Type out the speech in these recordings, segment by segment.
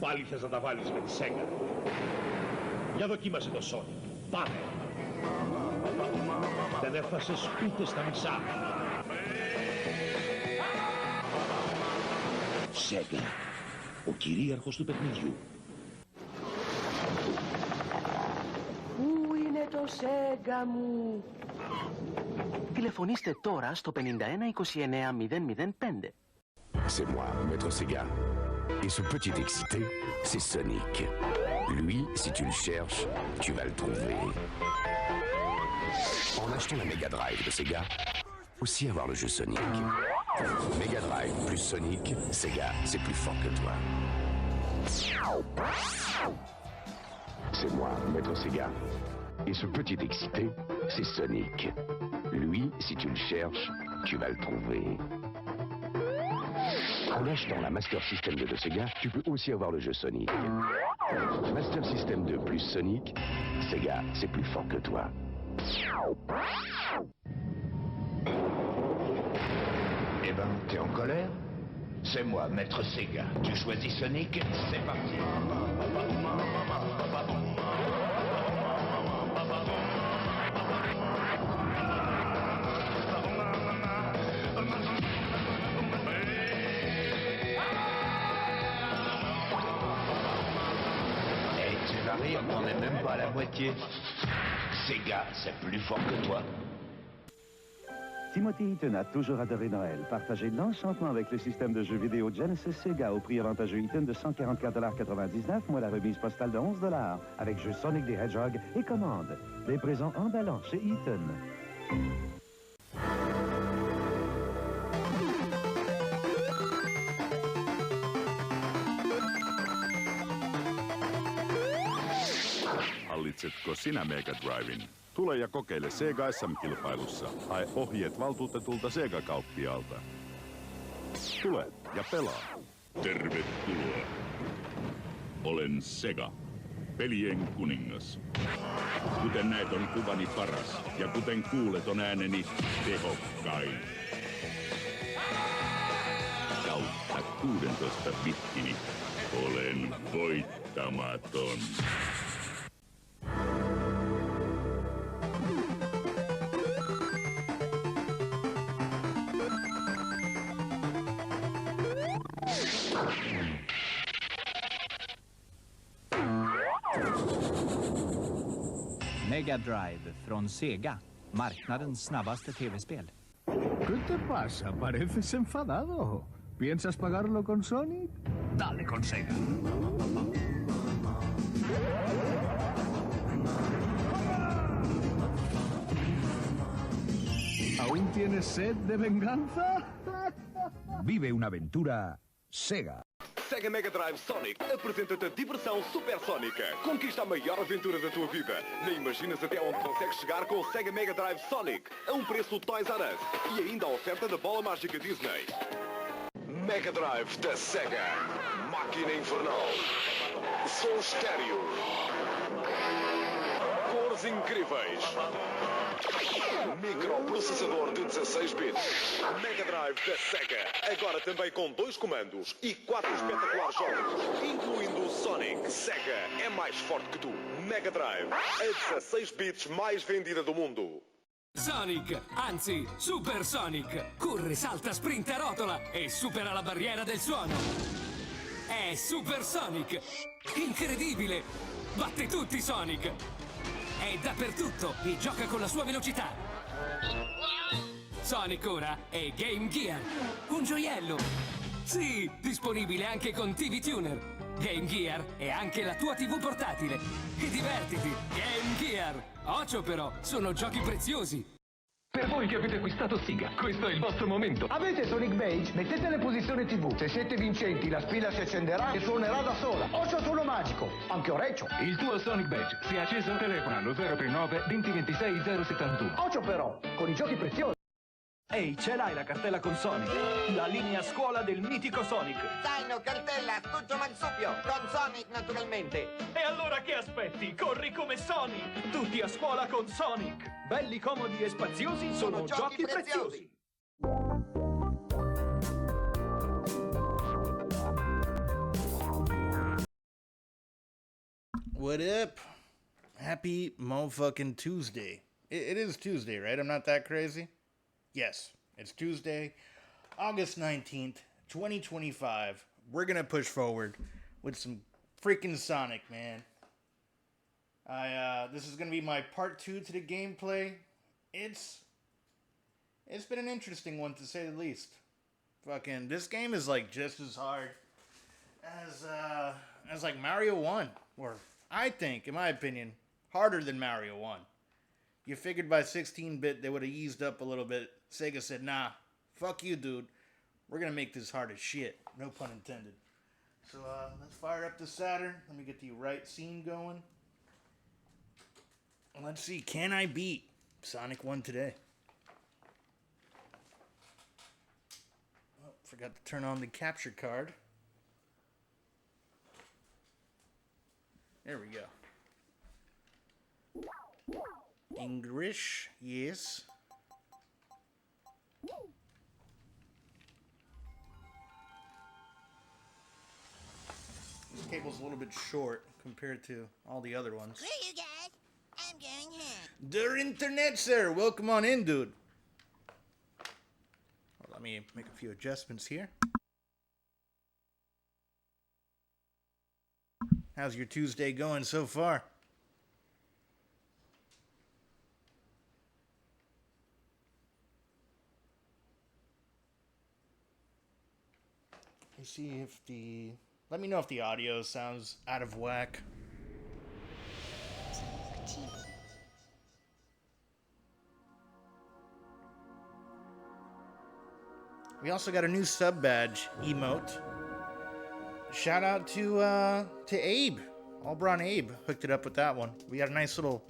Πάλι θες να τα βάλεις με τη Sega. Για δοκίμασε το Sonic. Πάμε. Δεν έφτασες ούτε στα μισά. Sega. Ο κυρίαρχος του παιχνιδιού. Πού είναι το Sega μου? Τηλεφωνήστε τώρα στο 51 29 005. C'est moi, Maître Sega. Et ce petit excité, c'est Sonic. Lui, si tu le cherches, tu vas le trouver. En achetant la Mega Drive de Sega, aussi avoir le jeu Sonic. Mega Drive plus Sonic, Sega, c'est plus fort que toi. C'est moi, Maître Sega. Et ce petit excité, c'est Sonic. Lui, si tu le cherches, tu vas le trouver. En achetant la Master System 2 de Sega, tu peux aussi avoir le jeu Sonic. Master System 2 plus Sonic, Sega, c'est plus fort que toi. Eh ben, t'es en colère? C'est moi, Maître Sega. Tu choisis Sonic, c'est parti. On n'est même pas à la moitié. Sega, c'est plus fort que toi. Timothy Eaton a toujours adoré Noël. Partagez l'enchantement avec le système de jeux vidéo Genesis Sega au prix avantageux Eaton de 144,99 $, moins la remise postale de 11 $, avec jeux Sonic the Hedgehog et commande. Des présents emballants chez Eaton. Hallitsetko sinä Mega Driven? Tule ja kokeile Sega SM-kilpailussa. Hae ohjeet valtuutetulta Sega-kauppiaalta. Tule ja pelaa. Tervetuloa. Olen Sega, pelien kuningas. Kuten näet on kuvani paras ja kuten kuulet on ääneni tehokkain. Kautta 16 bittini olen voittamaton. Mega Drive från Sega, marknadens snabbaste tv-spel. ¿Qué te pasa? Pareces enfadado. ¿Piensas pagarlo con Sonic? Dale con Sega. ¿Aún tienes sed de venganza? Vive una aventura Sega. Sega Mega Drive Sonic apresenta-te a diversão supersónica. Conquista a maior aventura da tua vida. Nem imaginas até onde consegues chegar com o Sega Mega Drive Sonic. A um preço Toys R Us. E ainda a oferta da bola mágica Disney. Mega Drive da Sega. Máquina infernal. Som estéreo. Cores incríveis. Microprocessador de 16 bits. Mega Drive da Sega. Agora também com 2 comandos e 4 espetaculares jogos, incluindo o Sonic. Sega é mais forte que tu. Mega Drive, a 16 bits mais vendida do mundo. Sonic, anzi, Super Sonic. Corre, salta, sprinta, rotola e supera la barriera del suono. È Super Sonic. Incredibile. Batte tutti Sonic. È dappertutto e gioca con la sua velocità. Sonic ora è Game Gear. Un gioiello. Sì, disponibile anche con TV Tuner. Game Gear è anche la tua TV portatile. E divertiti, Game Gear. Occhio però, sono giochi preziosi. Per voi che avete acquistato Sega, questo è il vostro momento. Avete Sonic Beige? Mettete le posizioni TV. Se siete vincenti, la spilla si accenderà e suonerà da sola. Occhio suono magico, anche orecchio. Il tuo Sonic Beige si è acceso, telefona allo 039 2026 071. Occhio però, con i giochi preziosi. Ehi, ce l'hai la cartella con Sonic? La linea scuola del mitico Sonic. Zaino, cartella, astuccio marsupio, con Sonic naturalmente. E allora che aspetti? Corri come Sonic! Tutti a scuola con Sonic! Belli, comodi e spaziosi sono giochi preziosi. What up? Happy motherfucking Tuesday. It is Tuesday, right? I'm not that crazy? Yes, it's Tuesday, August 19th, 2025. We're gonna push forward with some freaking Sonic, man. This is gonna be my part 2 to the gameplay. It's been an interesting one, to say the least. Fucking, this game is like just as hard as like Mario 1, or I think, in my opinion, harder than Mario 1. You figured by 16-bit they would have eased up a little bit. Sega said, nah, fuck you, dude. We're gonna make this hard as shit. No pun intended. So, let's fire up the Saturn. Let me get the right scene going. Let's see, can I beat Sonic 1 today? Oh, forgot to turn on the capture card. There we go. English, yes. This cable's a little bit short compared to all the other ones. Screw you guys. I'm going home. Der internet, sir. Welcome on in, dude. Well, let me make a few adjustments here. How's your Tuesday going so far? Let me see if let me know if the audio sounds out of whack. We also got a new sub badge emote. Shout out to Abe. Albron Abe hooked it up with that one. We got a nice little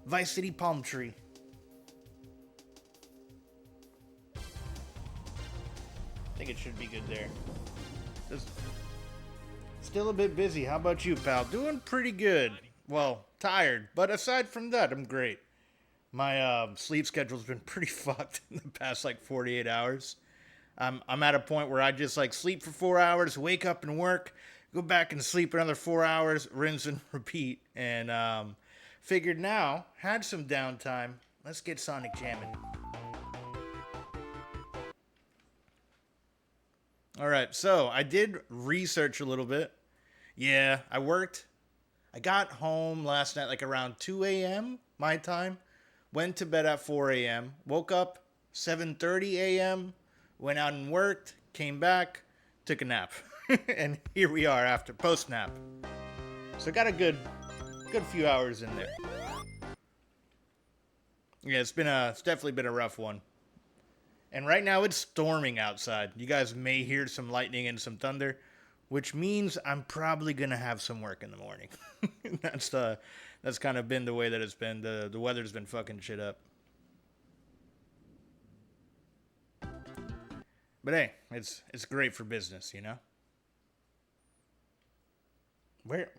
Vice City palm tree. I think it should be good there. Still a bit busy. How about you, pal? Doing pretty good. Well, tired, but aside from that, I'm great. My sleep schedule's been pretty fucked in the past like 48 hours. I'm at a point where I just like sleep for 4 hours, wake up and work, go back and sleep another 4 hours, rinse and repeat. And figured now, had some downtime, let's get Sonic jamming. Alright, so I did research a little bit. Yeah, I got home last night like around 2 a.m. my time. Went to bed at 4 a.m. Woke up 7:30 a.m. Went out and worked, came back, took a nap. And here we are after post-nap. So got a good few hours in there. Yeah, it's definitely been a rough one. And right now it's storming outside. You guys may hear some lightning and some thunder, which means I'm probably gonna have some work in the morning. That's kind of been the way that it's been. The weather's been fucking shit up. But hey, it's great for business, you know?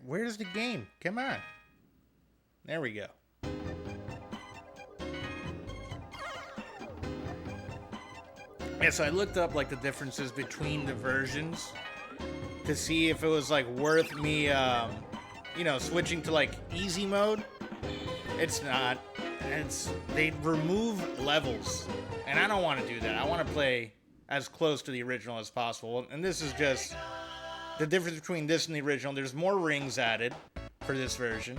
Where's the game? Come on. There we go. Yeah, so I looked up like the differences between the versions to see if it was like worth me, you know, switching to like easy mode. It's not. They remove levels, and I don't want to do that. I want to play as close to the original as possible. And this is just the difference between this and the original. There's more rings added for this version,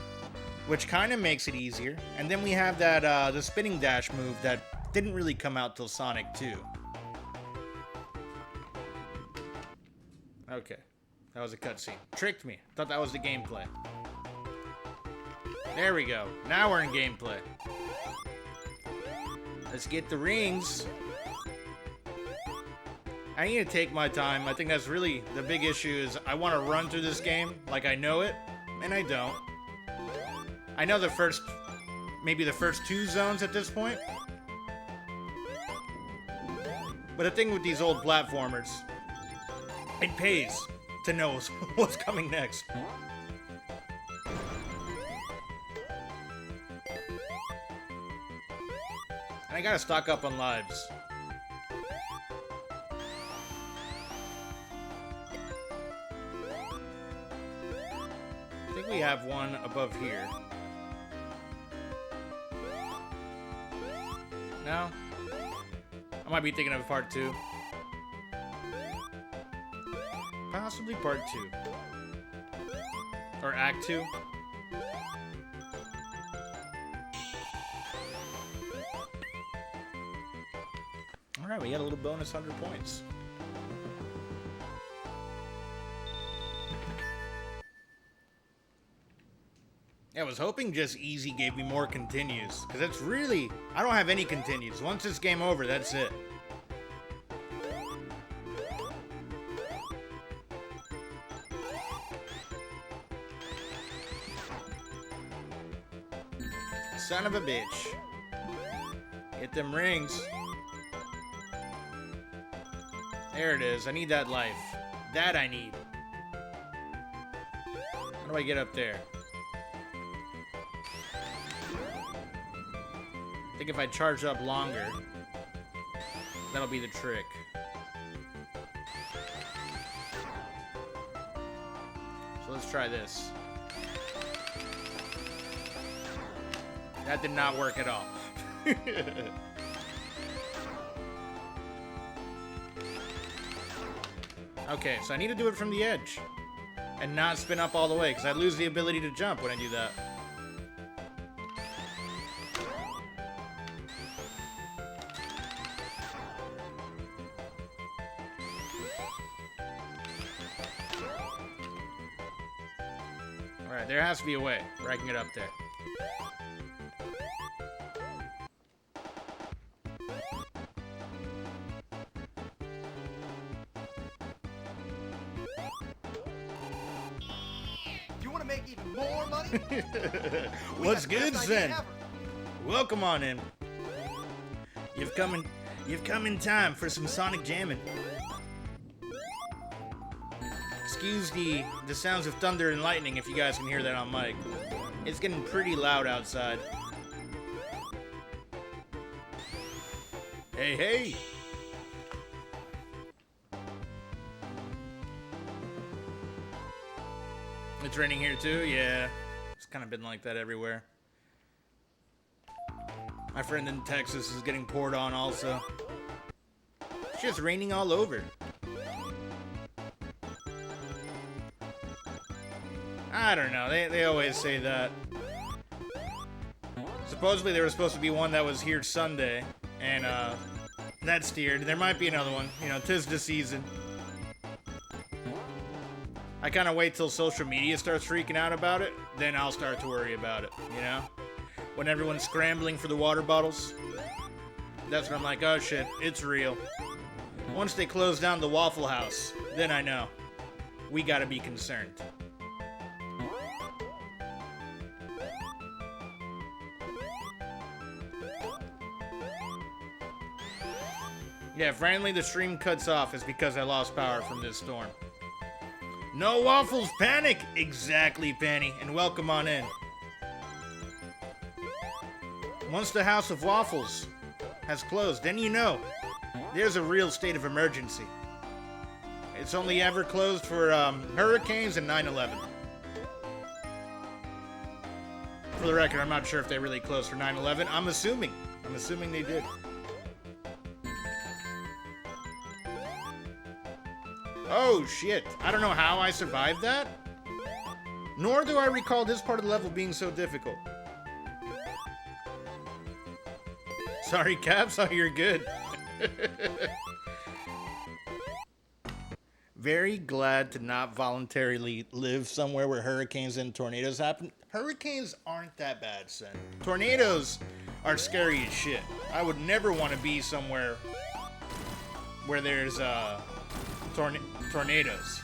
which kind of makes it easier. And then we have that the spinning dash move that didn't really come out till Sonic 2. Okay, that was a cutscene. Tricked me. Thought that was the gameplay. There we go. Now we're in gameplay. Let's get the rings. I need to take my time. I think that's really the big issue is I want to run through this game like I know it, and I don't. I know maybe the first 2 zones at this point. But the thing with these old platformers, it pays to know what's coming next. And I gotta stock up on lives. think we have one above here. No? I might be thinking of part 2. Possibly part 2. Or act 2. Alright, we got a little bonus 100 points. I was hoping just easy gave me more continues, because it's really... I don't have any continues. Once it's game over, that's it. Son of a bitch. Get them rings. There it is. I need that life. That I need. How do I get up there? I think if I charge up longer, that'll be the trick. So let's try this. That did not work at all. Okay, so I need to do it from the edge and not spin up all the way, because I lose the ability to jump when I do that. Alright, there has to be a way where I can get up there. What's good, Zen? Welcome on in. You've come in time for some Sonic jamming. Excuse the sounds of thunder and lightning if you guys can hear that on mic. It's getting pretty loud outside. Hey, hey! It's raining here too? Yeah. It's kind of been like that everywhere. My friend in Texas is getting poured on also. It's just raining all over. I don't know. They always say that. Supposedly there was supposed to be one that was here Sunday, and that steered. There might be another one. You know, 'tis the season. I kind of wait till social media starts freaking out about it, then I'll start to worry about it, you know? When everyone's scrambling for the water bottles, that's when I'm like, oh shit, it's real. Once they close down the Waffle House, then I know. We gotta be concerned. Yeah, if randomly the stream cuts off, it's because I lost power from this storm. No waffles, panic! Exactly, Penny, and welcome on in. Once the House of Waffles has closed, then you know there's a real state of emergency. It's only ever closed for hurricanes and 9/11. For the record, I'm not sure if they really closed for 9/11. I'm assuming they did. Oh, shit. I don't know how I survived that. Nor do I recall this part of the level being so difficult. Sorry, Caps. Oh, you're good. Very glad to not voluntarily live somewhere where hurricanes and tornadoes happen. Hurricanes aren't that bad, son. Tornadoes are scary as shit. I would never want to be somewhere where there's, tornadoes.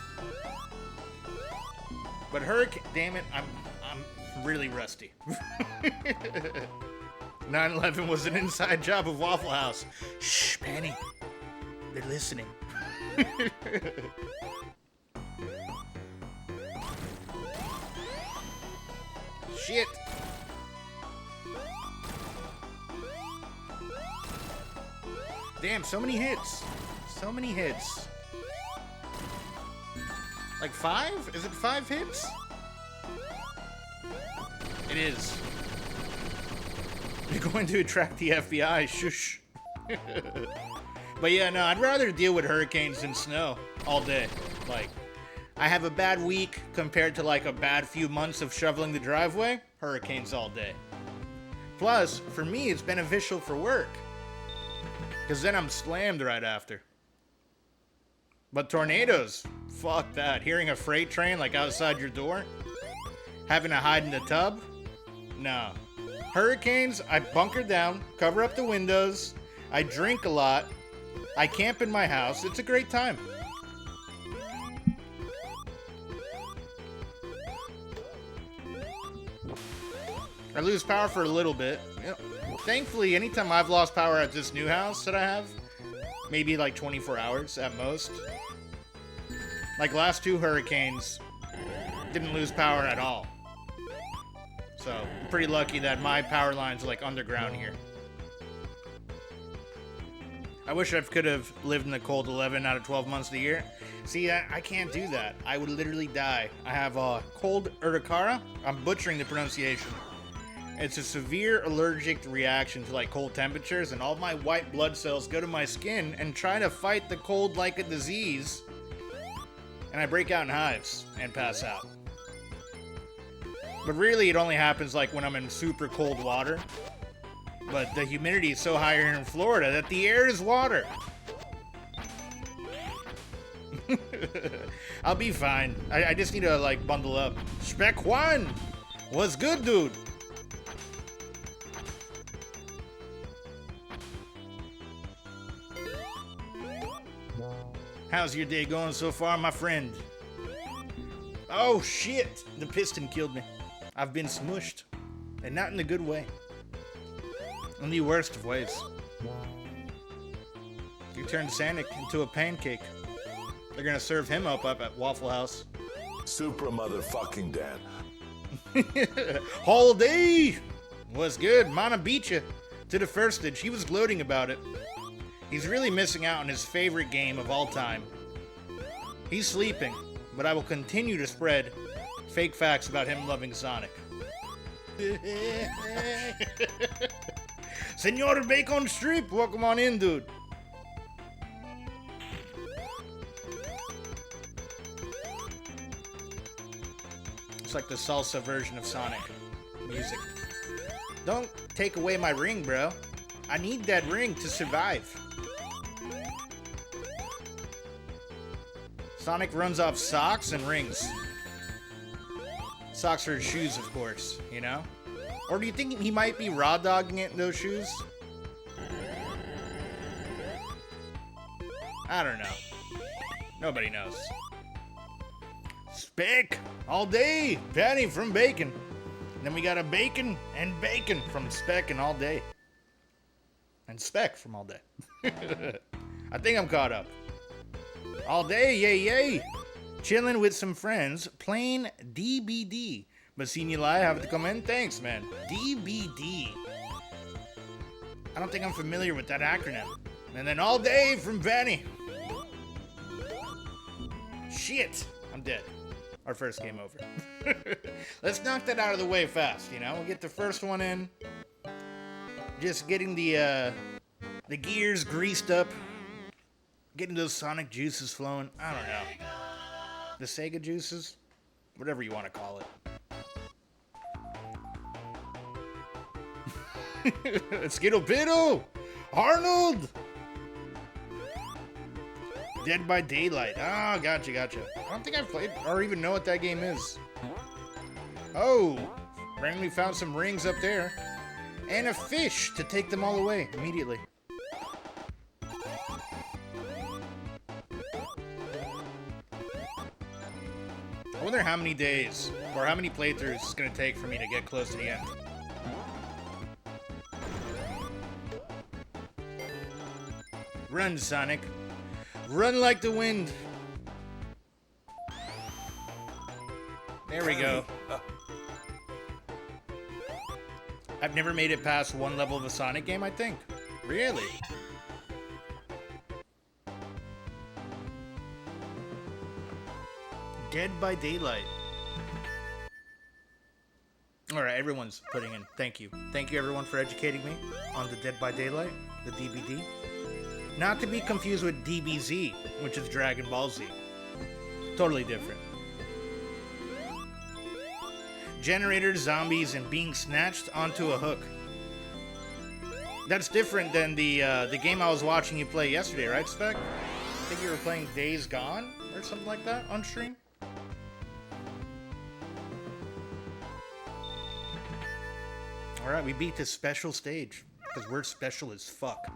But hurricane, damn it, I'm really rusty. 9/11 was an inside job of Waffle House. Shh, Penny. They're listening. Shit. Damn, so many hits. So many hits. Like 5? Is it 5 hits? is. You're going to attract the FBI. Shush. But yeah, no, I'd rather deal with hurricanes than snow all day. Like, I have a bad week compared to like a bad few months of shoveling the driveway. Hurricanes all day. Plus, for me, it's beneficial for work. Because then I'm slammed right after. But tornadoes, fuck that. Hearing a freight train like outside your door? Having to hide in the tub? No. Hurricanes, I bunker down, cover up the windows, I drink a lot, I camp in my house. It's a great time. I lose power for a little bit. You know, thankfully, anytime I've lost power at this new house that I have, maybe like 24 hours at most. Like last 2 hurricanes, didn't lose power at all. So, pretty lucky that my power line's like underground here. I wish I could have lived in the cold 11 out of 12 months of the year. See, I can't do that. I would literally die. I have a cold urticaria. I'm butchering the pronunciation. It's a severe allergic reaction to like cold temperatures, and all my white blood cells go to my skin and try to fight the cold like a disease. And I break out in hives and pass out. But really, it only happens like when I'm in super cold water. But the humidity is so high here in Florida that the air is water. I'll be fine. I just need to like bundle up. Spec Juan! What's good, dude? How's your day going so far, my friend? Oh shit! The piston killed me. I've been smushed. And not in a good way. In the worst of ways. You turned Sonic into a pancake. They're gonna serve him up at Waffle House. Super motherfucking Dan. Holiday! What's good? Mana beat you to the first stage. He was gloating about it. He's really missing out on his favorite game of all time. He's sleeping, but I will continue to spread fake facts about him loving Sonic. Senor Bacon Strip, welcome on in, dude. It's like the salsa version of Sonic music. Don't take away my ring, bro. I need that ring to survive. Sonic runs off socks and rings. Socks are his shoes, of course, you know? Or do you think he might be raw dogging it in those shoes? I don't know. Nobody knows. Spec all day. Patty from Bacon. And then we got a bacon and bacon from Spec and all day. And Spec from all day. I think I'm caught up. All day, yay, yay. Chilling with some friends, playing DBD. But seeing you live, have to come in. Thanks, man. DBD. I don't think I'm familiar with that acronym. And then all day from Vanny. Shit. I'm dead. Our first game over. Let's knock that out of the way fast, you know? We'll get the first one in. Just getting the gears greased up. Getting those Sonic juices flowing. I don't know. The Sega juices? Whatever you want to call it. Skittle Piddle! Arnold! Dead by Daylight. Ah, gotcha. I don't think I've played or even know what that game is. Oh, randomly found some rings up there. And a fish to take them all away immediately. I wonder how many days or how many playthroughs it's going to take for me to get close to the end. Run, Sonic. Run like the wind. There we go. I've never made it past one level of a Sonic game, I think. Really? Dead by Daylight. All right, everyone's putting in. Thank you. Thank you, everyone, for educating me on the Dead by Daylight, the DBD. Not to be confused with DBZ, which is Dragon Ball Z. Totally different. Generators, zombies, and being snatched onto a hook. That's different than the game I was watching you play yesterday, right, Spec? I think you were playing Days Gone or something like that on stream. Alright, we beat this special stage, because we're special as fuck.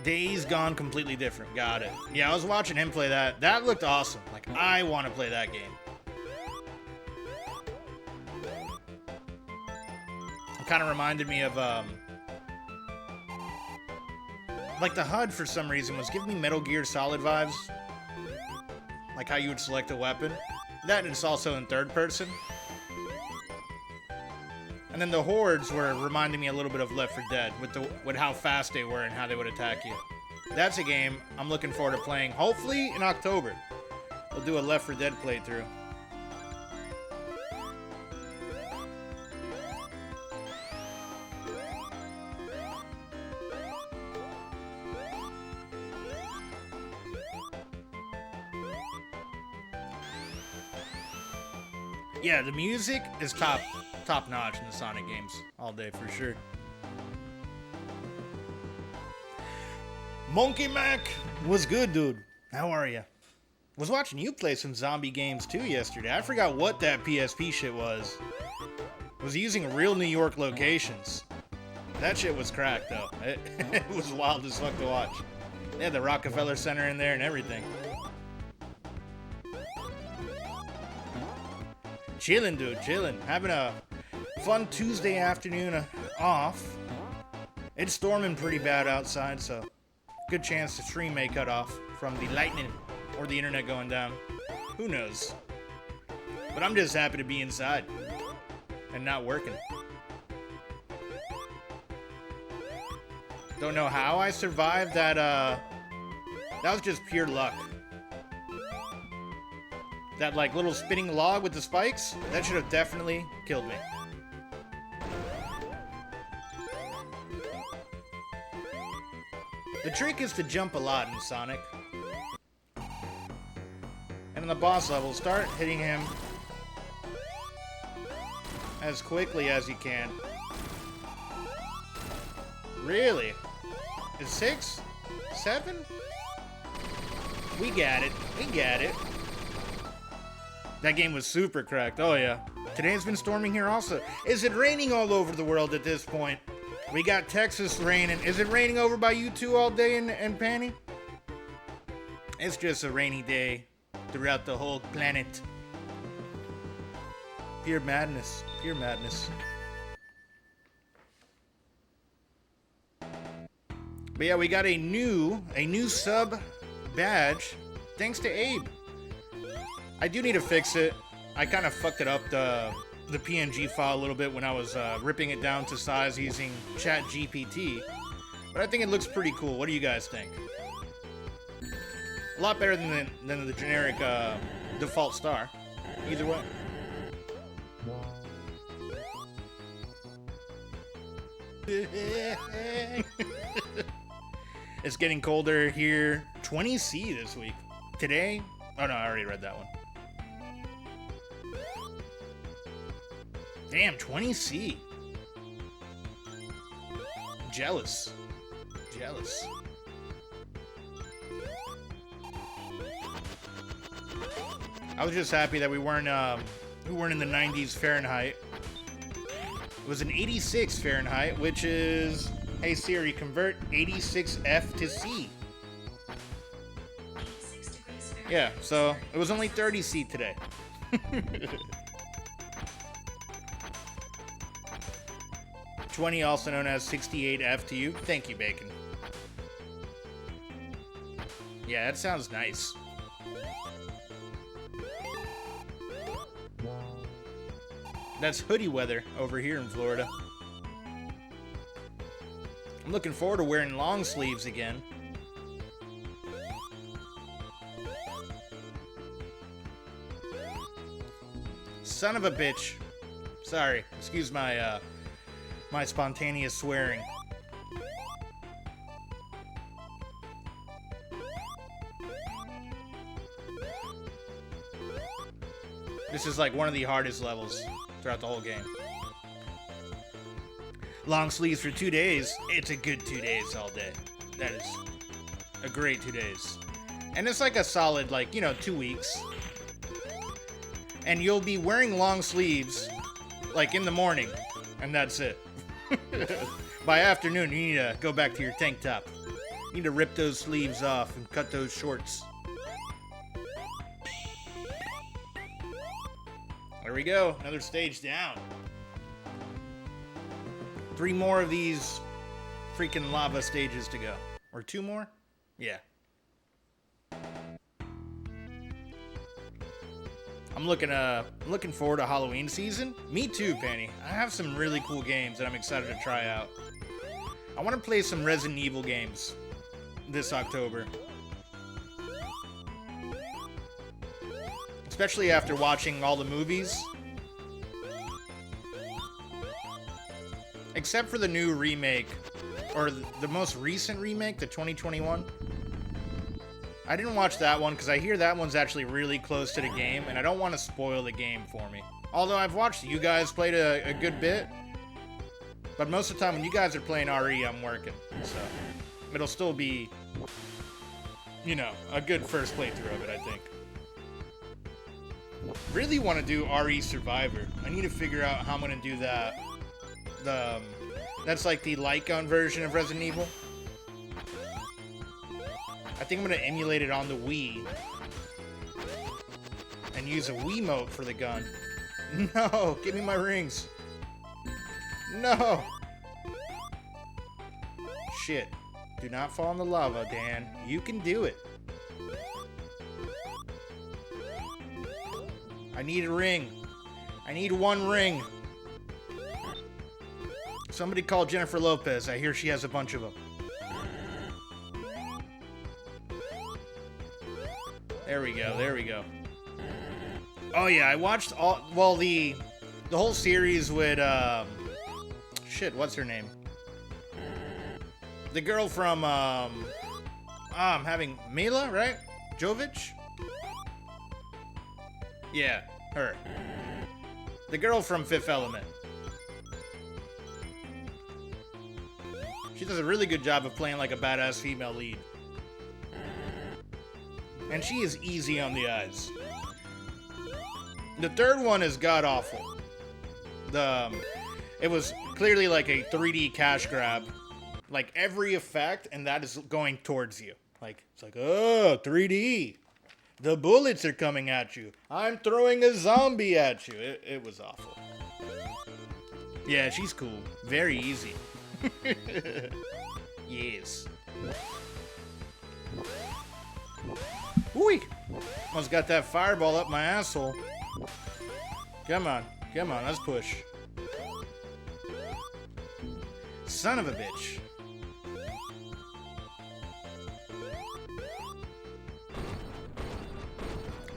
Days Gone completely different, got it. Yeah, I was watching him play that. That looked awesome. Like, I want to play that game. It kind of reminded me of, like the HUD for some reason was giving me Metal Gear Solid vibes. Like how you would select a weapon. That, and it's also in third person. And then the hordes were reminding me a little bit of Left 4 Dead with how fast they were and how they would attack you. That's a game I'm looking forward to playing, hopefully in October. We'll do a Left 4 Dead playthrough. Yeah, the music is top notch in the Sonic games all day for sure. Monkey Mac was good, dude. How are ya? Was watching you play some zombie games too yesterday. I forgot what that PSP shit was. Was using real New York locations. That shit was cracked though. It was wild as fuck to watch. They had the Rockefeller Center in there and everything. Chilling, dude, chilling. Having a fun Tuesday afternoon off. It's storming pretty bad outside, so good chance the stream may cut off from the lightning or the internet going down. Who knows? But I'm just happy to be inside and not working. Don't know how I survived that, that was just pure luck. That, like, little spinning log with the spikes, that should have definitely killed me. The trick is to jump a lot in Sonic. And in the boss level, start hitting him as quickly as you can. Really? Is 6? 7? We got it. We got it. That game was super cracked. Oh, yeah. Today's been storming here also. Is it raining all over the world at this point? We got Texas raining. Is it raining over by you two all day in Panny? It's just a rainy day throughout the whole planet. Pure madness. Pure madness. But yeah, we got a new sub badge thanks to Abe. I do need to fix it. I kind of fucked it up, the PNG file a little bit when I was ripping it down to size using ChatGPT. But I think it looks pretty cool. What do you guys think? A lot better than the generic default star. Either way. It's getting colder here. 20 C this week. Today? Oh no, I already read that one. Damn, 20 C. Jealous. Jealous. I was just happy that we weren't in the 90s Fahrenheit. It was an 86 Fahrenheit, which is, hey Siri, convert 86F to C. Yeah, so it was only 30 C today. 20, also known as 68F to you. Thank you, Bacon. Yeah, that sounds nice. That's hoodie weather over here in Florida. I'm looking forward to wearing long sleeves again. Son of a bitch. Sorry, excuse my my spontaneous swearing. This is like one of the hardest levels throughout the whole game. Long sleeves for 2 days. It's a good 2 days all day. That is a great 2 days. And it's like a solid, like, you know, 2 weeks. And you'll be wearing long sleeves, like, in the morning. And that's it. By afternoon, you need to go back to your tank top. You need to rip those sleeves off and cut those shorts. There we go. Another stage down. 3 more of these freaking lava stages to go. Or 2 more? Yeah. I'm looking forward to Halloween season. Me too, Penny. I have some really cool games that I'm excited to try out. I want to play some Resident Evil games this October. Especially after watching all the movies. Except for the new remake, or the most recent remake, the 2021. I didn't watch that one because I hear that one's actually really close to the game, and I don't want to spoil the game for me. Although I've watched you guys played a good bit, but most of the time when you guys are playing RE, I'm working, so it'll still be, you know, a good first playthrough of it, I think. Really want to do RE Survivor. I need to figure out how I'm going to do that. That's like the light gun version of Resident Evil. I think I'm going to emulate it on the Wii. And use a Wiimote for the gun. No! Give me my rings! No! Shit. Do not fall in the lava, Dan. You can do it. I need a ring. I need 1 ring. Somebody call Jennifer Lopez. I hear she has a bunch of them. There we go. There we go. Oh yeah, I watched all. Well, the whole series with shit. What's her name? The girl from I'm having Mila, right? Jovich? Yeah, her. The girl from Fifth Element. She does a really good job of playing like a badass female lead. And she is easy on the eyes. The third one is god-awful. It was clearly like a 3D cash grab. Like every effect, and that is going towards you. Like, it's like, oh, 3D. The bullets are coming at you. I'm throwing a zombie at you. It was awful. Yeah, she's cool. Very easy. Yes. Ooh! Almost got that fireball up my asshole. Come on. Come on, let's push. Son of a bitch.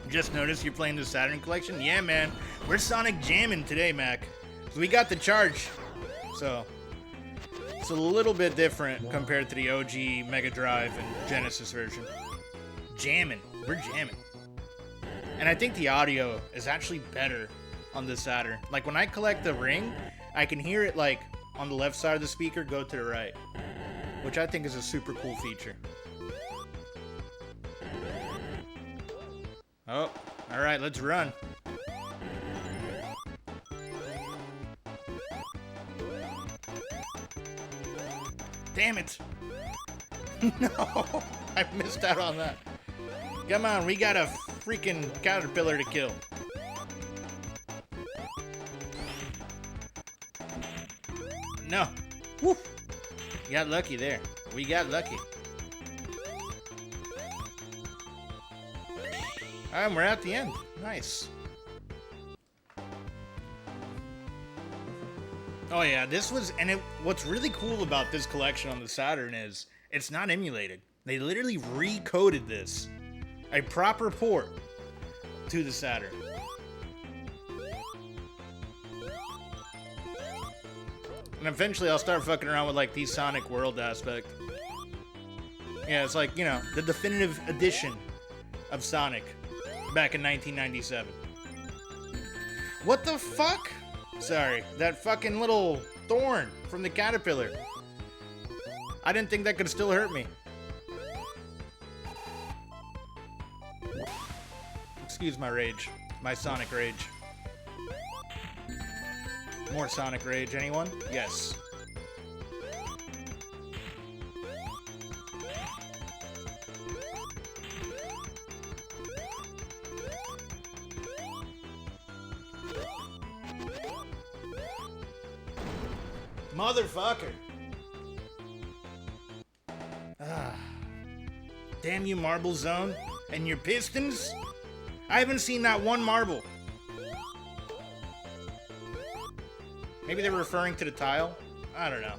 Just noticed you're playing the Saturn collection? Yeah, man. We're Sonic jamming today, Mac. So we got the charge. So it's a little bit different compared to the OG Mega Drive and Genesis version. Jamming. We're jamming. And I think the audio is actually better on the Saturn. Like when I collect the ring, I can hear it like on the left side of the speaker go to the right, which I think is a super cool feature. Oh, all right, let's run. Damn it. No, I missed out on that. Come on, we got a freaking caterpillar to kill. No. Woo. You got lucky there. We got lucky. And we're at the end. Nice. Oh yeah, this was, and what's really cool about this collection on the Saturn is it's not emulated. They literally recoded this. A proper port to the Saturn. And eventually I'll start fucking around with, like, the Sonic World aspect. Yeah, it's like, you know, the definitive edition of Sonic back in 1997. What the fuck? Sorry, that fucking little thorn from the caterpillar. I didn't think that could still hurt me. Excuse my rage. My Sonic rage. More Sonic rage, anyone? Yes. Motherfucker. Ah. Damn you, Marble Zone. And your pistons? I haven't seen that one marble. Maybe they're referring to the tile? I don't know.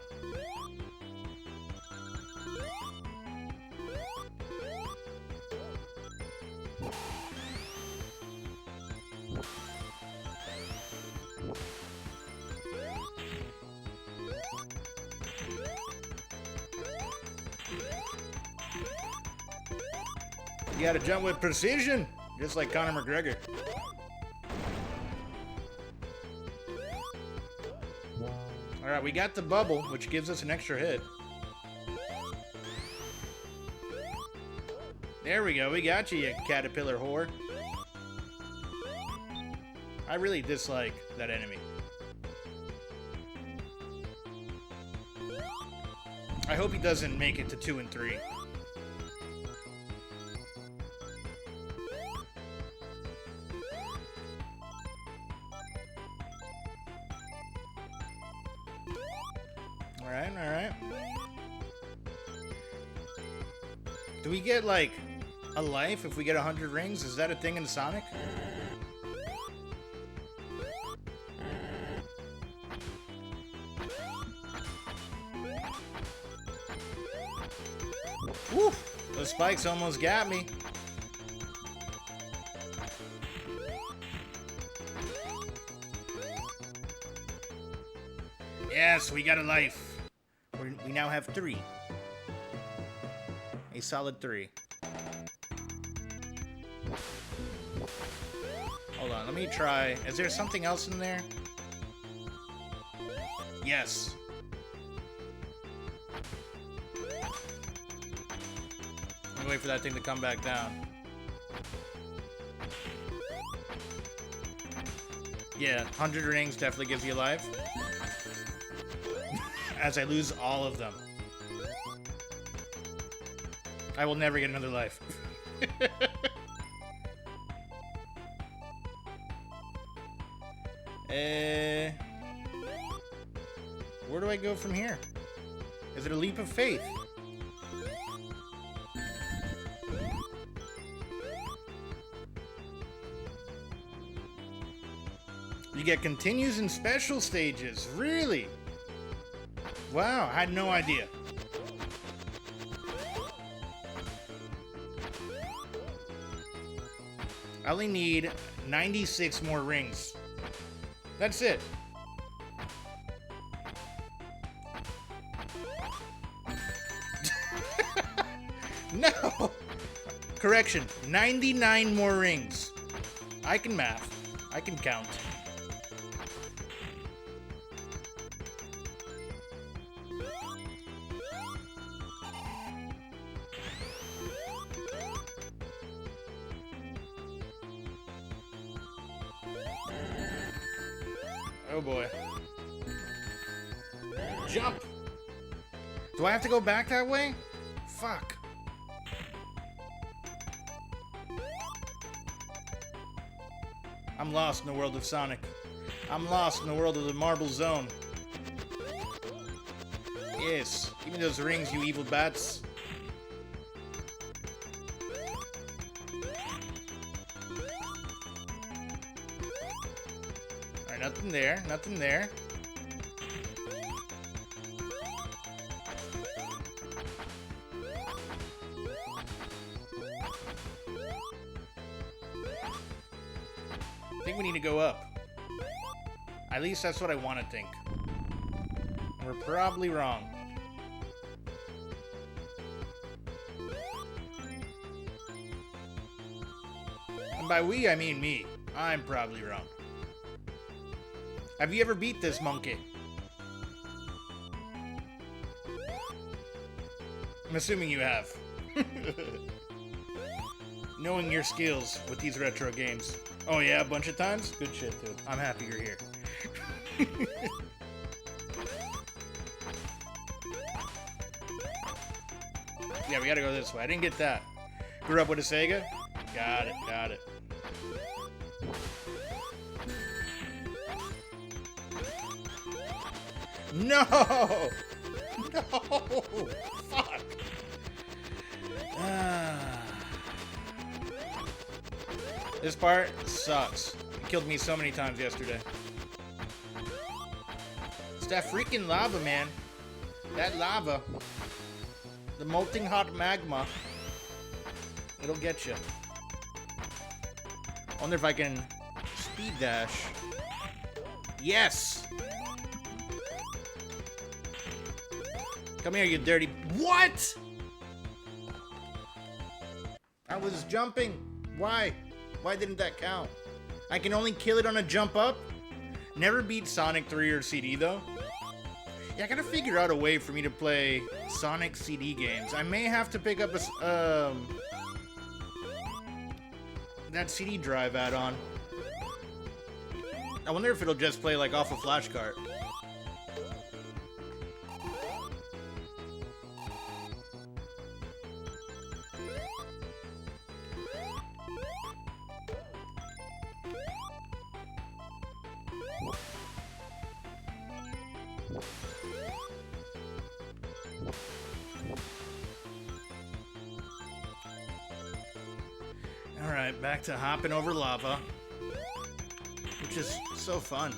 You gotta jump with precision, just like Conor McGregor. Alright, we got the bubble, which gives us an extra hit. There we go, we got you, you caterpillar whore. I really dislike that enemy. I hope he doesn't make it to 2 and 3. Alright. Do we get, like, a life if we get 100 rings? Is that a thing in Sonic? Woo! Those spikes almost got me. Yes, we got a life. We now have 3. A solid 3. Hold on, let me try. Is there something else in there? Yes. Let me wait for that thing to come back down. Yeah, 100 rings definitely gives you life. As I lose all of them. I will never get another life. Where do I go from here? Is it a leap of faith? You get continues and special stages. Really? Wow, I had no idea. I only need 96 more rings. That's it. No! Correction, 99 more rings. I can math. I can count. Oh boy. Jump! Do I have to go back that way? Fuck. I'm lost in the world of Sonic. I'm lost in the world of the Marble Zone. Yes, give me those rings, you evil bats. Alright, nothing there, nothing there. I think we need to go up. At least that's what I want to think. We're probably wrong. And by we, I mean me. I'm probably wrong. Have you ever beat this monkey? I'm assuming you have. Knowing your skills with these retro games. Oh yeah, a bunch of times? Good shit, dude. I'm happy you're here. Yeah, we gotta go this way. I didn't get that. Grew up with a Sega? Got it, got it. No! No! Fuck! This part sucks. It killed me so many times yesterday. It's that freaking lava, man. That lava. The molting hot magma. It'll get you. Wonder if I can speed dash. Yes! Come here, you dirty... What?! I was jumping. Why? Why didn't that count? I can only kill it on a jump up? Never beat Sonic 3 or CD, though. Yeah, I gotta figure out a way for me to play Sonic CD games. I may have to pick up a... that CD drive add-on. I wonder if it'll just play, like, off a flash cart. Alright, back to hopping over lava. Which is so fun.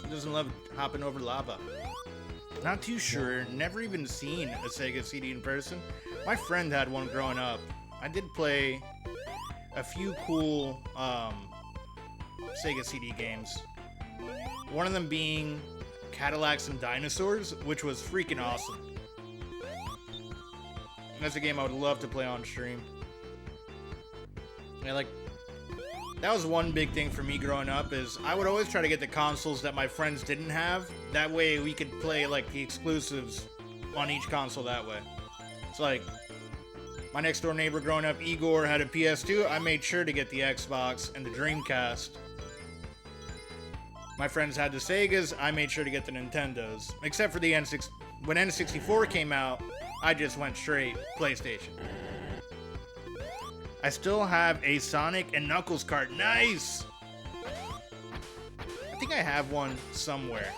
Who doesn't love hopping over lava? Not too sure. Never even seen a Sega CD in person. My friend had one growing up. I did play a few cool Sega CD games. One of them being Cadillacs and Dinosaurs, which was freaking awesome. That's a game I would love to play on stream. Yeah, like, that was one big thing for me growing up, is I would always try to get the consoles that my friends didn't have. That way we could play, like, the exclusives on each console that way. It's like, my next door neighbor growing up, Igor, had a PS2. I made sure to get the Xbox and the Dreamcast. My friends had the Segas. I made sure to get the Nintendos. Except for the N6. When N64 came out, I just went straight PlayStation. I still have a Sonic and Knuckles cart. Nice! I think I have one somewhere.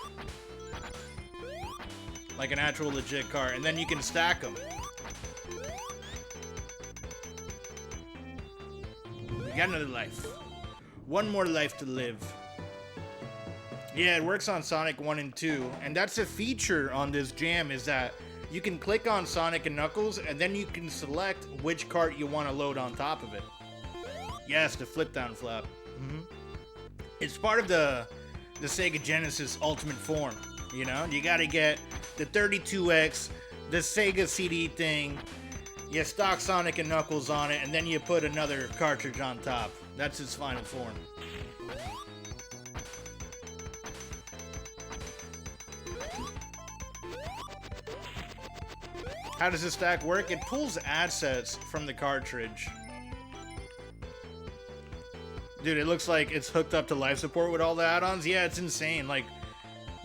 Like an actual legit cart. And then you can stack them. We got another life. One more life to live. Yeah, it works on Sonic 1 and 2. And that's a feature on this jam, is that you can click on Sonic and Knuckles, and then you can select which cart you want to load on top of it. Yes, the flip down flap. It's part of the Sega Genesis Ultimate form, you know? You gotta get the 32X, the Sega CD thing, you stock Sonic and Knuckles on it, and then you put another cartridge on top. That's its final form. How does this stack work? It pulls assets from the cartridge. Dude, it looks like it's hooked up to life support with all the add-ons. Yeah, it's insane. Like,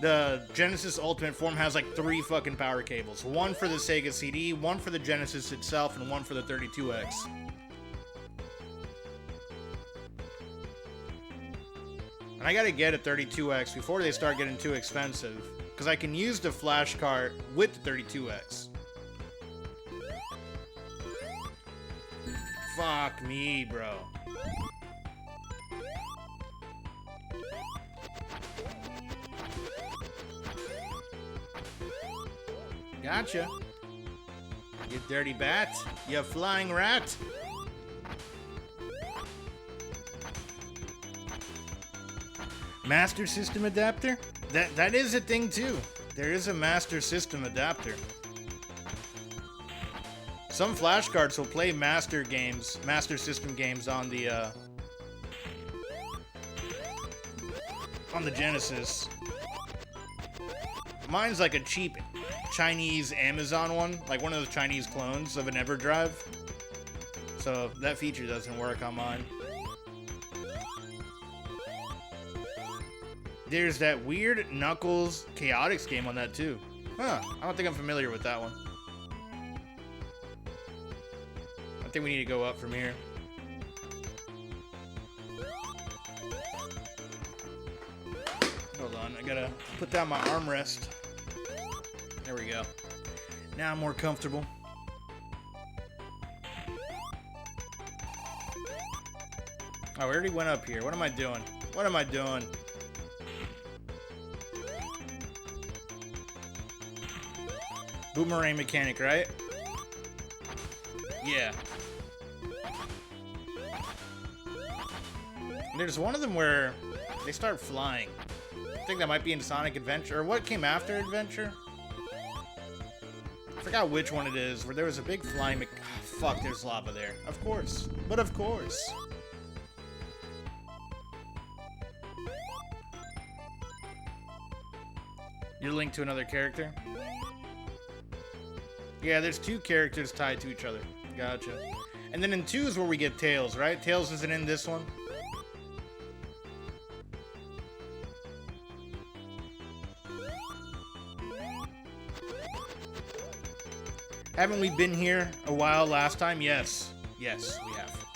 the Genesis Ultimate form has like 3 fucking power cables. One for the Sega CD, one for the Genesis itself, and one for the 32X. And I gotta get a 32X before they start getting too expensive, because I can use the flash cart with the 32X. Fuck me, bro. Gotcha. You dirty bat. You flying rat. Master System adapter? That is a thing too. There is a Master System adapter. Some flashcards will play Master System games on the Genesis. Mine's like a cheap Chinese Amazon one, like one of those Chinese clones of an EverDrive. So that feature doesn't work on mine. There's that weird Knuckles Chaotix game on that too. Huh, I don't think I'm familiar with that one. I think we need to go up from here. Hold on, I gotta put down my armrest. There we go. Now I'm more comfortable. Oh, we already went up here. What am I doing? What am I doing? Boomerang mechanic, right? Yeah. There's one of them where they start flying. I think that might be in Sonic Adventure. Or what came after Adventure? I forgot which one it is, where there was a big flying fuck, there's lava there. Of course. But of course. You're linked to another character? Yeah, there's two characters tied to each other. Gotcha. And then in 2 is where we get Tails, right? Tails isn't in this one? Haven't we been here a while last time? Yes. Yes, we have.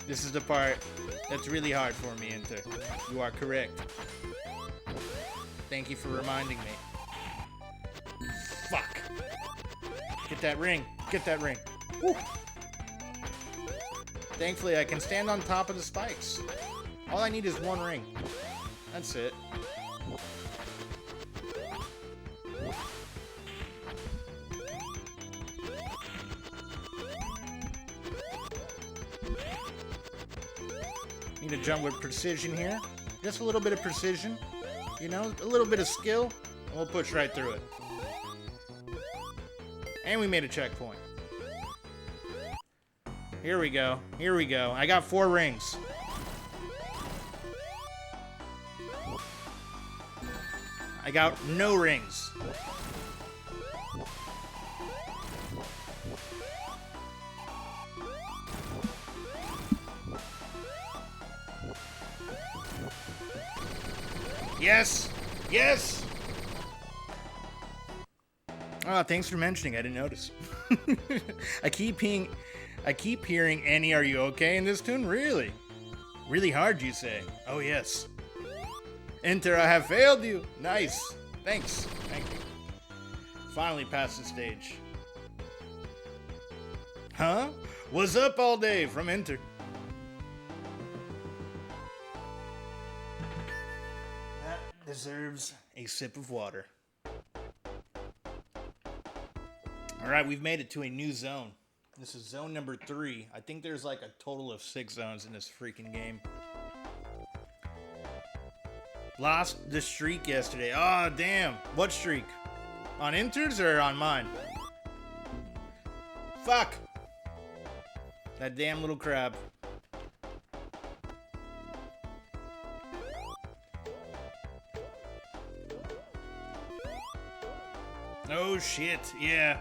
This is the part that's really hard for me, Inter. You are correct. Thank you for reminding me. Fuck. Get that ring. Get that ring. Woo. Thankfully, I can stand on top of the spikes. All I need is one ring. That's it. Need to jump with precision here. Just a little bit of precision. You know, a little bit of skill, and we'll push right through it. And we made a checkpoint. Here we go. Here we go. I got 4 rings. I got no rings. Yes! Yes! Oh, thanks for mentioning. I didn't notice. I keep hearing Annie, are you okay in this tune? Really? Really hard, you say? Oh, yes. Enter, I have failed you. Nice. Thanks. Thank you. Finally passed the stage. Huh? What's up all day from Enter? That deserves a sip of water. Alright, we've made it to a new zone. This is zone number 3. I think there's like a total of 6 zones in this freaking game. Lost the streak yesterday. Oh, damn. What streak? On Inter's or on mine? Fuck! That damn little crab. Oh shit, yeah.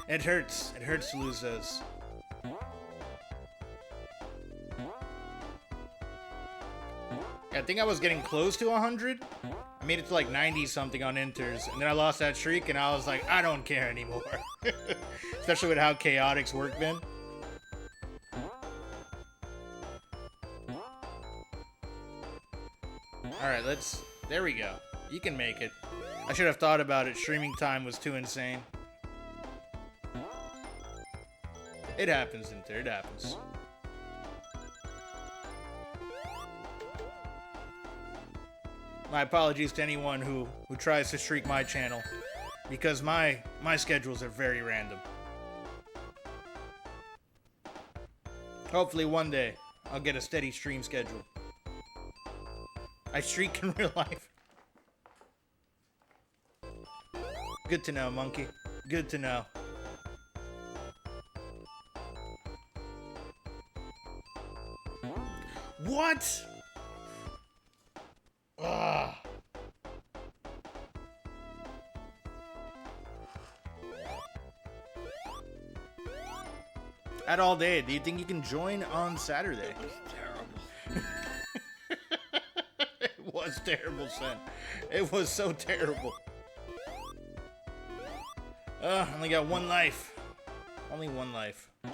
It hurts to lose those. I think I was getting close to 100. I made it to like 90 something on Inters, and then I lost that streak, and I was like, I don't care anymore. Especially with how Chaotix work been. Alright, there we go. You can make it. I should have thought about it. Streaming time was too insane. It happens, Inter. It happens. My apologies to anyone who tries to streak my channel, because my schedules are very random. Hopefully one day I'll get a steady stream schedule. I streak in real life. Good to know, monkey. Good to know. What? Ugh. At all day, do you think you can join on Saturday? It was terrible. It was terrible, son. It was so terrible. Only got one life. Only one life. I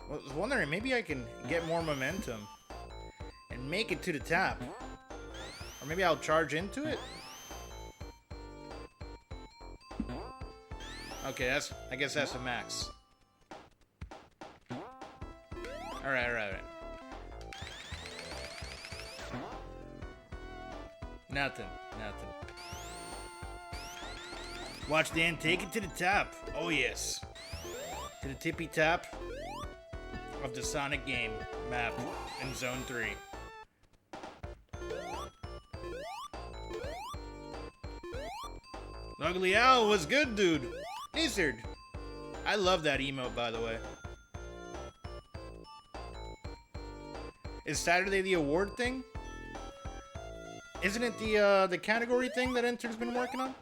was wondering, maybe I can get more momentum and make it to the top. Or maybe I'll charge into it. Okay, I guess that's a max. Alright. Nothing. Watch Dan take it to the top. Oh yes. To the tippy top of the Sonic game map in Zone 3. Ugly Owl was good, dude. Lizard. I love that emote, by the way. Is Saturday the award thing? Isn't it the category thing that Enter's been working on?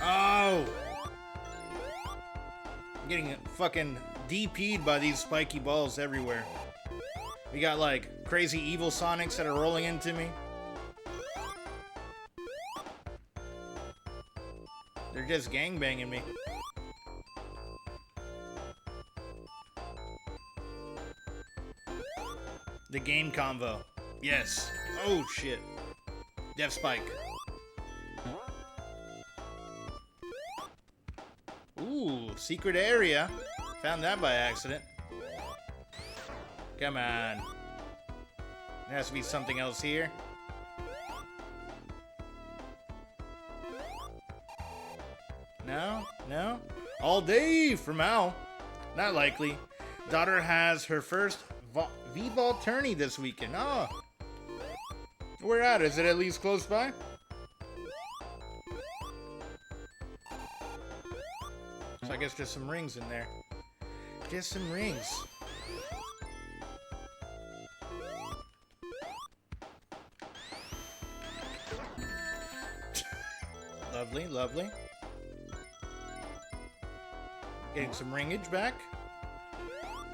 Oh! I'm getting fucking DP'd by these spiky balls everywhere. We got like crazy evil Sonics that are rolling into me. They're just gangbanging me. The game combo. Yes. Oh shit. Death Spike. Ooh, secret area. Found that by accident. Come on. There has to be something else here. No? All day from Al. Not likely. Daughter has her first V-ball tourney this weekend. Oh. Where at? Is it at least close by? So I guess just some rings in there. Just some rings. Lovely. Getting some ringage back.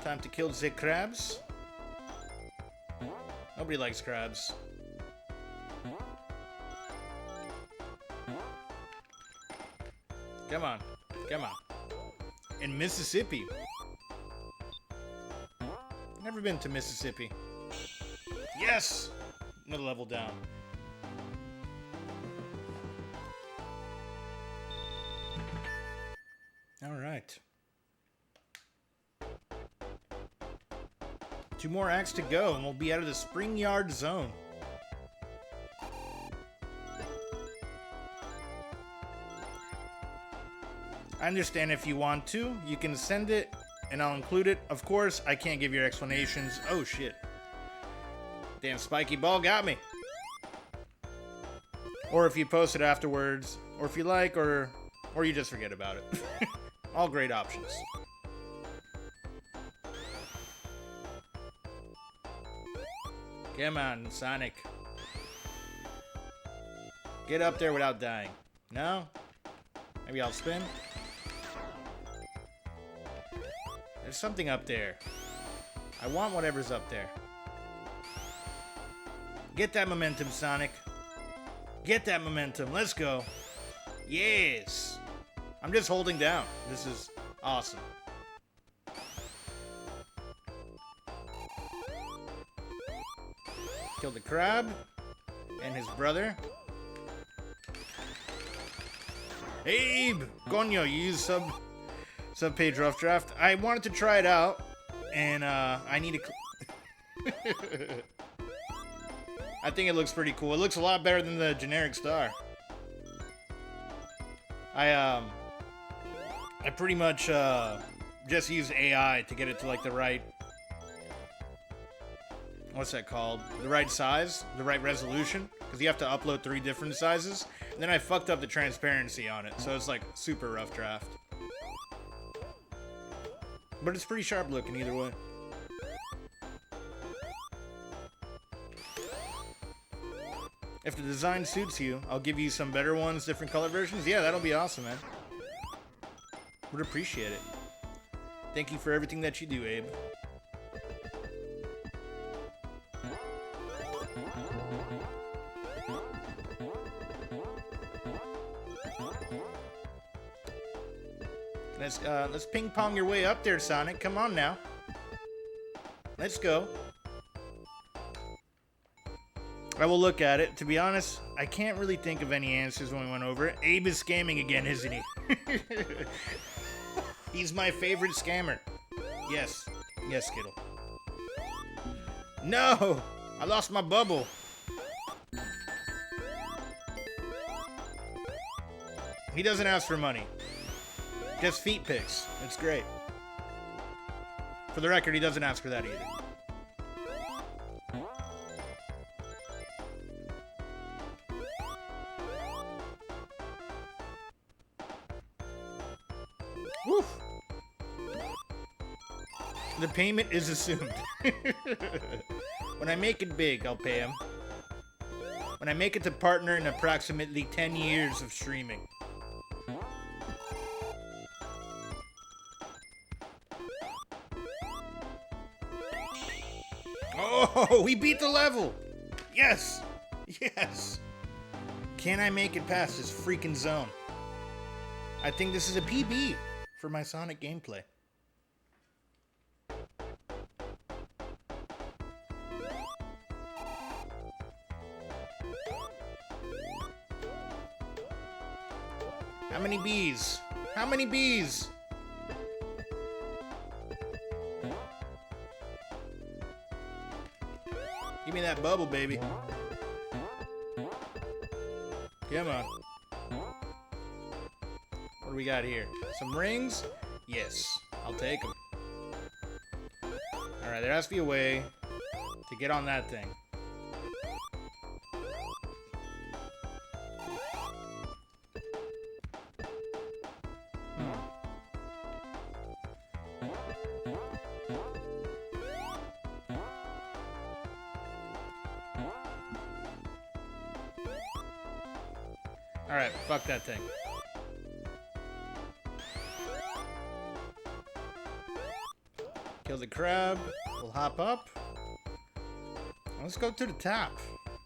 Time to kill the crabs. Nobody likes crabs. Come on. In Mississippi. Never been to Mississippi. Yes! Another level down. Alright. 2 more acts to go and we'll be out of the Spring Yard zone. I understand if you want to, you can send it and I'll include it. Of course, I can't give your explanations. Oh shit. Damn spiky ball got me. Or if you post it afterwards, or if you like, or you just forget about it. All great options. Come on, Sonic. Get up there without dying. No? Maybe I'll spin? There's something up there. I want whatever's up there. Get that momentum, Sonic. Get that momentum. Let's go. Yes. I'm just holding down. This is awesome. Killed the crab and his brother. Abe! Gonyo, you use sub-page rough draft. I wanted to try it out, and I need to... I think it looks pretty cool. It looks a lot better than the generic star. I I pretty much just use AI to get it to like the right, what's that called? The right size, the right resolution, because you have to upload 3 different sizes. And then I fucked up the transparency on it, so it's like super rough draft. But it's pretty sharp looking either way. If the design suits you, I'll give you some better ones, different color versions. Yeah, that'll be awesome, man. Would appreciate it. Thank you for everything that you do, Abe. Let's ping pong your way up there, Sonic. Come on now. Let's go. I will look at it. To be honest, I can't really think of any answers when we went over it. Abe is scamming again, isn't he? He's my favorite scammer. Yes. Yes, Skittle. No! I lost my bubble. He doesn't ask for money. Just feet pics. It's great. For the record, he doesn't ask for that either. Woof. The payment is assumed. When I make it big, I'll pay him. When I make it to partner in approximately 10 years of streaming. Oh, we beat the level! Yes! Yes! Can I make it past this freaking zone? I think this is a PB for my Sonic gameplay. How many bees? How many bees? Give me that bubble, baby. Come on. What do we got here? Some rings? Yes, I'll take them. Alright, there has to be a way to get on that thing. Alright, fuck that thing. Kill the crab. We'll hop up. Let's go to the top.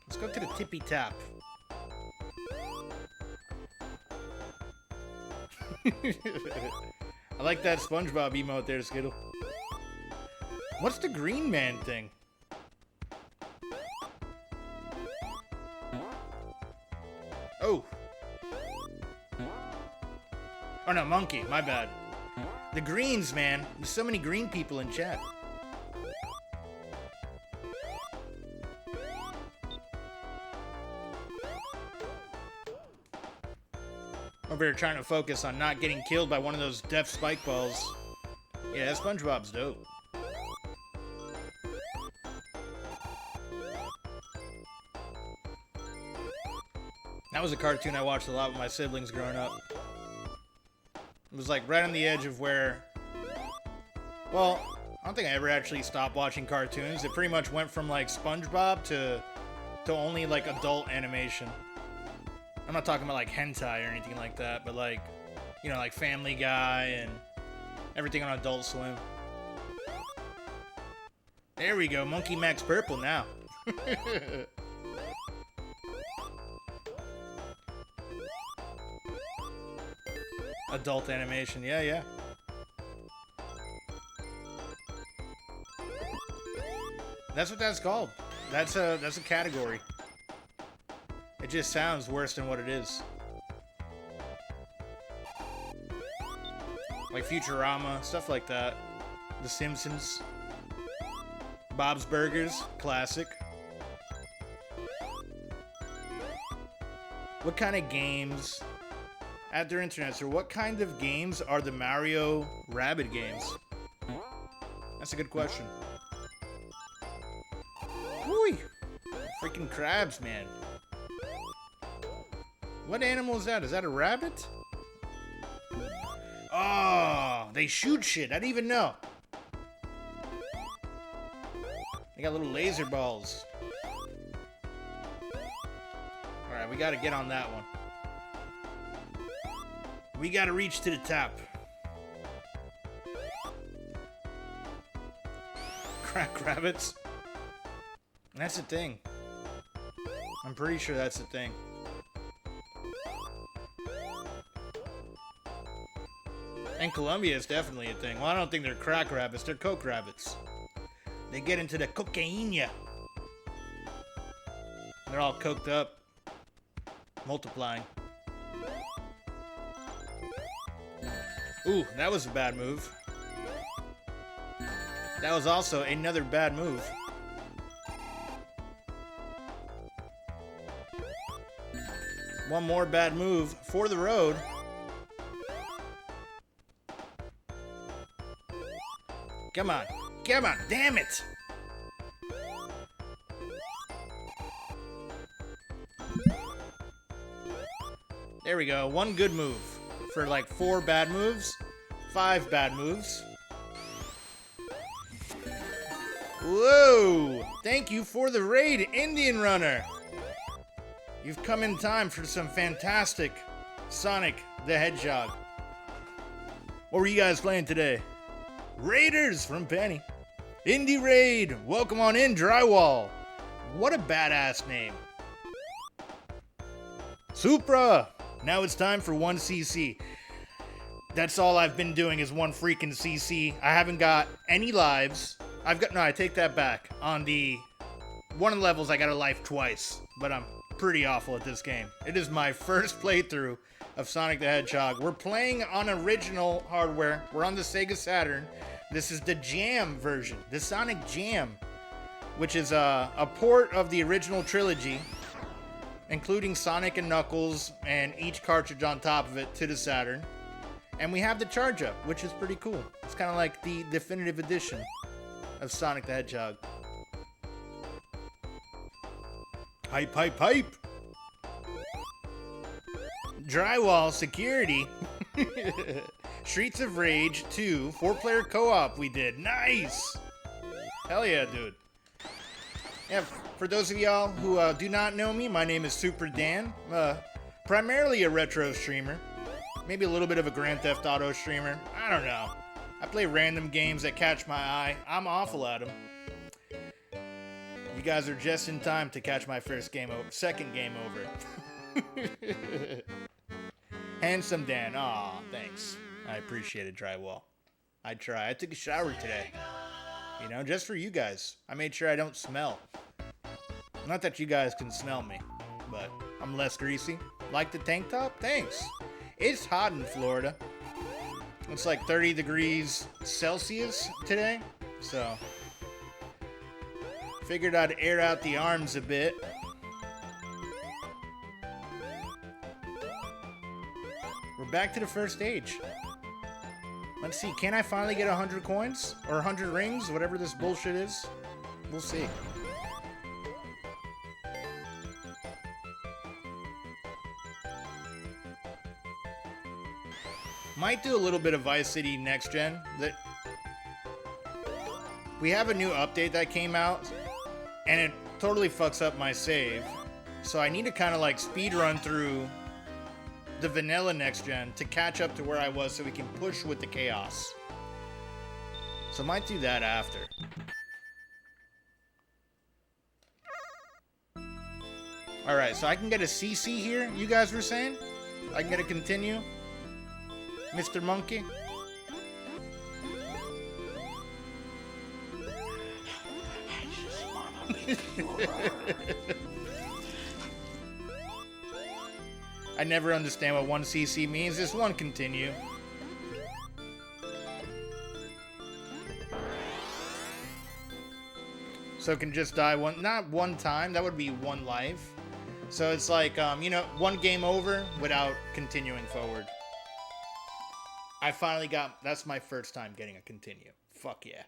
Let's go to the tippy top. I like that SpongeBob emote there, Skittle. What's the green man thing? Oh. Oh no, monkey, my bad. The greens, man. There's so many green people in chat. Over here trying to focus on not getting killed by one of those death spike balls. Yeah, that SpongeBob's dope. That was a cartoon I watched a lot with my siblings growing up. It was like right on the edge of where... Well, I don't think I ever actually stopped watching cartoons. It pretty much went from like SpongeBob to only like adult animation. I'm not talking about like hentai or anything like that, but like, you know, like Family Guy and everything on Adult Swim. There we go, Monkey Max Purple now. Adult animation, yeah, yeah. That's what that's called. That's a category. It just sounds worse than what it is. Like Futurama, stuff like that. The Simpsons. Bob's Burgers, classic. What kind of games At their internet, so what kind of games are the Mario Rabbids games? That's a good question. Whee! Freaking crabs, man. What animal is that? Is that a rabbit? Oh, they shoot shit. I didn't even know. They got little laser balls. Alright, we gotta get on that one. We gotta reach to the top. Crack rabbits. That's a thing. I'm pretty sure that's a thing. In Colombia, it's definitely a thing. Well, I don't think they're crack rabbits. They're coke rabbits. They get into the cocaine. They're all coked up. Multiplying. Ooh, that was a bad move. That was also another bad move. One more bad move for the road. Come on. Come on. Damn it. There we go. One good move. For like 4 bad moves. 5 bad moves. Whoa! Thank you for the raid, Indian Runner. You've come in time for some fantastic Sonic the Hedgehog. What were you guys playing today? Raiders from Penny. Indie Raid. Welcome on in, Drywall. What a badass name. Supra. Now it's time for 1cc. That's all I've been doing is 1 freaking CC. I haven't got any lives. No, I take that back. On the one of the levels, I got a life twice, but I'm pretty awful at this game. It is my first playthrough of Sonic the Hedgehog. We're playing on original hardware. We're on the Sega Saturn. This is the Jam version, the Sonic Jam, which is a port of the original trilogy, including Sonic and Knuckles and each cartridge on top of it to the Saturn. And we have the charge up, which is pretty cool. It's kind of like the definitive edition of Sonic the Hedgehog. Hype, hype, hype! Drywall security. Streets of Rage 2, 4-player co-op we did. Nice! Hell yeah, dude. Yeah, for those of y'all who do not know me, my name is Super Dan. Primarily a retro streamer. Maybe a little bit of a Grand Theft Auto streamer. I don't know. I play random games that catch my eye. I'm awful at them. You guys are just in time to catch my second game over. Handsome Dan. Aw, thanks. I appreciate it, Drywall. I try. I took a shower today. You know, just for you guys. I made sure I don't smell. Not that you guys can smell me, but I'm less greasy. Like the tank top? Thanks. It's hot in Florida. It's like 30 degrees Celsius today, so figured I'd air out the arms a bit. We're back to the first stage. Let's see, can I finally get 100 coins? Or 100 rings? Whatever this bullshit is. We'll see. Might do a little bit of Vice City Next Gen. We have a new update that came out, and it totally fucks up my save. So I need to kind of like speed run through the vanilla Next Gen to catch up to where I was so we can push with the chaos. So I might do that after. Alright, so I can get a CC here, you guys were saying? I can get a continue? Mr. Monkey? I never understand what 1cc means. This one continue. So it can just die not one time. That would be 1 life. So it's like, you know, one game over without continuing forward. I finally got... That's my first time getting a continue. Fuck yeah.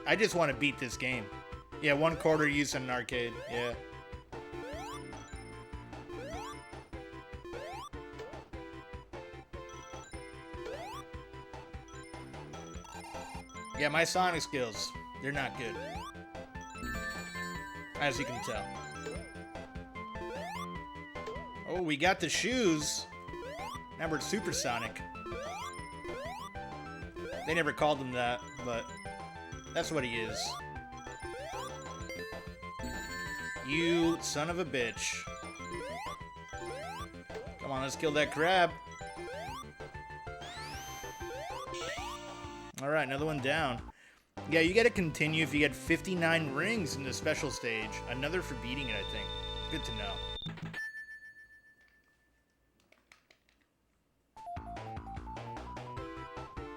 I just want to beat this game. Yeah, 1 quarter use in an arcade. Yeah. Yeah, my Sonic skills, they're not good. As you can tell. Oh, we got the shoes. Now we're supersonic. They never called him that, but that's what he is. You son of a bitch. Come on, let's kill that crab. Alright, another one down. Yeah, you gotta continue if you get 59 rings in the special stage. Another for beating it, I think. Good to know.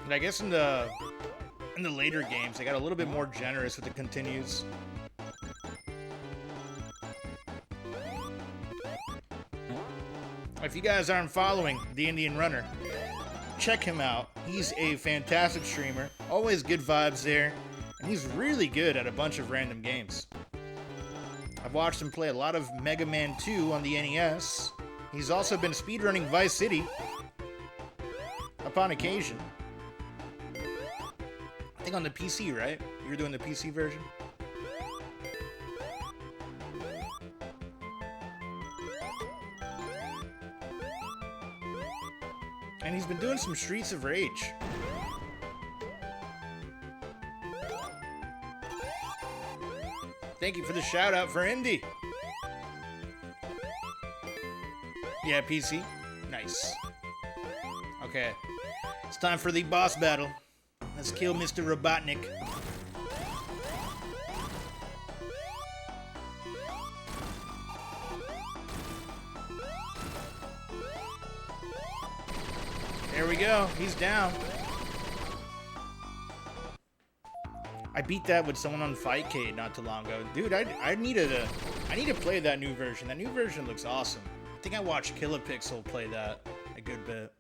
And I guess in the later games, they got a little bit more generous with the continues. If you guys aren't following The Indian Runner, check him out. He's a fantastic streamer, always good vibes there, and he's really good at a bunch of random games. I've watched him play a lot of Mega Man 2 on the NES. He's also been speedrunning Vice City upon occasion. I think on the PC, right? You're doing the PC version? And he's been doing some Streets of Rage. Thank you for the shout out for Indy. Yeah, PC. Nice. Okay. It's time for the boss battle. Let's kill Mr. Robotnik. There we go. He's down. I beat that with someone on Fightcade not too long ago. Dude, I need to play that new version. That new version looks awesome. I think I watched Kilopixel play that a good bit.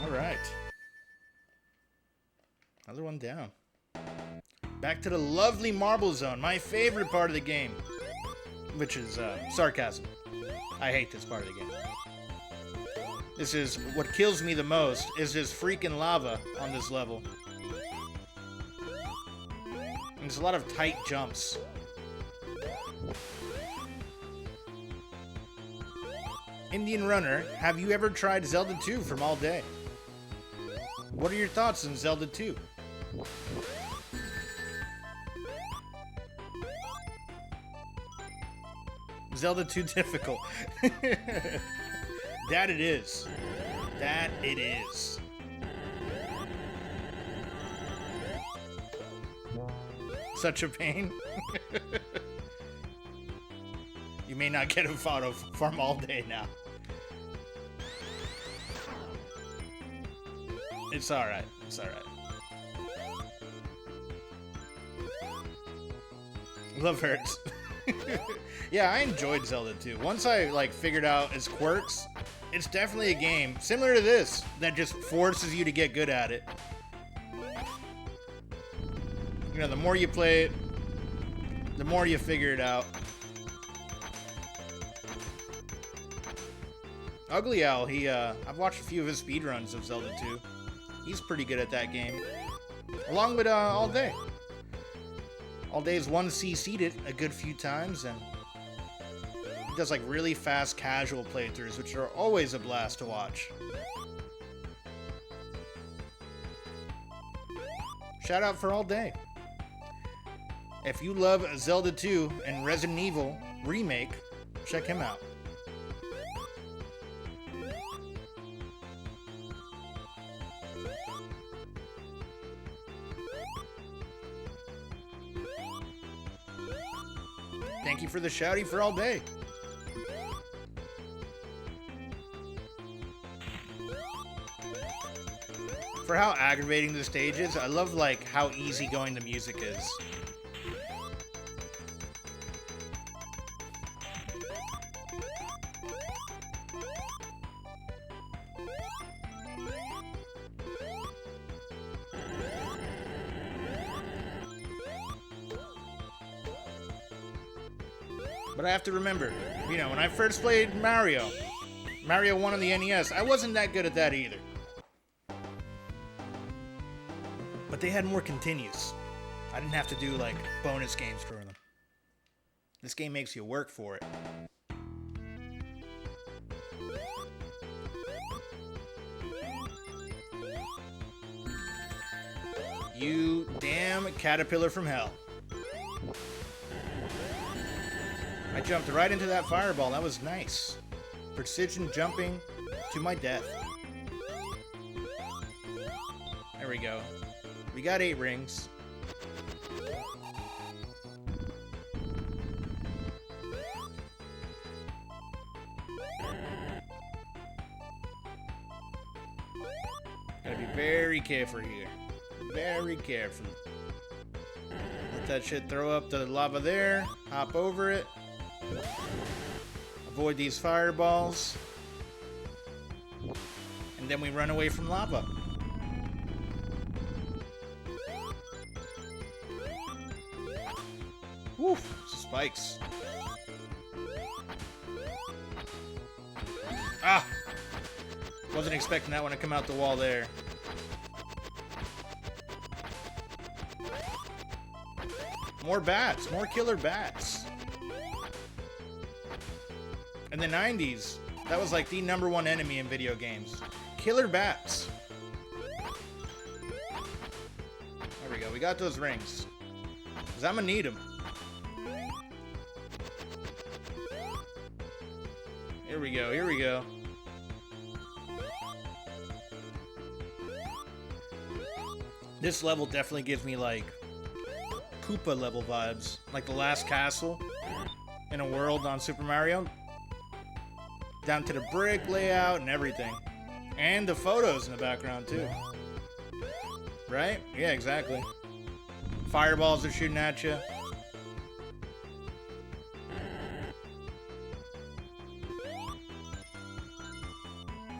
Alright. Another one down. Back to the lovely Marble Zone, my favorite part of the game. Which is, sarcasm. I hate this part of the game. This is, what kills me the most, is this freaking lava on this level. And there's a lot of tight jumps. Indian Runner, have you ever tried Zelda 2 from All Day? What are your thoughts on Zelda 2? Zelda 2 difficult. That it is. That it is. Such a pain. You may not get a photo from All Day now. It's alright. It's alright. Love hurts. Yeah, I enjoyed Zelda 2. Once I, like, figured out its quirks, it's definitely a game, similar to this, that just forces you to get good at it. You know, the more you play it, the more you figure it out. Ugly Owl, I've watched a few of his speedruns of Zelda 2. He's pretty good at that game. Along with, All Day. All Day's 1CC'd it a good few times, and he does like really fast casual playthroughs, which are always a blast to watch. Shout out for All Day. If you love Zelda 2 and Resident Evil Remake, check him out. Thank you for the shouty for All Day. For how aggravating the stage is, I love like how easygoing the music is. But I have to remember, you know, when I first played Mario 1 on the NES, I wasn't that good at that either. But they had more continues. I didn't have to do, like, bonus games for them. This game makes you work for it. You damn caterpillar from hell. I jumped right into that fireball. That was nice. Precision jumping to my death. There we go. We got 8 rings. Gotta be very careful here. Very careful. Let that shit throw up the lava there. Hop over it. Avoid these fireballs. And then we run away from lava. Woof! Spikes. Ah! Wasn't expecting that one to come out the wall there. More bats. More killer bats. In the 90s, that was like the #1 enemy in video games. Killer bats. There we go. We got those rings. Because I'm going to need them. Here we go. Here we go. This level definitely gives me like Koopa level vibes. Like the last castle in a world on Super Mario. Down to the brick layout and everything. And the photos in the background, too. Right? Yeah, exactly. Fireballs are shooting at you.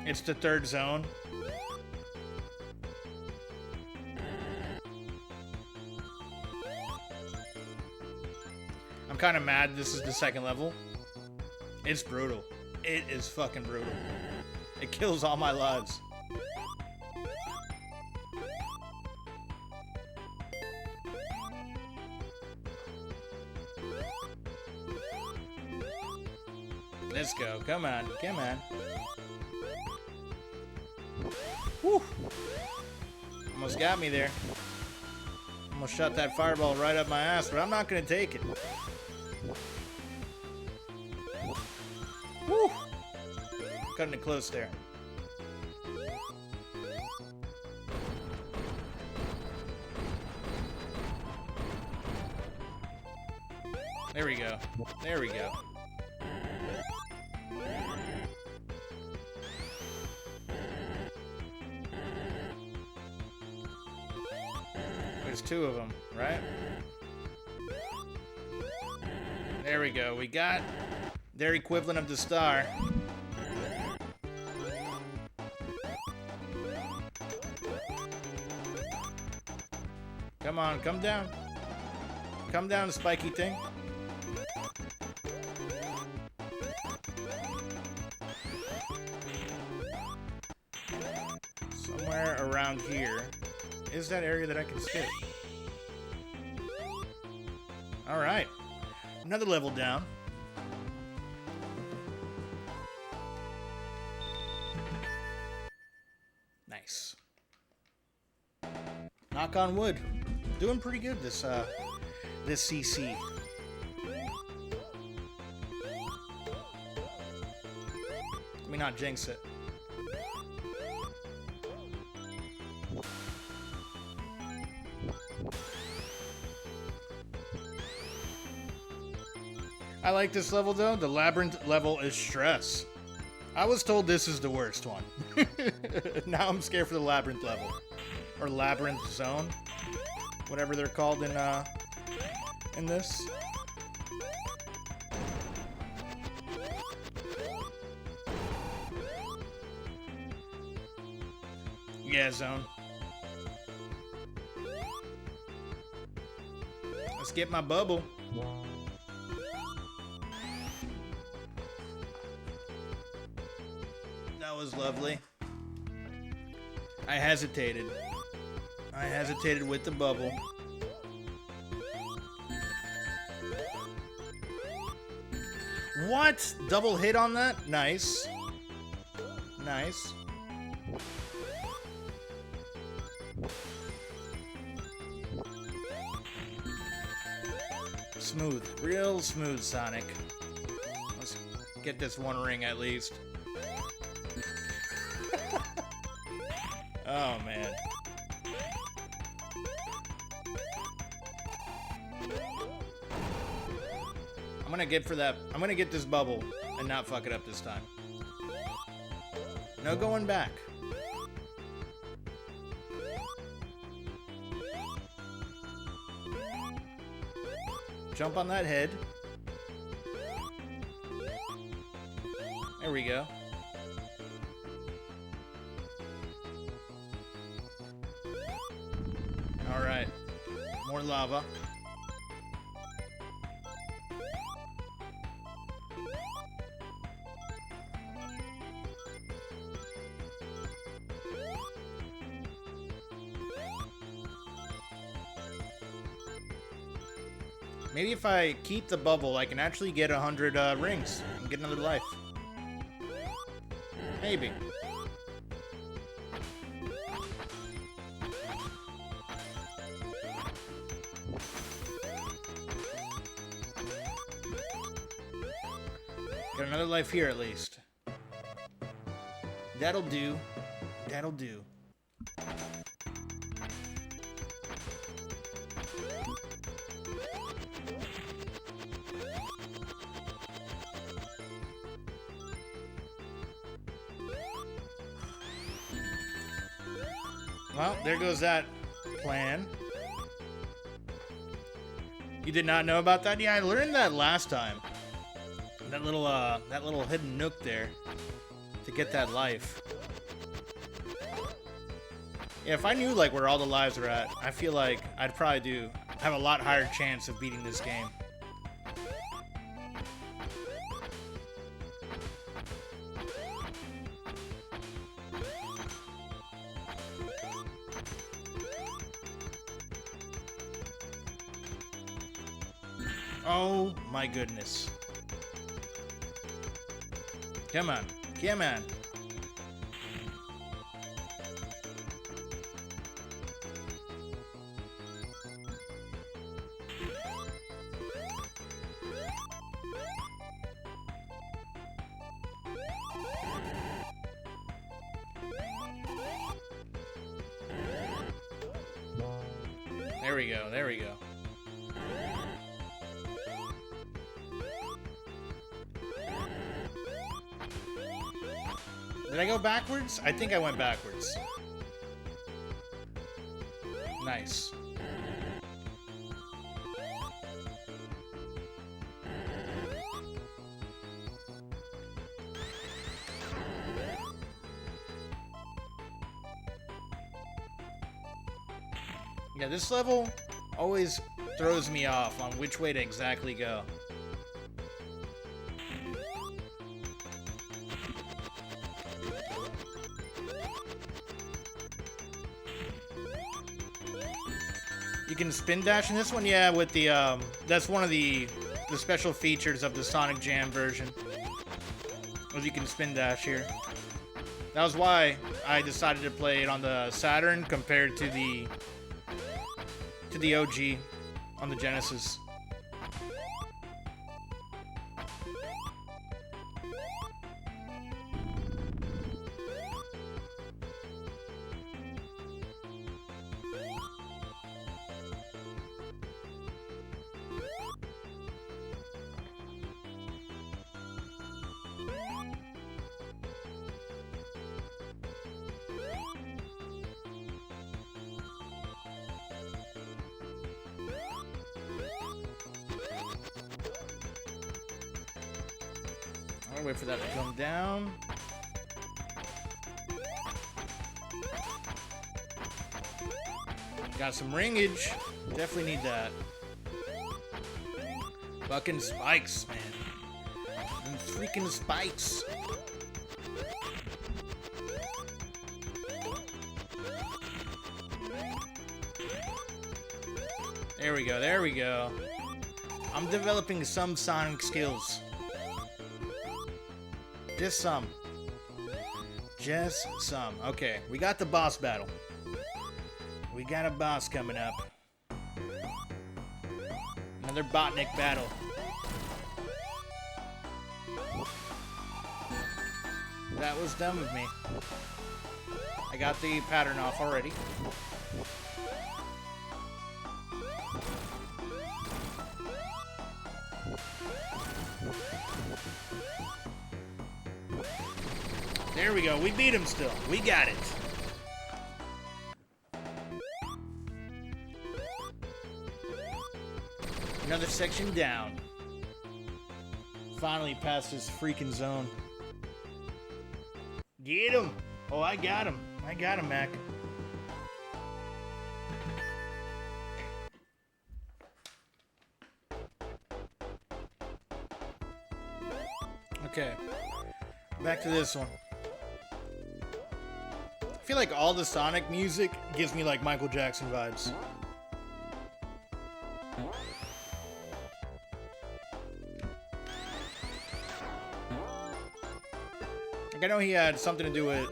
It's the 3rd zone. I'm kind of mad this is the 2nd level. It's brutal. It is fucking brutal. It kills all my lives. Let's go. Come on. Come on. Whew. Almost got me there. Almost shot that fireball right up my ass, but I'm not going to take it. Woo! Cutting it close there. There we go. There we go. There's 2 of them, right? There we go. We got their equivalent of the star. Come on, come down. Come down, spiky thing. Somewhere around here is that area that I can skip. Alright. Another level down. Nice. Knock on wood. Doing pretty good this CC. Let me not jinx it. I like this level though. The labyrinth level is stress. I was told this is the worst one. Now I'm scared for the labyrinth level. Or labyrinth zone. Whatever they're called in this. Yeah, zone. Let's get my bubble. That was lovely. I hesitated. I hesitated with the bubble. What? Double hit on that? Nice. Nice. Smooth. Real smooth, Sonic. Let's get this one ring at least. Oh, man. I'm gonna get for that. I'm gonna get this bubble and not fuck it up this time. No going back. Jump on that head. There we go. All right. More lava. Maybe if I keep the bubble, I can actually get 100 rings and get another life. Maybe. Got another life here at least. That'll do. That'll do. Well, there goes that plan. You did not know about that? Yeah, I learned that last time. That little hidden nook there to get that life. Yeah, if I knew like where all the lives are at, I feel like I'd probably have a lot higher chance of beating this game. Oh my goodness. Come on. Come on. There we go. There we go. Did I go backwards? I think I went backwards. Nice. Yeah, this level always throws me off on which way to exactly go. You can spin dash in this one? Yeah, with the, that's one of the special features of the Sonic Jam version. Was you can spin dash here. That was why I decided to play it on the Saturn compared to the OG on the Genesis. I'll wait for that to come down. Got some ringage. Definitely need that. Fucking spikes, man. Them freaking spikes. There we go, there we go. I'm developing some Sonic skills. Just some. Just some. Okay, we got the boss battle. We got a boss coming up. Another Botnik battle. That was dumb of me. I got the pattern off already. There we go. We beat him still. We got it. Another section down. Finally past this freaking zone. Get him! Oh, I got him. I got him, Mac. Okay. Back to this one. I feel like all the Sonic music gives me like Michael Jackson vibes. Like, I know he had something to do with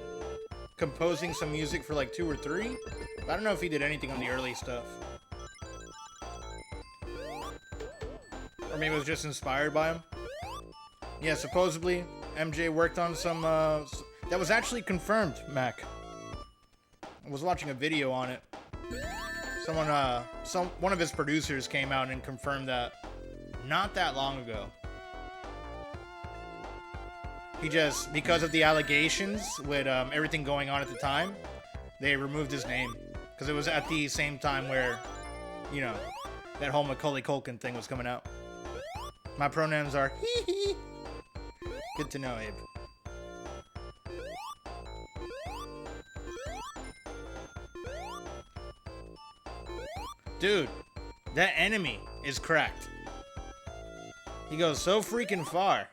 composing some music for like 2 or 3, but I don't know if he did anything on the early stuff. Or maybe it was just inspired by him. Yeah, supposedly MJ worked on some, that was actually confirmed, Mac. I was watching a video on it. One of his producers came out and confirmed that not that long ago. He just, because of the allegations with everything going on at the time, they removed his name. Because it was at the same time where, you know, that whole Macaulay Culkin thing was coming out. My pronouns are hee hee. Good to know, Abe. Dude, that enemy is cracked. He goes so freaking far.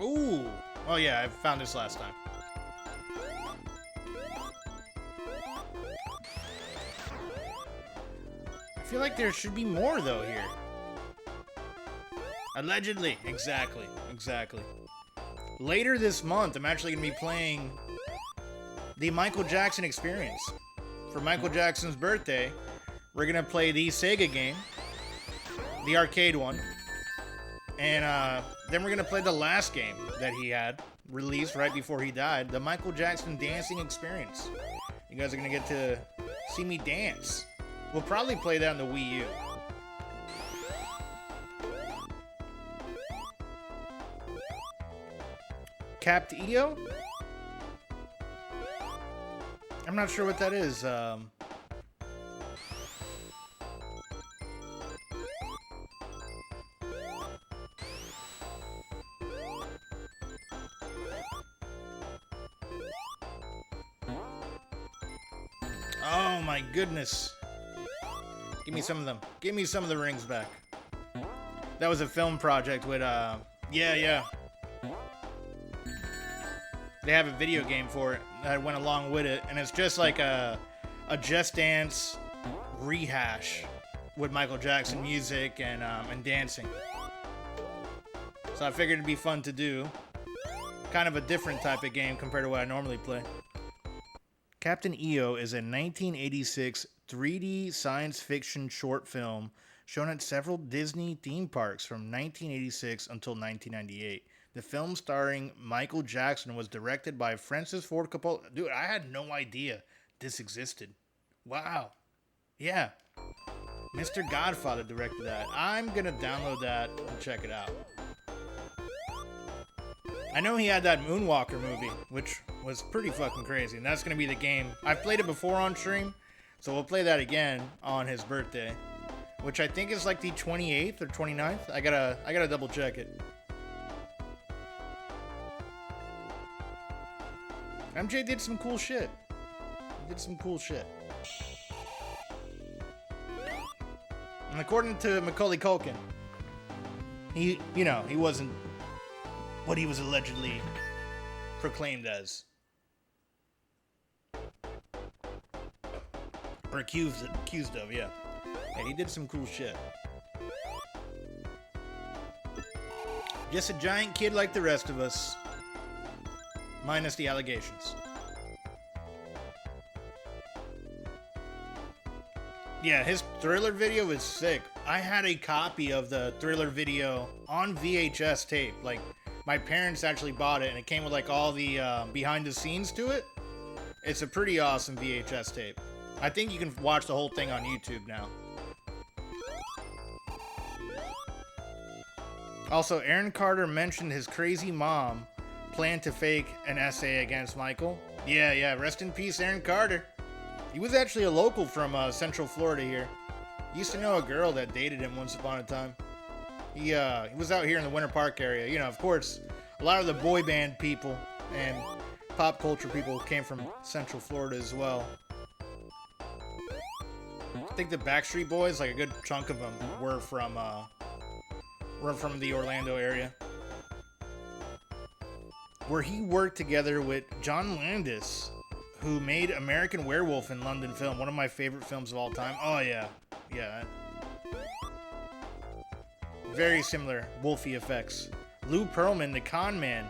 Ooh. Oh yeah, I found this last time. I feel like there should be more though here. Allegedly. Exactly. Exactly. Later this month, I'm actually going to be playing the Michael Jackson Experience. For Michael Jackson's birthday, we're going to play the Sega game, the arcade one, and then we're going to play the last game that he had released right before he died, the Michael Jackson Dancing Experience. You guys are going to get to see me dance. We'll probably play that on the Wii U. Capped EO? I'm not sure what that is. Oh my goodness. Give me some of them. Give me some of the rings back. That was a film project with, yeah. They have a video game for it that went along with it, and it's just like a Just Dance rehash with Michael Jackson music and dancing. So I figured it'd be fun to do. Kind of a different type of game compared to what I normally play. Captain EO is a 1986 3D science fiction short film shown at several Disney theme parks from 1986 until 1998. The film starring Michael Jackson was directed by Francis Ford Coppola. Dude, I had no idea this existed. Wow. Yeah. Mr. Godfather directed that. I'm gonna download that and check it out. I know he had that Moonwalker movie, which was pretty fucking crazy, and that's gonna be the game. I've played it before on stream. So we'll play that again on his birthday, which I think is like the 28th or 29th. I gotta double check it. MJ did some cool shit. He did some cool shit. And according to Macaulay Culkin, he wasn't what he was allegedly proclaimed as. Or accused of, yeah. Yeah, he did some cool shit. Just a giant kid like the rest of us. Minus the allegations. Yeah, his Thriller video is sick. I had a copy of the Thriller video on VHS tape. Like, my parents actually bought it, and it came with like all the behind the scenes to it. It's a pretty awesome VHS tape. I think you can watch the whole thing on YouTube now. Also, Aaron Carter mentioned his crazy mom planned to fake an essay against Michael. Yeah, rest in peace, Aaron Carter. He was actually a local from Central Florida here. He used to know a girl that dated him once upon a time. He was out here in the Winter Park area. You know, of course, a lot of the boy band people and pop culture people came from Central Florida as well. I think the Backstreet Boys, like a good chunk of them, were from the Orlando area, where he worked together with John Landis, who made American Werewolf in London Film, one of my favorite films of all time. Oh yeah. Very similar Wolfie effects. Lou Pearlman, the con man,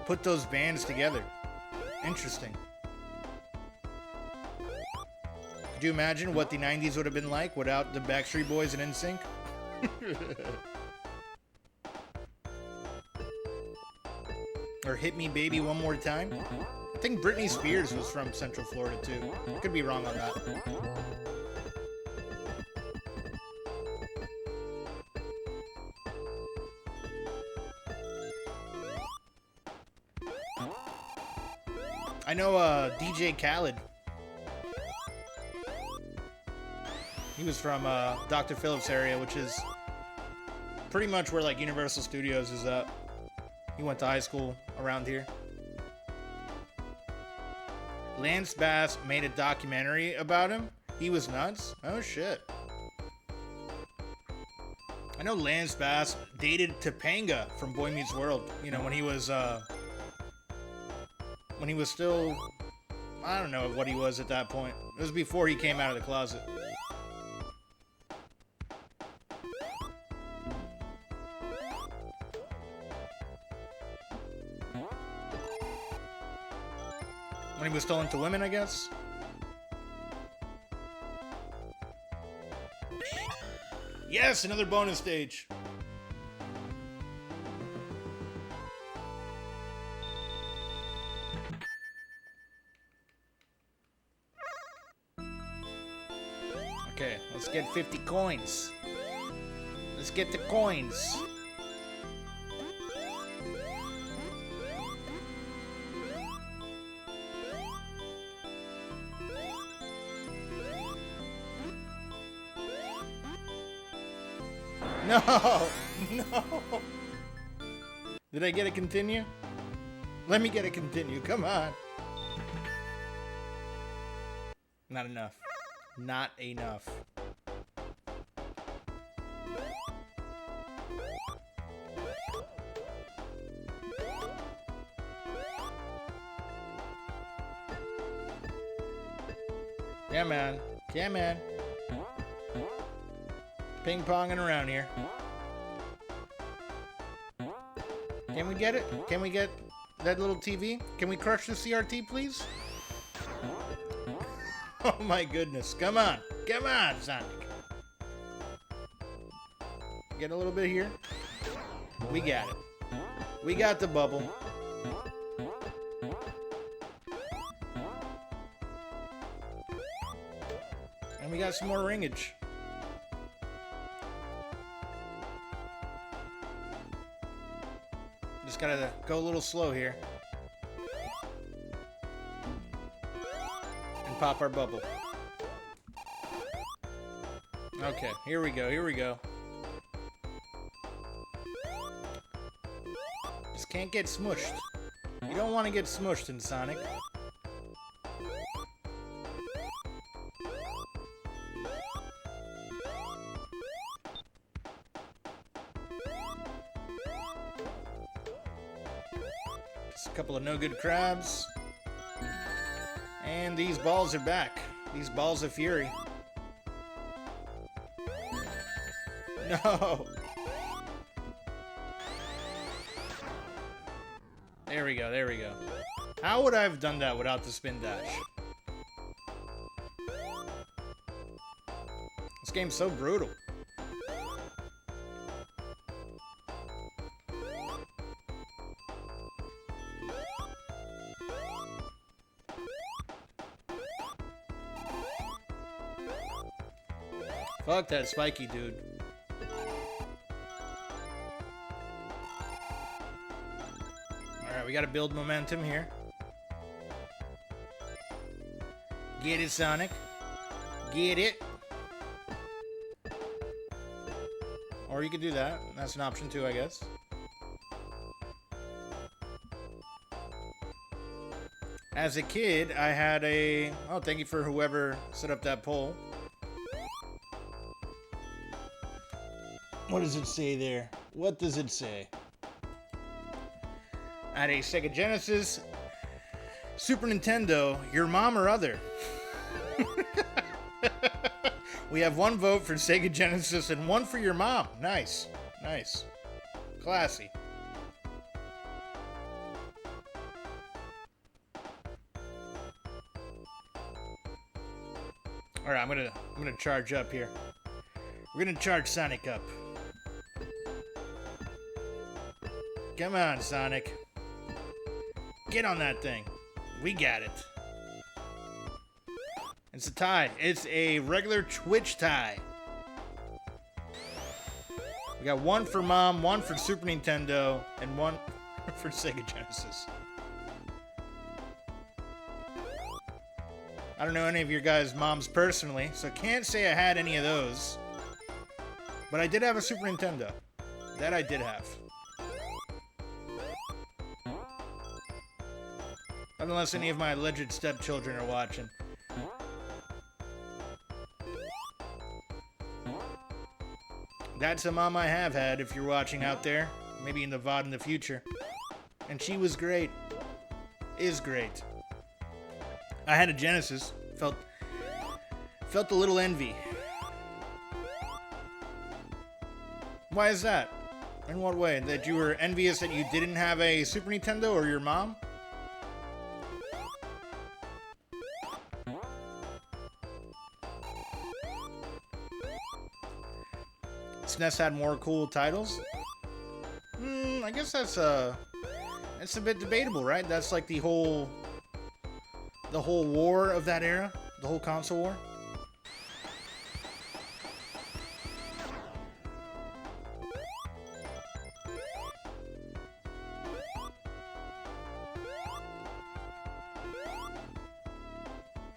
put those bands together. Interesting. Could you imagine what the 90s would have been like without the Backstreet Boys and NSYNC? Or Hit Me Baby One More Time? I think Britney Spears was from Central Florida too. Could be wrong on that. I know DJ Khaled. He was from Dr. Phillips area, which is pretty much where like Universal Studios is at. He went to high school around here. Lance Bass made a documentary about him. He was nuts. Oh shit. I know Lance Bass dated Topanga from Boy Meets World. You know, when he was still, I don't know what he was at that point. It was before he came out of the closet. When he was still into women, I guess. Yes, another bonus stage. Okay, let's get 50 coins. Let's get the coins. No! No! Did I get a continue? Let me get a continue. Come on. Not enough. Not enough. Yeah, man. Yeah, man. Ping-ponging around here. Can we get it? Can we get that little TV? Can we crush the CRT, please? Oh my goodness. Come on. Come on, Sonic. Get a little bit here. We got it. We got the bubble. And we got some more ringage. Just gotta go a little slow here. And pop our bubble. Okay, here we go, here we go. Just can't get smushed. You don't want to get smushed in Sonic. Just a couple of no good crabs. And these balls are back. These balls of fury. No! There we go, there we go. How would I have done that without the spin dash? This game's so brutal. Fuck that spiky dude. Alright, we gotta build momentum here. Get it, Sonic. Get it. Or you could do that. That's an option too, I guess. As a kid, I had a... Oh, thank you for whoever set up that poll. What does it say there? What does it say? I had a Sega Genesis, Super Nintendo, your mom or other. We have one vote for Sega Genesis and one for your mom. Nice. Nice. Classy. Alright, I'm gonna charge up here. We're gonna charge Sonic up. Come on, Sonic. Get on that thing. We got it. It's a tie. It's a regular Twitch tie. We got one for Mom, one for Super Nintendo, and one for Sega Genesis. I don't know any of your guys' moms personally, so can't say I had any of those. But I did have a Super Nintendo. That I did have. Unless any of my alleged stepchildren are watching. That's a mom I have had, if you're watching out there. Maybe in the VOD in the future. And she was great. Is great. I had a Genesis. Felt a little envy. Why is that? In what way? That you were envious that you didn't have a Super Nintendo or your mom? SNES had more cool titles? I guess that's a bit debatable, right? That's like the whole war of that era, the whole console war.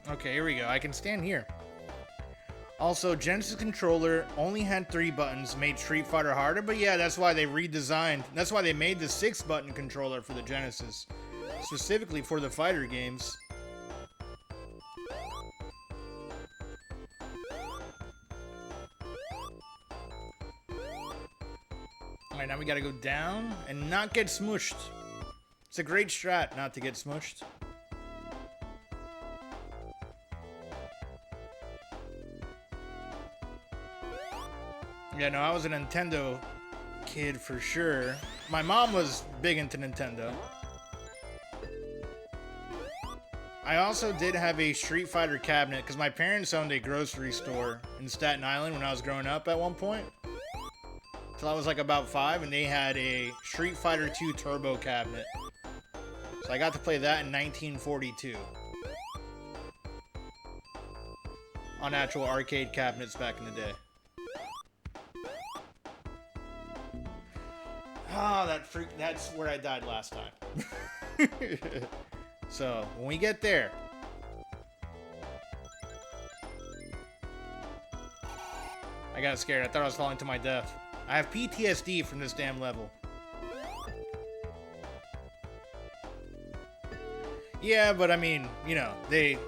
Okay, here we go. I can stand here. Also, Genesis controller only had 3 buttons, made Street Fighter harder, but yeah, that's why they redesigned. That's why they made the 6-button controller for the Genesis, specifically for the fighter games. Alright, now we gotta go down and not get smushed. It's a great strat not to get smushed. Yeah, no, I was a Nintendo kid for sure. My mom was big into Nintendo. I also did have a Street Fighter cabinet because my parents owned a grocery store in Staten Island when I was growing up at one point. Till I was like about 5, and they had a Street Fighter 2 Turbo cabinet. So I got to play that in 1942. On actual arcade cabinets back in the day. Ah, that's where I died last time. So, when we get there. got scared. I thought I was falling to my death. I have PTSD from this damn level. Yeah, but I mean, you know, they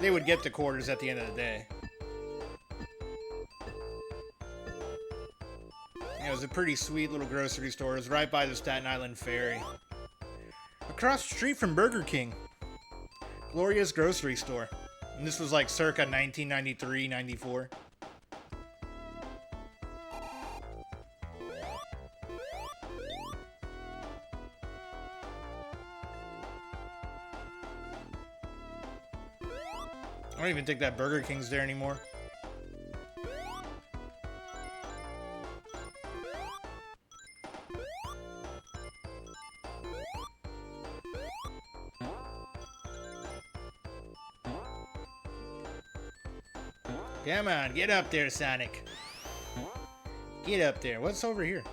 would get the quarters at the end of the day. Yeah, it was a pretty sweet little grocery store. It was right by the Staten Island Ferry. Across the street from Burger King. Gloria's grocery store. And this was like circa 1993, 94. I don't even think that Burger King's there anymore. Come on, get up there, Sonic. Get up there. What's over here?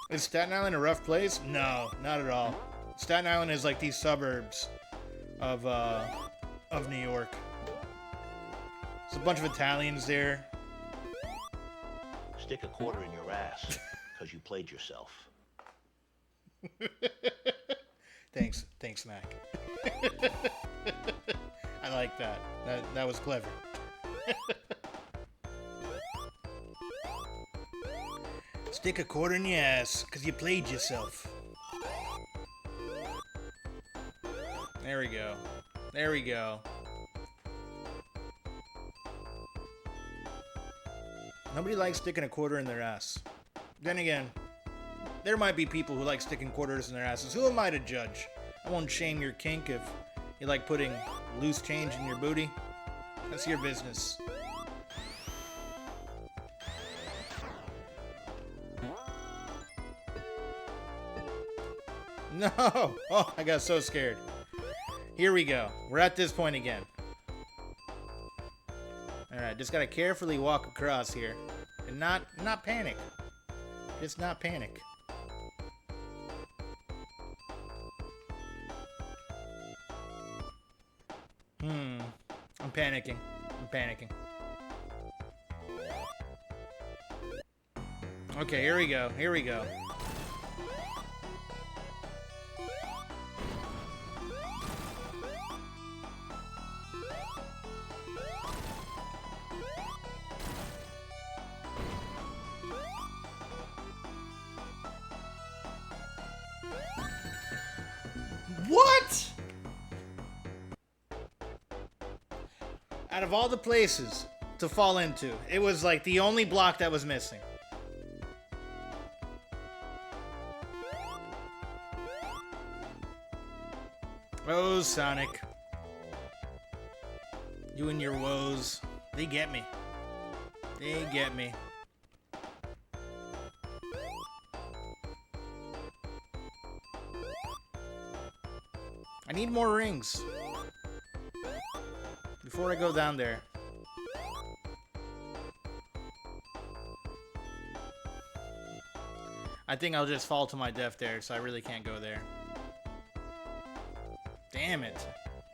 Is Staten Island a rough place? No, not at all. Staten Island is like these suburbs of New York. There's a bunch of Italians there. Stick a quarter in your ass, because you played yourself. Thanks, Mac. I like that. That was clever. Stick a quarter in your ass, because you played yourself. There we go. There we go. Nobody likes sticking a quarter in their ass. Then again, there might be people who like sticking quarters in their asses. Who am I to judge? I won't shame your kink if you like putting loose change in your booty. That's your business. No! Oh, I got so scared. Here we go. We're at this point again. Alright, just gotta carefully walk across here. And not panic. Just not panic. I'm panicking. I'm panicking. Okay, here we go. Here we go. What? Out of all the places to fall into, it was like the only block that was missing. Oh, Sonic. You and your woes. They get me. They get me. I need more rings before I go down there. I think I'll just fall to my death there, so I really can't go there. Damn it.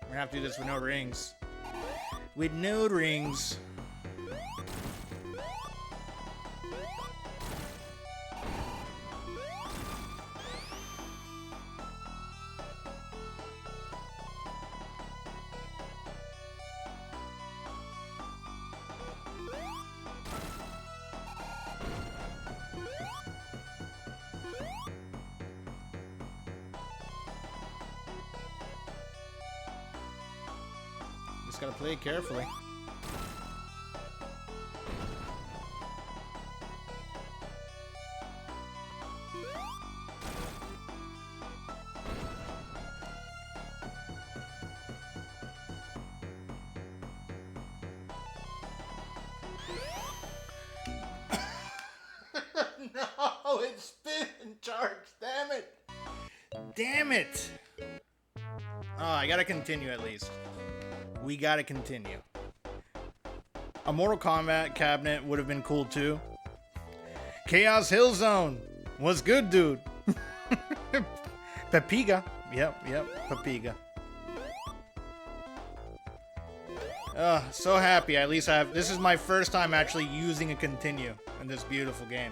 We're gonna have to do this with no rings. With no rings. Just gotta play it carefully. No, it's spin charge. Damn it. Damn it. Oh, I gotta continue at least. We gotta continue. A Mortal Kombat cabinet would have been cool too. Chaos Hill Zone was good, dude. Pepiga. Yep, Pepiga. So happy. At least I have. This is my first time actually using a continue in this beautiful game.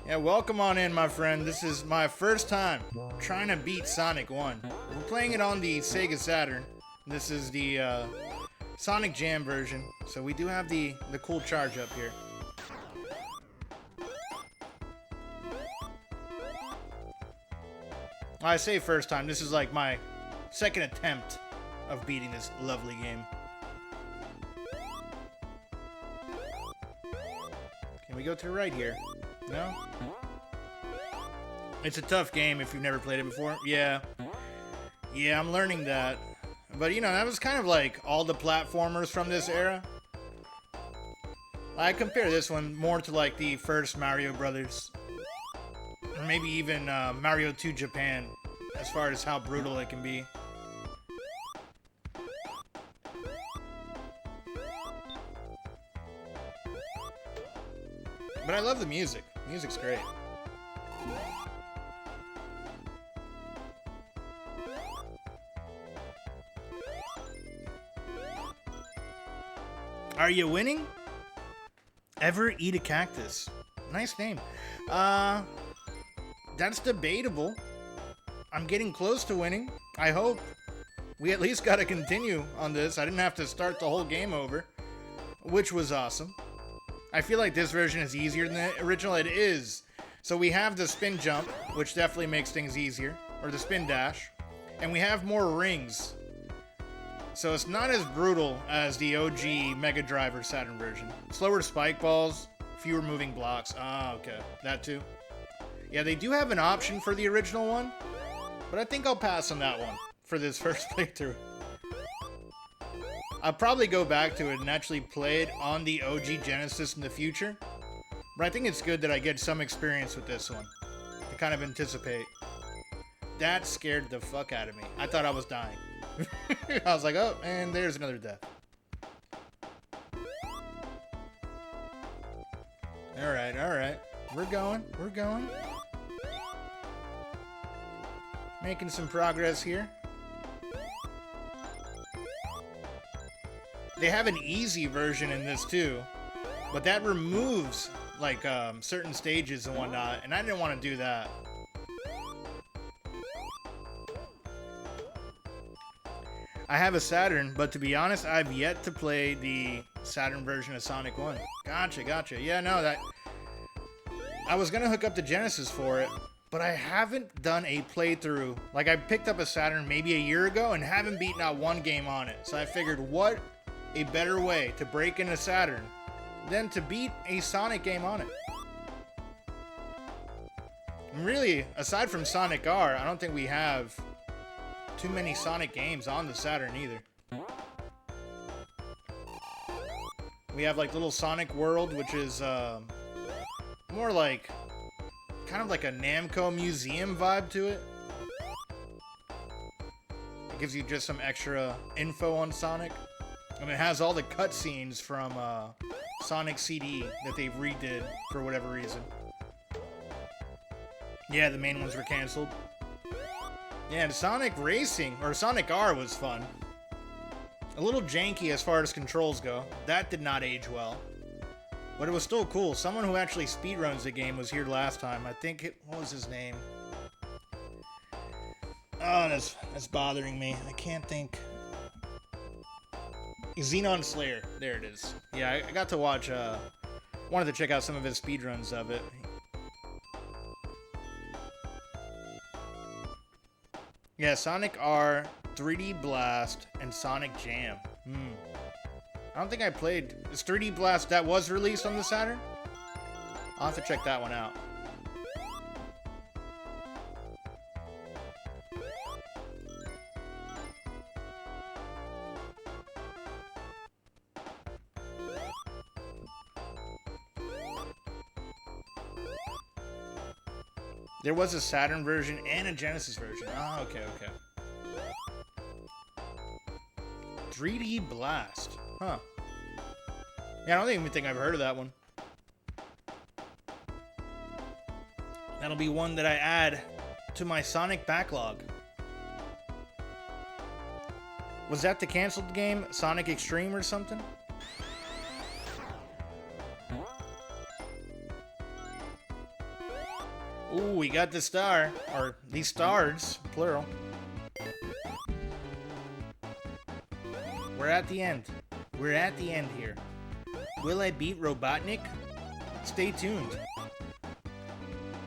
Yeah, welcome on in, my friend. This is my first time trying to beat Sonic 1. We're playing it on the Sega Saturn. This is the Sonic Jam version. So we do have the cool charge up here. I say first time. This is like my second attempt of beating this lovely game. Can we go to the right here? No? It's a tough game if you've never played it before. Yeah. Yeah, I'm learning that. But, you know, that was kind of like all the platformers from this era. I compare this one more to like the first Mario Brothers. Or maybe even Mario 2 Japan, as far as how brutal it can be. But I love the music. Music's great. Are you winning? Ever eat a cactus? Nice name. That's debatable. I'm getting close to winning. I hope. We at least got to continue on this. I didn't have to start the whole game over, which was awesome. I feel like this version is easier than the original. It is. So we have the spin jump, which definitely makes things easier, or the spin dash, and we have more rings. So it's not as brutal as the OG Mega Drive or Saturn version. Slower spike balls, fewer moving blocks. Ah, okay. That too. Yeah, they do have an option for the original one, but I think I'll pass on that one for this first playthrough. I'll probably go back to it and actually play it on the OG Genesis in the future, but I think it's good that I get some experience with this one to kind of anticipate. That scared the fuck out of me. I thought I was dying. I was like, oh, and there's another death. Alright, alright. We're going. Making some progress here. They have an easy version in this too, but that removes like certain stages and whatnot, and I didn't want to do that. I have a Saturn, but to be honest, I've yet to play the Saturn version of Sonic 1. Gotcha. Yeah, no, that... I was gonna hook up the Genesis for it, but I haven't done a playthrough. Like, I picked up a Saturn maybe a year ago and haven't beaten out one game on it. So I figured, what a better way to break into Saturn than to beat a Sonic game on it. And really, aside from Sonic R, I don't think we have too many Sonic games on the Saturn either. We have like little Sonic World, which is more like kind of like a Namco museum vibe to it. It gives you just some extra info on Sonic. And it has all the cutscenes from Sonic CD that they redid for whatever reason. Yeah, the main ones were canceled. Yeah, and Sonic Racing, or Sonic R, was fun. A little janky as far as controls go. That did not age well. But it was still cool. Someone who actually speedruns the game was here last time. I think what was his name? Oh, that's bothering me. I can't think. Xenon Slayer. There it is. Yeah, I got to watch, wanted to check out some of his speedruns of it. Yeah, Sonic R, 3D Blast, and Sonic Jam. I don't think I played... Is 3D Blast that was released on the Saturn? I'll have to check that one out. There was a Saturn version and a Genesis version. Ah, okay. 3D Blast. Huh. Yeah, I don't even think I've heard of that one. That'll be one that I add to my Sonic backlog. Was that the canceled game? Sonic Extreme or something? Ooh, we got the star. Or these stars, plural. We're at the end. We're at the end here. Will I beat Robotnik? Stay tuned.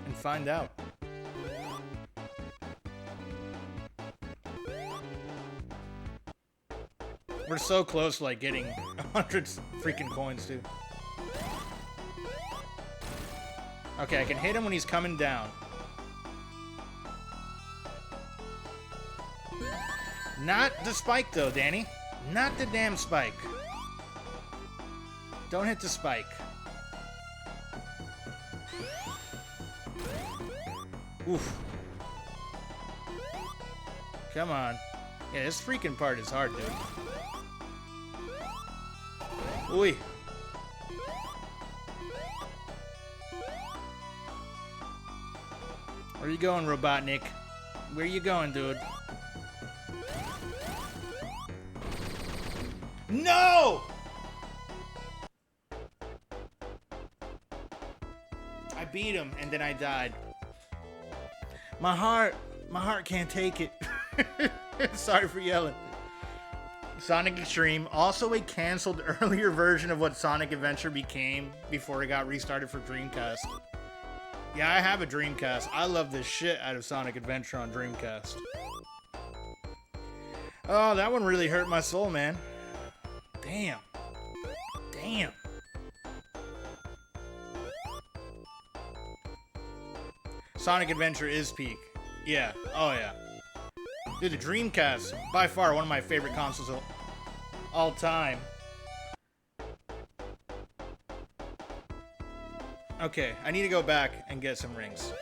And find out. We're so close to like getting 100 freaking coins, too. Okay, I can hit him when he's coming down. Not the spike, though, Danny. Not the damn spike. Don't hit the spike. Oof. Come on. Yeah, this freaking part is hard, dude. Oi. Where you going, Robotnik? Where you going, dude? No! I beat him, and then I died. My heart can't take it. Sorry for yelling. Sonic Extreme, also a canceled earlier version of what Sonic Adventure became before it got restarted for Dreamcast. Yeah, I have a Dreamcast. I love the shit out of Sonic Adventure on Dreamcast. Oh, that one really hurt my soul, man. Damn. Damn. Sonic Adventure is peak. Yeah. Oh, yeah. Dude, the Dreamcast, by far one of my favorite consoles of all time. Okay, I need to go back and get some rings.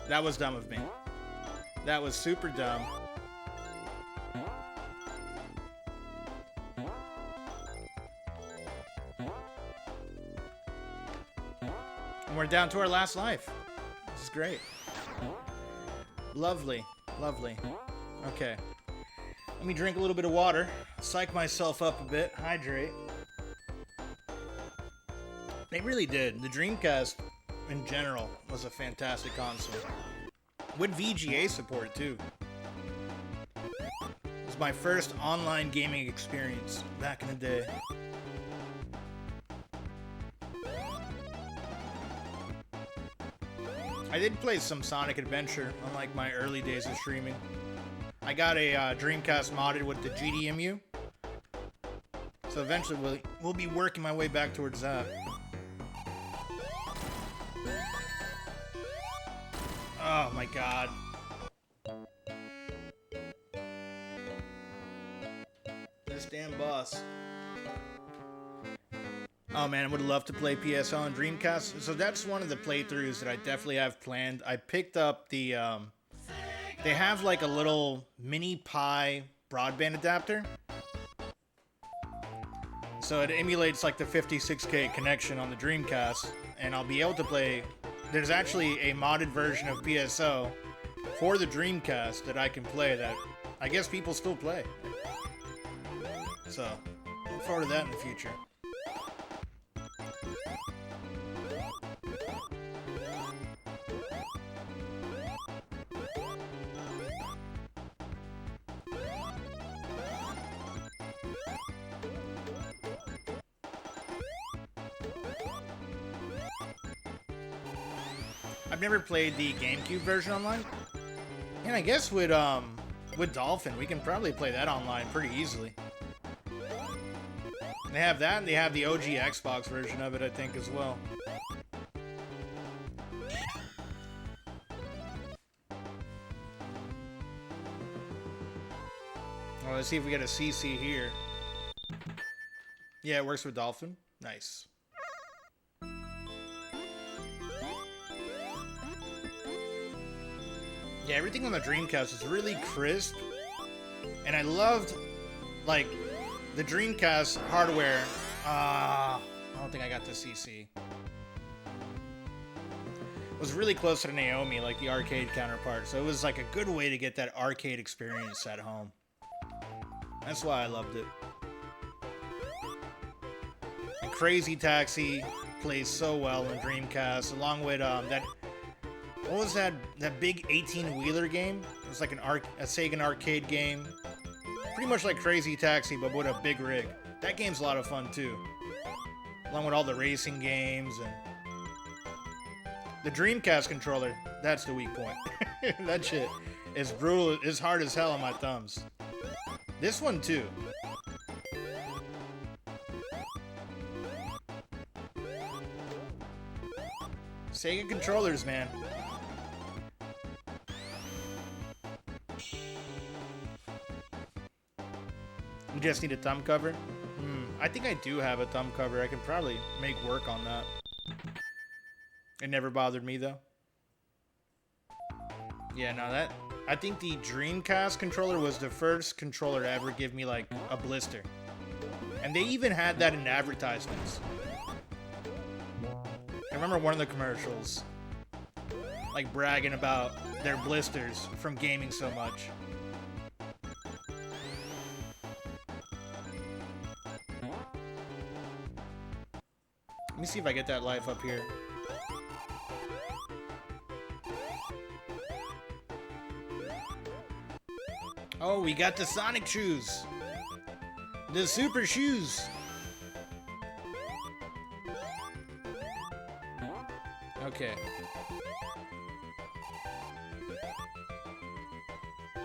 That was dumb of me. That was super dumb. And we're down to our last life. This is great. Lovely. Lovely. Okay. Let me drink a little bit of water. Psych myself up a bit. Hydrate. They really did. The Dreamcast, in general, was a fantastic console. With VGA support, too. It was my first online gaming experience back in the day. I did play some Sonic Adventure, unlike my early days of streaming. I got a Dreamcast modded with the GDMU. So eventually we'll be working my way back towards that. Oh my god. This damn boss. Oh man, I would love to play PSO on Dreamcast. So that's one of the playthroughs that I definitely have planned. I picked up the, they have like a little mini Pi broadband adapter. So it emulates like the 56K connection on the Dreamcast. And I'll be able to play, there's actually a modded version of PSO for the Dreamcast that I can play that I guess people still play. So, look forward to that in the future. I've never played the GameCube version online. And I guess with Dolphin, we can probably play that online pretty easily. They have that, and they have the OG Xbox version of it, I think, as well. Well, let's see if we get a CC here. Yeah, it works with Dolphin. Nice. Yeah, everything on the Dreamcast is really crisp. And I loved, like, the Dreamcast hardware. I don't think I got the CC. It was really close to Naomi, like the arcade counterpart. So it was like a good way to get that arcade experience at home. That's why I loved it. And Crazy Taxi plays so well in Dreamcast, along with that. What was that big 18-wheeler game? It was like a Sega arcade game. Pretty much like Crazy Taxi, but with a big rig. That game's a lot of fun too. Along with all the racing games and the Dreamcast controller, that's the weak point. That shit is brutal, it's hard as hell on my thumbs. This one too. Sega controllers, man. You just need a thumb cover? I think I do have a thumb cover. I can probably make work on that. It never bothered me though. Yeah, no, I think the Dreamcast controller was the first controller to ever give me like a blister. And they even had that in advertisements. I remember one of the commercials like bragging about their blisters from gaming so much. Let me see if I get that life up here. Oh, we got the Sonic shoes. The super shoes. Okay.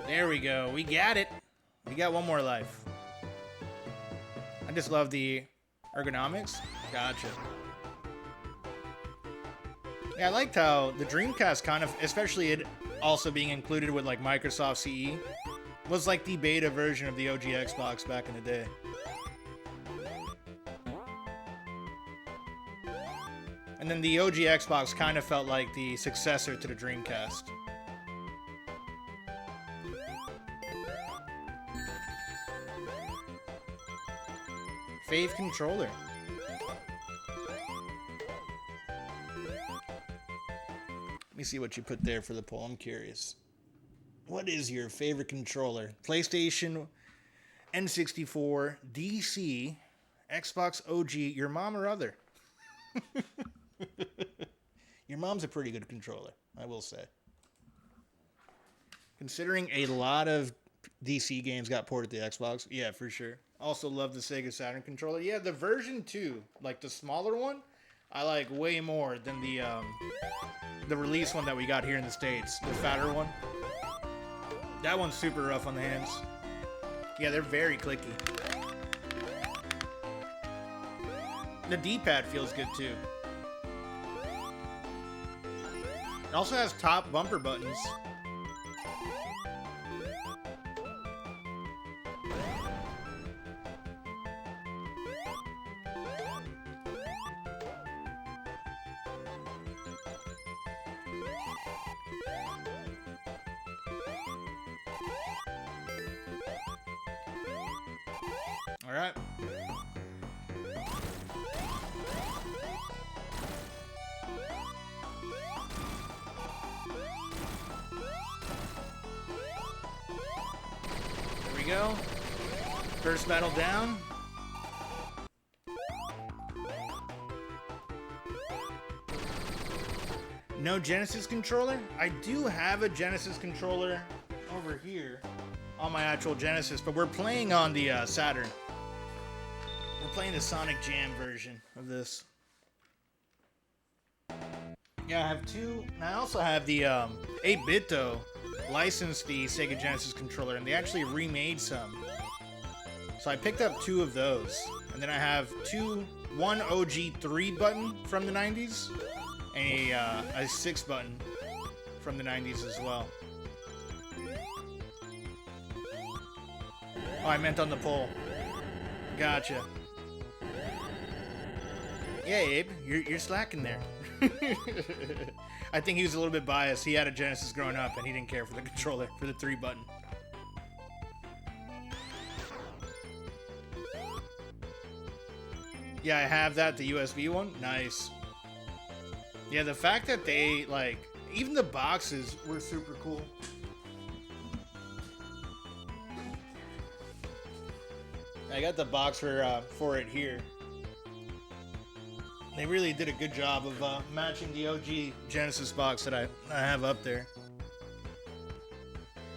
There we go. We got it. We got one more life. I just love the ergonomics. Gotcha. Yeah, I liked how the Dreamcast kind of, especially it also being included with like Microsoft CE, was like the beta version of the OG Xbox back in the day. And then the OG Xbox kind of felt like the successor to the Dreamcast. Fave controller. Let me see what you put there for the poll. I'm curious. What is your favorite controller? PlayStation, N64, DC, Xbox OG, your mom or other? Your mom's a pretty good controller, I will say. Considering a lot of DC games got ported to the Xbox, yeah, for sure. Also love the Sega Saturn controller. Yeah, the version 2, like the smaller one, I like way more than the release one that we got here in the States, the fatter one. That one's super rough on the hands. Yeah, they're very clicky. The D-pad feels good too. It also has top bumper buttons. All right. There we go. First battle down. No Genesis controller? I do have a Genesis controller over here on my actual Genesis, but we're playing on the Saturn. We're playing the Sonic Jam version of this. Yeah, I have two. And I also have the 8-bit though licensed the Sega Genesis controller, and they actually remade some. So I picked up two of those, and then I have one OG 3 button from the 90s, and a 6 button from the 90s as well. Oh, I meant on the pole. Gotcha. Yeah, Abe, you're slacking there. I think he was a little bit biased. He had a Genesis growing up, and he didn't care for the controller, for the 3 button. Yeah, I have that, the USB one. Nice. Yeah, the fact that they, like, even the boxes were super cool. I got the box for it here. They really did a good job of matching the OG Genesis box that I have up there.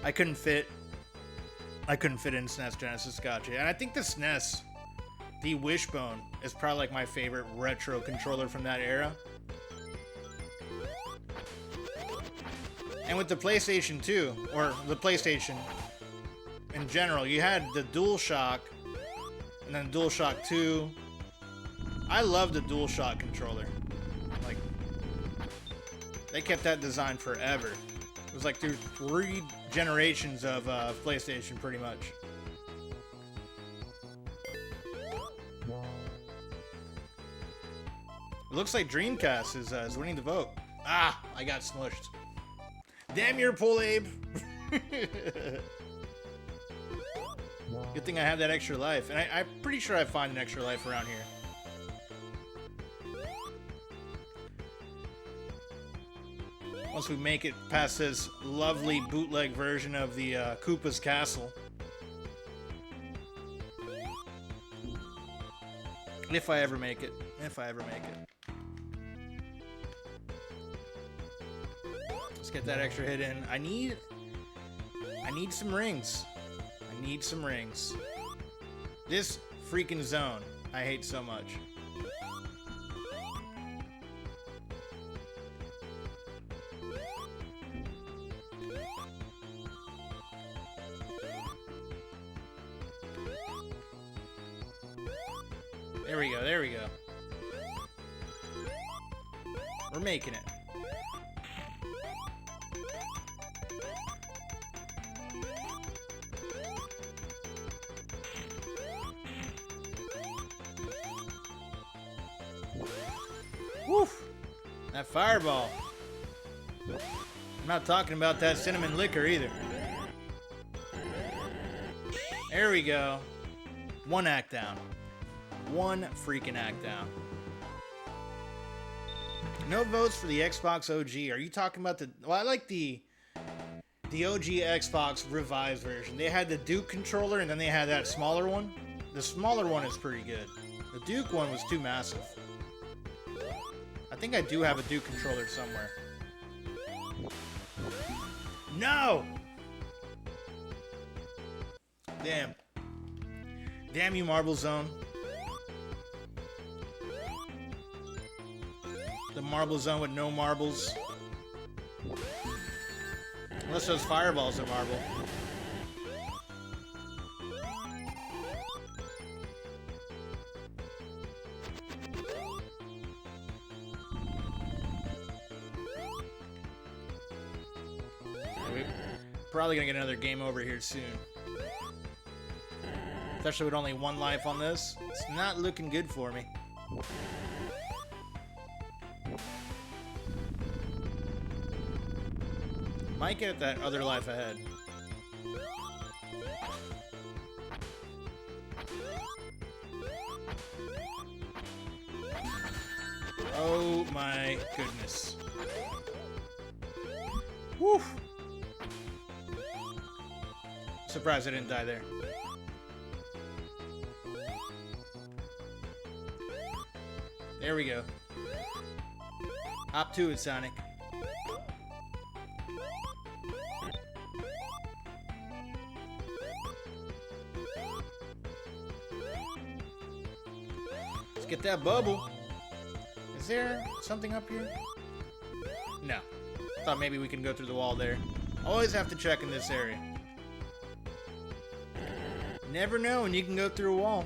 I couldn't fit in SNES Genesis, gotcha. And I think the SNES, the Wishbone, is probably like my favorite retro controller from that era. And with the PlayStation 2, or the PlayStation in general, you had the DualShock, and then DualShock 2. I love the DualShock controller. Like, they kept that design forever. It was like through 3 generations of PlayStation, pretty much. It looks like Dreamcast is winning the vote. Ah, I got smushed. Damn your pull, Abe. Good thing I have that extra life. And I'm pretty sure I find an extra life around here. Once we make it past this lovely bootleg version of the Koopa's Castle. If I ever make it. If I ever make it. Let's get that extra hit in. I need some rings. I need some rings. This freaking zone I hate so much. There we go, there we go. We're making it. Woof! That fireball. I'm not talking about that cinnamon liquor either. There we go. 1 act down. 1 freaking act down. No votes for the Xbox OG. Are you talking about the... Well, I like the OG Xbox revised version. They had the Duke controller, and then they had that smaller one. The smaller one is pretty good. The Duke one was too massive. I think I do have a Duke controller somewhere. No! Damn. Damn you, Marble Zone. The Marble Zone with no marbles. Unless those fireballs are marble. We're probably gonna get another game over here soon. Especially with only 1 life on this. It's not looking good for me. Might get that other life ahead. Oh my goodness. Woo! Surprised I didn't die there. There we go. Hop to it, Sonic. Let's get that bubble. Is there something up here? No. Thought maybe we can go through the wall there. Always have to check in this area. Never know when you can go through a wall.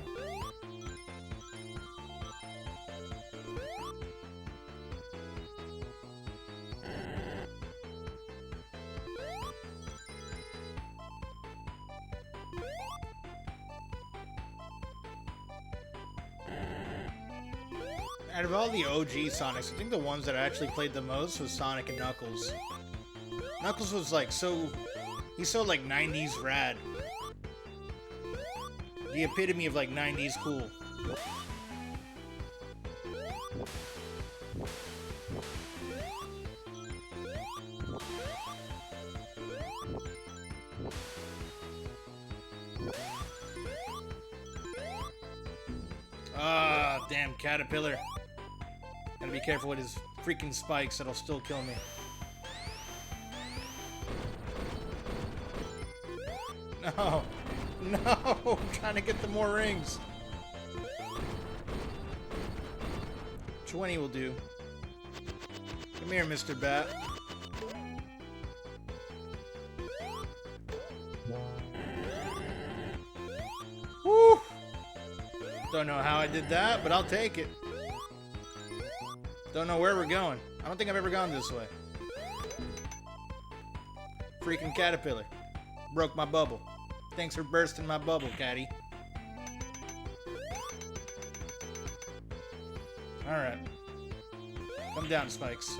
Out of all the OG Sonics, I think the ones that I actually played the most was Sonic and Knuckles. Knuckles was like he's so like 90s rad. The epitome of like 90s cool. Damn caterpillar. Gotta be careful with his freaking spikes, that'll still kill me. No. No! I'm trying to get the more rings. 20 will do. Come here, Mr. Bat. Woo! Don't know how I did that, but I'll take it. Don't know where we're going. I don't think I've ever gone this way. Freaking caterpillar. Broke my bubble. Thanks for bursting my bubble, catty. Alright. Come down, Spikes.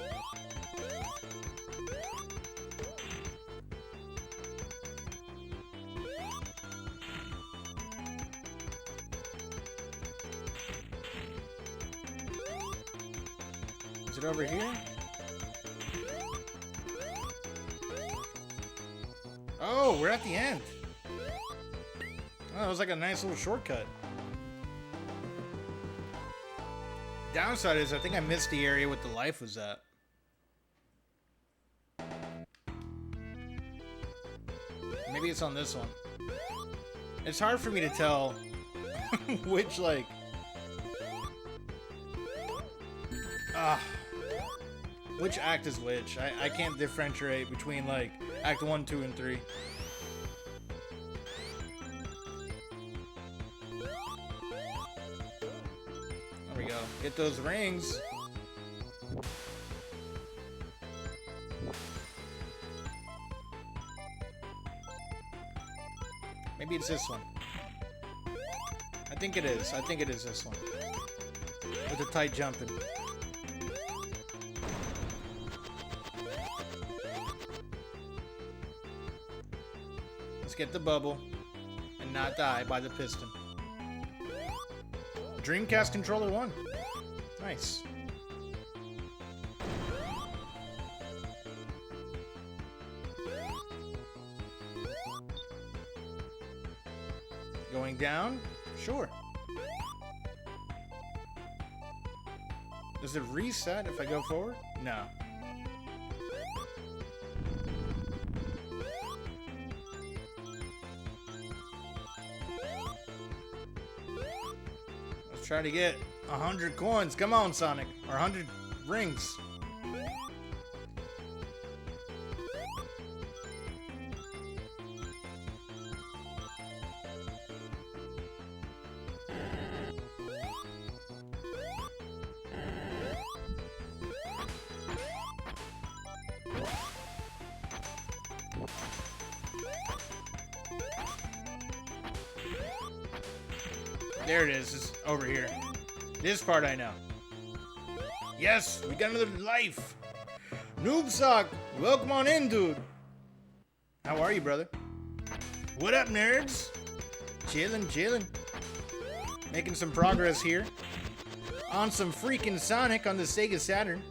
Is it over here? Oh, we're at the end. Oh, it was like a nice little shortcut. Downside is I think I missed the area what the life was at. Maybe it's on this one. It's hard for me to tell which, like... which act is which. I can't differentiate between, like, Act 1, 2, and 3. There we go. Get those rings. Maybe it's this one. I think it is. I think it is this one. With the tight jumping. Let's get the bubble and not die by the piston. Dreamcast controller 1. Nice. Going down? Sure. Does it reset if I go forward? No. Let's try to get 100 coins. Come on, Sonic. Or 100 rings. There it is. It's over here. This part I know. Yes, we got another life. Noob Sock, welcome on in, dude. How are you, brother? What up, nerds? Chillin', chillin'. Making some progress here. On some freaking Sonic on the Sega Saturn.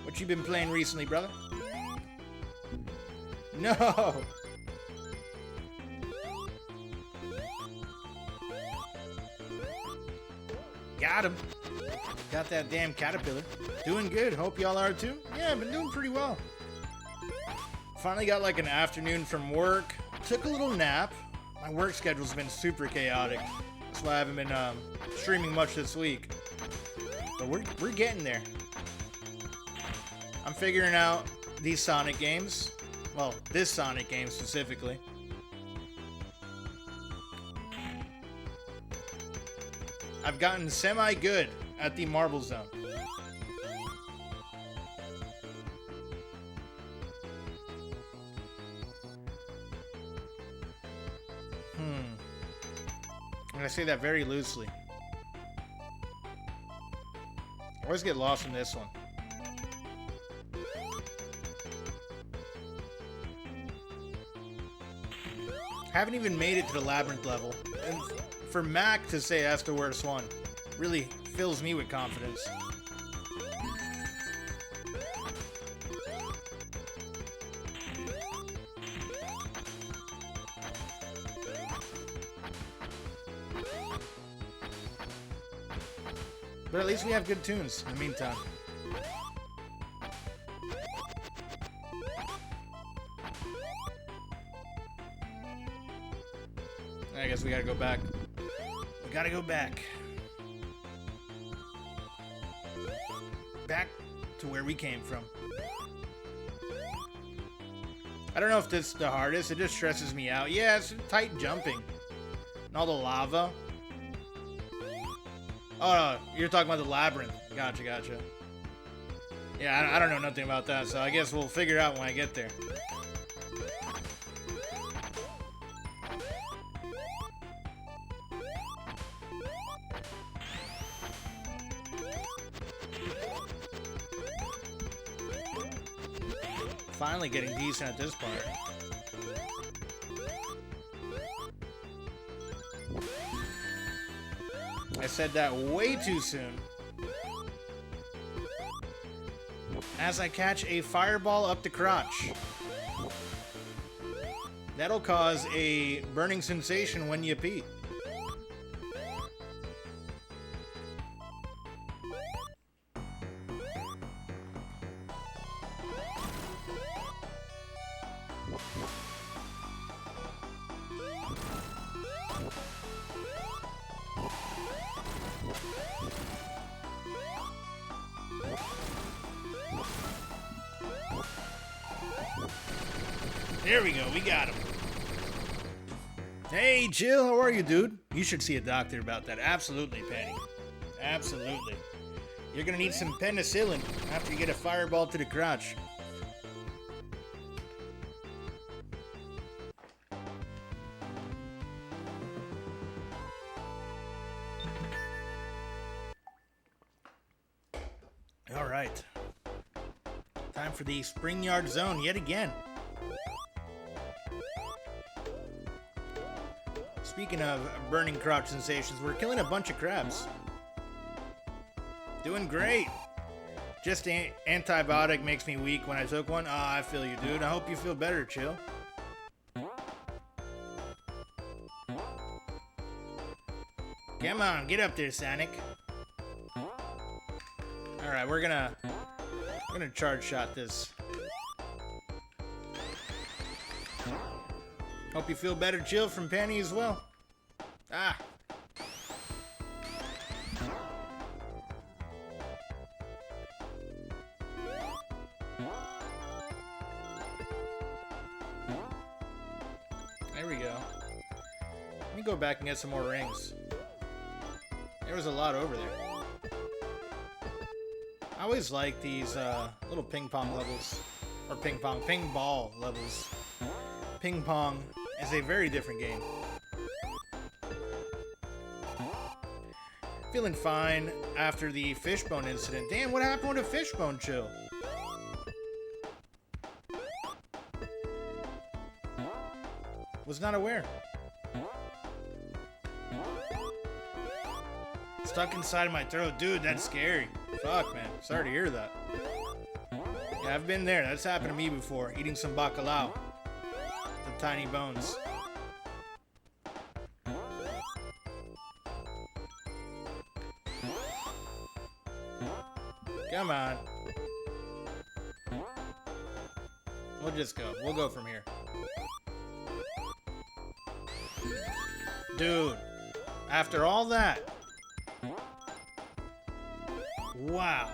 What you been playing recently, brother? No! Got him. Got that damn caterpillar. Doing good. Hope y'all are too. Yeah, I've been doing pretty well. Finally got like an afternoon from work. Took a little nap. My work schedule's been super chaotic. That's why I haven't been streaming much this week. But we're getting there. I'm figuring out these Sonic games. Well, this Sonic game specifically. I've gotten semi-good at the Marble Zone. And I say that very loosely. I always get lost in this one. Haven't even made it to the Labyrinth level. And for Mac to say that's the worst one really fills me with confidence. But at least we have good tunes in the meantime. I guess we gotta go back. We gotta go back. Back to where we came from. I don't know if this is the hardest. It just stresses me out. Yeah, it's tight jumping. And all the lava. Oh, no, you're talking about the labyrinth. Gotcha, gotcha. Yeah, I don't know nothing about that, so I guess we'll figure it out when I get there. Finally getting decent at this part. I said that way too soon. As I catch a fireball up the crotch. That'll cause a burning sensation when you pee. There we go, we got him. Hey, Jill, how are you, dude? You should see a doctor about that. Absolutely, Penny. Absolutely. You're gonna need some penicillin after you get a fireball to the crotch. All right. Time for the Spring Yard Zone yet again. Speaking of burning crotch sensations, we're killing a bunch of crabs. Doing great. Just antibiotic makes me weak when I took one. Ah, I feel you, dude. I hope you feel better, Chill. Come on, get up there, Sonic. All right, we're gonna charge shot this. Hope you feel better, Chill, from Penny as well. Ah. There we go. Let me go back and get some more rings. There was a lot over there. I always like these little ping pong levels. Or ping ball levels. Ping pong is a very different game. Feeling fine after the fishbone incident. Damn, what happened with a fishbone, Chill? Was not aware. Stuck inside my throat. Dude, that's scary. Fuck, man. Sorry to hear that. Yeah, I've been there. That's happened to me before. Eating some bacalao. The tiny bones. Come on. We'll just go. We'll go from here. Dude. After all that. Wow.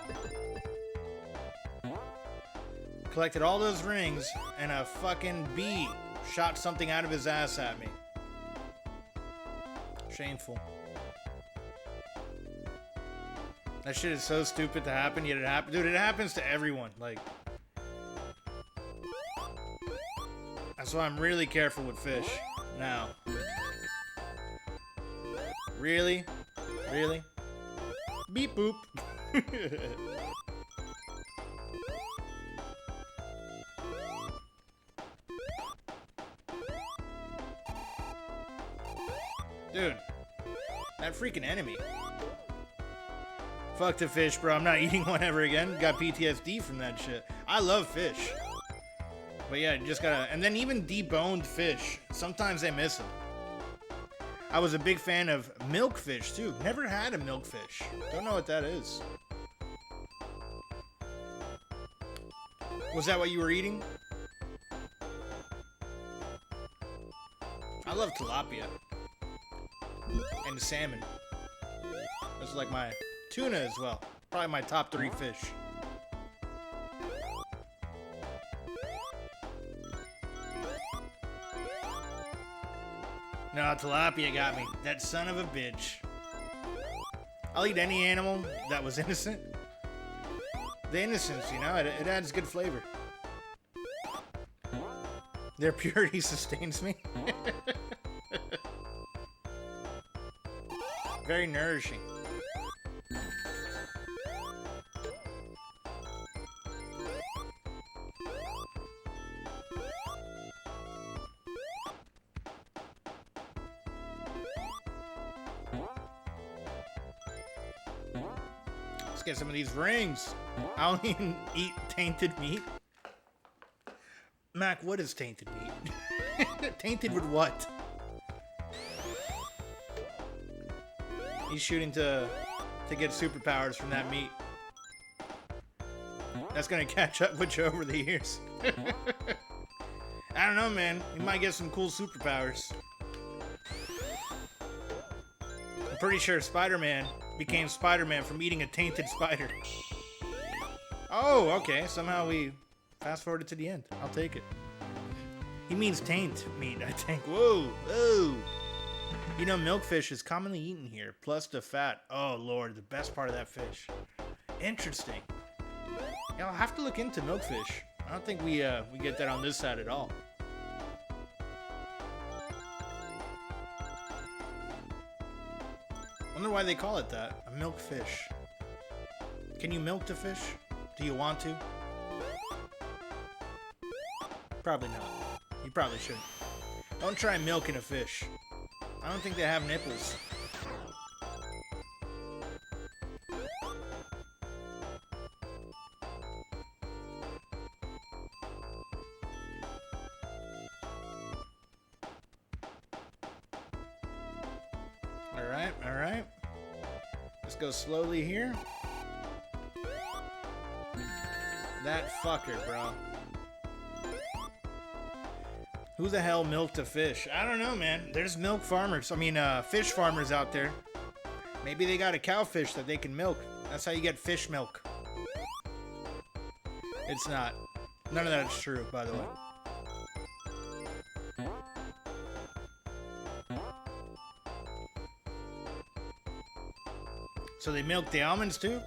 Collected all those rings, and a fucking bee shot something out of his ass at me. Shameful. That shit is so stupid to happen, yet it happens. Dude, it happens to everyone. Like, that's why I'm really careful with fish now. Really? Really? Beep boop. Dude, that freaking enemy. Fuck the fish, bro. I'm not eating one ever again. Got PTSD from that shit. I love fish. But yeah, just gotta... And then even deboned fish. Sometimes I miss them. I was a big fan of milkfish, too. Never had a milkfish. Don't know what that is. Was that what you were eating? I love tilapia. And salmon. Those are like my tuna as well. Probably my top 3 fish. No, tilapia got me. That son of a bitch. I'll eat any animal that was innocent. The innocence, you know, it adds good flavor. Their purity sustains me. Very nourishing. Let's get some of these rings. I don't even eat tainted meat. Mac, what is tainted meat? Tainted with what? He's shooting to get superpowers from that meat. That's gonna catch up with you over the years. I don't know, man. You might get some cool superpowers. I'm pretty sure Spider-Man became Spider-Man from eating a tainted spider. Oh, okay. Somehow we fast-forwarded to the end. I'll take it. He means taint meat, I think. Whoa, whoa. You know, milkfish is commonly eaten here, plus the fat. Oh, Lord, the best part of that fish. Interesting. Yeah, I'll have to look into milkfish. I don't think we get that on this side at all. Wonder why they call it that. A milkfish. Can you milk the fish? Do you want to? Probably not. You probably shouldn't. Don't try milking a fish. I don't think they have nipples. Alright, alright. Let's go slowly here. That fucker, bro. Who the hell milked a fish? I don't know, man. There's milk farmers. I mean, fish farmers out there. Maybe they got a cowfish that they can milk. That's how you get fish milk. It's not. None of that is true, by the way. So they milk the almonds too?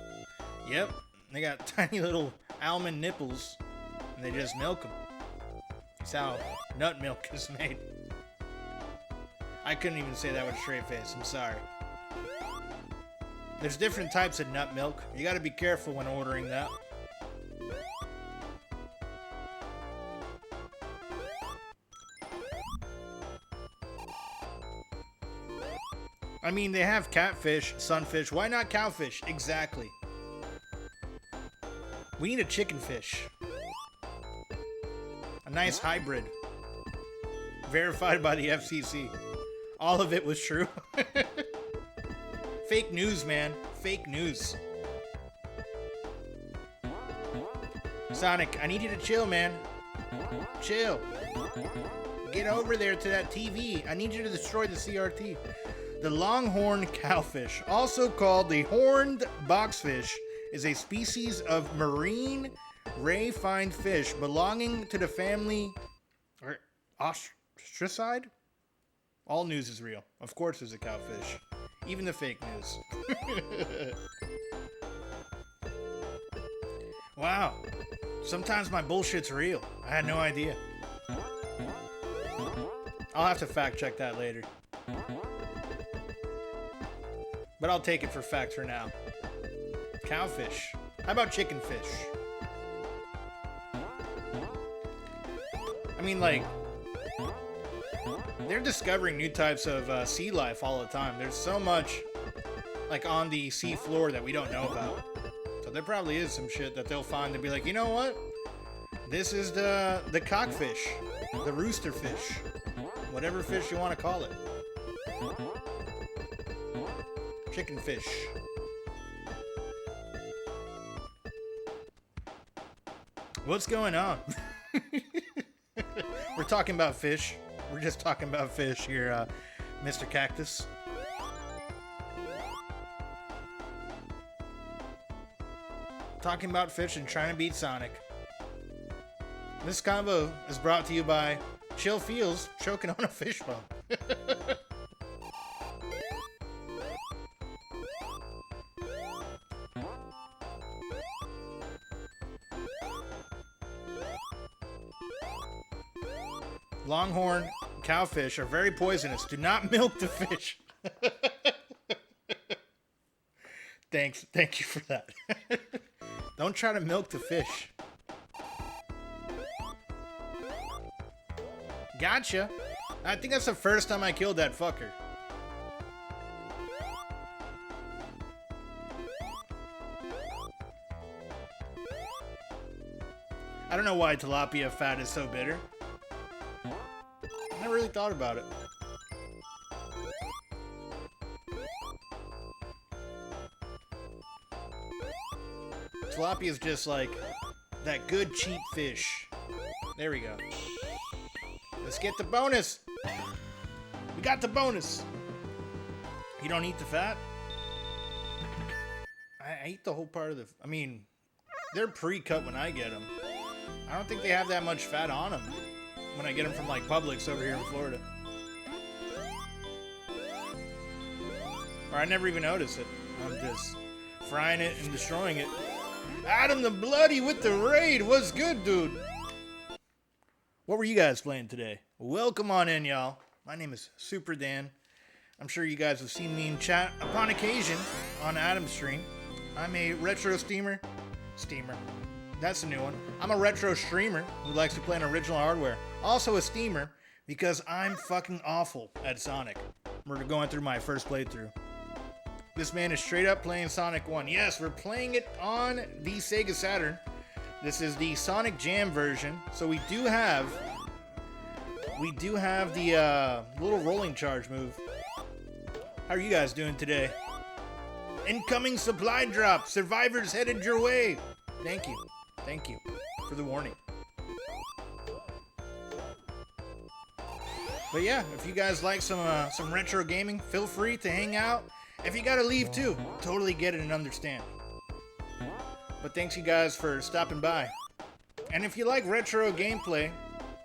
Yep. They got tiny little almond nipples, and they just milk them. That's how nut milk is made. I couldn't even say that with a straight face. I'm sorry. There's different types of nut milk. You gotta be careful when ordering that. I mean, they have catfish, sunfish. Why not cowfish? Exactly. We need a chicken fish. A nice hybrid. Verified by the FCC. All of it was true. Fake news, man. Fake news. Sonic, I need you to chill, man. Chill. Get over there to that TV. I need you to destroy the CRT. The longhorn cowfish, also called the horned boxfish, is a species of marine ray-finned fish belonging to the family ostracide. All news is real. Of course there's a cowfish. Even the fake news. Wow. Sometimes my bullshit's real. I had no idea. I'll have to fact check that later. But I'll take it for fact for now. Cowfish. How about chicken fish? I mean, like, they're discovering new types of sea life all the time. There's so much, like, on the sea floor that we don't know about. So there probably is some shit that they'll find to be like, you know what? This is the cockfish, the rooster fish, whatever fish you want to call it. Chicken fish. What's going on? We're talking about fish. We're just talking about fish here, Mr. Cactus. Talking about fish and trying to beat Sonic. This combo is brought to you by Chill Feels choking on a fish bone. Longhorn cowfish are very poisonous. Do not milk the fish. Thank you for that. Don't try to milk the fish. Gotcha. I think that's the first time I killed that fucker. I don't know why tilapia fat is so bitter. I never really thought about it. Tilapia is just like that good cheap fish. There we go. Let's get the bonus. We got the bonus. You don't eat the fat? I eat the whole part of the... I mean, they're pre-cut when I get them. I don't think they have that much fat on them when I get them from like Publix over here in Florida. Or I never even notice it. I'm just frying it and destroying it. Adam the Bloody with the raid. What's good, dude? What were you guys playing today? Welcome on in, y'all. My name is Super Dan. I'm sure you guys have seen me in chat upon occasion on Adam's stream. I'm a retro steamer. That's a new one. I'm a retro streamer who likes to play on original hardware. Also a steamer because I'm fucking awful at Sonic. We're going through my first playthrough. This man is straight up playing Sonic 1. Yes, we're playing it on the Sega Saturn. This is the Sonic Jam version. So we do have the little rolling charge move. How are you guys doing today? Incoming supply drop. Survivors headed your way. Thank you. Thank you for the warning. But yeah, if you guys like some retro gaming, feel free to hang out. If you gotta leave too, totally get it and understand. But thanks you guys for stopping by. And if you like retro gameplay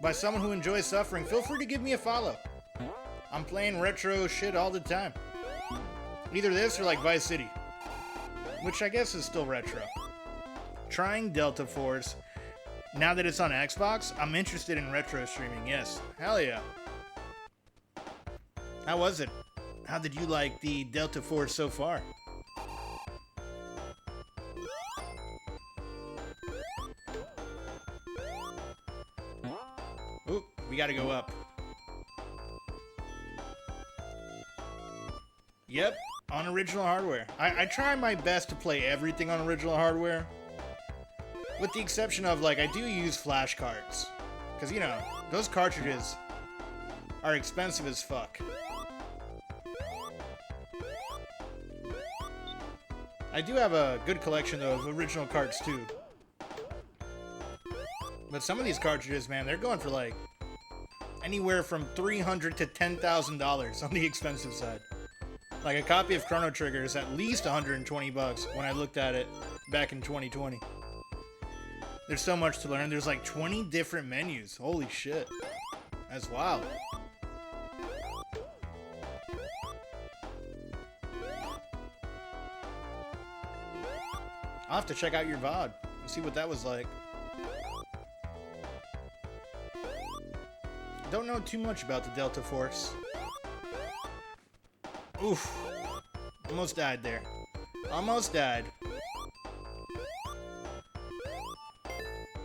by someone who enjoys suffering, feel free to give me a follow. I'm playing retro shit all the time. Either this or like Vice City, which I guess is still retro. Trying Delta Force. Now that it's on Xbox, I'm interested in retro streaming, yes. Hell yeah. How was it? How did you like the Delta Force so far? Oop, we gotta go up. Yep, on original hardware. I try my best to play everything on original hardware. With the exception of, like, I do use flash cards. Because, you know, those cartridges are expensive as fuck. I do have a good collection of original cards, too. But some of these cartridges, man, they're going for, like, anywhere from $300 to $10,000 on the expensive side. Like, a copy of Chrono Trigger is at least 120 bucks when I looked at it back in 2020. There's so much to learn. There's like 20 different menus. Holy shit. That's wild. I'll have to check out your VOD and see what that was like. Don't know too much about the Delta Force. Oof. Almost died there. Almost died.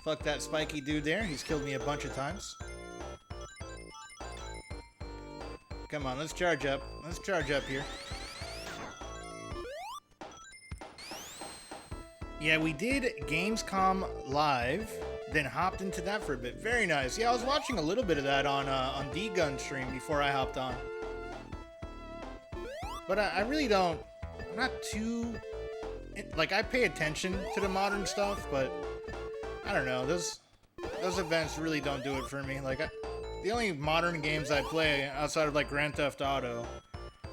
Fuck that spiky dude there. He's killed me a bunch of times. Come on, let's charge up. Let's charge up here. Yeah, we did Gamescom Live, then hopped into that for a bit. Very nice. Yeah, I was watching a little bit of that on D-Gun stream before I hopped on. But I really don't. I'm not too. Like, I pay attention to the modern stuff, but I don't know. Those events really don't do it for me. Like, the only modern games I play outside of like Grand Theft Auto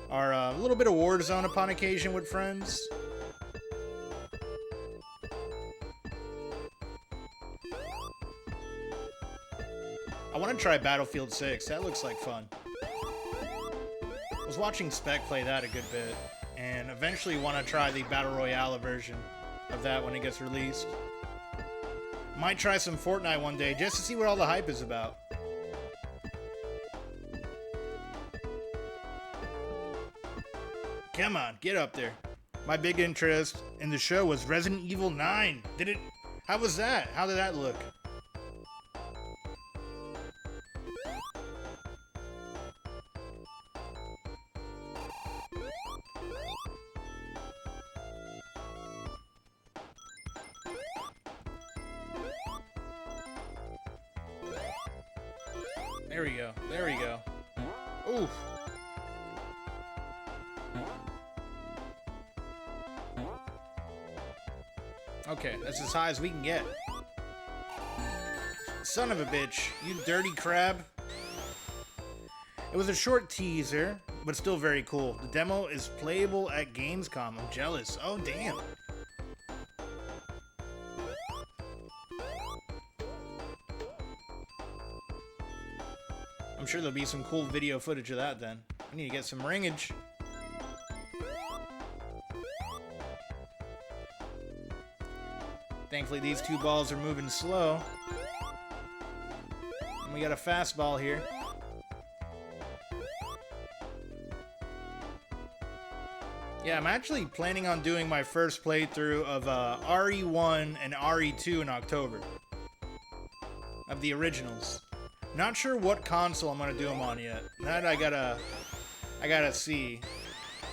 are a little bit of Warzone upon occasion with friends. I want to try Battlefield 6. That looks like fun. I was watching Spec play that a good bit, and eventually want to try the Battle Royale version of that when it gets released. Might try some Fortnite one day just to see what all the hype is about. Come on, get up there. My big interest in the show was Resident Evil 9. How was that? How did that look? There we go. There we go. Oof. Okay, that's as high as we can get. Son of a bitch, you dirty crab. It was a short teaser, but still very cool. The demo is playable at Gamescom. I'm jealous. Oh, damn. I'm sure there'll be some cool video footage of that then. I need to get some ringage. Thankfully, these two balls are moving slow. And we got a fastball here. Yeah, I'm actually planning on doing my first playthrough of RE1 and RE2 in October. Of the originals. Not sure what console I'm gonna do them on yet. That I gotta see.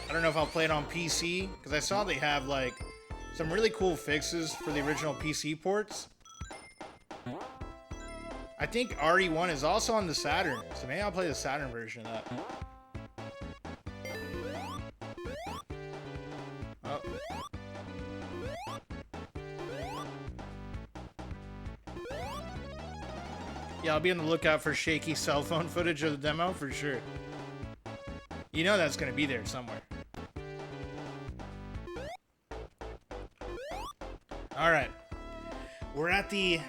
I don't know if I'll play it on PC, because I saw they have like some really cool fixes for the original PC ports. I think RE1 is also on the Saturn, so maybe I'll play the Saturn version of that. Oh. Yeah, I'll be on the lookout for shaky cell phone footage of the demo for sure. You know that's gonna be there somewhere. Alright. We're at this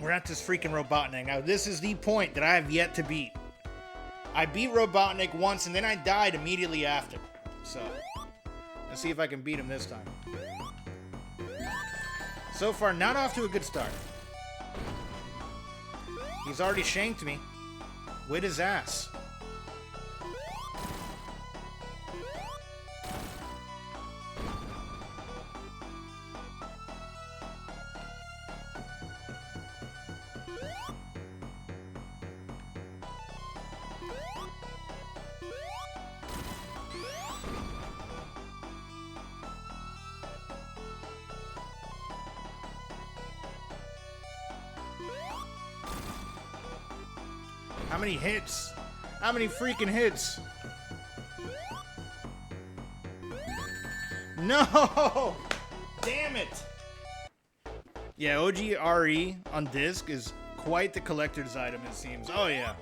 freaking Robotnik. Now this is the point that I have yet to beat. I beat Robotnik once and then I died immediately after. So let's see if I can beat him this time. So far, not off to a good start. He's already shanked me with his ass. How many hits? How many freaking hits? No! Damn it! Yeah, OG RE on disc is quite the collector's item, it seems. Oh, yeah.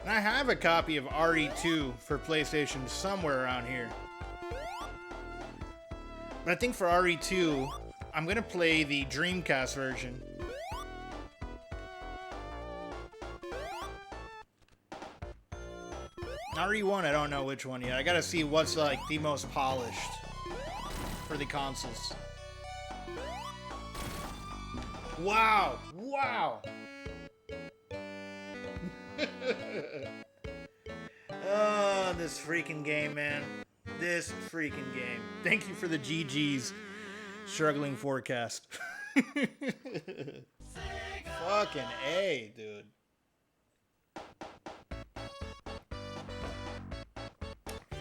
And I have a copy of RE2 for PlayStation somewhere around here. But I think for RE2, I'm going to play the Dreamcast version. RE1, I don't know which one yet. I gotta see what's like the most polished for the consoles. Wow! Wow! Oh, this freaking game, man. This freaking game. Thank you for the GG's struggling forecast. Fucking A, dude.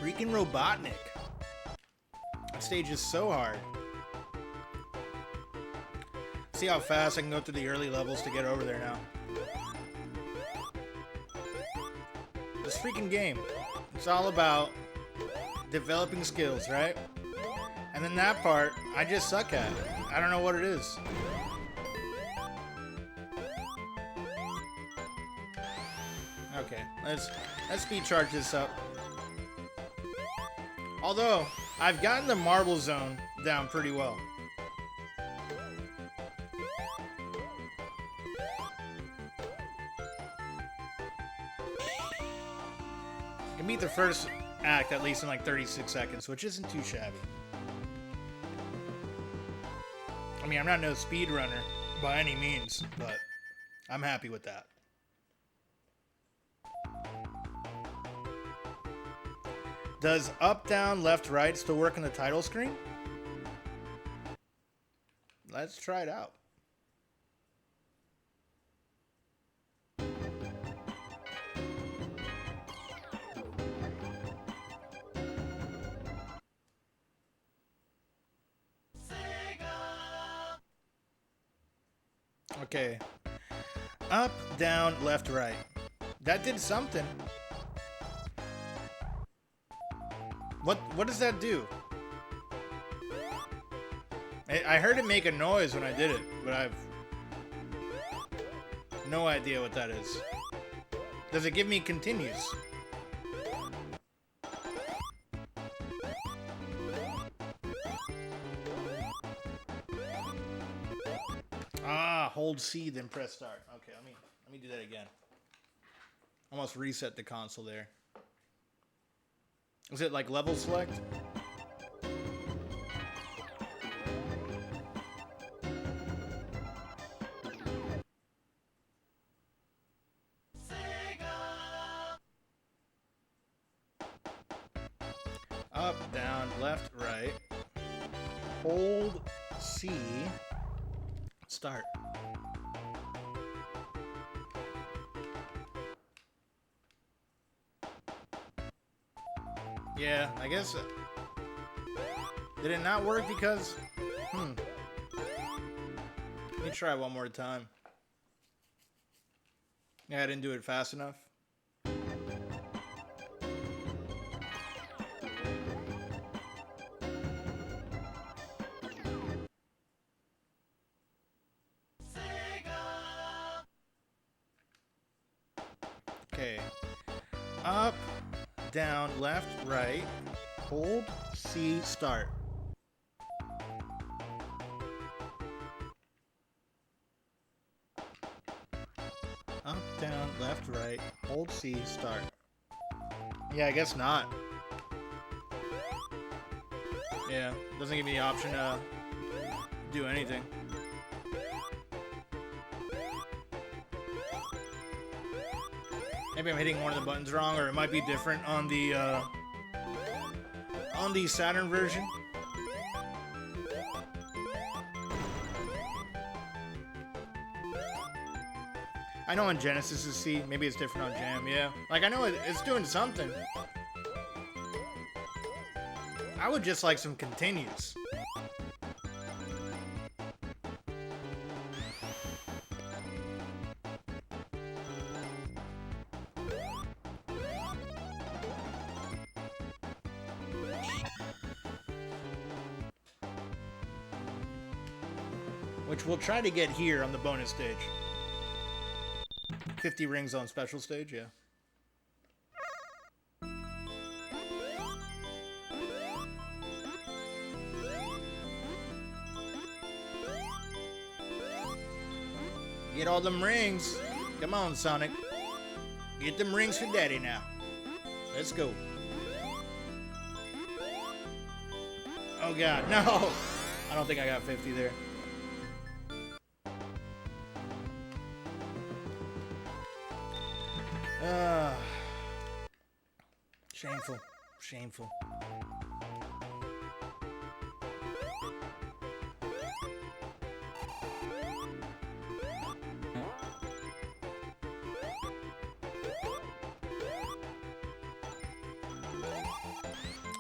Freaking Robotnik. That stage is so hard. See how fast I can go through the early levels to get over there now. This freaking game. It's all about developing skills, right? And then that part, I just suck at. I don't know what it is. Okay, let's speed charge this up. Although, I've gotten the marble zone down pretty well. I can beat the first act at least in like 36 seconds, which isn't too shabby. I mean, I'm not no speedrunner by any means, but I'm happy with that. Does up, down, left, right still work in the title screen? Let's try it out. Okay. Up, down, left, right. That did something. What does that do? I heard it make a noise when I did it, but I've no idea what that is. Does it give me continues? Ah, hold C, then press start. Okay, let me do that again. Almost reset the console there. Is it like level select? Up, down, left, right. Hold C. Start. Yeah, I guess... Did it not work because... Let me try one more time. Yeah, I didn't do it fast enough. Okay. Up, down, left, right. Hold, C, start. Up, down, left, right. Hold, C, start. Yeah, I guess not. Yeah, doesn't give me the option to do anything. Maybe I'm hitting one of the buttons wrong, or it might be different on the Saturn version. I know on Genesis is C. Maybe it's different on Jam. Yeah, like I know it's doing something. I would just like some continues. Which we'll try to get here on the bonus stage. 50 rings on special stage, yeah. Get all them rings. Come on, Sonic. Get them rings for Daddy now. Let's go. Oh God, no! I don't think I got 50 there. Shameful. Shameful.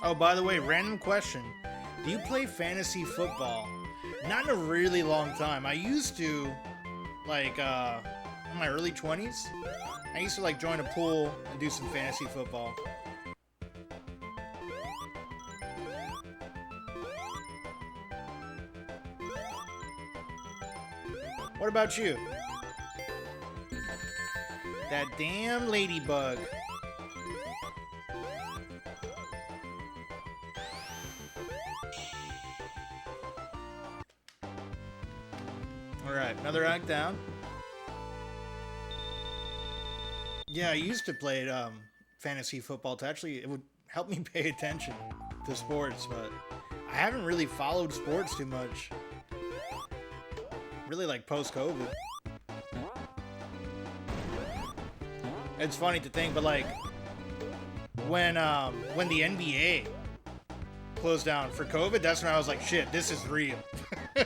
Oh, by the way, random question. Do you play fantasy football? Not in a really long time. I used to, like, in my early 20s. I used to, like, join a pool and do some fantasy football. What about you? That damn ladybug. Alright, another act down. Yeah, I used to play fantasy football to actually, it would help me pay attention to sports, but I haven't really followed sports too much. Really like post-COVID. It's funny to think, but like when the NBA closed down for COVID, that's when I was like, shit, this is real. I'm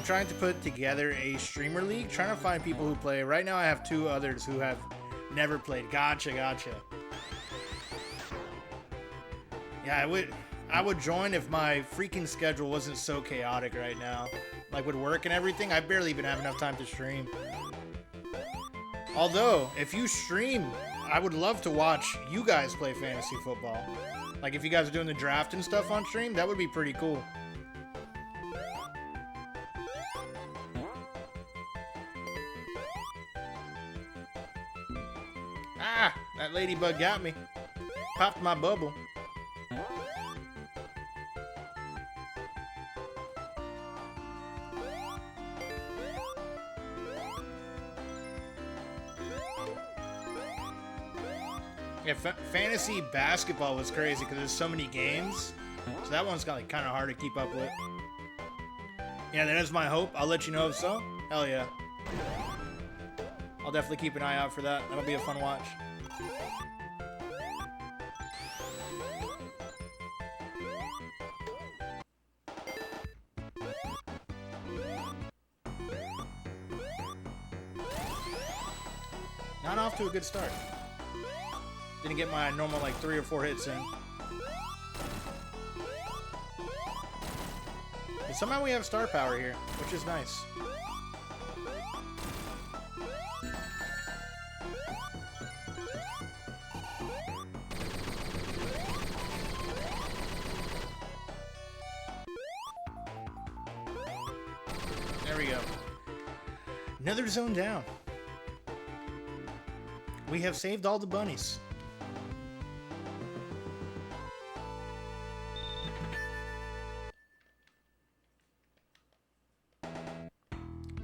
trying to put together a streamer league, trying to find people who play. Right now I have 2 others who have never played. Gotcha. Yeah, I would join if my freaking schedule wasn't so chaotic right now. Like with work and everything, I barely even have enough time to stream. Although, if you stream, I would love to watch you guys play fantasy football. Like if you guys are doing the draft and stuff on stream, that would be pretty cool. Ah, that ladybug got me. Popped my bubble. Yeah, fantasy basketball was crazy because there's so many games. So that one's kind of hard to keep up with. Yeah, that is my hope. I'll let you know if so. Hell yeah. I'll definitely keep an eye out for that. That'll be a fun watch. Not off to a good start. Didn't get my normal like 3 or 4 hits in. But somehow we have star power here, which is nice. There we go. Another zone down. We have saved all the bunnies.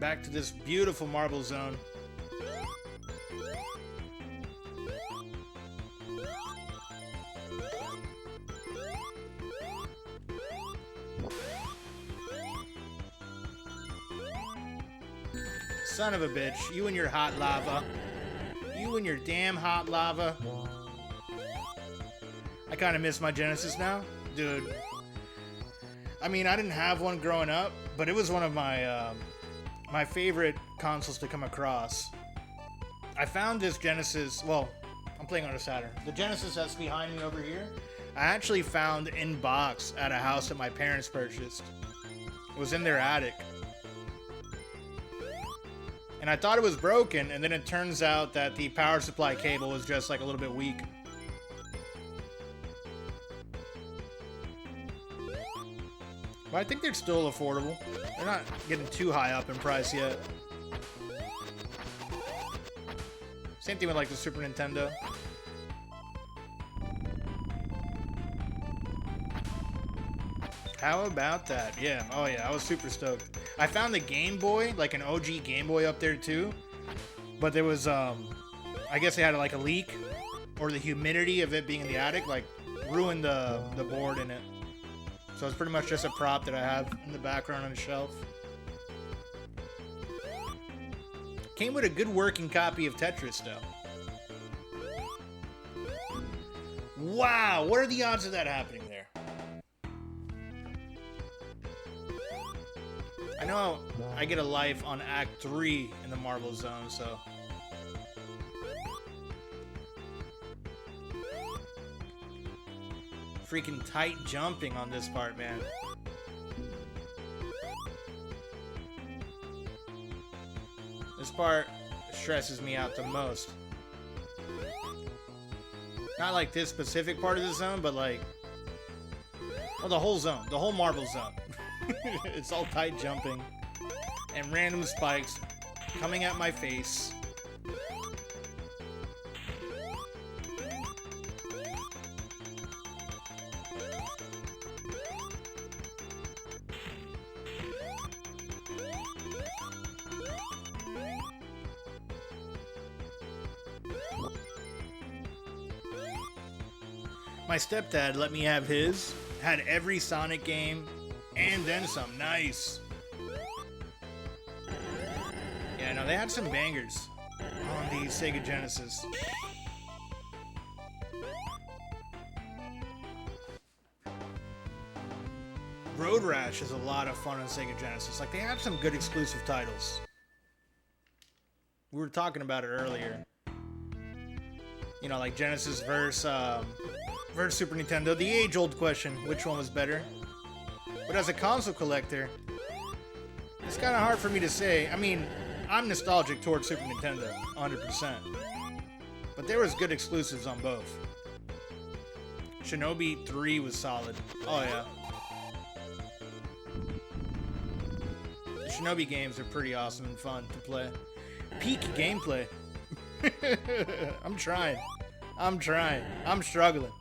Back to this beautiful marble zone. Son of a bitch, you and your hot lava. You and your damn hot lava. I kind of miss my Genesis now. Dude. I mean, I didn't have one growing up, but it was one of my my favorite consoles to come across. I found this Genesis, well, I'm playing on a Saturn. The Genesis that's behind me over here, I actually found in box at a house that my parents purchased. It was in their attic. And I thought it was broken, and then it turns out that the power supply cable was just like a little bit weak. But I think they're still affordable. They're not getting too high up in price yet. Same thing with like the Super Nintendo. How about that? Yeah, oh yeah, I was super stoked. I found the Game Boy, like an OG Game Boy up there too. But there was, I guess they had like a leak, or the humidity of it being in the attic, like ruined the board in it. So it's pretty much just a prop that I have in the background on the shelf. Came with a good working copy of Tetris though. Wow, what are the odds of that happening there? I know I get a life on Act 3 in the Marble Zone, so... Freaking tight jumping on this part, man. This part stresses me out the most. Not like this specific part of the zone, but like... Well, the whole zone. The whole Marble Zone. It's all tight jumping and random spikes coming at my face. My stepdad let me have his. Had every Sonic game and then some. Nice. Yeah, no, they had some bangers on the Sega Genesis. Road Rash is a lot of fun on Sega Genesis. Like, they had some good exclusive titles. We were talking about it earlier. You know, like Genesis versus Super Nintendo. The age-old question, which one was better? But as a console collector, it's kind of hard for me to say. I mean, I'm nostalgic towards Super Nintendo, 100%. But there was good exclusives on both. Shinobi 3 was solid. Oh, yeah. The Shinobi games are pretty awesome and fun to play. Peak gameplay. I'm trying. I'm struggling.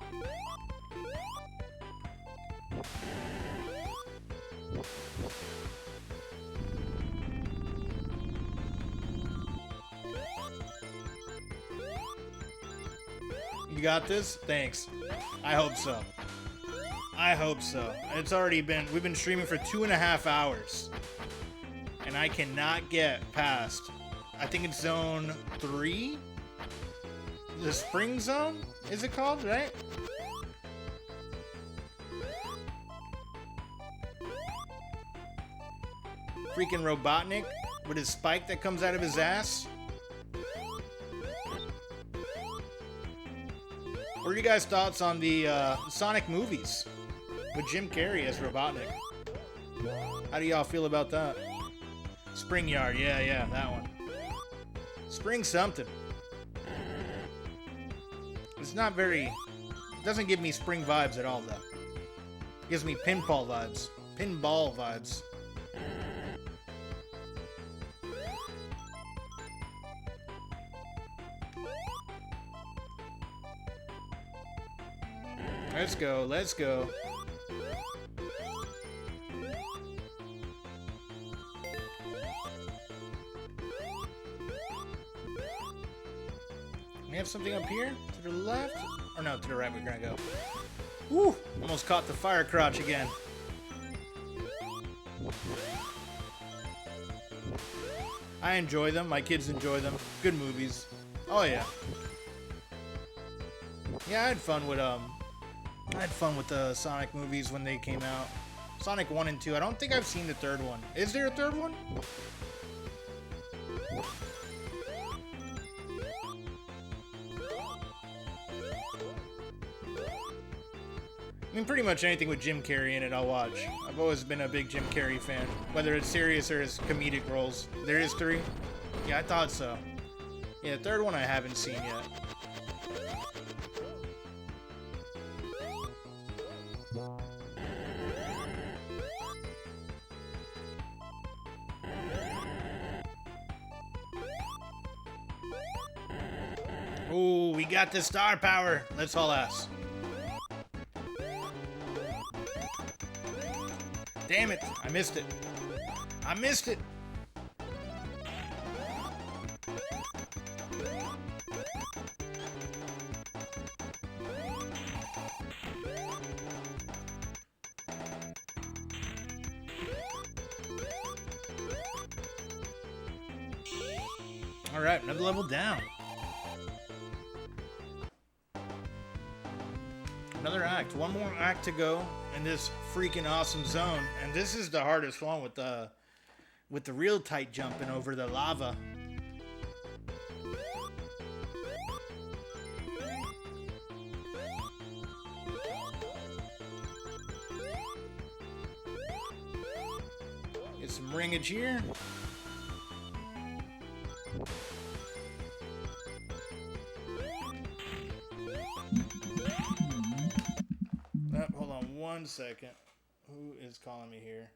You got this? Thanks. I hope so. I hope so. We've been streaming for 2.5 hours. And I cannot get past, I think it's zone 3? The spring zone? Is it called, right? Freaking Robotnik with his spike that comes out of his ass. What are you guys' thoughts on the Sonic movies with Jim Carrey as Robotnik? How do y'all feel about that? Spring Yard, yeah, that one. Spring something. It's not very... It doesn't give me spring vibes at all, though. It gives me pinball vibes. Pinball vibes. Let's go, let's go. We have something up here? To the left? Or no, to the right we're gonna go. Woo! Almost caught the fire crotch again. I enjoy them. My kids enjoy them. Good movies. Oh yeah. Yeah, I had fun with the Sonic movies when they came out. Sonic 1 and 2. I don't think I've seen the third one. Is there a third one? I mean, pretty much anything with Jim Carrey in it, I'll watch. I've always been a big Jim Carrey fan, whether it's serious or his comedic roles. There is 3? Yeah, I thought so. Yeah, the third one I haven't seen yet. Ooh, we got the star power. Let's haul ass. Damn it, I missed it. I missed it. All right, another level down. Another act. One more act to go in this freaking awesome zone, and this is the hardest one with the real tight jumping over the lava. Get some ringage here. Hold on 1 second. Who is calling me here?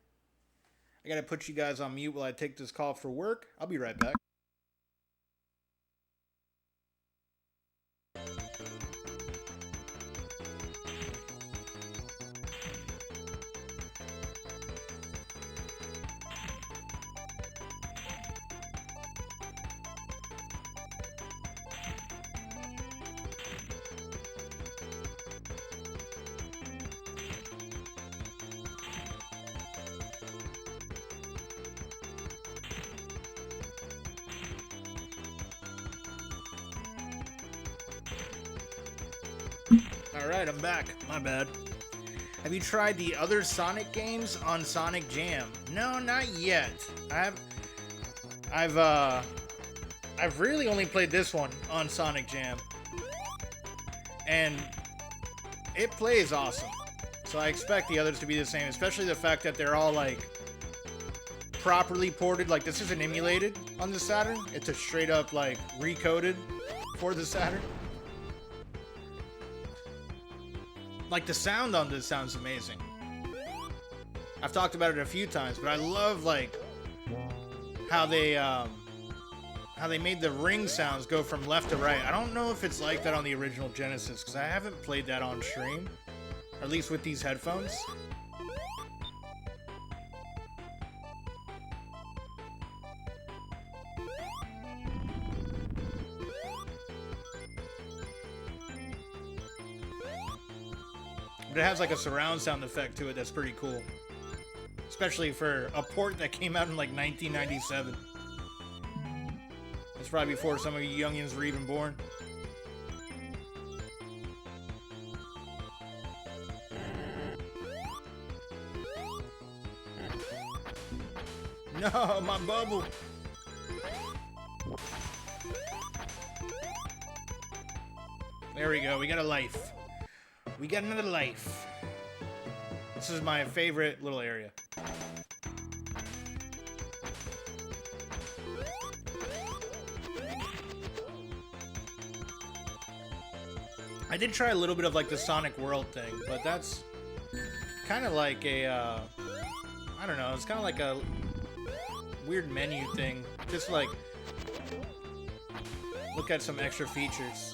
I gotta put you guys on mute while I take this call for work. I'll be right back. Alright, I'm back. My bad. Have you tried the other Sonic games on Sonic Jam? No, not yet. I've really only played this one on Sonic Jam. And it plays awesome. So I expect the others to be the same, especially the fact that they're all like properly ported. Like this isn't emulated on the Saturn. It's a straight up like recoded for the Saturn. Like, the sound on this sounds amazing. I've talked about it a few times, but I love, like, how they made the ring sounds go from left to right. I don't know if it's like that on the original Genesis, because I haven't played that on stream. Or at least with these headphones. But it has like a surround sound effect to it that's pretty cool. Especially for a port that came out in like 1997. It's probably before some of you youngins were even born. No, my bubble. There we go. We got a life. We got another life. This is my favorite little area. I did try a little bit of like the Sonic World thing, but that's kind of like a, I don't know, it's kind of like a weird menu thing. Just like look at some extra features.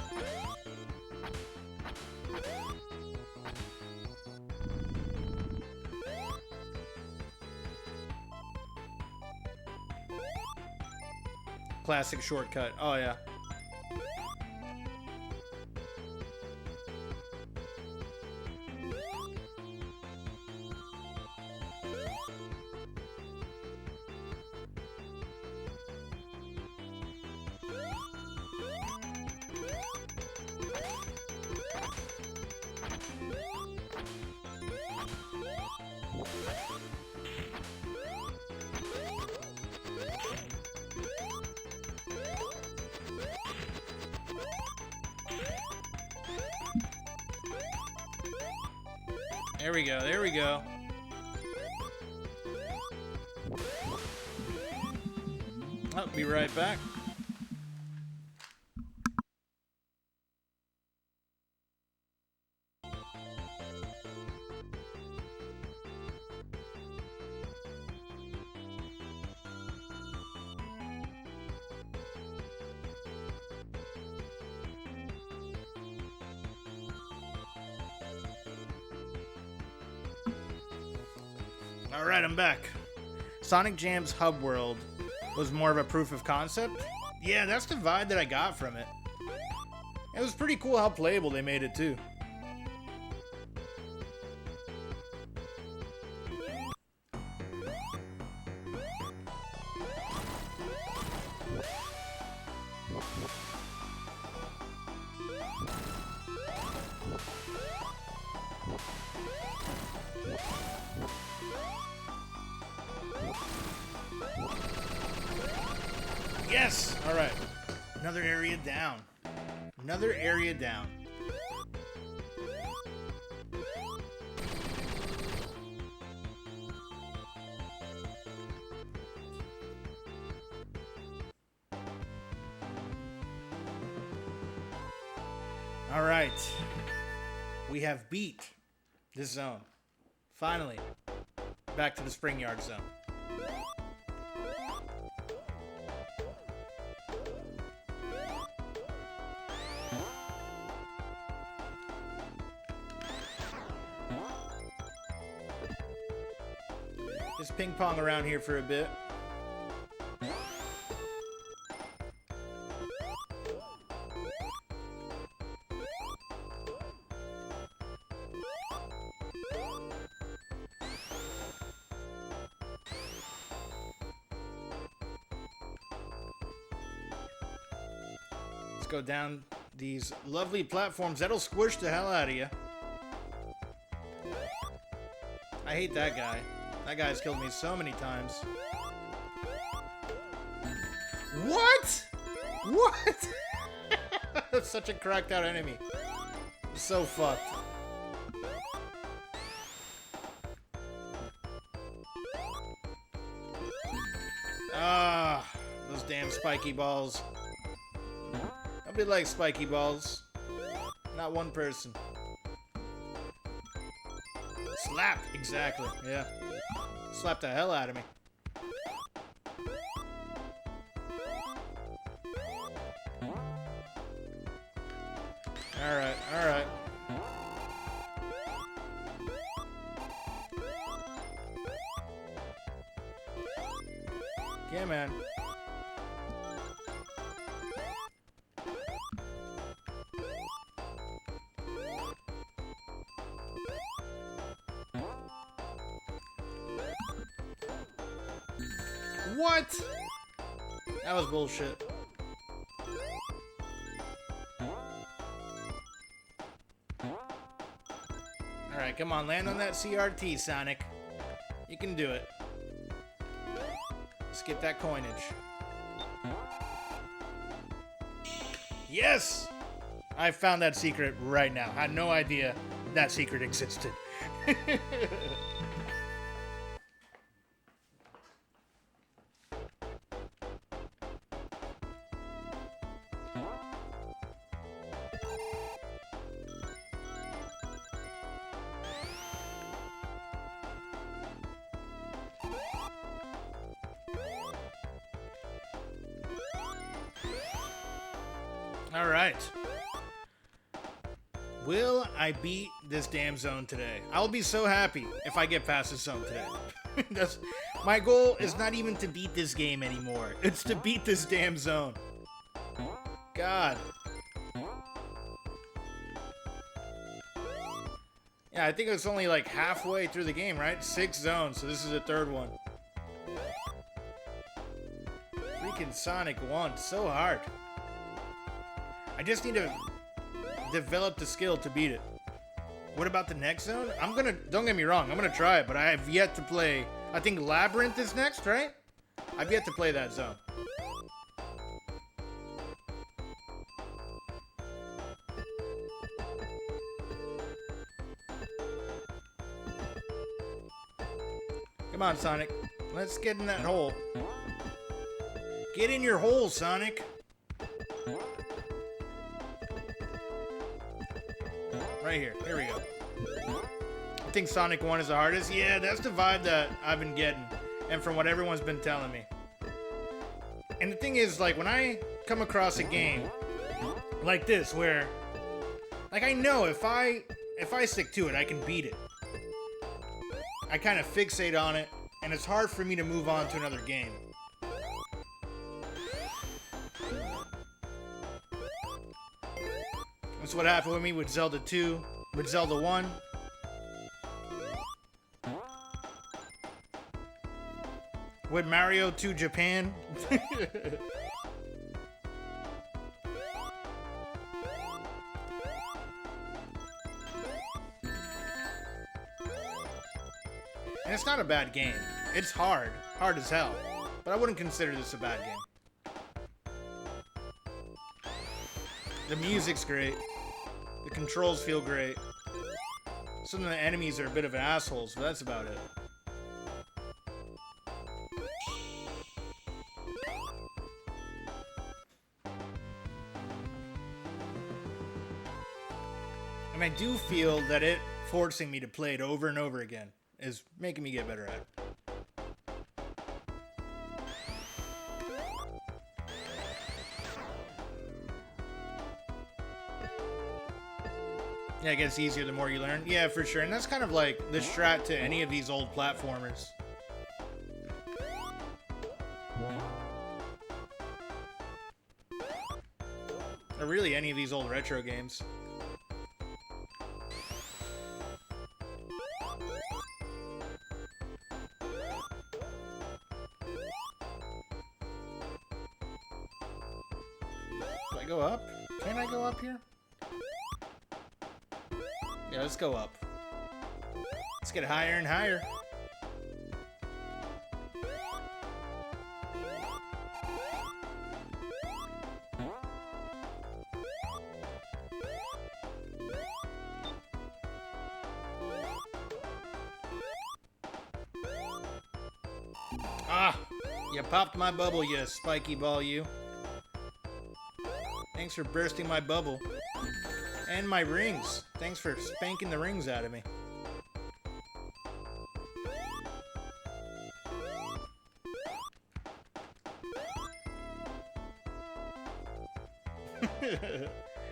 Classic shortcut. Oh, yeah. There we go, there we go. I'll be right back. Alright, I'm back. Sonic Jam's Hub World was more of a proof of concept. Yeah, that's the vibe that I got from it. It was pretty cool how playable they made it too. Yes! Alright. Another area down. Another area down. Alright. We have beat this zone. Finally. Back to the Spring Yard zone. Just ping pong around here for a bit. Let's go down these lovely platforms. That'll squish the hell out of you. I hate that guy. That guy's killed me so many times. What? What? That's such a cracked out enemy. So fucked. Ah, those damn spiky balls. Nobody likes spiky balls. Not one person. Slap! Exactly, yeah. Slap the hell out of me. Alright, alright. Yeah, man. What? That was bullshit. Alright, come on, land on that CRT, Sonic. You can do it. Let's get that coinage. Yes! I found that secret right now. I had no idea that secret existed. All right. Will I beat this damn zone today? I'll be so happy if I get past this zone today. My goal is not even to beat this game anymore. It's to beat this damn zone. God. Yeah, I think it's only like halfway through the game, right? 6 zones, so this is the 3rd one. Freaking Sonic won so hard. I just need to develop the skill to beat it. What about the next zone? Don't get me wrong, I'm gonna try it, but I have yet to play. I think Labyrinth is next, right? I've yet to play that zone. Come on, Sonic. Let's get in that hole. Get in your hole, Sonic. Right here. Here we go. I think Sonic 1 is the hardest. Yeah, that's the vibe that I've been getting. And from what everyone's been telling me. And the thing is, like, when I come across a game like this, where, like, I know if I stick to it, I can beat it. I kind of fixate on it, and it's hard for me to move on to another game. That's what happened with me with Zelda 2, with Zelda 1. With Mario 2 Japan. And it's not a bad game. It's hard. Hard as hell. But I wouldn't consider this a bad game. The music's great. The controls feel great. Some of the enemies are a bit of assholes, but that's about it. And I do feel that it forcing me to play it over and over again is making me get better at it. Yeah, it gets easier the more you learn. Yeah, for sure. And that's kind of like the strat to any of these old platformers. Or really any of these old retro games. Do I go up? Can I go up here? Yeah, let's go up. Let's get higher and higher. Ah! You popped my bubble, you spiky ball, you. Thanks for bursting my bubble. And my rings. Thanks for spanking the rings out of me.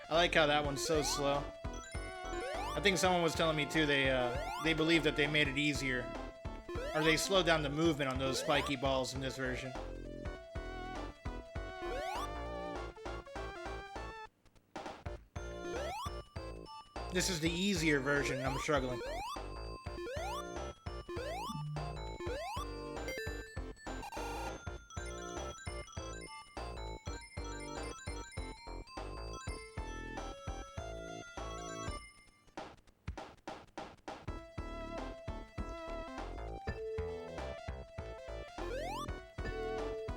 I like how that one's so slow. I think someone was telling me too they believe that they made it easier. Or they slowed down the movement on those spiky balls in this version. This is the easier version, I'm struggling.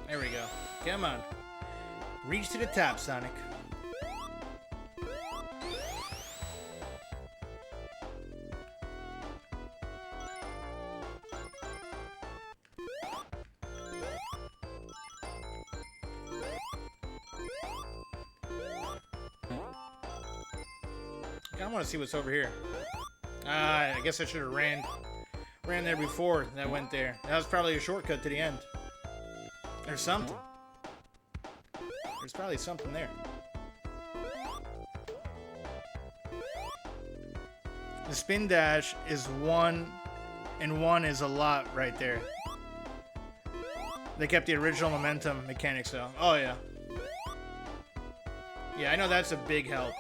There we go. Come on. Reach to the top, Sonic. I want to see what's over here. I guess I should have ran there before that went there. That was probably a shortcut to the end. There's something. There's probably something there. The spin dash is 1, and 1 is a lot right there. They kept the original momentum mechanics though. Oh yeah. Yeah, I know that's a big help.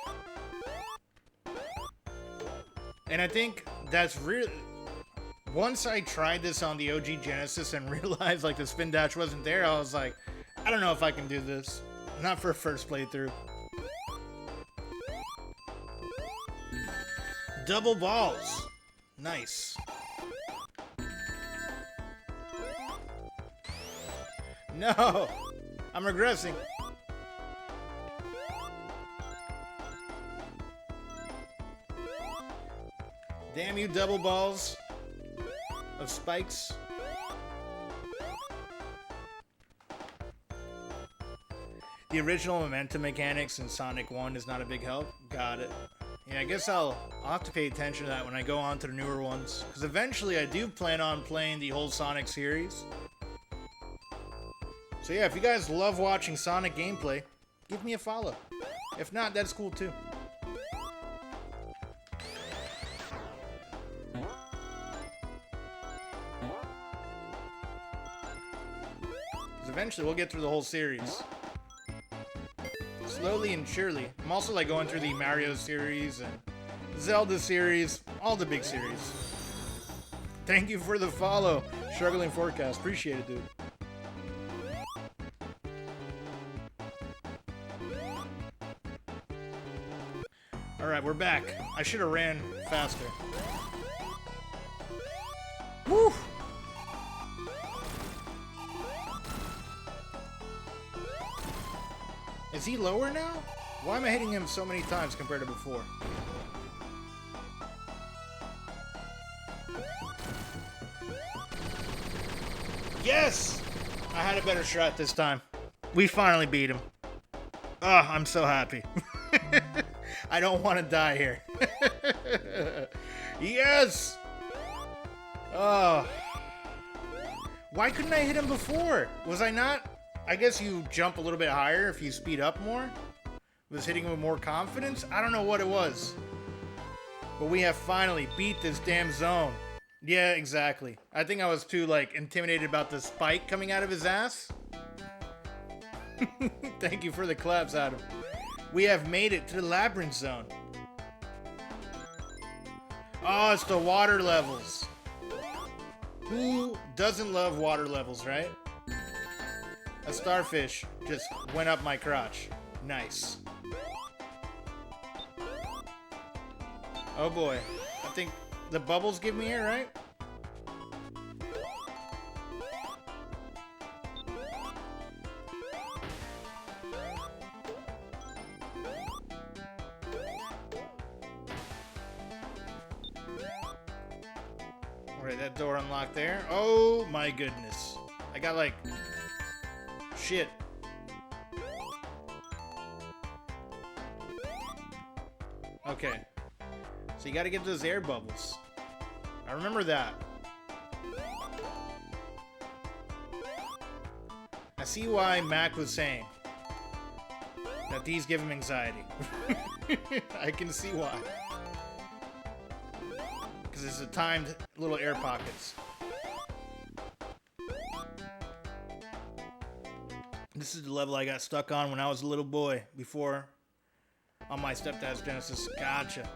And I think that's really... Once I tried this on the OG Genesis and realized like the spin dash wasn't there, I was like, I don't know if I can do this. Not for a first playthrough. Double balls. Nice. No! I'm regressing. Damn you, double balls of spikes. The original momentum mechanics in Sonic 1 is not a big help. Got it. Yeah, I guess I'll have to pay attention to that when I go on to the newer ones. Because eventually I do plan on playing the whole Sonic series. So yeah, if you guys love watching Sonic gameplay, give me a follow. If not, that's cool too. Eventually, we'll get through the whole series. Slowly and surely. I'm also like going through the Mario series and Zelda series, all the big series. Thank you for the follow, Struggling Forecast. Appreciate it, dude. Alright, we're back. I should have ran faster. Woo! Is he lower now? Why am I hitting him so many times compared to before? Yes! I had a better shot this time. We finally beat him. Oh, I'm so happy. I don't want to die here. Yes! Oh. Why couldn't I hit him before? Was I not? I guess you jump a little bit higher if you speed up more. Was hitting him with more confidence? I don't know what it was. But we have finally beat this damn zone. Yeah, exactly. I think I was too, like, intimidated about the spike coming out of his ass. Thank you for the claps, Adam. We have made it to the labyrinth zone. Oh, it's the water levels. Who doesn't love water levels, right? A starfish just went up my crotch. Nice. Oh boy. I think the bubbles give me air, right? Alright, that door unlocked there. Oh my goodness. I got like... shit. Okay. So you gotta get those air bubbles. I remember that. I see why Mac was saying that these give him anxiety. I can see why. Because it's a timed little air pockets. This is the level I got stuck on when I was a little boy before on my stepdad's Genesis. Gotcha.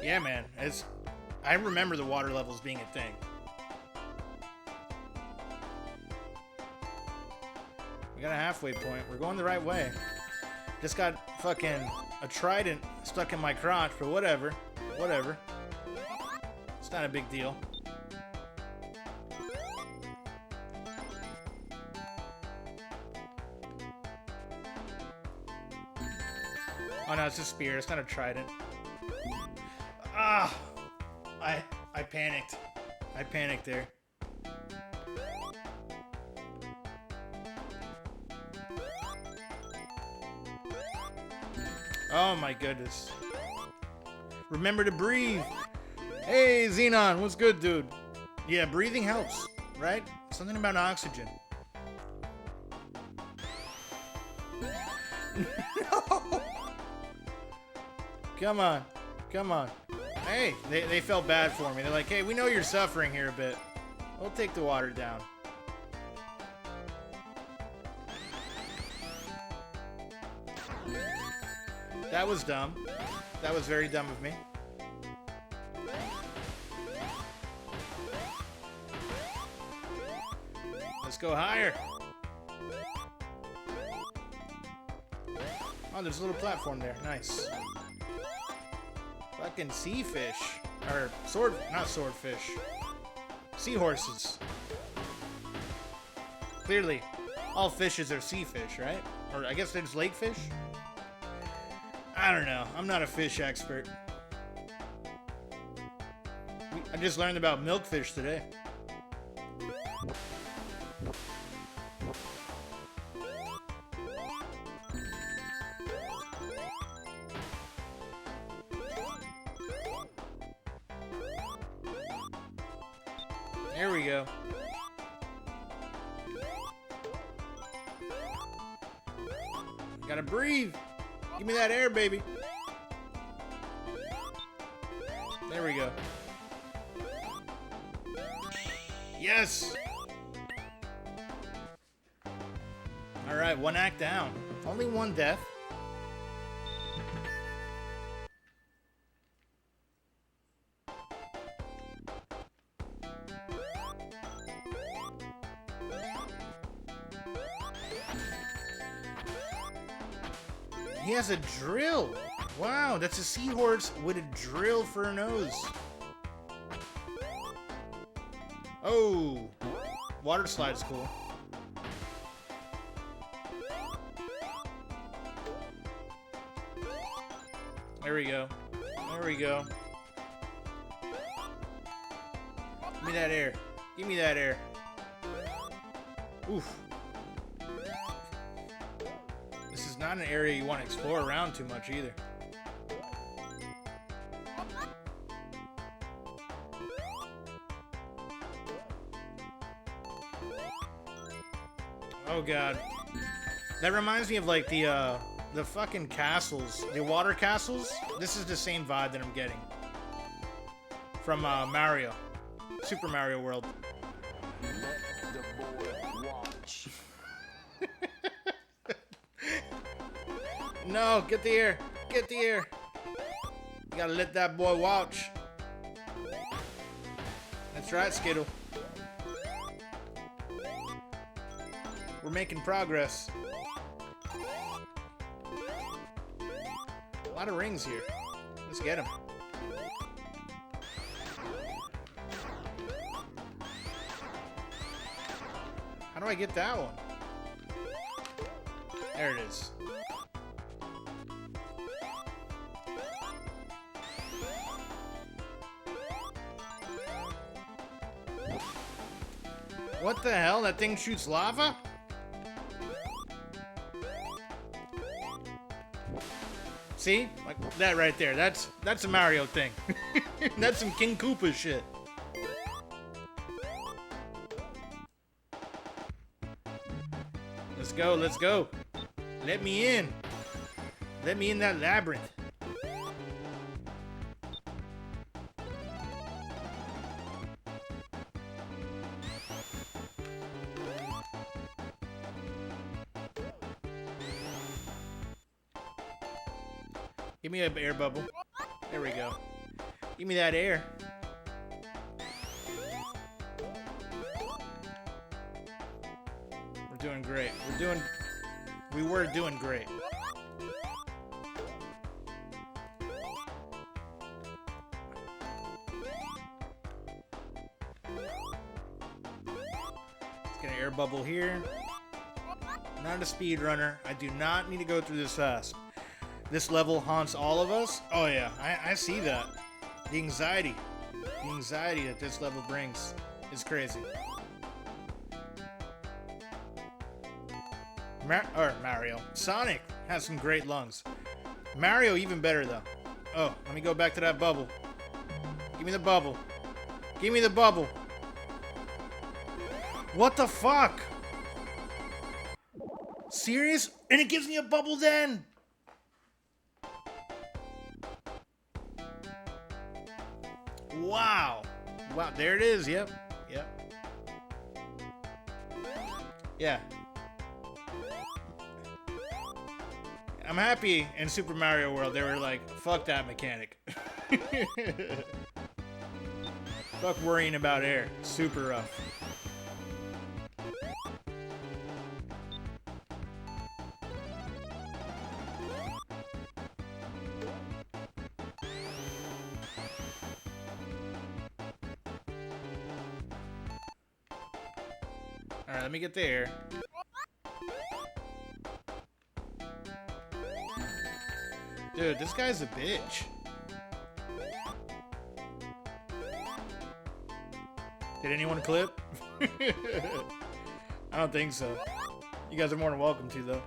Yeah, man. I remember the water levels being a thing. We got a halfway point. We're going the right way. Just got fucking a trident stuck in my crotch, but whatever. Whatever. It's not a big deal. Oh no, it's a spear. It's not a trident. Ah! I panicked. I panicked there. Oh my goodness. Remember to breathe. Hey, Xenon, what's good, dude? Yeah, breathing helps, right? Something about oxygen. No! Come on. Come on. Hey, they felt bad for me. They're like, hey, we know you're suffering here a bit. We'll take the water down. That was dumb. That was very dumb of me. Let's go higher. Oh, there's a little platform there. Nice. Fucking sea fish. Or not swordfish. Seahorses. Clearly, all fishes are sea fish, right? Or I guess there's lake fish? I don't know. I'm not a fish expert. I just learned about milkfish today. There we go. Gotta breathe. Give me that air, baby. There we go. Yes! Alright, one act down. Only one death. He has a drill. Wow, that's a seahorse with a drill for a nose. Oh, water slide's cool. There we go. There we go. Give me that air. Give me that air. Oof. This is not an area you want to explore around too much either. Oh god. That reminds me of like the fucking castles. The water castles. This is the same vibe that I'm getting. from Mario. Super Mario World. No, get the air. Get the air. You gotta let that boy watch. That's right, Skittle. We're making progress. A lot of rings here. Let's get them. How do I get that one? There it is. What the hell? That thing shoots lava? See? Like that right there. That's a Mario thing. That's some King Koopa shit. Let's go, let's go. Let me in. Let me in that labyrinth. Give me an air bubble. There we go. Give me that air. We're doing great. We were doing great. Let's get an air bubble here. Not a speed runner. I do not need to go through this fast. This level haunts all of us. Oh yeah, I see that. The anxiety that this level brings is crazy. Mario. Sonic has some great lungs. Mario even better though. Oh, let me go back to that bubble. Give me the bubble. Give me the bubble. What the fuck? Serious? And it gives me a bubble then? Wow. Wow, there it is. Yep. Yep. Yeah. I'm happy in Super Mario World they were like, fuck that mechanic. Fuck worrying about air. Super rough. Alright, let me get there. Dude, this guy's a bitch. Did anyone clip? I don't think so. You guys are more than welcome to, though.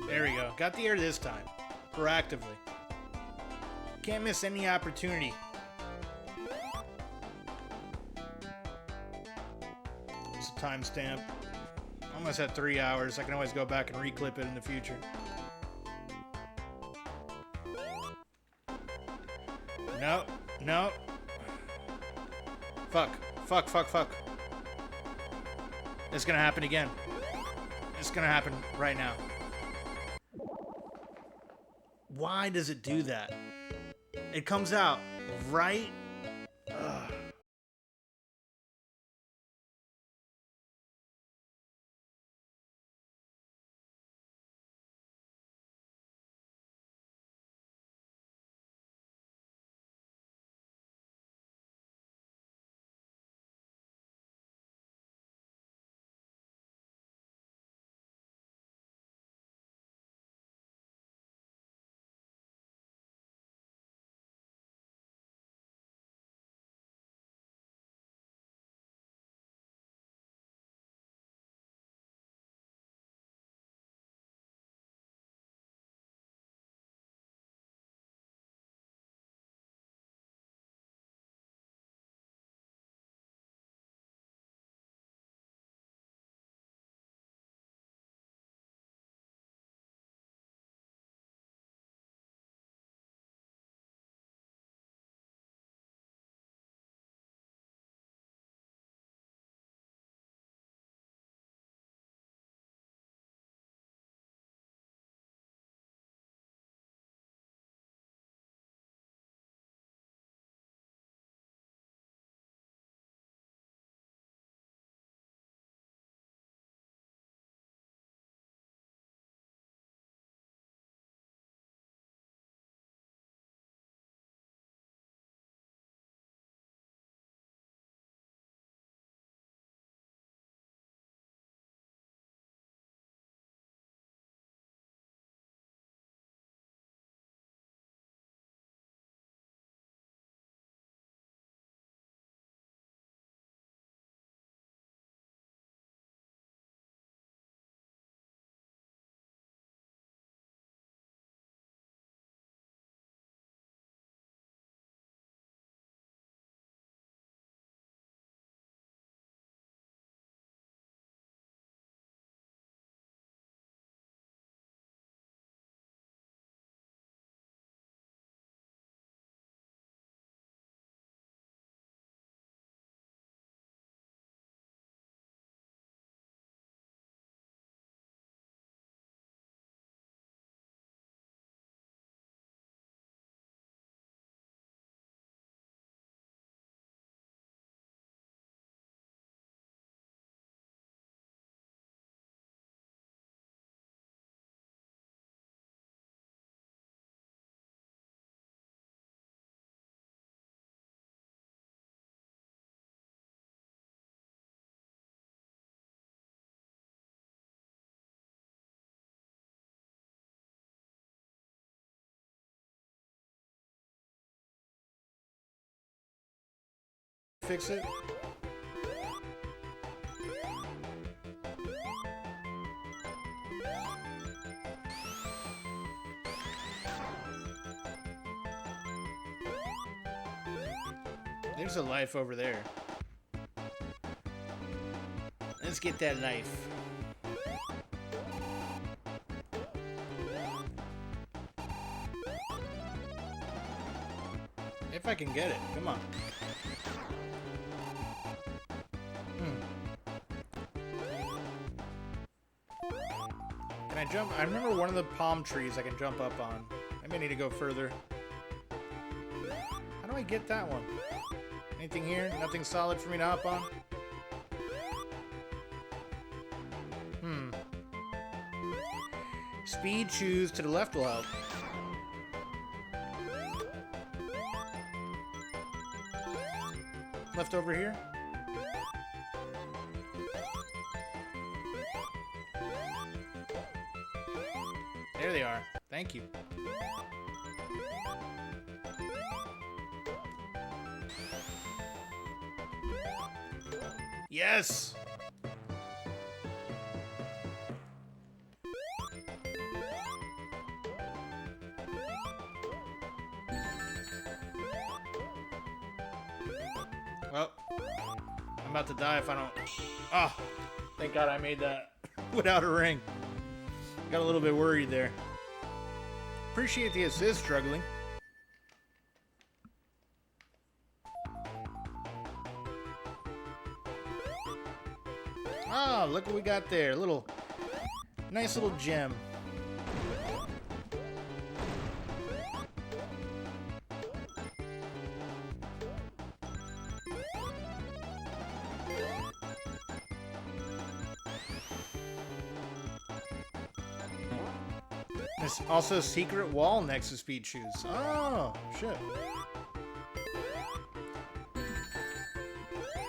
There we go. Got the air this time. Proactively. Can't miss any opportunity. It's a timestamp. Almost at 3 hours. I can always go back and reclip it in the future. No. No. Fuck. Fuck, fuck, fuck. It's gonna happen again. It's gonna happen right now. Why does it do that? It comes out right fix it? There's a life over there. Let's get that life. If I can get it, come on. Can I jump? I remember one of the palm trees I can jump up on. I may need to go further. How do I get that one? Anything here? Nothing solid for me to hop on? Speed choose to the left will help. Left over here? There they are. Thank you. Yes! Well, I'm about to die if I don't... Oh, thank God I made that without a ring. Got a little bit worried there. Appreciate the assist, struggling. Ah, look what we got there. Nice little gem. There's also a secret wall next to Speed Shoes. Oh, shit.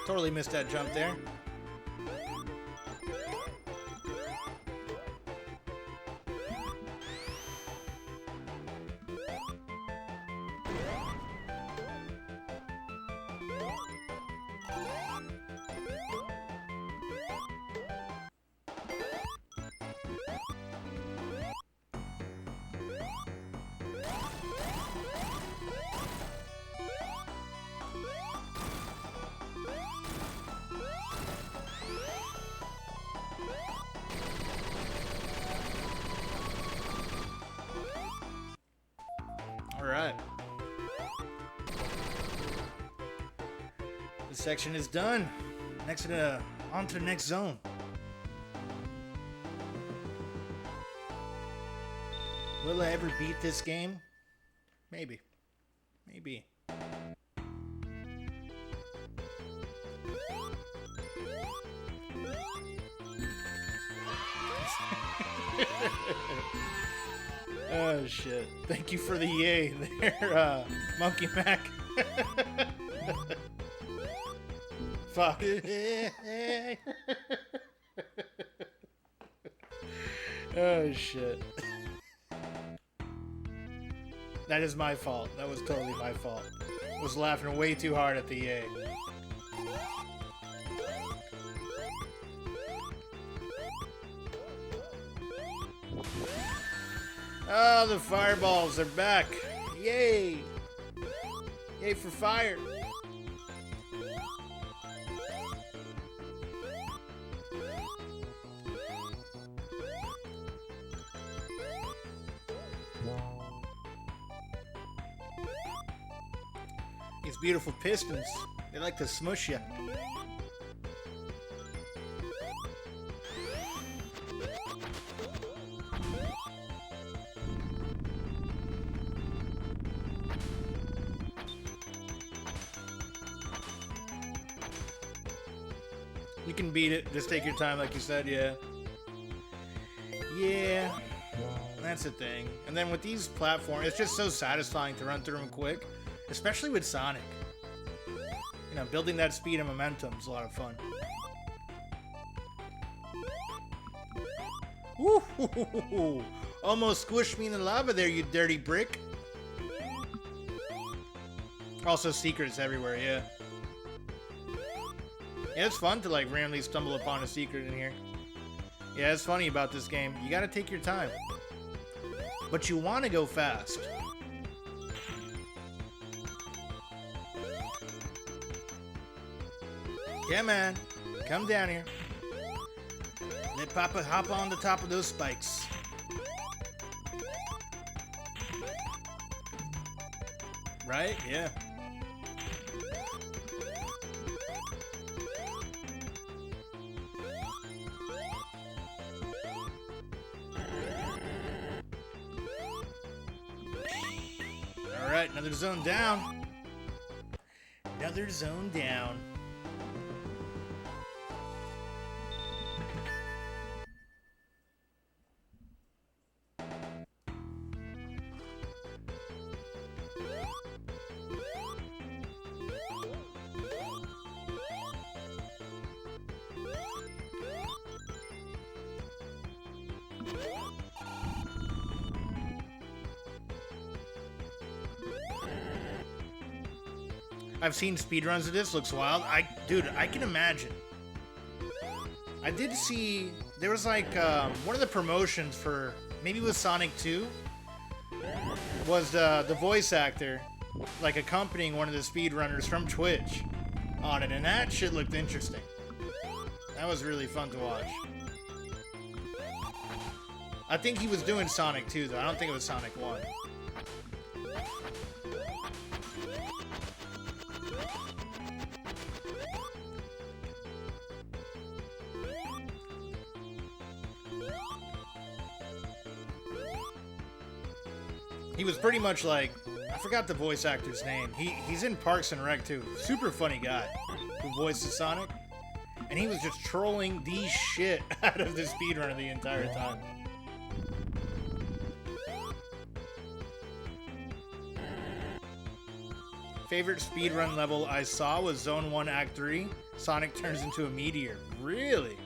Totally missed that jump there. Alright. This section is done. On to the next zone. Will I ever beat this game? Maybe. Maybe. Oh shit. Thank you for the yay there, Monkey Mac. Fuck. Oh shit. That is my fault. That was totally my fault. I was laughing way too hard at the yay. Oh, the fireballs are back. Yay. Yay for fire. These beautiful pistons, they like to smush you. You can beat it, just take your time like you said, yeah. Yeah, that's the thing. And then with these platforms, it's just so satisfying to run through them quick. Especially with Sonic. You know, building that speed and momentum is a lot of fun. Ooh, almost squished me in the lava there, you dirty brick. Also secrets everywhere, yeah. Yeah, it's fun to like randomly stumble upon a secret in here. Yeah, it's funny about this game. You gotta take your time. But you want to go fast. Yeah, man. Come down here. Let Papa hop on the top of those spikes. Right? Yeah. Alright, another zone down. Another zone down. I've seen speedruns of this. Looks wild. Dude, I can imagine. I did see there was like one of the promotions for maybe it was Sonic 2 was the voice actor like accompanying one of the speedrunners from Twitch on it, and that shit looked interesting. That was really fun to watch. I think he was doing Sonic 2 though. I don't think it was Sonic 1. He was pretty much like, I forgot the voice actor's name. He's in Parks and Rec too. Super funny guy who voices Sonic. And he was just trolling the shit out of the speedrunner the entire time. Favorite speedrun level I saw was Zone 1 Act 3. Sonic turns into a meteor. Really?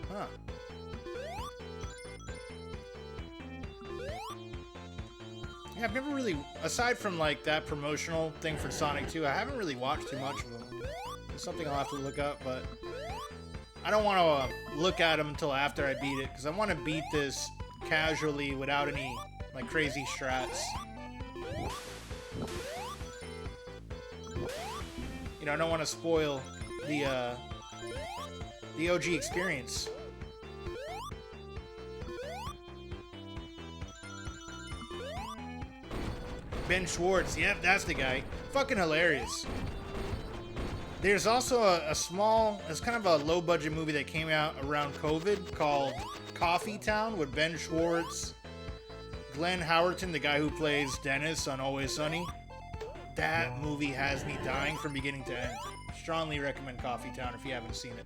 Huh. Yeah, I've never really, aside from like that promotional thing for Sonic 2, I haven't really watched too much of them. It's something I'll have to look up, but I don't want to look at them until after I beat it, because I want to beat this casually without any like crazy strats. You know, I don't want to spoil the OG experience. Ben Schwartz, yep, that's the guy. Fucking hilarious. There's also a small, it's kind of a low-budget movie that came out around COVID called Coffee Town with Ben Schwartz, Glenn Howerton, the guy who plays Dennis on Always Sunny. That movie has me dying from beginning to end. Strongly recommend Coffee Town if you haven't seen it.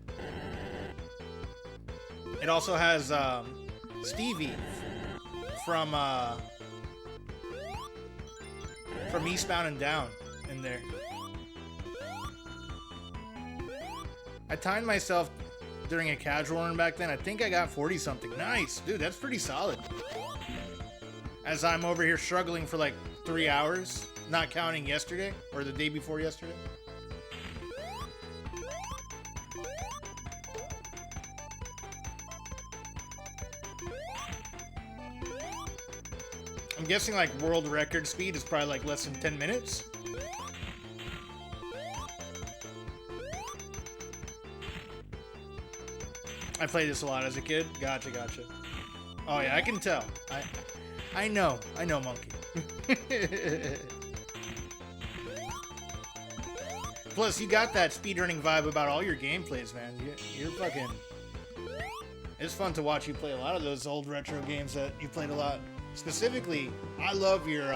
It also has Stevie from Eastbound and Down in there. I timed myself during a casual run back then. I think I got 40 something. Nice, dude, that's pretty solid. As I'm over here struggling for like 3 hours, not counting yesterday or the day before yesterday. I'm guessing like world record speed is probably like less than 10 minutes. I played this a lot as a kid. Gotcha. Oh yeah, I can tell. I know, Monkey. Plus, you got that speedrunning vibe about all your gameplays, man. You're fucking... It's fun to watch you play a lot of those old retro games that you played a lot. Specifically, I love your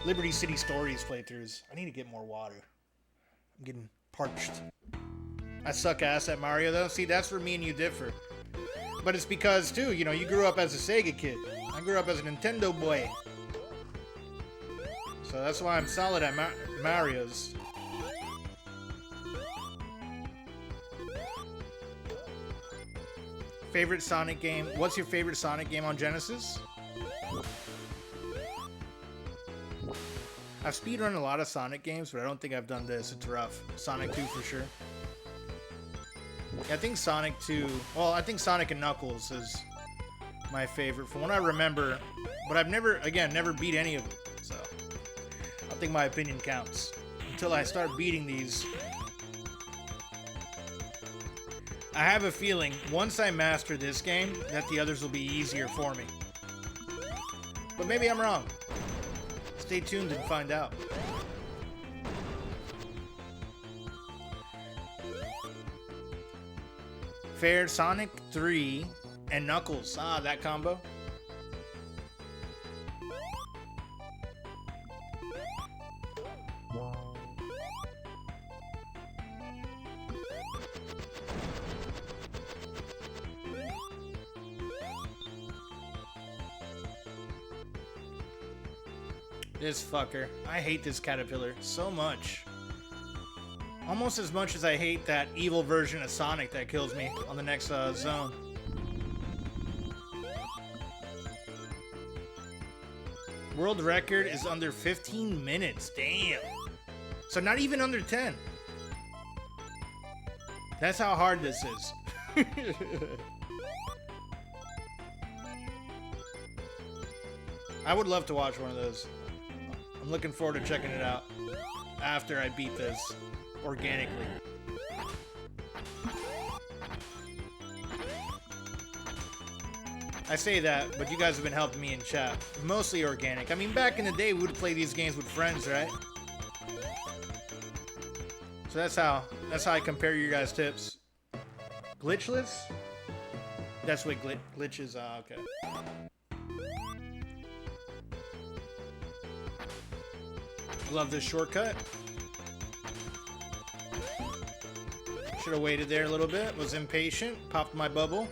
Liberty City Stories playthroughs. I need to get more water. I'm getting parched. I suck ass at Mario, though. See, that's where me and you differ. But it's because, too, you know, you grew up as a Sega kid. I grew up as a Nintendo boy. So that's why I'm solid at Mario's. Favorite Sonic game? What's your favorite Sonic game on Genesis? I've speedrun a lot of Sonic games, but I don't think I've done this. It's rough. Sonic 2 for sure. I think Sonic 2... Well, I think Sonic and Knuckles is my favorite from what I remember. But I've never beat any of them. So, I don't think my opinion counts. Until I start beating these. I have a feeling, once I master this game, that the others will be easier for me. But maybe I'm wrong. Stay tuned and find out. Fair Sonic 3 and Knuckles. Ah, that combo. This fucker. I hate this caterpillar so much. Almost as much as I hate that evil version of Sonic that kills me on the next zone. World record is under 15 minutes. Damn. So not even under 10. That's how hard this is. I would love to watch one of those. I'm looking forward to checking it out after I beat this organically. I say that, but you guys have been helping me in chat. Mostly organic. I mean, back in the day, we would play these games with friends, right? So that's how I compare your guys' tips. Glitchless? That's what glitches. Ah, okay. Love this shortcut. Should have waited there a little bit. Was impatient. Popped my bubble.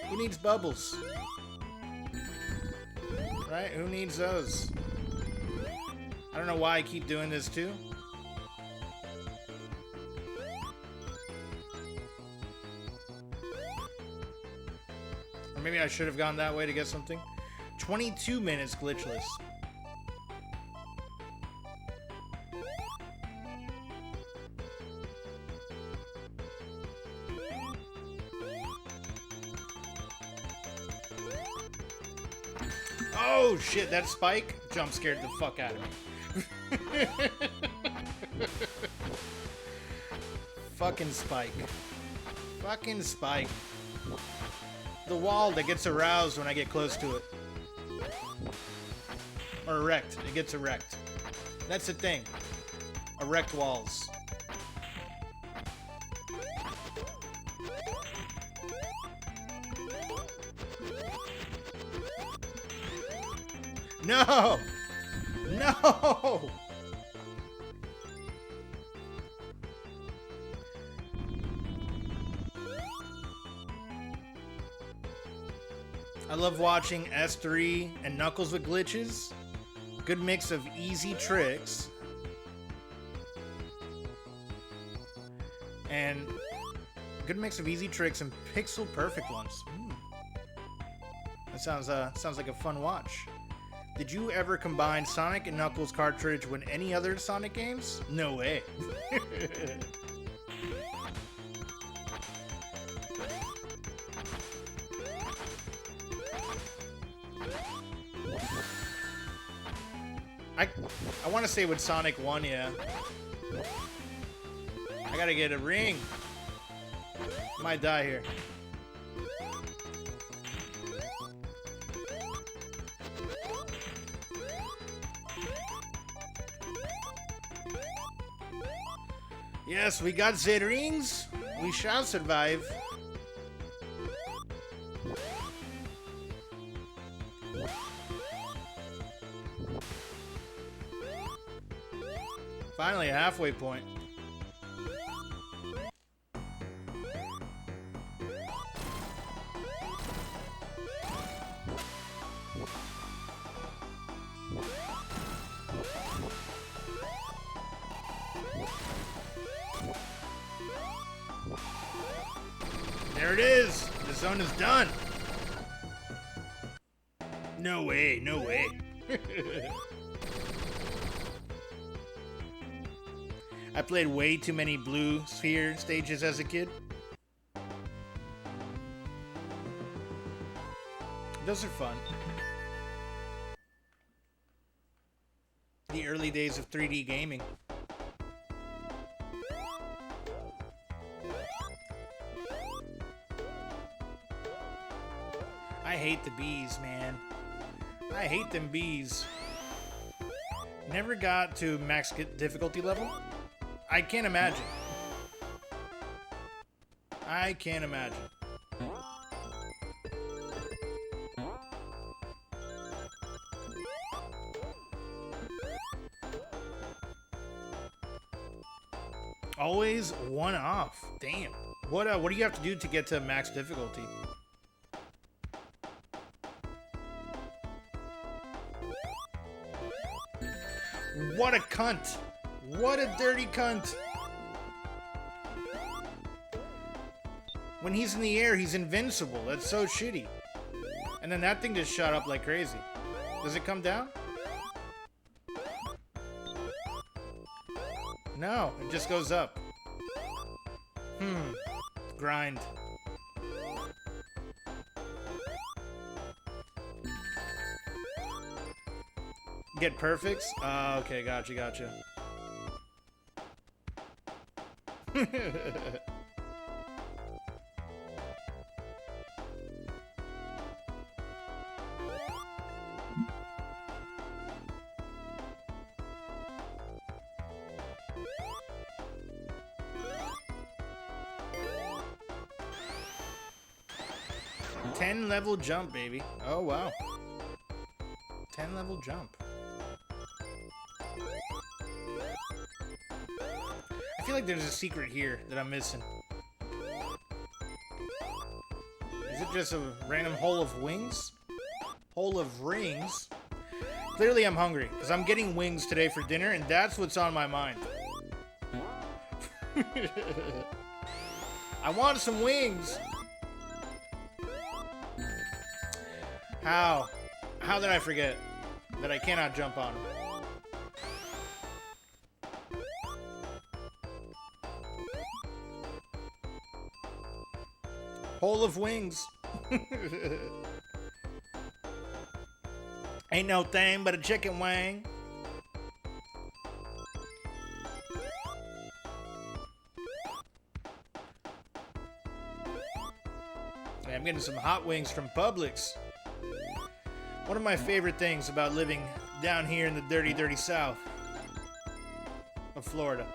Who needs bubbles? Right? Who needs those? I don't know why I keep doing this too. Or maybe I should have gone that way to get something. 22 minutes glitchless. Oh shit, that spike jump scared the fuck out of me. Fucking spike. Fucking spike. The wall that gets aroused when I get close to it. Or erect. It gets erect. That's the thing. Erect walls. No! No! I love watching S3 and Knuckles with glitches. Good mix of easy tricks. And good mix of easy tricks and pixel perfect ones. That sounds like a fun watch. Did you ever combine Sonic and Knuckles cartridge with any other Sonic games? No way. I want to say with Sonic 1, yeah. I gotta get a ring. Might die here. Yes, we got the rings. We shall survive. Finally, a halfway point. There it is. The zone is done. No way, no way. I played way too many blue sphere stages as a kid. Those are fun. The early days of 3D gaming. I hate the bees, man. I hate them bees. Never got to max difficulty level? I can't imagine. I can't imagine. Always one off. Damn. What do you have to do to get to max difficulty? What a cunt. What a dirty cunt. When he's in the air, he's invincible. That's so shitty. And then that thing just shot up like crazy. Does it come down? No, it just goes up. Grind. Get perfects? Okay, gotcha. 10 level jump, baby. Oh, wow. 10 level jump. I feel like there's a secret here that I'm missing. Is it just a random hole of wings? Hole of rings? Clearly I'm hungry, because I'm getting wings today for dinner, and that's what's on my mind. I want some wings! How? How did I forget that I cannot jump on them? Hole of wings. Ain't no thing but a chicken wing. Hey, I'm getting some hot wings from Publix. One of my favorite things about living down here in the dirty, dirty south of Florida.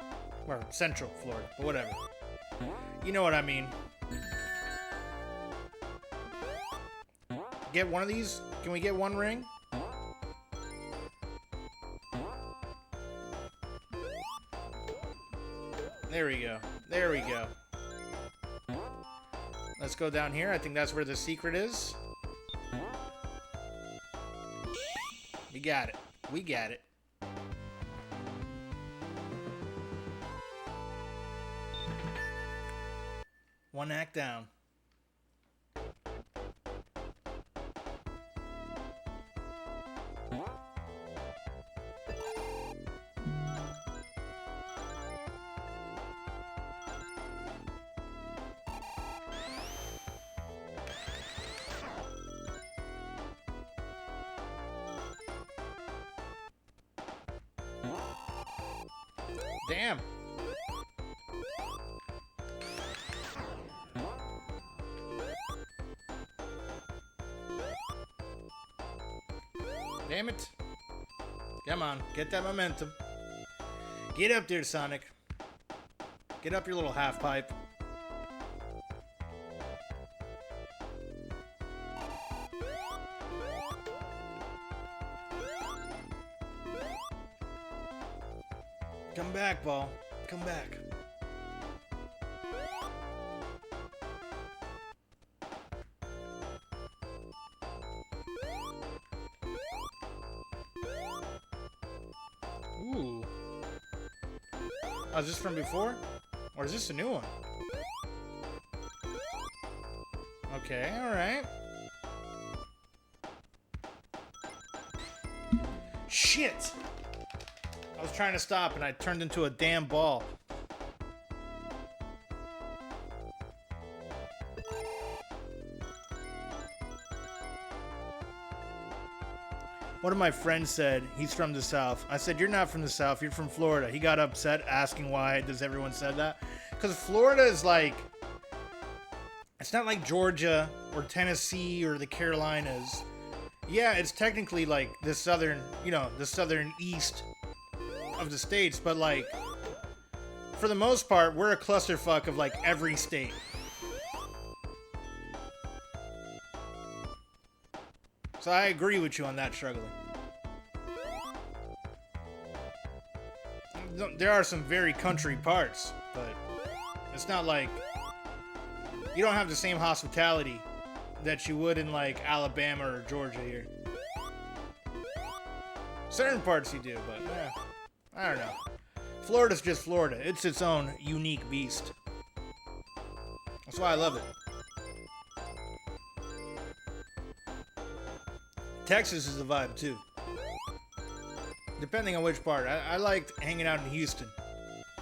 Or central Florida, but whatever. You know what I mean. Get one of these? Can we get one ring? There we go. There we go. Let's go down here. I think that's where the secret is. We got it. We got it. One act down. Damn. Damn it. Come on, get that momentum. Get up there, Sonic. Get up your little half pipe. Come back, ball. Come back. Ooh. Oh, is this from before? Or is this a new one? Okay, alright. Shit! I was trying to stop and I turned into a damn ball. One of my friends said he's from the South. I said, you're not from the South, you're from Florida. He got upset asking why does everyone said that. Because Florida is like, it's not like Georgia or Tennessee or the Carolinas. Yeah, it's technically like the southern, you know, the southern east of the states. But like, for the most part, we're a clusterfuck of like every state. So I agree with you on that struggling. There are some very country parts, but it's not like you don't have the same hospitality that you would in like Alabama or Georgia here. Certain parts you do, but I don't know. Florida's just Florida. It's its own unique beast. That's why I love it. Texas is the vibe too. Depending on which part. I liked hanging out in Houston.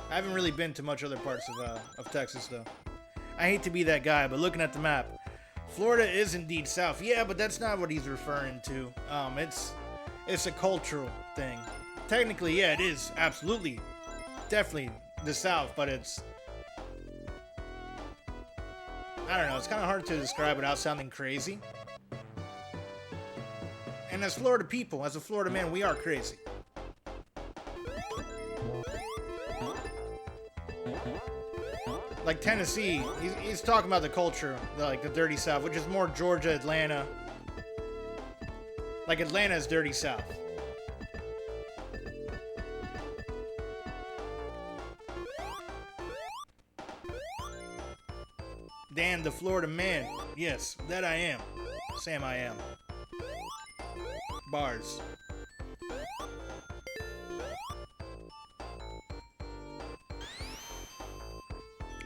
I haven't really been to much other parts of Texas though. I hate to be that guy, but looking at the map, Florida is indeed south. Yeah, but that's not what he's referring to. It's a cultural thing. Technically, yeah, it is absolutely, definitely the south, but it's, I don't know, it's kind of hard to describe without sounding crazy. And as Florida people, as a Florida man, we are crazy. Like Tennessee, he's talking about the culture, like the dirty South, which is more Georgia, Atlanta. Like Atlanta is dirty South. Dan, the Florida man. Yes, that I am. Sam, I am. Bars.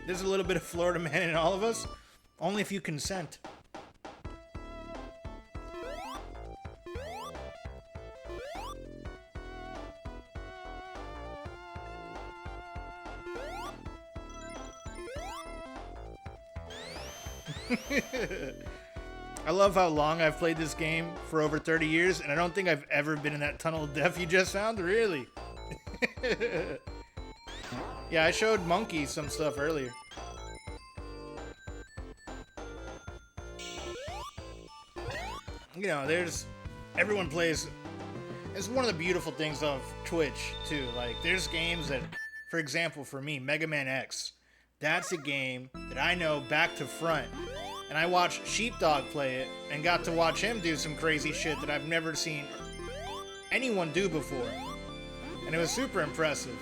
There's a little bit of Florida man in all of us. Only if you consent. I love how long I've played this game for over 30 years, and I don't think I've ever been in that tunnel of death you just found. Really? Yeah, I showed Monkey some stuff earlier. You know, everyone plays. It's one of the beautiful things of Twitch, too. Like, there's games that, for example, for me, Mega Man X, that's a game that I know back to front. And I watched Sheepdog play it, and got to watch him do some crazy shit that I've never seen anyone do before. And it was super impressive.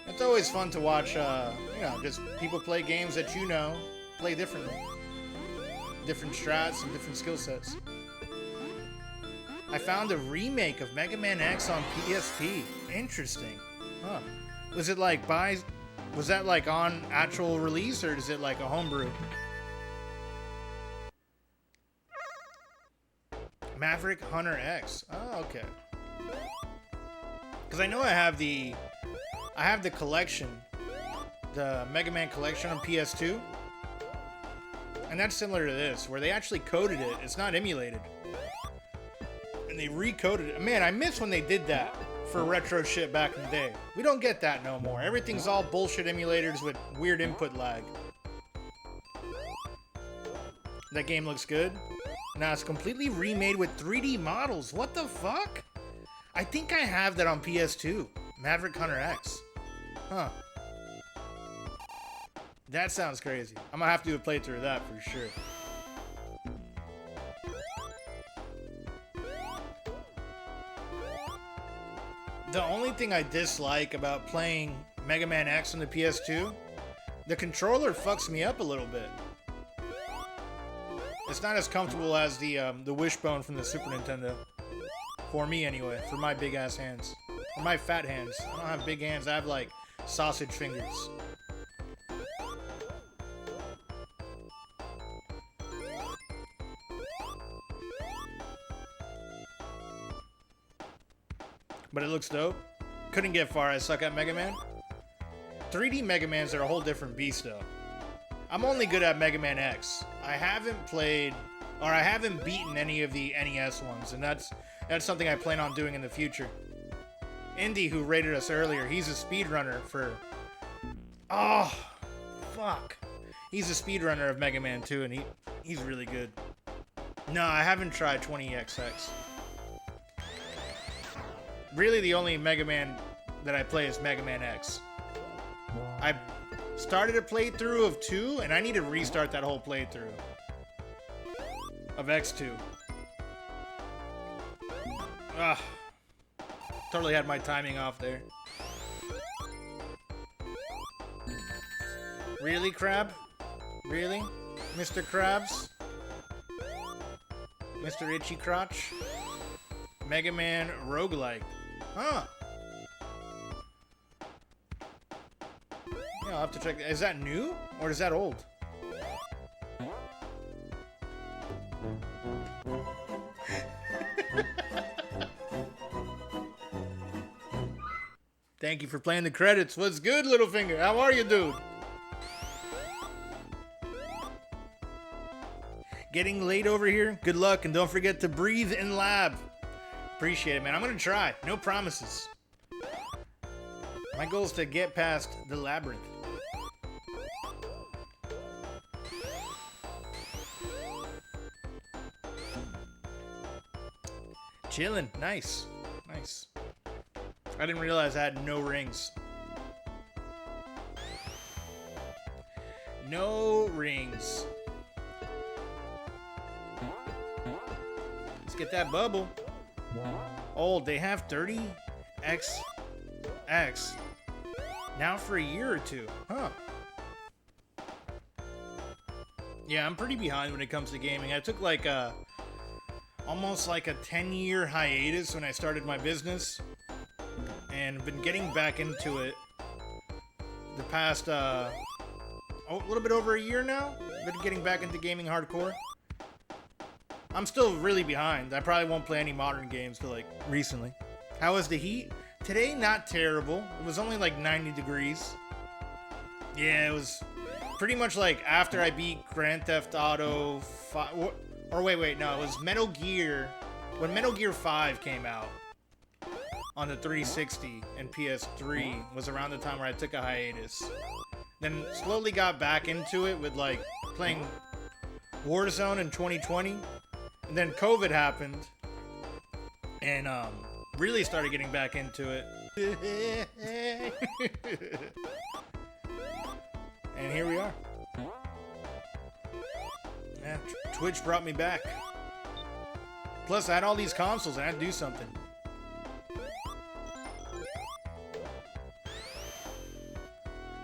It's always fun to watch, you know, just people play games that you know play differently. Different strats and different skill sets. I found a remake of Mega Man X on PSP. Interesting. Huh. Was it like was that like on actual release, or is it like a homebrew? Maverick Hunter X. Oh, okay. Because I know I have the collection, the Mega Man collection on PS2. And that's similar to this, where they actually coded it. It's not emulated. And they recoded it. Man, I miss when they did that for retro shit back in the day. We don't get that no more. Everything's all bullshit emulators with weird input lag. That game looks good. Now it's completely remade with 3D models. What the fuck? I think I have that on PS2. Maverick Hunter X. Huh. That sounds crazy. I'm gonna have to do a playthrough of that for sure. The only thing I dislike about playing Mega Man X on the PS2, the controller fucks me up a little bit. It's not as comfortable as the Wishbone from the Super Nintendo. For me anyway, for my big ass hands. Or my fat hands. I don't have big hands, I have like sausage fingers. but it looks dope. Couldn't get far. I suck at Mega Man. 3D Mega Mans are a whole different beast, though. I'm only good at Mega Man X. I haven't played, or I haven't beaten any of the NES ones, and that's something I plan on doing in the future. Indy, who rated us earlier, he's a speedrunner for... Oh, fuck. He's a speedrunner of Mega Man 2, and he's really good. No, I haven't tried 20XX. Really, the only Mega Man that I play is Mega Man X. I started a playthrough of 2, and I need to restart that whole playthrough of X2. Ugh. Totally had my timing off there. Really, Crab? Really? Mr. Krabs? Mr. Itchy Crotch? Mega Man roguelike. Huh. Yeah, I'll have to check. Is that new? Or is that old? Thank you for playing the credits. What's good, Littlefinger? How are you, dude? Getting late over here? Good luck, and don't forget to breathe in lab. Appreciate it, man. I'm gonna try. No promises. My goal is to get past the labyrinth. Chillin'. Nice. Nice. I didn't realize I had no rings. No rings. Let's get that bubble. Oh, they have 30XX now for a year or two. Huh. Yeah, I'm pretty behind when it comes to gaming. I took like almost like a 10-year hiatus when I started my business. And been getting back into it the past, a little bit over a year now. Been getting back into gaming hardcore. I'm still really behind. I probably won't play any modern games till, like, recently. How was the heat? Today, not terrible. It was only, like, 90 degrees. Yeah, it was pretty much, like, after I beat Grand Theft Auto 5... Or, wait, no, it was Metal Gear... When Metal Gear 5 came out on the 360 and PS3 was around the time where I took a hiatus. Then slowly got back into it with like playing Warzone in 2020. And then COVID happened and really started getting back into it. And here we are. Yeah, Twitch brought me back. Plus I had all these consoles and I had to do something.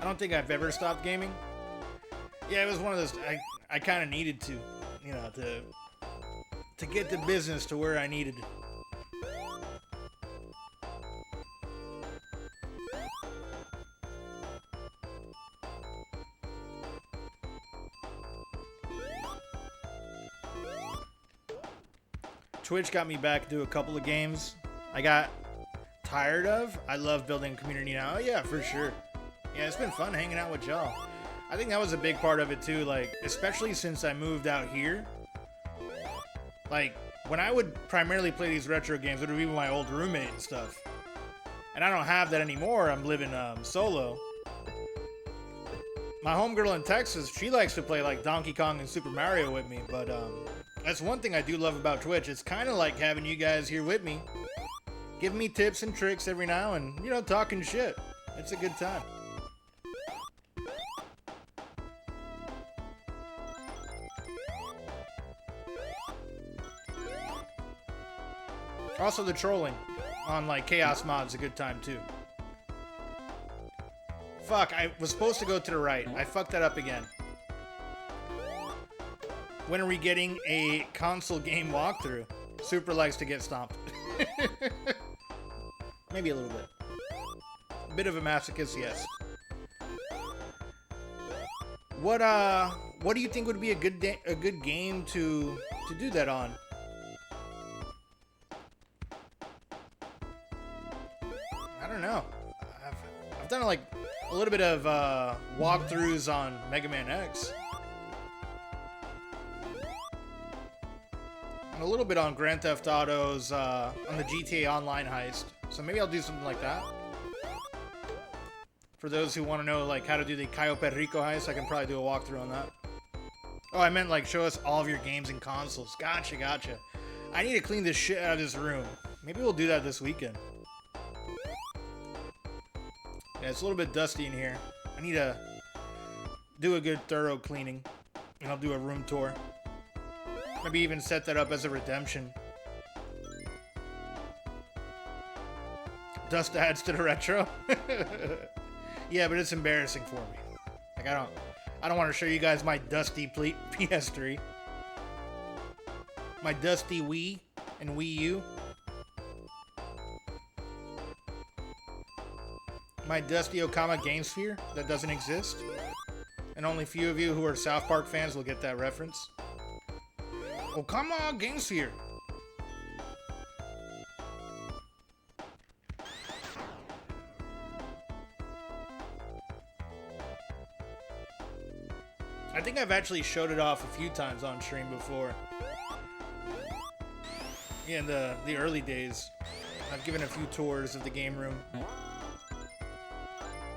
I don't think I've ever stopped gaming. Yeah, it was one of those, I kind of needed to, you know, to get the business to where I needed. Twitch got me back to do a couple of games I got tired of. I love building a community now. Oh yeah, for sure. Yeah, it's been fun hanging out with y'all. I think that was a big part of it too, like, especially since I moved out here. Like, when I would primarily play these retro games, it would be with my old roommate and stuff. And I don't have that anymore. I'm living solo. My homegirl in Texas, she likes to play like Donkey Kong and Super Mario with me, but that's one thing I do love about Twitch. It's kind of like having you guys here with me, giving me tips and tricks every now and, you know, talking shit. It's a good time. Also, the trolling on, like, Chaos Mod's a good time, too. Fuck, I was supposed to go to the right. I fucked that up again. When are we getting a console game walkthrough? Super likes to get stomped. Maybe a little bit. A bit of a masochist, yes. What do you think would be a good game to do that on? don't know. I've done like a little bit of walkthroughs on Mega Man X. And a little bit on Grand Theft Auto's, on the GTA Online heist. So maybe I'll do something like that. For those who want to know like how to do the Cayo Perico heist, I can probably do a walkthrough on that. Oh, I meant like show us all of your games and consoles. Gotcha, gotcha. I need to clean this shit out of this room. Maybe we'll do that this weekend. Yeah, it's a little bit dusty in here. I need to do a good thorough cleaning. And I'll do a room tour. Maybe even set that up as a redemption. Dust adds to the retro. Yeah, but it's embarrassing for me. Like I don't want to show you guys my dusty PS3. My dusty Wii and Wii U. My dusty Okama Game Sphere that doesn't exist. And only few of you who are South Park fans will get that reference. Okama Game Sphere. I think I've actually showed it off a few times on stream before. Yeah, in the early days. I've given a few tours of the game room.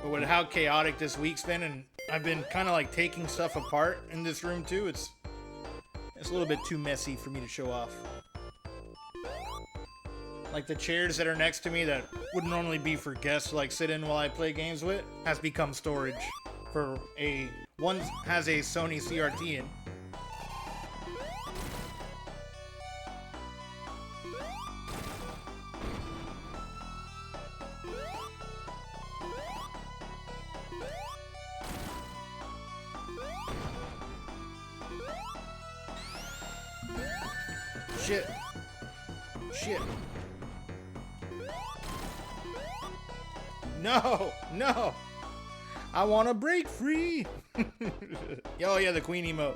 But with how chaotic this week's been, and I've been kind of like taking stuff apart in this room too, it's a little bit too messy for me to show off. Like the chairs that are next to me that would normally be for guests to like sit in while I play games with, has become storage for one has a Sony CRT in. Shit. Shit. No! No! I want to break free! Oh yeah, the Queen emote.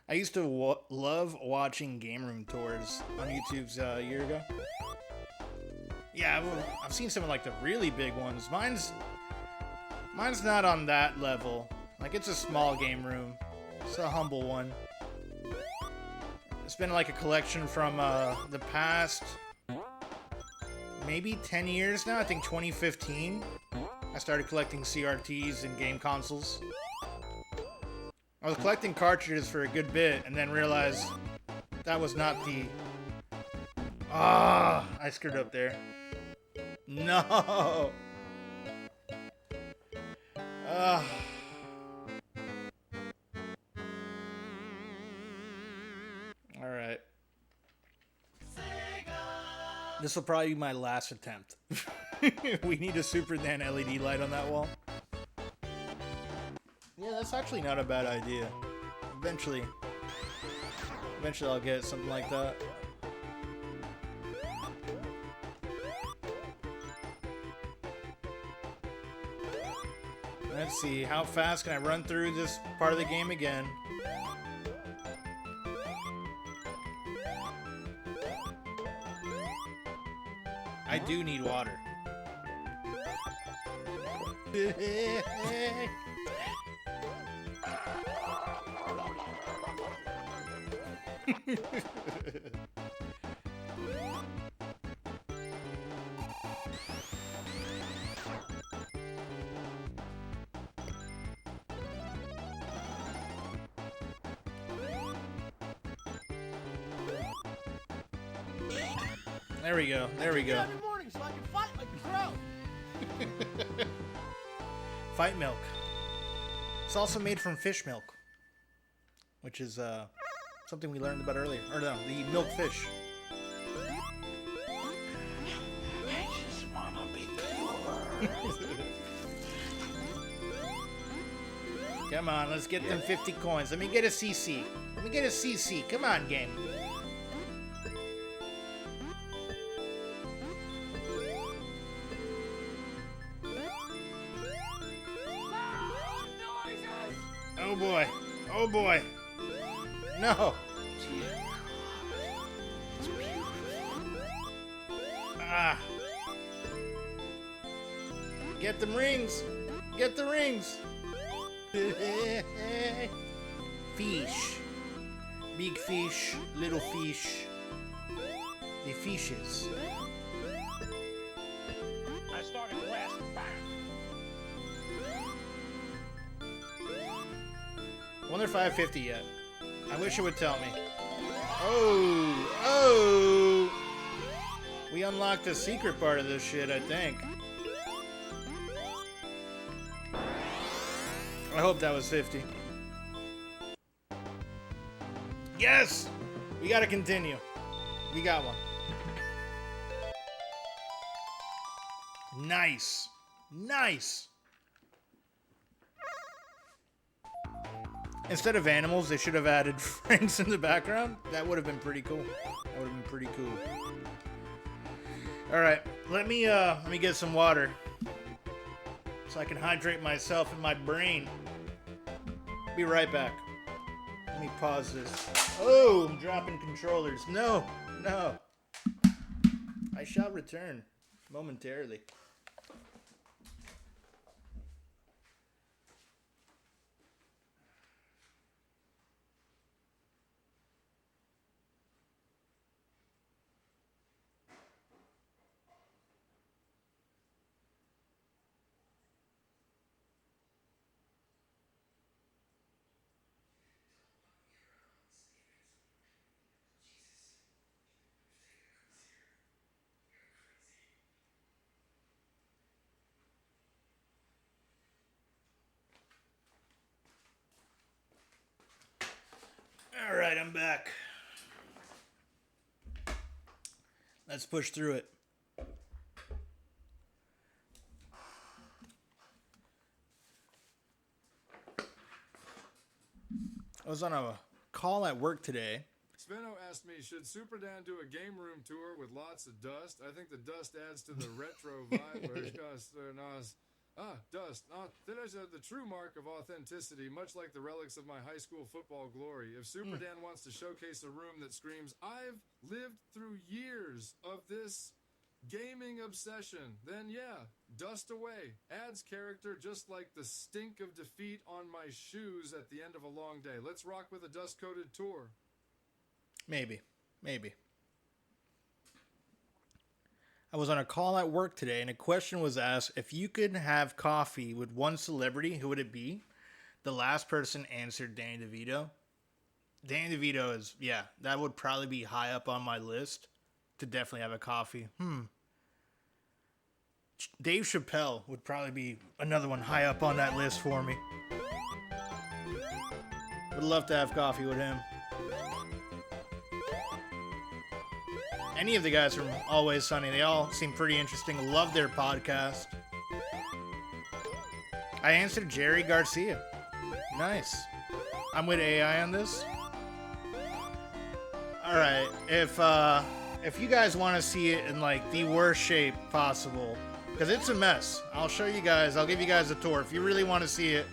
I used to love watching game room tours on YouTube's a year ago. Yeah, I've seen some of like the really big ones. Mine's not on that level. Like it's a small game room. It's a humble one. It's been like a collection from the past maybe 10 years now. I think 2015. I started collecting CRTs and game consoles. I was collecting cartridges for a good bit and then realized that was not the... Ah, I screwed up there. No! Alright. This will probably be my last attempt. We need a Super Dan LED light on that wall. Yeah, that's actually not a bad idea. Eventually I'll get something like that. Let's see, how fast can I run through this part of the game again? I do need water. There we go. There we go. Every morning so I can fight like a crow. Fight milk. It's also made from fish milk, which is something we learned about earlier. Or no, the milk fish. I just wanna be pure. Come on, let's get them 50 coins. Let me get a CC. Let me get a CC. Come on, game. Oh boy. Oh boy. No. Ah. Get them rings. Get the rings. Fish. Big fish, little fish. The fishes. I started last. I wonder if I have 50 yet. I wish it would tell me. Oh! We unlocked the secret part of this shit, I think. I hope that was 50. Yes! We gotta continue. We got one. Nice. Nice. Instead of animals, they should have added friends in the background. That would have been pretty cool. That would have been pretty cool. All right, let me get some water so I can hydrate myself and my brain. Be right back. Let me pause this. Oh, I'm dropping controllers. No, no. I shall return momentarily. All right, I'm back. Let's push through it. I was on a call at work today. Sveno asked me, should Super Dan do a game room tour with lots of dust? I think the dust adds to the retro vibe. Dust. That is the true mark of authenticity, much like the relics of my high school football glory. If Super Dan wants to showcase a room that screams, I've lived through years of this gaming obsession, then yeah, dust away. Adds character just like the stink of defeat on my shoes at the end of a long day. Let's rock with a dust-coated tour. Maybe. I was on a call at work today, and a question was asked, if you could have coffee with one celebrity, who would it be? The last person answered Danny DeVito. Danny DeVito is, yeah, that would probably be high up on my list to definitely have a coffee. Dave Chappelle would probably be another one high up on that list for me. Would love to have coffee with him. Any of the guys from Always Sunny, they all seem pretty interesting. Love their podcast. I answered Jerry Garcia. Nice. I'm with AI on this. All right, if you guys want to see it in like the worst shape possible, because it's a mess, I'll show you guys. I'll give you guys a tour. If you really want to see it,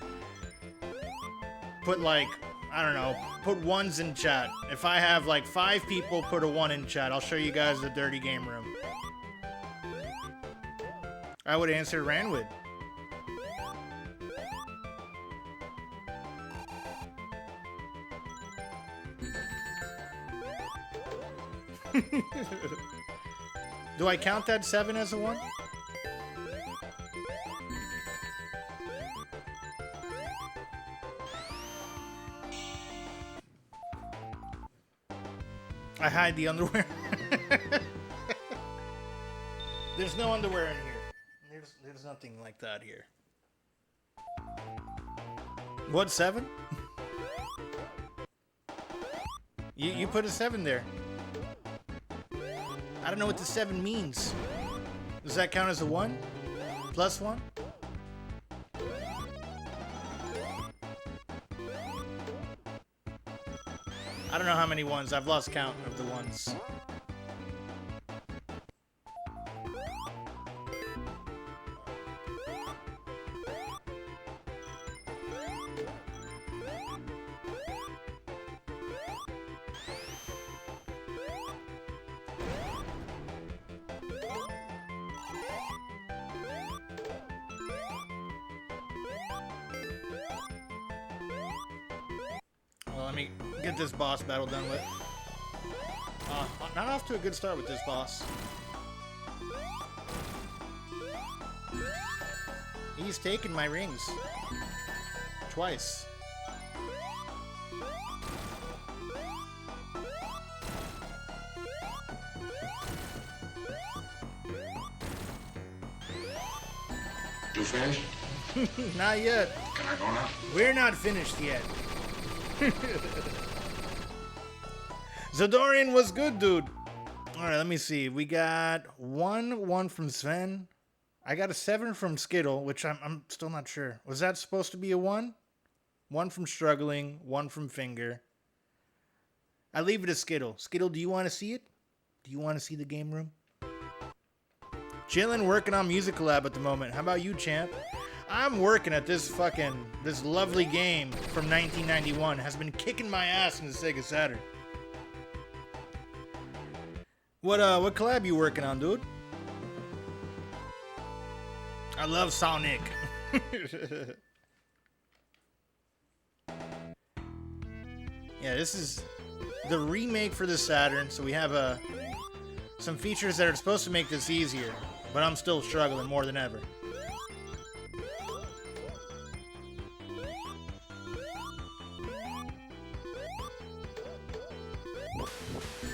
put like, I don't know, put ones in chat. If I have like 5 people, put a 1 in chat. I'll show you guys the dirty game room. I would answer Ranwood. Do I count that 7 as a 1? I hide the underwear. There's no underwear in here. There's nothing like that here. What, 7? You put a 7 there. I don't know what the 7 means. Does that count as a 1? Plus 1? I don't know how many ones. I've lost count of the ones. let me get this boss battle done with. Not off to a good start with this boss. He's taken my rings. Twice. You finished? Not yet. Can I go now? We're not finished yet. Zadorian was good, dude. Alright, let me see. We got 1 from Sven. I got a 7 from Skittle, which I'm still not sure. Was that supposed to be a 1? 1 from Struggling, 1 from Finger. I leave it to Skittle. Skittle, do you want to see it? Do you want to see the game room? Chillin', working on Music Collab at the moment. How about you, champ? I'm working at this lovely game from 1991. Has been kicking my ass in the Sega Saturn. What collab you working on, dude? I love Sonic. Yeah, this is the remake for the Saturn, so we have some features that are supposed to make this easier, but I'm still struggling more than ever.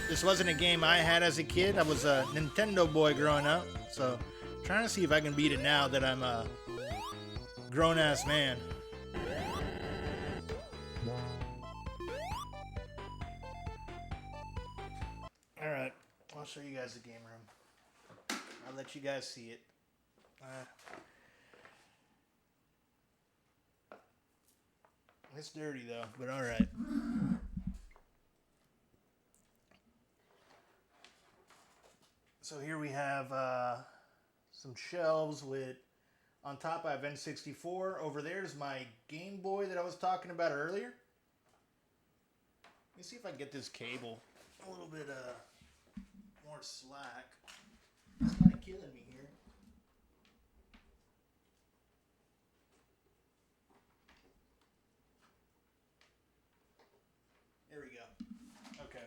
This wasn't a game I had as a kid. I was a Nintendo boy growing up, so trying to see if I can beat it now that I'm a grown-ass man. Alright, I'll show you guys the game room. I'll let you guys see it. It's dirty though, but alright. So here we have some shelves with, on top I have N64. Over there's my Game Boy that I was talking about earlier. Let me see if I can get this cable a little bit more slack. It's kind of killing me here. There we go. Okay.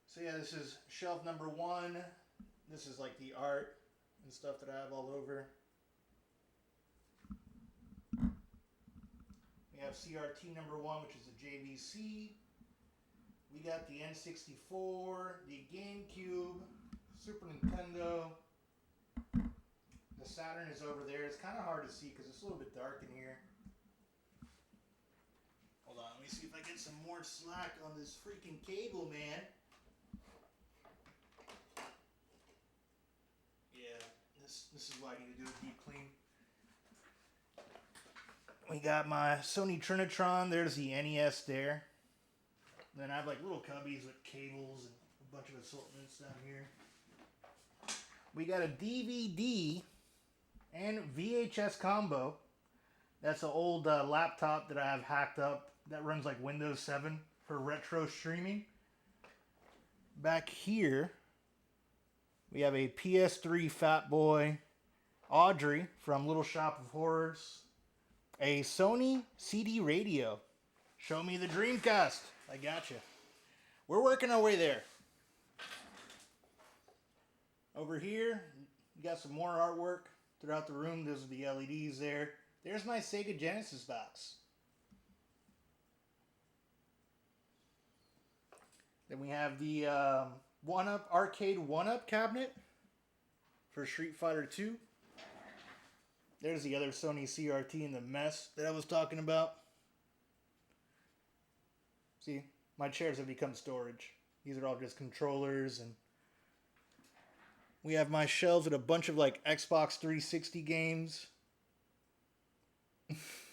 So yeah, this is shelf number 1. This is like the art and stuff that I have all over. We have CRT number 1, which is the JVC. We got the N64, the GameCube, Super Nintendo. The Saturn is over there. It's kind of hard to see because it's a little bit dark in here. Hold on, let me see if I get some more slack on this freaking cable, man. Yeah, this is why I need to do a deep clean. We got my Sony Trinitron. There's the NES there. Then I have like little cubbies with cables and a bunch of assortments down here. We got a DVD and VHS combo. That's an old laptop that I have hacked up that runs like Windows 7 for retro streaming. Back here, we have a PS3 Fat Boy Audrey from Little Shop of Horrors. A Sony CD radio. Show me the Dreamcast. I gotcha. We're working our way there. Over here, we got some more artwork throughout the room. Those are the LEDs there. There's my Sega Genesis box. Then we have the arcade 1-Up cabinet for Street Fighter 2. There's the other Sony CRT and the mess that I was talking about. See, my chairs have become storage. These are all just controllers, and we have my shelves with a bunch of like Xbox 360 games.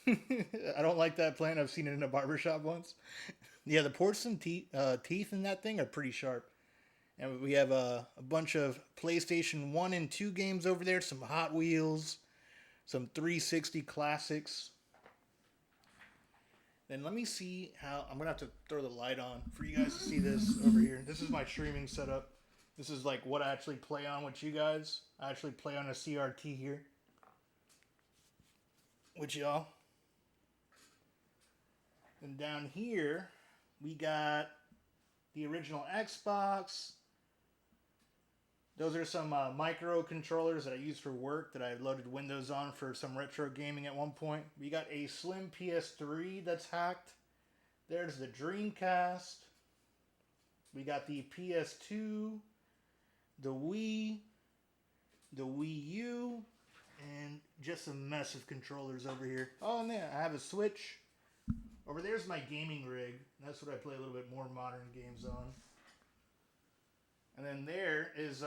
I don't like that plant. I've seen it in a barbershop once. Yeah, the porcelain teeth in that thing are pretty sharp. And we have a bunch of PlayStation 1 and 2 games over there, some Hot Wheels, some 360 classics. Then let me see how, I'm going to have to throw the light on for you guys to see this over here. This is my streaming setup. This is like what I actually play on with you guys. I actually play on a CRT here with y'all. And down here, we got the original Xbox. Those are some microcontrollers that I use for work that I loaded Windows on for some retro gaming at one point. We got a slim PS3 that's hacked. There's the Dreamcast. We got the PS2, the Wii, the Wii U, and just a mess of controllers over here. Oh, and then I have a Switch. Over there's my gaming rig. That's what I play a little bit more modern games on. And then there is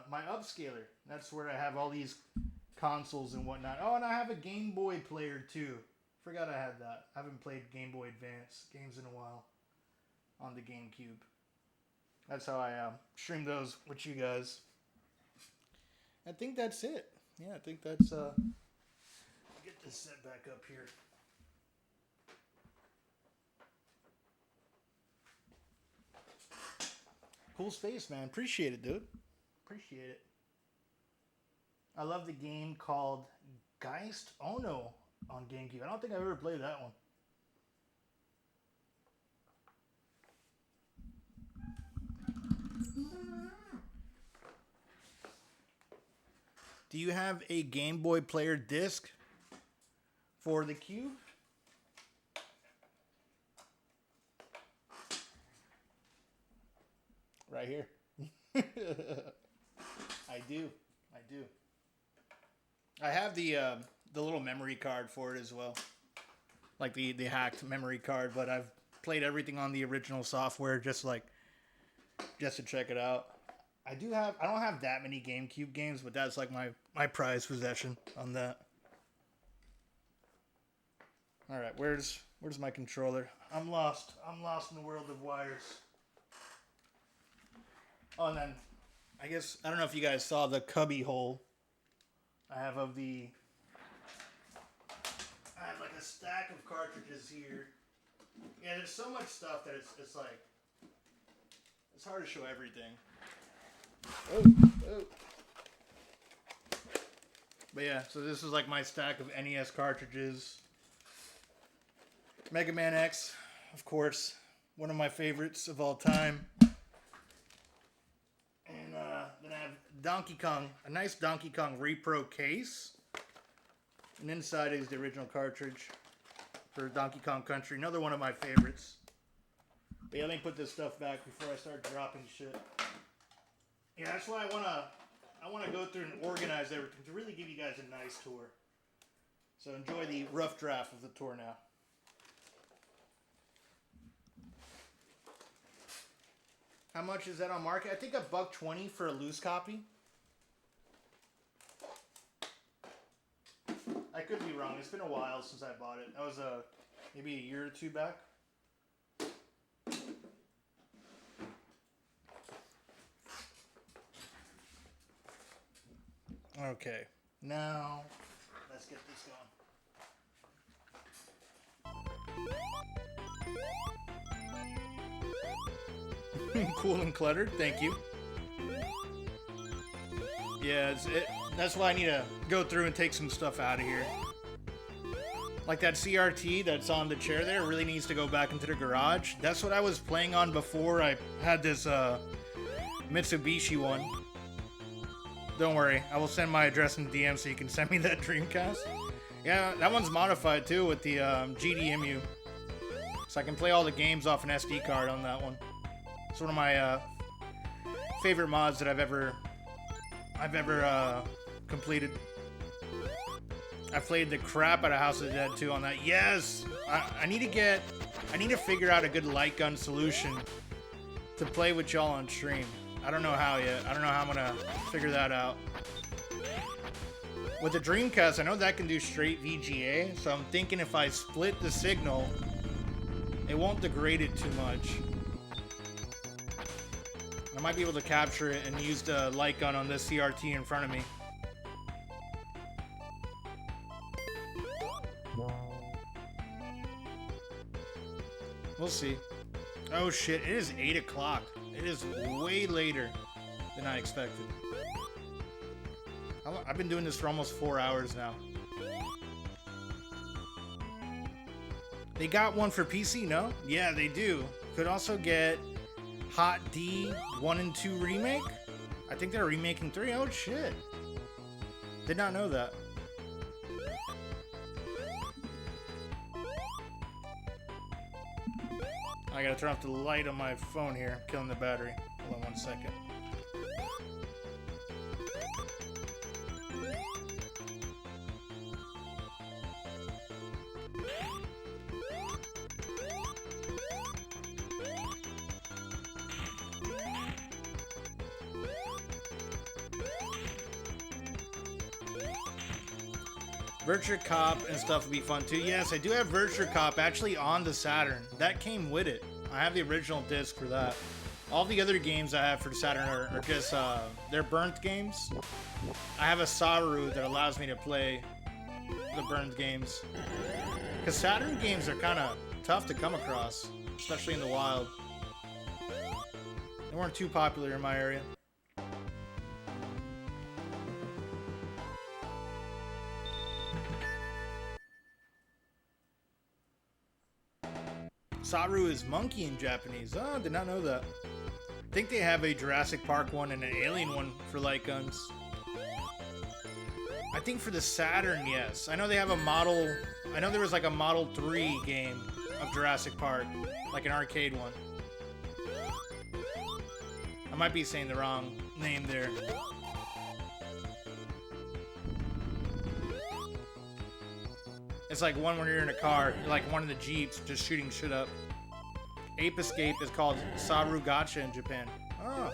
my upscaler. That's where I have all these consoles and whatnot. Oh, and I have a Game Boy player too. Forgot I had that. I haven't played Game Boy Advance games in a while on the GameCube. That's how I stream those with you guys. I think that's it. Yeah, I think that's... get this set back up here. Cool space, man. Appreciate it, dude. Appreciate it. I love the game called Geist Ono on GameCube. I don't think I've ever played that one. Do you have a Game Boy player disc for the Cube? Right here. I do. I have the little memory card for it as well. Like the hacked memory card, but I've played everything on the original software just to check it out. I don't have that many GameCube games, but that's like my prized possession on that. All right, where's my controller? I'm lost. I'm lost in the world of wires. Oh, and then I guess I don't know if you guys saw the cubby hole I have of the. I have like a stack of cartridges here. Yeah, there's so much stuff that it's like it's hard to show everything. Oh. But yeah, so this is like my stack of NES cartridges. Mega Man X, of course, one of my favorites of all time. And then I have Donkey Kong, a nice Donkey Kong Repro case. And inside is the original cartridge for Donkey Kong Country, another one of my favorites. But yeah, let me put this stuff back before I start dropping shit. Yeah, that's why I wanna go through and organize everything to really give you guys a nice tour. So enjoy the rough draft of the tour now. How much is that on market? I think $1.20 for a loose copy. I could be wrong. It's been a while since I bought it. That was maybe a year or two back. Okay, now let's get this going. Cool and cluttered, thank you. Yeah, that's why I need to go through and take some stuff out of here. Like that CRT that's on the chair there really needs to go back into the garage. That's what I was playing on before I had this Mitsubishi one. Don't worry, I will send my address in DM so you can send me that Dreamcast. Yeah, that one's modified too with the GDMU. So I can play all the games off an SD card on that one. It's one of my favorite mods that I've ever completed. I played the crap out of House of the Dead 2 on that. Yes! I need to figure out a good light gun solution to play with y'all on stream. I don't know how yet. I don't know how I'm gonna figure that out. With the Dreamcast, I know that can do straight VGA, so I'm thinking if I split the signal, it won't degrade it too much. I might be able to capture it and use the light gun on this CRT in front of me. We'll see. Oh shit, it is 8 o'clock. It is way later than I expected. I've been doing this for almost 4 hours now. They got one for PC, no? Yeah, they do. Could also get Hot D 1 and 2 remake. I think they're remaking 3. Oh shit. Did not know that. I gotta turn off the light on my phone here. Killing the battery. Hold on 1 second. Virtua Cop and stuff would be fun too. Yes, I do have Virtua Cop actually on the Saturn. That came with it. I have the original disc for that. All the other games I have for the Saturn are just, they're burnt games. I have a Saru that allows me to play the burnt games. Because Saturn games are kind of tough to come across, especially in the wild. They weren't too popular in my area. Saru is monkey in Japanese. Oh, did not know that. I think they have a Jurassic Park one and an Alien one for light guns. I think for the Saturn, yes. I know they have a model... I know there was like a Model 3 game of Jurassic Park. Like an arcade one. I might be saying the wrong name there. It's like one when you're in a car, like one of the Jeeps, just shooting shit up. Ape Escape is called Saru Gacha in Japan. Oh.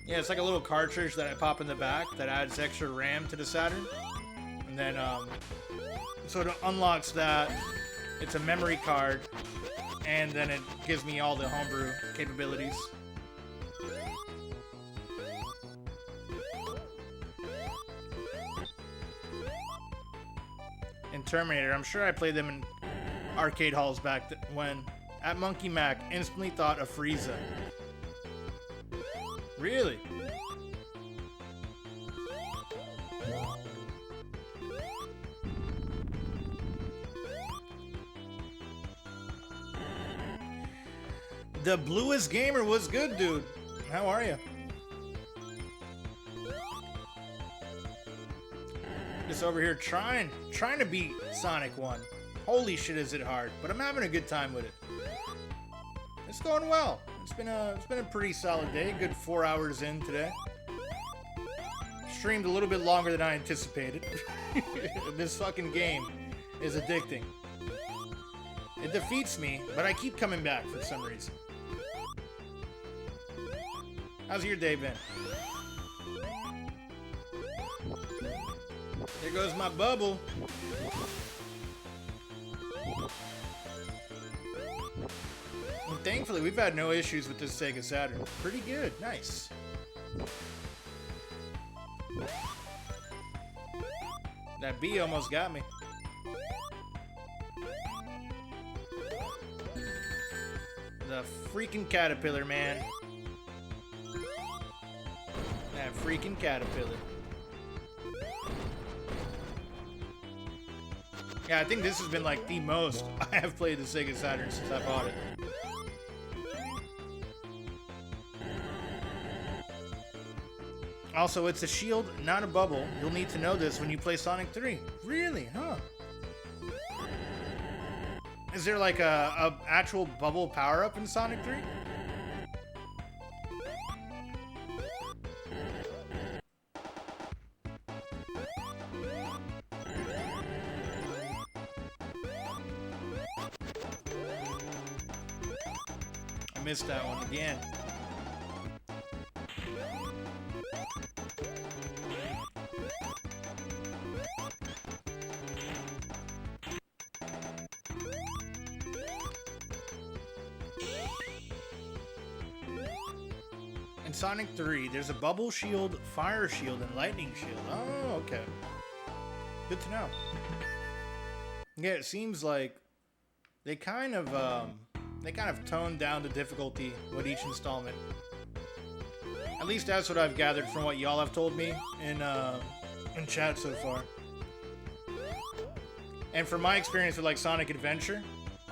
Yeah, it's like a little cartridge that I pop in the back that adds extra RAM to the Saturn. And then, so it unlocks that. It's a memory card. And then it gives me all the homebrew capabilities. And Terminator, I'm sure I played them in arcade halls back when. At Monkey Mac, instantly thought of Frieza. Really? The Bluest Gamer was good, dude. How are you? Just over here trying to beat Sonic 1. Holy shit, is it hard? But I'm having a good time with it. It's going well. It's been a pretty solid day. Good 4 hours in today. Streamed a little bit longer than I anticipated. This fucking game is addicting. It defeats me, but I keep coming back for some reason. How's your day been? There goes my bubble. And thankfully, we've had no issues with this Sega Saturn. Pretty good. Nice. That bee almost got me. The freaking caterpillar, man. That freaking caterpillar. Yeah, I think this has been like the most I have played the Sega Saturn since I bought it. Also, it's a shield, not a bubble. You'll need to know this when you play Sonic 3. Really? Huh? Is there like a actual bubble power-up in Sonic 3? I missed that one again. In Sonic 3, there's a bubble shield, fire shield, and lightning shield. Oh, okay. Good to know. Yeah, it seems like they kind of They kind of toned down the difficulty with each installment. At least that's what I've gathered from what y'all have told me in chat so far. And from my experience with like Sonic Adventure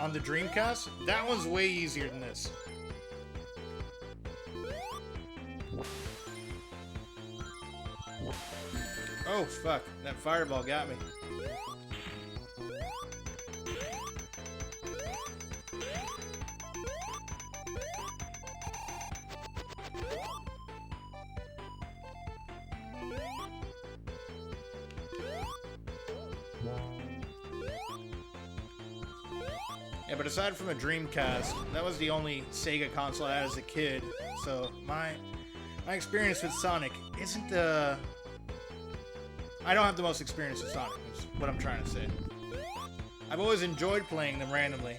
on the Dreamcast, that one's way easier than this. Oh fuck, that fireball got me. Yeah, but aside from a Dreamcast, that was the only Sega console I had as a kid. So my experience with Sonic isn't I don't have the most experience with Sonic, is what I'm trying to say. I've always enjoyed playing them randomly,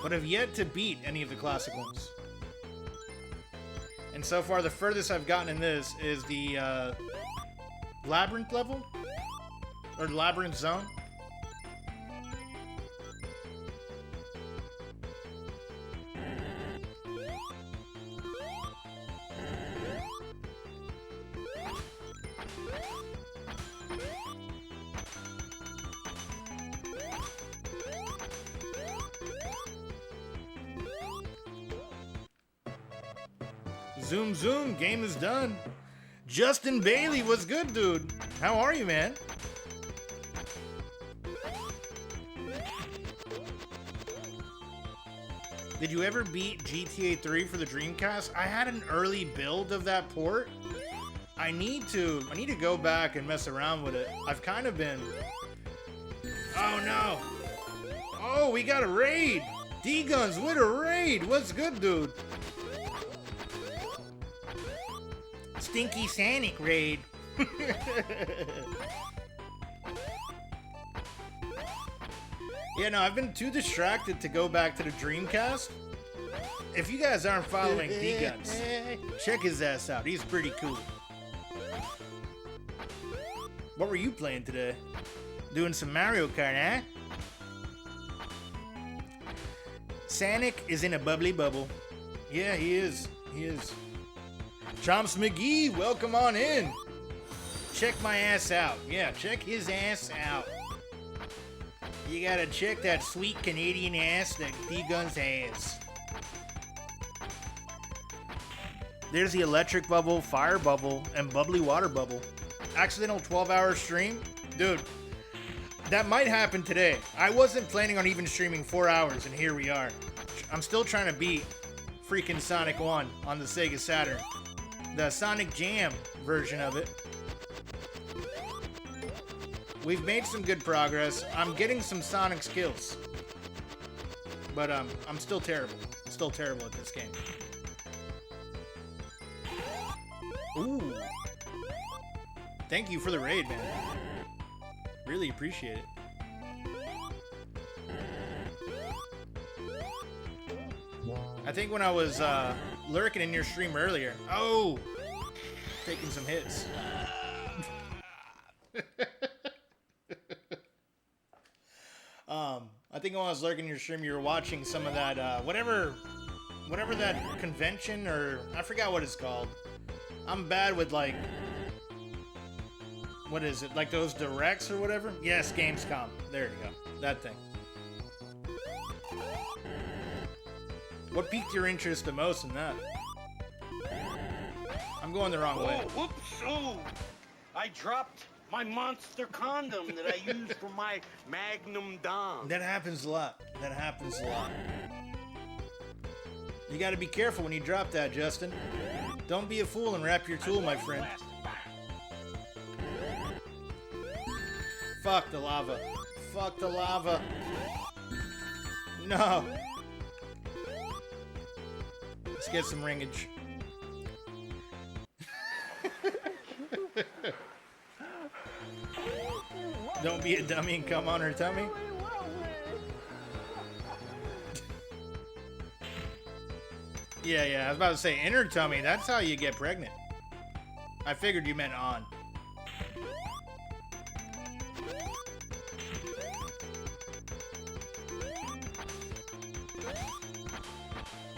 but have yet to beat any of the classic ones. And so far, the furthest I've gotten in this is the Labyrinth level? Or Labyrinth Zone? Zoom, zoom, game is done. Justin Bailey, what's good, dude? How are you, man? Did you ever beat GTA 3 for the Dreamcast? I had an early build of that port. I need to go back and mess around with it. I've kind of been... Oh, no. Oh, we got a raid. D-Guns with a raid. What's good, dude? Stinky Sonic raid. Yeah, no, I've been too distracted to go back to the Dreamcast. If you guys aren't following D-Guns, check his ass out. He's pretty cool. What were you playing today? Doing some Mario Kart, eh? Sonic is in a bubbly bubble. Yeah, he is. He is. Chomps McGee, welcome on in. Check my ass out. Yeah, check his ass out. You gotta check that sweet Canadian ass that D-Guns has. There's the electric bubble, fire bubble, and bubbly water bubble. Accidental 12-hour stream? Dude, that might happen today. I wasn't planning on even streaming 4 hours, and here we are. I'm still trying to beat freaking Sonic 1 on the Sega Saturn. The Sonic Jam version of it. We've made some good progress. I'm getting some Sonic skills. But I'm still terrible. Still terrible at this game. Ooh. Thank you for the raid, man. Really appreciate it. I think when I was lurking in your stream earlier. Oh! Taking some hits. I think when I was lurking in your stream, you were watching some of that, whatever that convention, or I forgot what it's called. I'm bad with, like, what is it? Like those directs or whatever? Yes, Gamescom. There you go. That thing. What piqued your interest the most in that? I'm going the wrong way. Whoops! Oh, I dropped my monster condom that I used for my Magnum Dom. That happens a lot. That happens a lot. You gotta be careful when you drop that, Justin. Don't be a fool and wrap your tool, my friend. Fuck the lava. Fuck the lava. No. Let's get some ringage. Don't be a dummy and come on her tummy. Yeah, I was about to say in her tummy. That's how you get pregnant. I figured you meant on.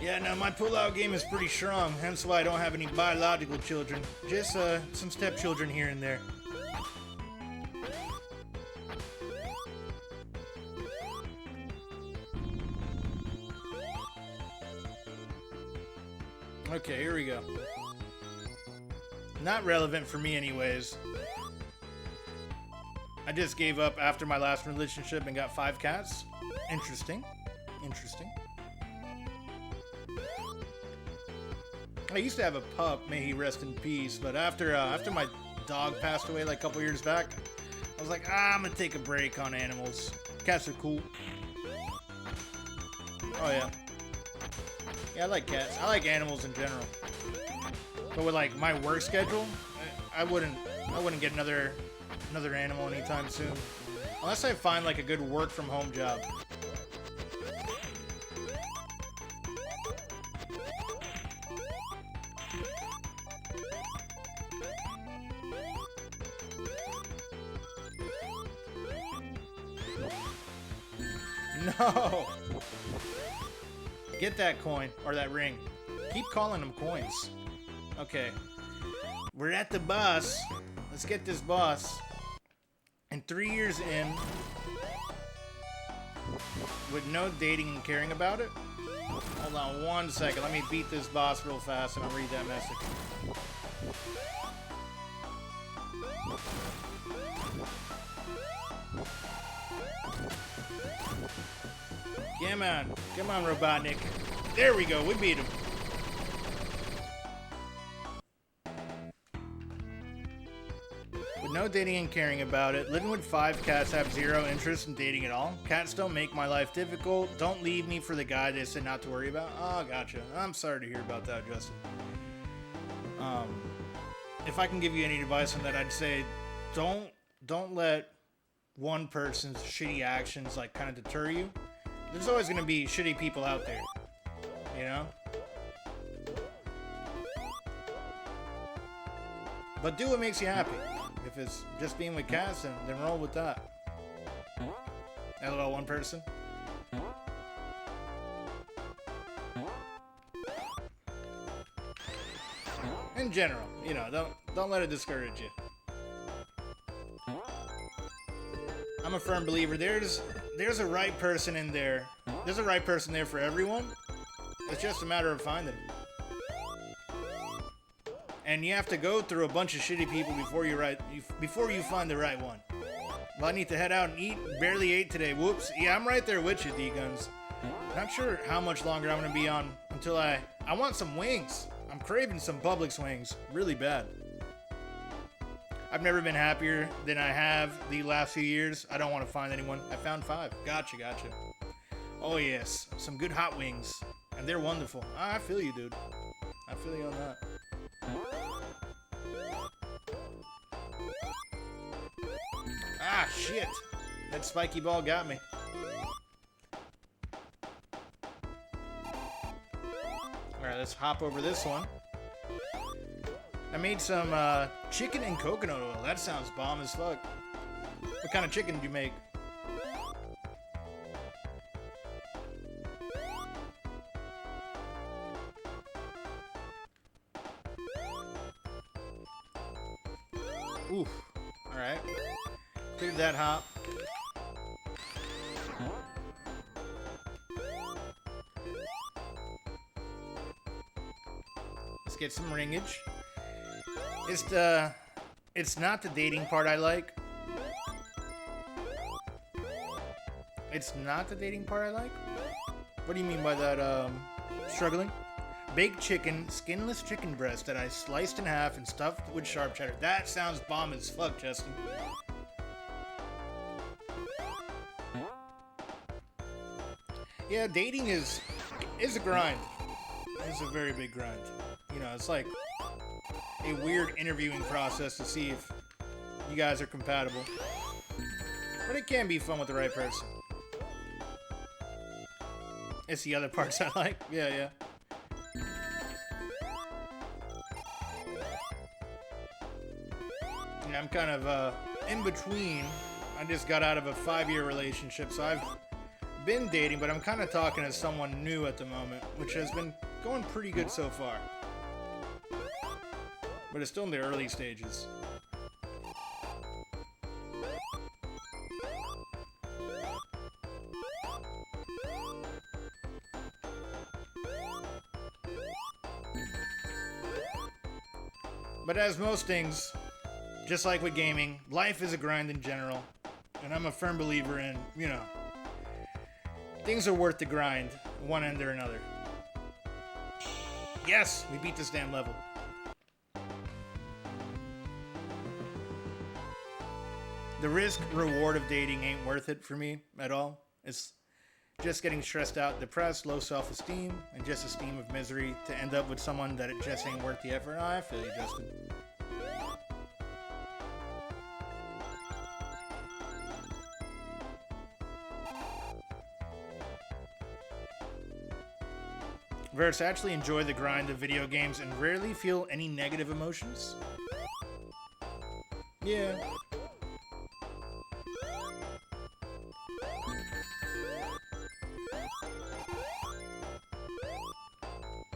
Yeah, no, my pull-out game is pretty strong, hence why I don't have any biological children. Just some stepchildren here and there. Okay, here we go. Not relevant for me anyways. I just gave up after my last relationship and got 5 cats. Interesting. Interesting. I used to have a pup, may he rest in peace, but after my dog passed away like a couple years back, I was like, I'm gonna take a break on animals. Cats are cool. Oh yeah. Yeah, I like cats. I like animals in general. But with like my work schedule, I wouldn't get another animal anytime soon. Unless I find like a good work from home job. No! Get that coin, or that ring. Keep calling them coins. Okay. We're at the boss. Let's get this boss. And 3 years in, with no dating and caring about it. Hold on 1 second. Let me beat this boss real fast and I'll read that message. Come on, Robotnik. There we go, we beat him. With no dating and caring about it, living with 5 cats, I have 0 interest in dating at all. Cats don't make my life difficult. Don't leave me for the guy they said not to worry about. Oh, gotcha. I'm sorry to hear about that, Justin. If I can give you any advice on that, I'd say don't let one person's shitty actions like kind of deter you. There's always going to be shitty people out there, you know? But do what makes you happy. If it's just being with cats, then roll with that. LOL, one person. In general, you know, don't let it discourage you. I'm a firm believer. There's a right person in there. There's a right person there for everyone. It's just a matter of finding. And you have to go through a bunch of shitty people before you find the right one. Well, I need to head out and eat. Barely ate today. Whoops. Yeah, I'm right there with you, D-Guns. Not sure how much longer I'm gonna be on until I want some wings. I'm craving some Publix wings really bad. I've never been happier than I have the last few years. I don't want to find anyone. I found 5. Gotcha. Oh yes, some good hot wings. And they're wonderful. I feel you, dude. I feel you on that. Ah, shit. That spiky ball got me. Alright, let's hop over this one. I made some chicken and coconut oil. That sounds bomb as fuck. What kind of chicken did you make? Oof. Alright. Cleared that hop. Let's get some ringage. It's not the dating part I like. It's not the dating part I like? What do you mean by that, struggling? Baked chicken, skinless chicken breast that I sliced in half and stuffed with sharp cheddar. That sounds bomb as fuck, Justin. Yeah, dating is a grind. It's a very big grind. You know, it's like a weird interviewing process to see if you guys are compatible. But it can be fun with the right person. It's the other parts I like. Yeah. Yeah, I'm kind of in between. I just got out of a 5-year relationship, so I've been dating, but I'm kind of talking to someone new at the moment, which has been going pretty good so far. But it's still in the early stages. But as most things, just like with gaming, life is a grind in general. And I'm a firm believer in, you know, things are worth the grind, one end or another. Yes, we beat this damn level. The risk-reward of dating ain't worth it for me at all. It's just getting stressed out, depressed, low self-esteem, and just a steam of misery to end up with someone that it just ain't worth the effort. Oh, I feel you, Justin. Verse, actually enjoy the grind of video games and rarely feel any negative emotions. Yeah.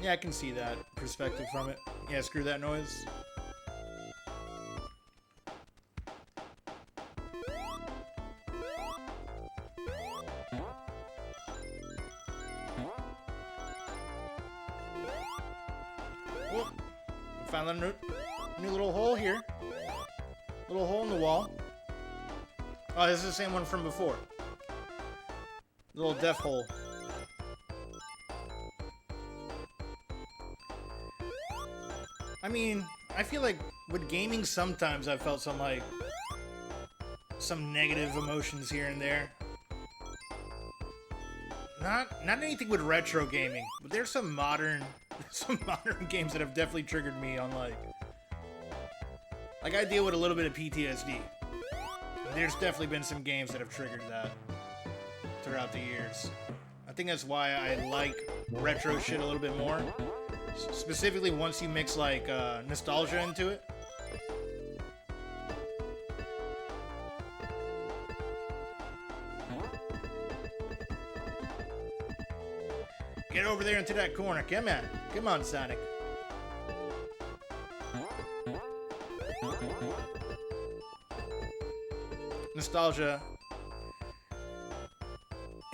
Yeah, I can see that perspective from it. Yeah, screw that noise. Whoop. Found a new little hole here. Little hole in the wall. Oh, this is the same one from before. Little death hole. I mean, I feel like with gaming sometimes I felt some negative emotions here and there. Not anything with retro gaming, but there's some modern games that have definitely triggered me on like I deal with a little bit of PTSD. There's definitely been some games that have triggered that throughout the years. I think that's why I like retro shit a little bit more. Specifically once you mix like nostalgia into it. Get over there into that corner. Come on, Sonic. Nostalgia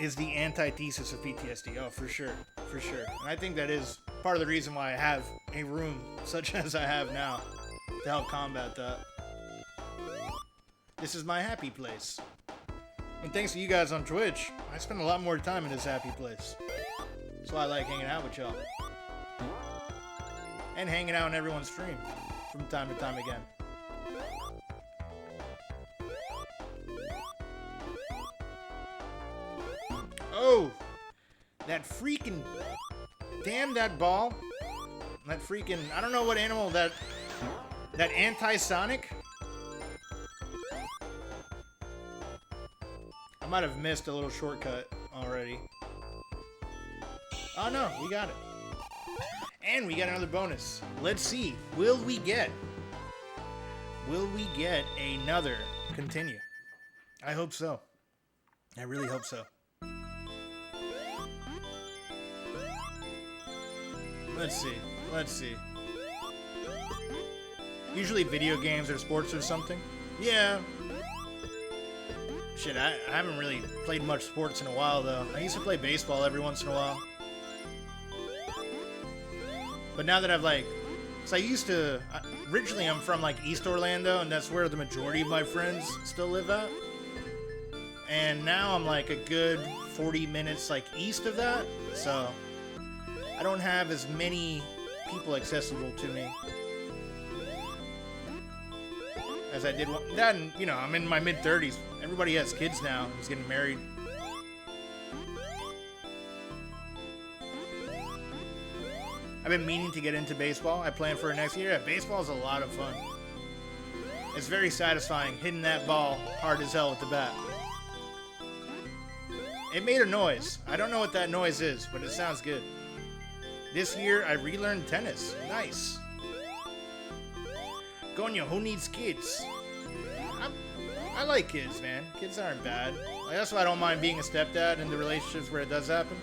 is the antithesis of PTSD. Oh, for sure. For sure. And I think that is part of the reason why I have a room such as I have now to help combat that. This is my happy place. And thanks to you guys on Twitch, I spend a lot more time in this happy place. That's why I like hanging out with y'all. And hanging out on everyone's stream from time to time again. Oh! That freaking... Damn that ball. That freaking... I don't know what animal that... That anti-Sonic? I might have missed a little shortcut already. Oh no, we got it. And we got another bonus. Let's see. Will we get another continue? I hope so. I really hope so. Let's see. Usually video games or sports or something. Yeah. Shit, I haven't really played much sports in a while, though. I used to play baseball every once in a while. But now that I've, like... So I used to... Originally, I'm from, like, East Orlando, and that's where the majority of my friends still live at. And now I'm, like, a good 40 minutes, like, east of that. So... I don't have as many people accessible to me as I did. That, and, you know, I'm in my mid-30s. Everybody has kids now. Who's getting married. I've been meaning to get into baseball. I plan for it next year. Yeah, baseball is a lot of fun. It's very satisfying hitting that ball hard as hell with the bat. It made a noise. I don't know what that noise is, but it sounds good. This year, I relearned tennis. Nice. Gonya, who needs kids? I like kids, man. Kids aren't bad. Like, that's why I don't mind being a stepdad in the relationships where it does happen.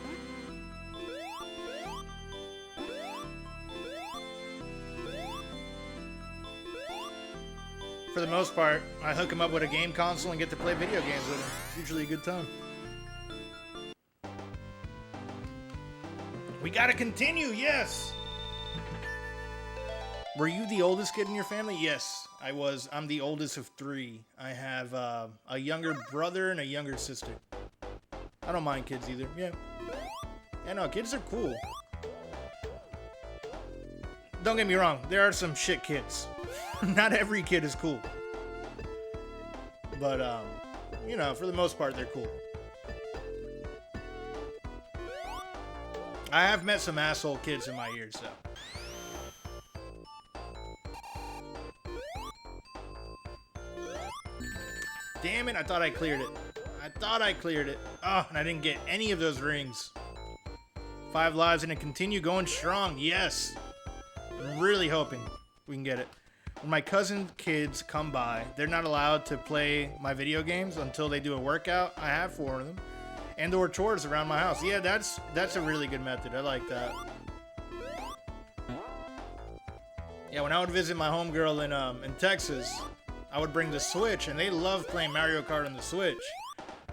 For the most part, I hook him up with a game console and get to play video games with him. It's usually a good time. We gotta continue, yes! Were you the oldest kid in your family? Yes, I was. I'm the oldest of 3. I have a younger brother and a younger sister. I don't mind kids either, yeah. Yeah, no, kids are cool. Don't get me wrong, there are some shit kids. Not every kid is cool. But, you know, for the most part, they're cool. I have met some asshole kids in my years, though. Damn it, I thought I cleared it. I thought I cleared it. Oh, and I didn't get any of those rings. 5 lives and it continue going strong. Yes. I'm really hoping we can get it. When my cousin kids come by, they're not allowed to play my video games until they do a workout. I have 4 of them. And or chores around my house. Yeah, that's a really good method. I like that. Yeah, when I would visit my homegirl in Texas, I would bring the Switch, and they love playing Mario Kart on the Switch.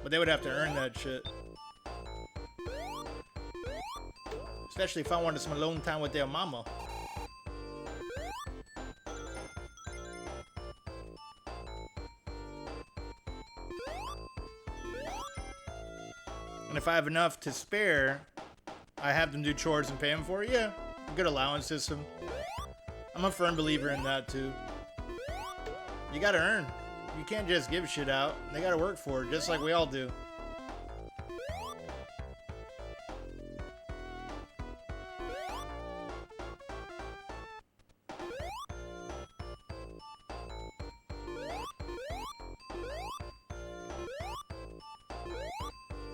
But they would have to earn that shit. Especially if I wanted some alone time with their mama. And if I have enough to spare, I have them do chores and pay them for it. Yeah, good allowance system. I'm a firm believer in that too. You gotta earn. You can't just give shit out. They gotta work for it, just like we all do.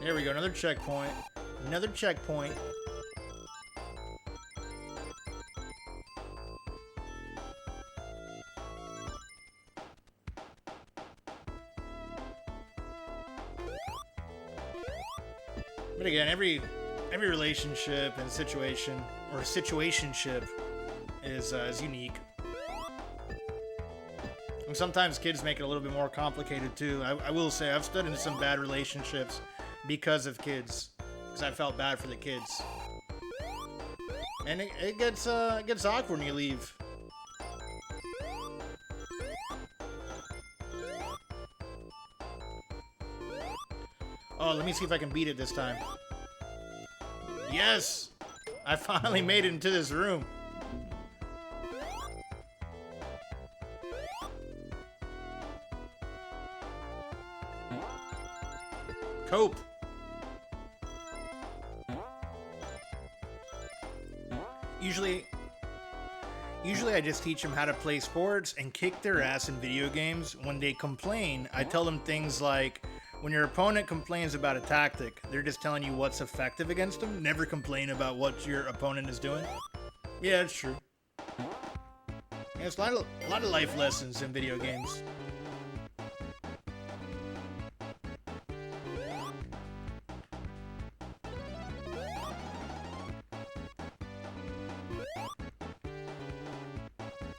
There we go, another checkpoint. Another checkpoint. But again, every relationship and situation, or situationship, is unique. And sometimes kids make it a little bit more complicated too. I will say, I've stood in some bad relationships because of kids, because I felt bad for the kids. And it gets awkward when you leave. Oh, let me see if I can beat it this time. Yes! I finally made it into this room. Cope. Usually I just teach them how to play sports and kick their ass in video games. When they complain, I tell them things like, when your opponent complains about a tactic, they're just telling you what's effective against them. Never complain about what your opponent is doing. Yeah, it's true. Yeah, it's a lot of life lessons in video games.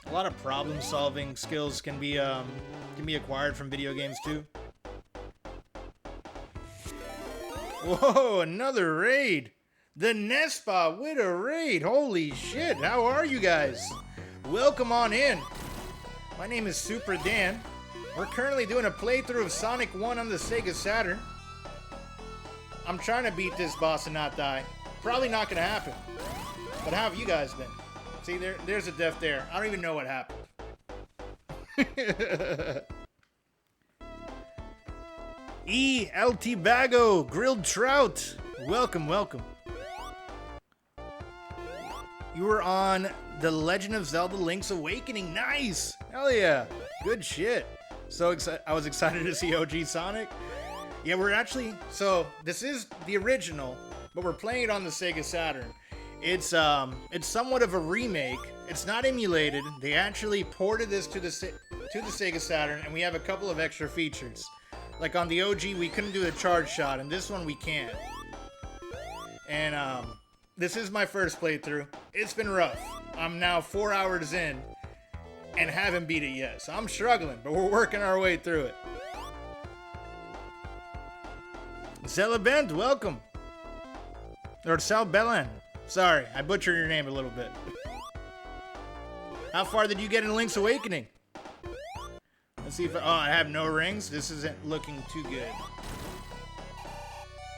A lot of problem-solving skills can be acquired from video games too. Whoa, another raid! The Nespa with a raid! Holy shit, how are you guys? Welcome on in. My name is Super Dan. We're currently doing a playthrough of Sonic 1 on the Sega Saturn. I'm trying to beat this boss and not die. Probably not gonna happen. But how have you guys been? See, there's a death there. I don't even know what happened. El Tibago, grilled trout. Welcome, welcome. You were on The Legend of Zelda Link's Awakening. Nice. Hell yeah. Good shit. So excited. I was excited to see OG Sonic. Yeah, we're actually, so this is the original, but we're playing it on the Sega Saturn. It's somewhat of a remake. It's not emulated. They actually ported this to the Sega Saturn, and we have a couple of extra features. Like on the OG, we couldn't do the charge shot, and this one we can. And this is my first playthrough. It's been rough. I'm now 4 hours in and haven't beat it yet. So I'm struggling, but we're working our way through it. Zelabend, welcome. Or Salbelen. Sorry, I butchered your name a little bit. How far did you get in Link's Awakening? Let's see if I have no rings. This isn't looking too good.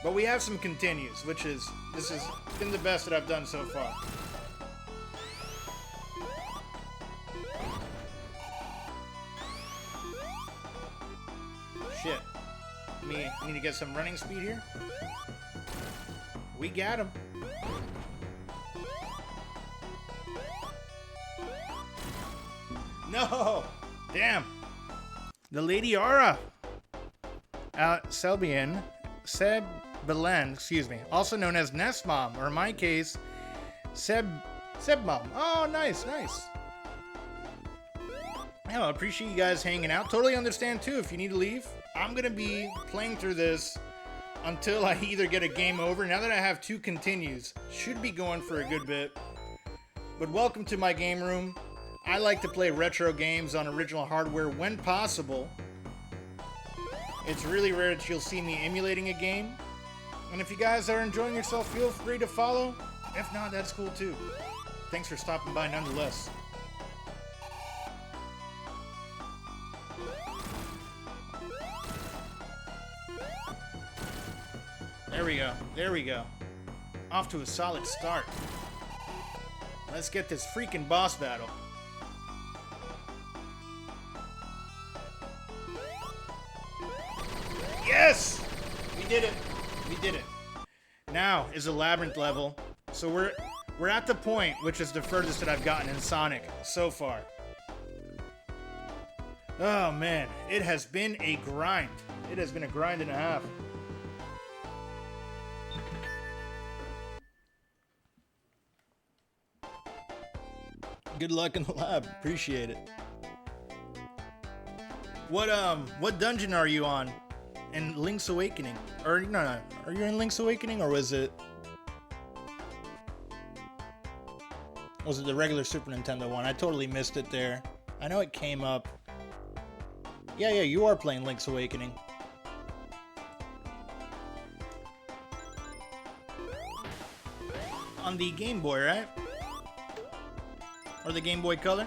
But we have some continues, this has been the best that I've done so far. Shit. Me need to get some running speed here. We got him. No! Damn. The Lady Aura. Selbian. Sebelen, excuse me. Also known as Nest Mom, or in my case, Sebmom. Oh, nice. Yeah, I appreciate you guys hanging out. Totally understand, too, if you need to leave. I'm going to be playing through this until I either get a game over. Now that I have 2 continues, should be going for a good bit. But welcome to my game room. I like to play retro games on original hardware when possible. It's really rare that you'll see me emulating a game. And if you guys are enjoying yourself, feel free to follow. If not, that's cool too. Thanks for stopping by nonetheless. There we go. Off to a solid start. Let's get this freaking boss battle. Yes! We did it. Now is a labyrinth level. So we're at the point, which is the furthest that I've gotten in Sonic so far. Oh man, it has been a grind. It has been a grind and a half. Good luck in the lab. Appreciate it. What dungeon are you on in Link's Awakening? Or no. Are you in Link's Awakening, or was it the regular Super Nintendo one? I totally missed it there. I know it came up. Yeah, you are playing Link's Awakening. On the Game Boy, right? Or the Game Boy Color?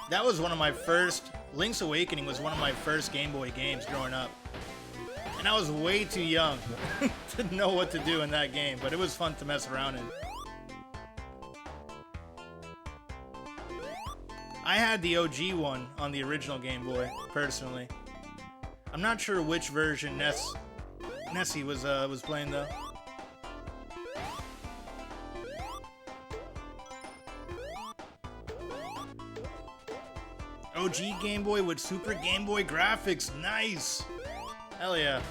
That was one of my first... Link's Awakening was one of my first Game Boy games growing up. And I was way too young to know what to do in that game, but it was fun to mess around in. I had the OG one on the original Game Boy, personally. I'm not sure which version Nessie was playing though. OG Game Boy with Super Game Boy graphics. Nice. Hell yeah.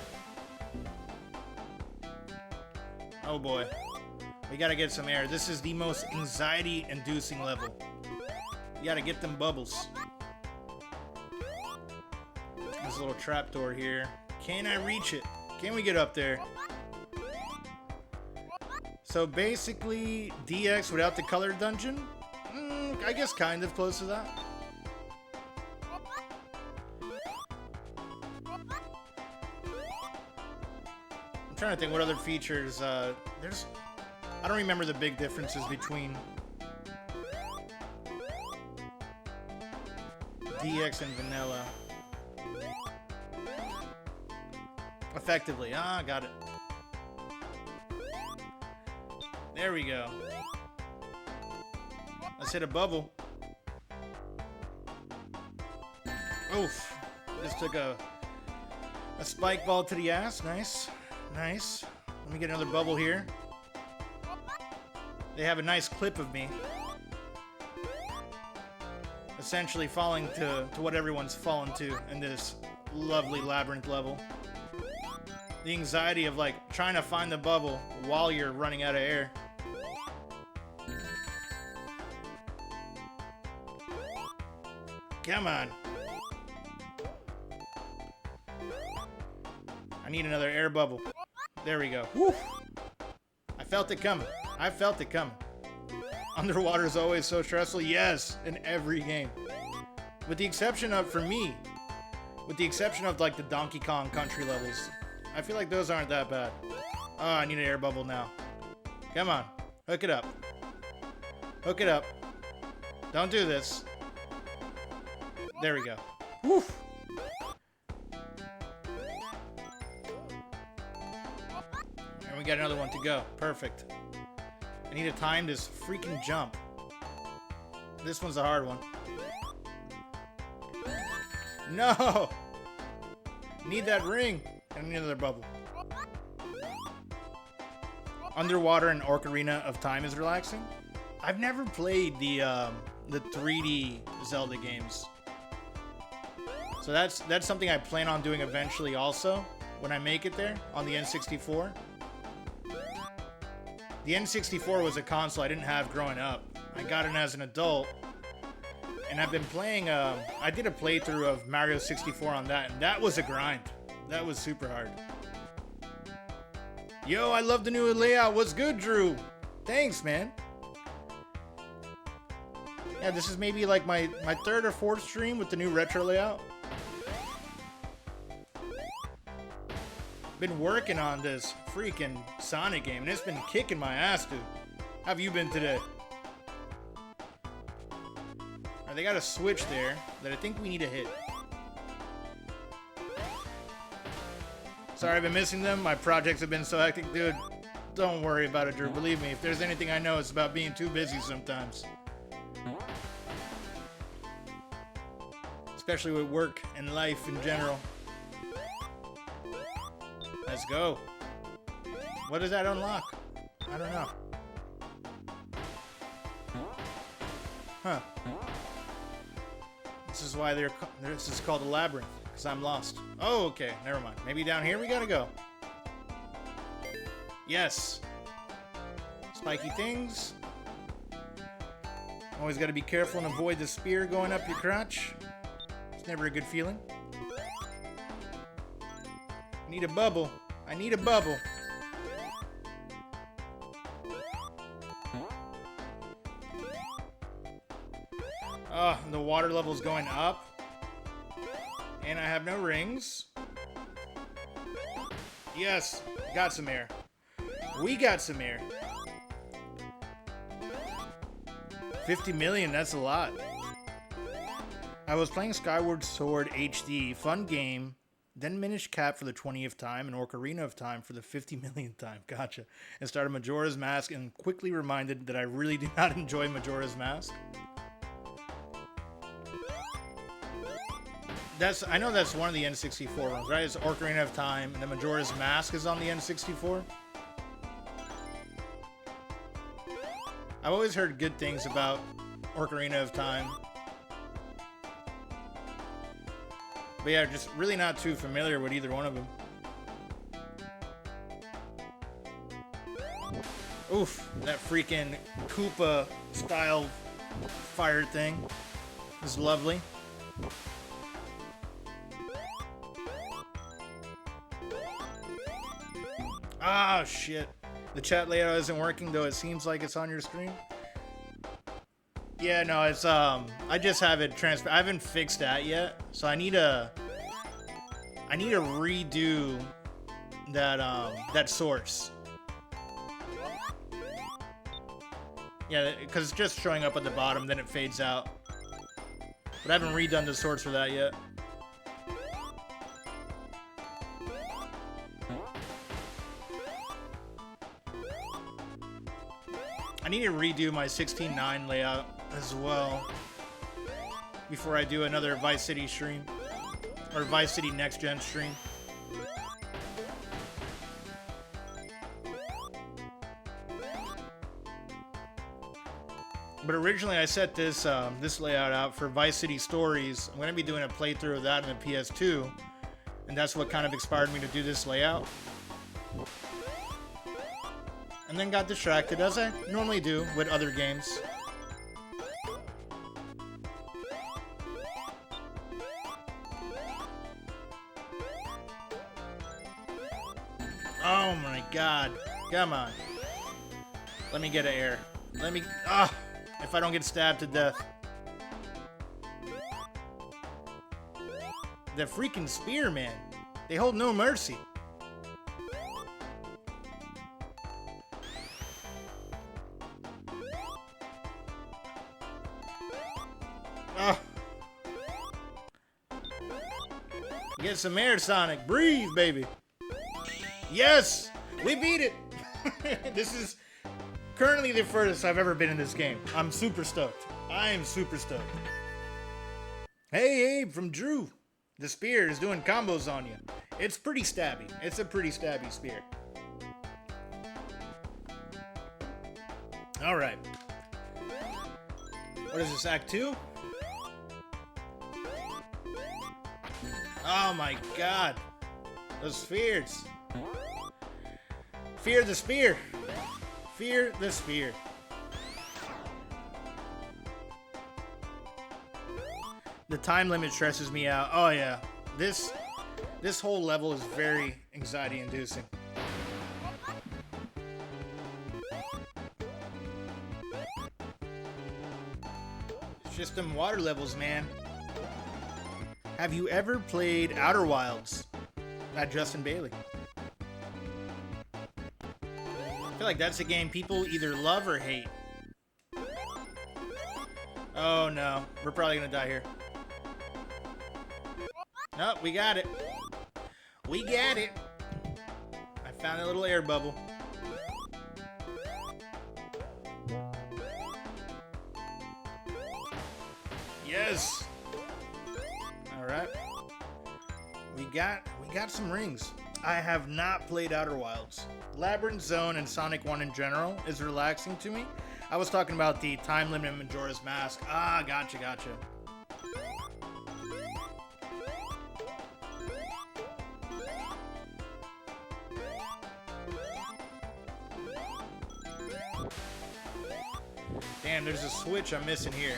Oh boy. We gotta get some air. This is the most anxiety-inducing level. You gotta get them bubbles. There's a little trapdoor here. Can I reach it? Can we get up there? So basically, DX without the color dungeon? I guess kind of close to that. I'm trying to think what other features, I don't remember the big differences between DX and vanilla. Effectively, got it. There we go. Let's hit a bubble. Oof. Just took a spike ball to the ass. Nice. Nice. Let me get another bubble here. They have a nice clip of me. Essentially falling to what everyone's fallen to in this lovely labyrinth level. The anxiety of like trying to find the bubble while you're running out of air. Come on. I need another air bubble. There we go. Woo! I felt it coming. I felt it coming. Underwater is always so stressful. Yes, in every game. With the exception of, for me, with the exception of like the Donkey Kong Country levels. I feel like those aren't that bad. Oh, I need an air bubble now. Come on. Hook it up. Hook it up. Don't do this. There we go. Woof. And we got another one to go. Perfect. I need to time this freaking jump. This one's a hard one. No! Need that ring. And another bubble. Underwater and Ocarina of Time is relaxing. I've never played the 3D Zelda games. So that's something I plan on doing eventually also, when I make it there, on the N64. The N64 was a console I didn't have growing up. I got it as an adult, and I've been playing, I did a playthrough of Mario 64 on that, and that was a grind. That was super hard. Yo, I love the new layout. What's good, Drew? Thanks, man. Yeah, this is maybe like my third or fourth stream with the new retro layout. Been working on this freaking Sonic game, and it's been kicking my ass, dude. How have you been today? Alright, they got a switch there that I think we need to hit. Sorry, I've been missing them. My projects have been so hectic, dude. Don't worry about it, Drew. Believe me, if there's anything I know, it's about being too busy sometimes. Especially with work and life in general. Let's go. What does that unlock? I don't know. Huh. This is why this is called a labyrinth, because I'm lost. Oh, okay. Never mind. Maybe down here we gotta go. Yes. Spiky things. Always gotta be careful and avoid the spear going up your crotch. It's never a good feeling. I need a bubble. I need a bubble. Oh, the water level's going up. And I have no rings. Yes, got some air. We got some air. 50 million, that's a lot. I was playing Skyward Sword HD, fun game. Then Minish Cap for the 20th time and Ocarina of Time for the 50 millionth time. Gotcha. And started Majora's Mask and quickly reminded that I really do not enjoy Majora's Mask. I know that's one of the N64 ones, right? It's Ocarina of Time and then Majora's Mask is on the N64. I've always heard good things about Ocarina of Time. But yeah, just really not too familiar with either one of them. Oof, that freaking Koopa style fire thing is lovely. Ah, shit. The chat layout isn't working, though it seems like it's on your screen. Yeah, no, it's, I just have it transfer. I haven't fixed that yet, so I need to redo that, that source. Yeah, because it's just showing up at the bottom, then it fades out. But I haven't redone the source for that yet. I need to redo my 16:9 layout as well before I do another Vice City stream or Vice City Next Gen stream. But originally I set this this layout out for Vice City Stories. I'm going to be doing a playthrough of that in the PS2, and that's what kind of inspired me to do this layout. And then got distracted, as I normally do with other games. Oh my god. Come on. Let me get an air. Let me... Ah! If I don't get stabbed to death. The freaking spear, man. They hold no mercy. Ah. Get some air, Sonic. Breathe, baby. Yes! We beat it! This is currently the furthest I've ever been in this game. I'm super stoked. I am super stoked. Hey, Abe from Drew. The spear is doing combos on you. It's pretty stabby. It's a pretty stabby spear. Alright. What is this, Act 2? Oh my god. Those spheres. Fear the spear. Fear the spear. The time limit stresses me out. Oh yeah. This whole level is very anxiety inducing. It's just them water levels, man. Have you ever played Outer Wilds? Not Justin Bailey. I feel like that's a game people either love or hate. Oh no, we're probably gonna die here. Nope, we got it. We got it. I found a little air bubble. Yes. All right. We got some rings. I have not played Outer Wilds. Labyrinth Zone and Sonic 1 in general is relaxing to me. I was talking about the time limit in Majora's Mask. Ah, gotcha. Damn, there's a switch I'm missing here.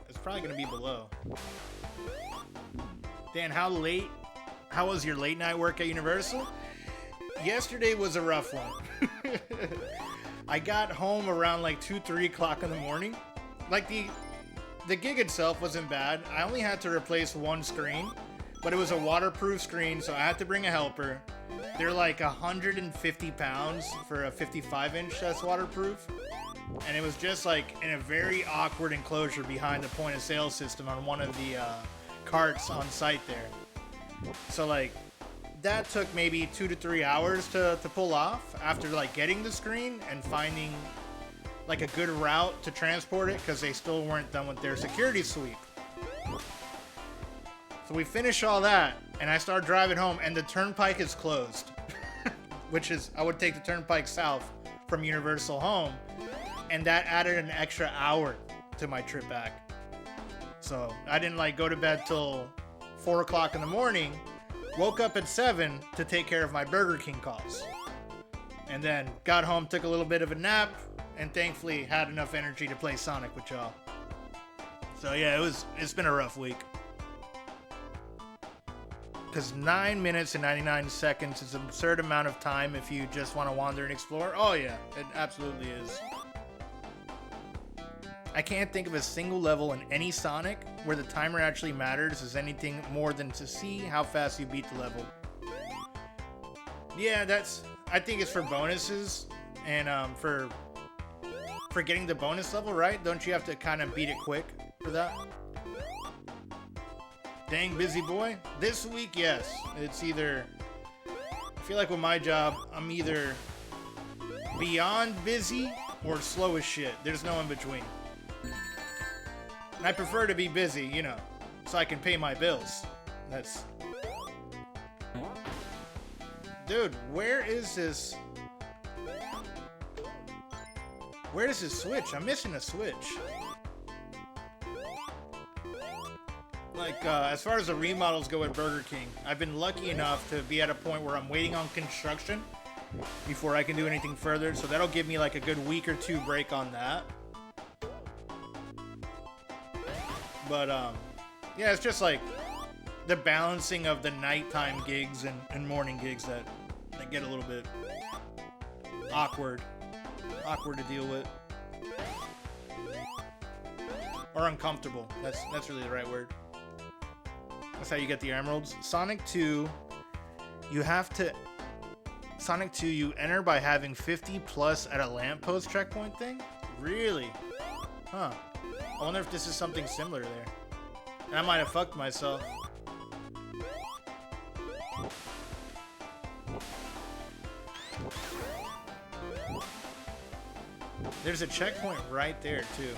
It's probably gonna be below. Dan, how was your late night work at Universal? Yesterday was a rough one. I got home around like 2-3 o'clock in the morning. Like the gig itself wasn't bad. I only had to replace one screen, but it was a waterproof screen, so I had to bring a helper. They're like 150 pounds for a 55-inch that's waterproof. And it was just like in a very awkward enclosure behind the point of sale system on one of the carts on site there. So like that took maybe 2 to 3 hours to pull off after like getting the screen and finding like a good route to transport it because they still weren't done with their security sweep. So we finish all that and I start driving home and the turnpike is closed. Which is, I would take the turnpike south from Universal home. And that added an extra hour to my trip back. So I didn't like go to bed till 4 o'clock in the morning. Woke up at 7 to take care of my Burger King calls. And then got home, took a little bit of a nap, and thankfully had enough energy to play Sonic with y'all. So yeah, it's been a rough week. Because 9 minutes and 99 seconds is an absurd amount of time if you just want to wander and explore. Oh yeah, it absolutely is. I can't think of a single level in any Sonic where the timer actually matters as anything more than to see how fast you beat the level. Yeah, I think it's for bonuses and for getting the bonus level, right? Don't you have to kind of beat it quick for that? Dang, busy boy. This week, yes. It's either, I feel like with my job, I'm either beyond busy or slow as shit. There's no in between. And I prefer to be busy, you know, so I can pay my bills. That's... Dude, where is this? Where is this switch? I'm missing a switch. Like, as far as the remodels go at Burger King, I've been lucky enough to be at a point where I'm waiting on construction before I can do anything further. So that'll give me like a good week or two break on that. But, yeah, it's just like the balancing of the nighttime gigs and morning gigs that get a little bit awkward to deal with. Or uncomfortable. That's really the right word. That's how you get the emeralds. Sonic 2, you enter by having 50 plus at a lamppost checkpoint thing? Really? Huh. I wonder if this is something similar there. And I might have fucked myself. There's a checkpoint right there, too.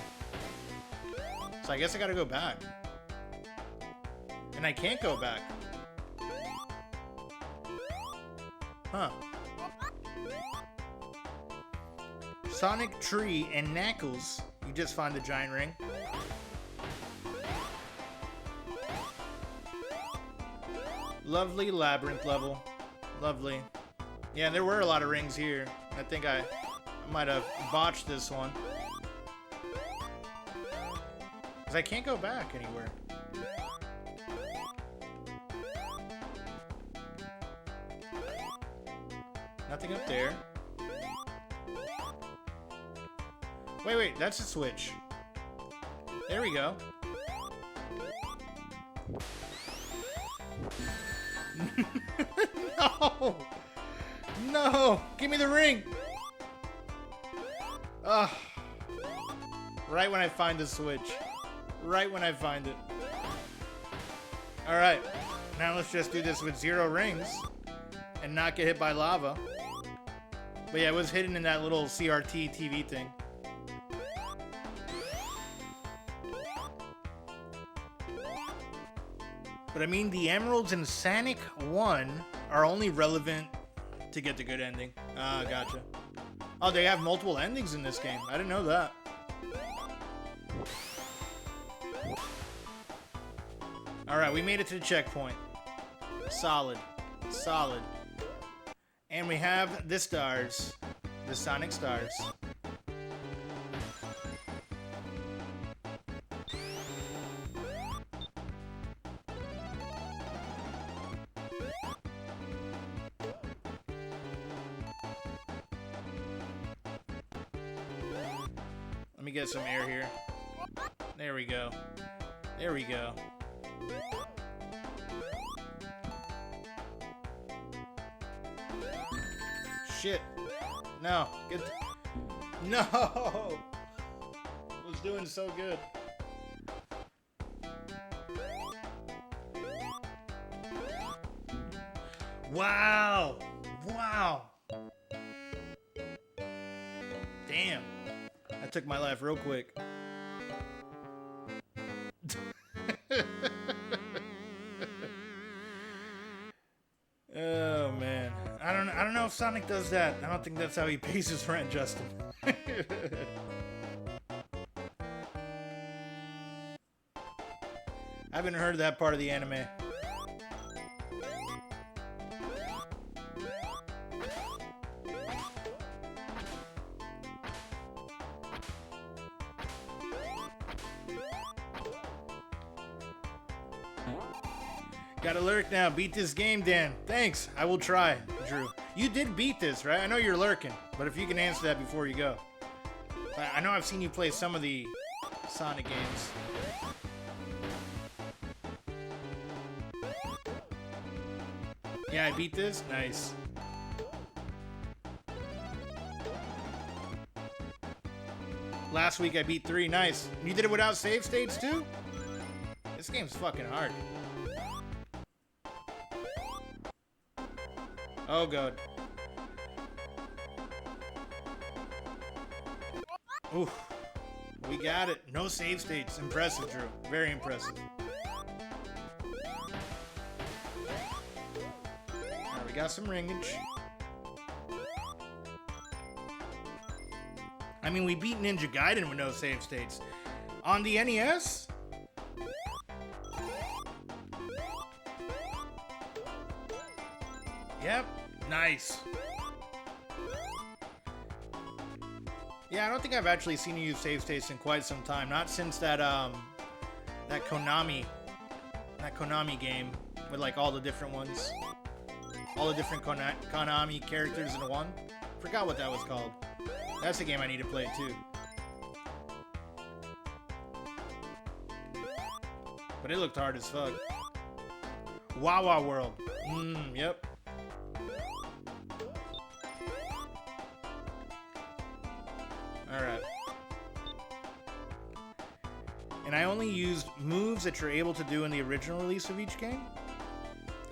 So I guess I gotta go back. And I can't go back. Huh. Sonic, Tree, and Knuckles. You just find the giant ring. Lovely labyrinth level. Lovely. Yeah, there were a lot of rings here. I think I might have botched this one. Because I can't go back anywhere. Nothing up there. Wait, that's a switch. There we go. No! No! Give me the ring! Ugh. Right when I find the switch. Right when I find it. Alright. Now let's just do this with 0 rings. And not get hit by lava. But yeah, it was hidden in that little CRT TV thing. But I mean, the emeralds in Sonic 1 are only relevant to get the good ending. Ah, gotcha. Oh, they have multiple endings in this game. I didn't know that. Alright, we made it to the checkpoint. Solid. Solid. And we have the stars. The Sonic stars. Let me get some air here. There we go. There we go. Shit. No. Get. No! I was doing so good. Wow! Wow! Damn. That took my life real quick. Oh man. I don't know if Sonic does that. I don't think that's how he pays his rent, Justin. I haven't heard that part of the anime. Got a lurk now. Beat this game, Dan. Thanks. I will try, Drew. You did beat this, right? I know you're lurking, but if you can answer that before you go. I know I've seen you play some of the Sonic games. Yeah, I beat this? Nice. Last week I beat 3. Nice. You did it without save states too? This game's fucking hard. Oh god. Oof. We got it. No save states. Impressive, Drew. Very impressive. Alright, we got some ringage. I mean, we beat Ninja Gaiden with no save states. On the NES? Yep. Nice. Yeah, I don't think I've actually seen you use save states in quite some time. Not since that Konami game with like all the different ones, all the different Konami characters in one. Forgot what that was called. That's the game I need to play too. But it looked hard as fuck. Wawa World. Yep. Alright. And I only used moves that you're able to do in the original release of each game?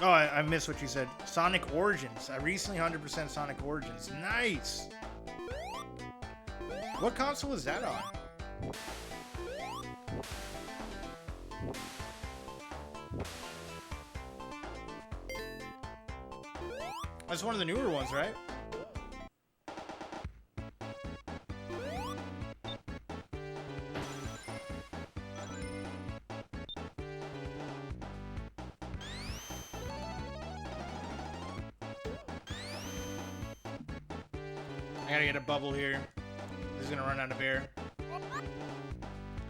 Oh, I missed what you said. Sonic Origins. I recently 100% Sonic Origins. Nice! What console was that on? That's one of the newer ones, right? I gotta get a bubble here. This is gonna run out of air.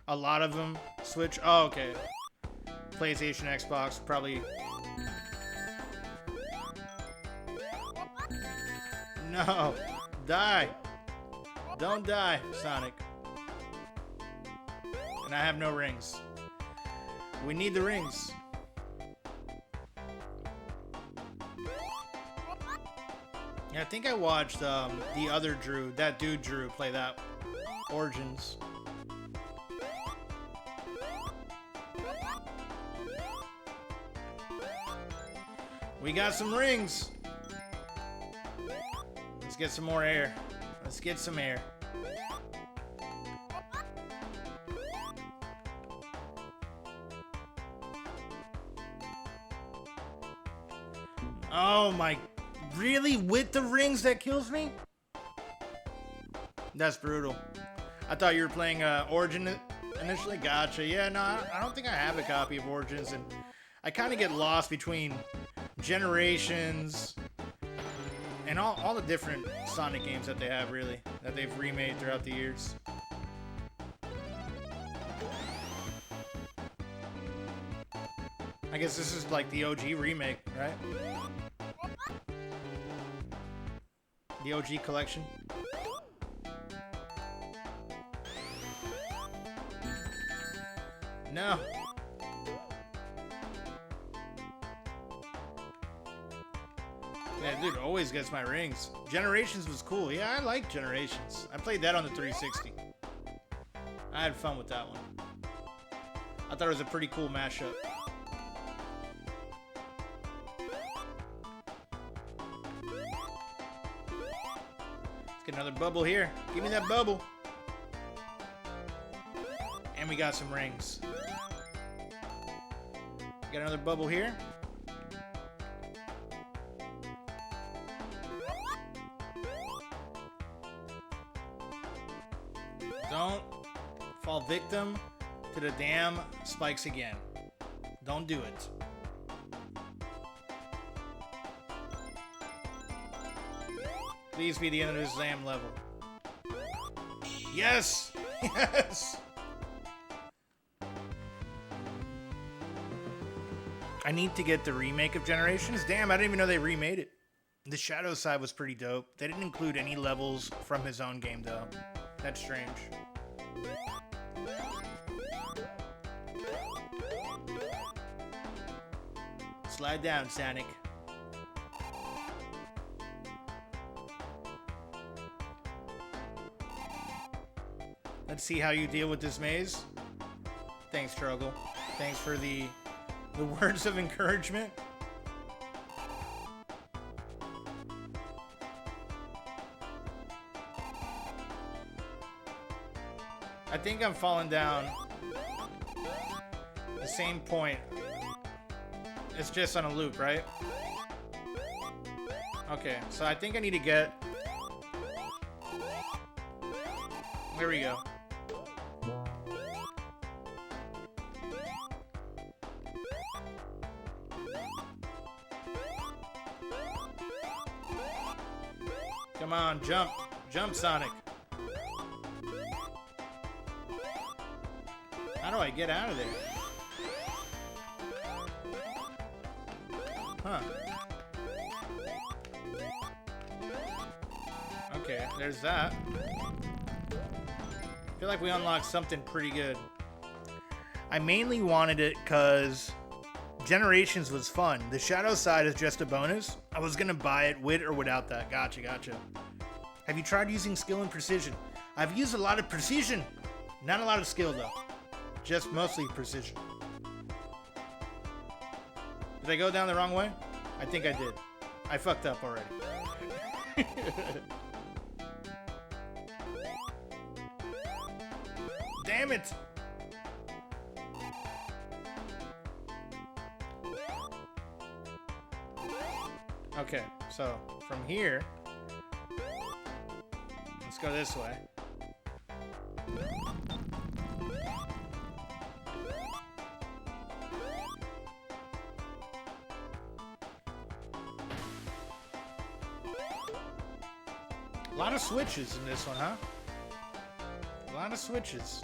A lot of them switch. Oh, okay. PlayStation, Xbox, probably. No! Die! Don't die, Sonic. And I have no rings. We need the rings. Yeah, I think I watched the other Drew, that dude Drew, play that Origins. We got some rings. Let's get some more air. Let's get some air. Oh my... Really? With the rings that kills me? That's brutal. I thought you were playing Origin initially. Gotcha. Yeah, no, I don't think I have a copy of Origins, and I kind of get lost between Generations and all the different Sonic games that they have, really, that they've remade throughout the years. I guess this is like the OG remake, right? The OG collection. No. Yeah, dude always gets my rings. Generations was cool. Yeah, I like Generations. I played that on the 360. I had fun with that one. I thought it was a pretty cool mashup. Let's get another bubble here. Give me that bubble. And we got some rings. Got another bubble here. Don't fall victim to the damn spikes again. Don't do it. Please be the end of this damn level. Yes! Yes! I need to get the remake of Generations. Damn, I didn't even know they remade it. The Shadow side was pretty dope. They didn't include any levels from his own game, though. That's strange. Slide down, Sonic. Let's see how you deal with this maze. Thanks, Troggle. Thanks for the words of encouragement. I think I'm falling down the same point. It's just on a loop, right? Okay, so I think I need to get... There we go. Come on, jump. Jump, Sonic. How do I get out of there? Huh. Okay, there's that. I feel like we unlocked something pretty good. I mainly wanted it because Generations was fun. The Shadow Side is just a bonus. I was gonna buy it with or without that. Gotcha, gotcha. Have you tried using skill and precision? I've used a lot of precision. Not a lot of skill though. Just mostly precision. Did I go down the wrong way? I think I did. I fucked up already. Damn it! Okay, so from here, let's go this way. A lot of switches in this one, huh? A lot of switches.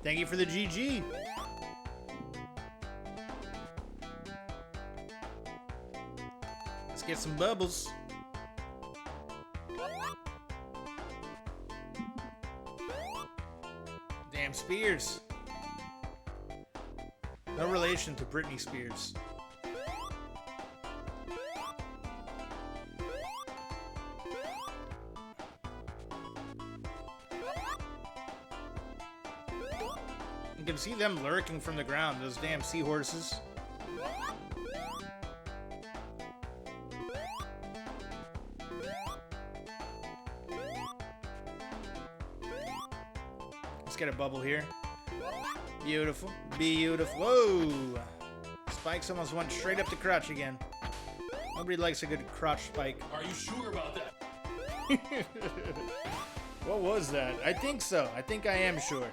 Thank you for the GG. Let's get some bubbles. Damn Spears. No relation to Britney Spears. You can see them lurking from the ground, those damn seahorses. Let's get a bubble here. Beautiful. Beautiful. Whoa! Spikes almost went straight up the crotch again. Nobody likes a good crotch spike. Are you sure about that? What was that? I think so. I think I am sure.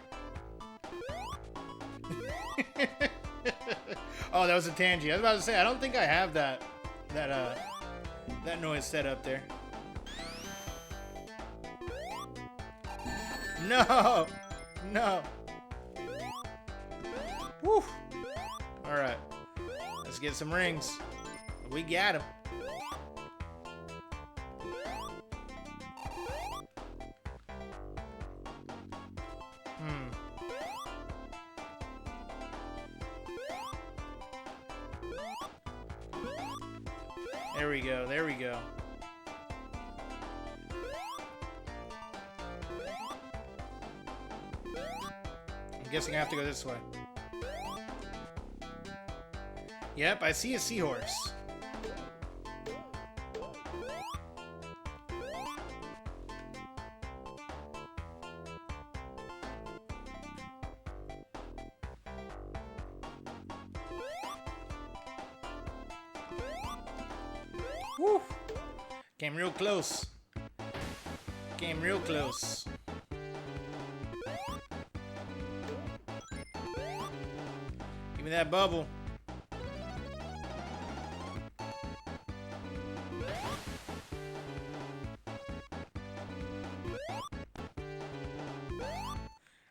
Oh, that was a Tangy. I was about to say, I don't think I have that noise set up there. No! No! Woo! Alright. Let's get some rings. We got them. There we go, there we go. I'm guessing I have to go this way. Yep, I see a seahorse. Woo! Came real close. Came real close. Give me that bubble.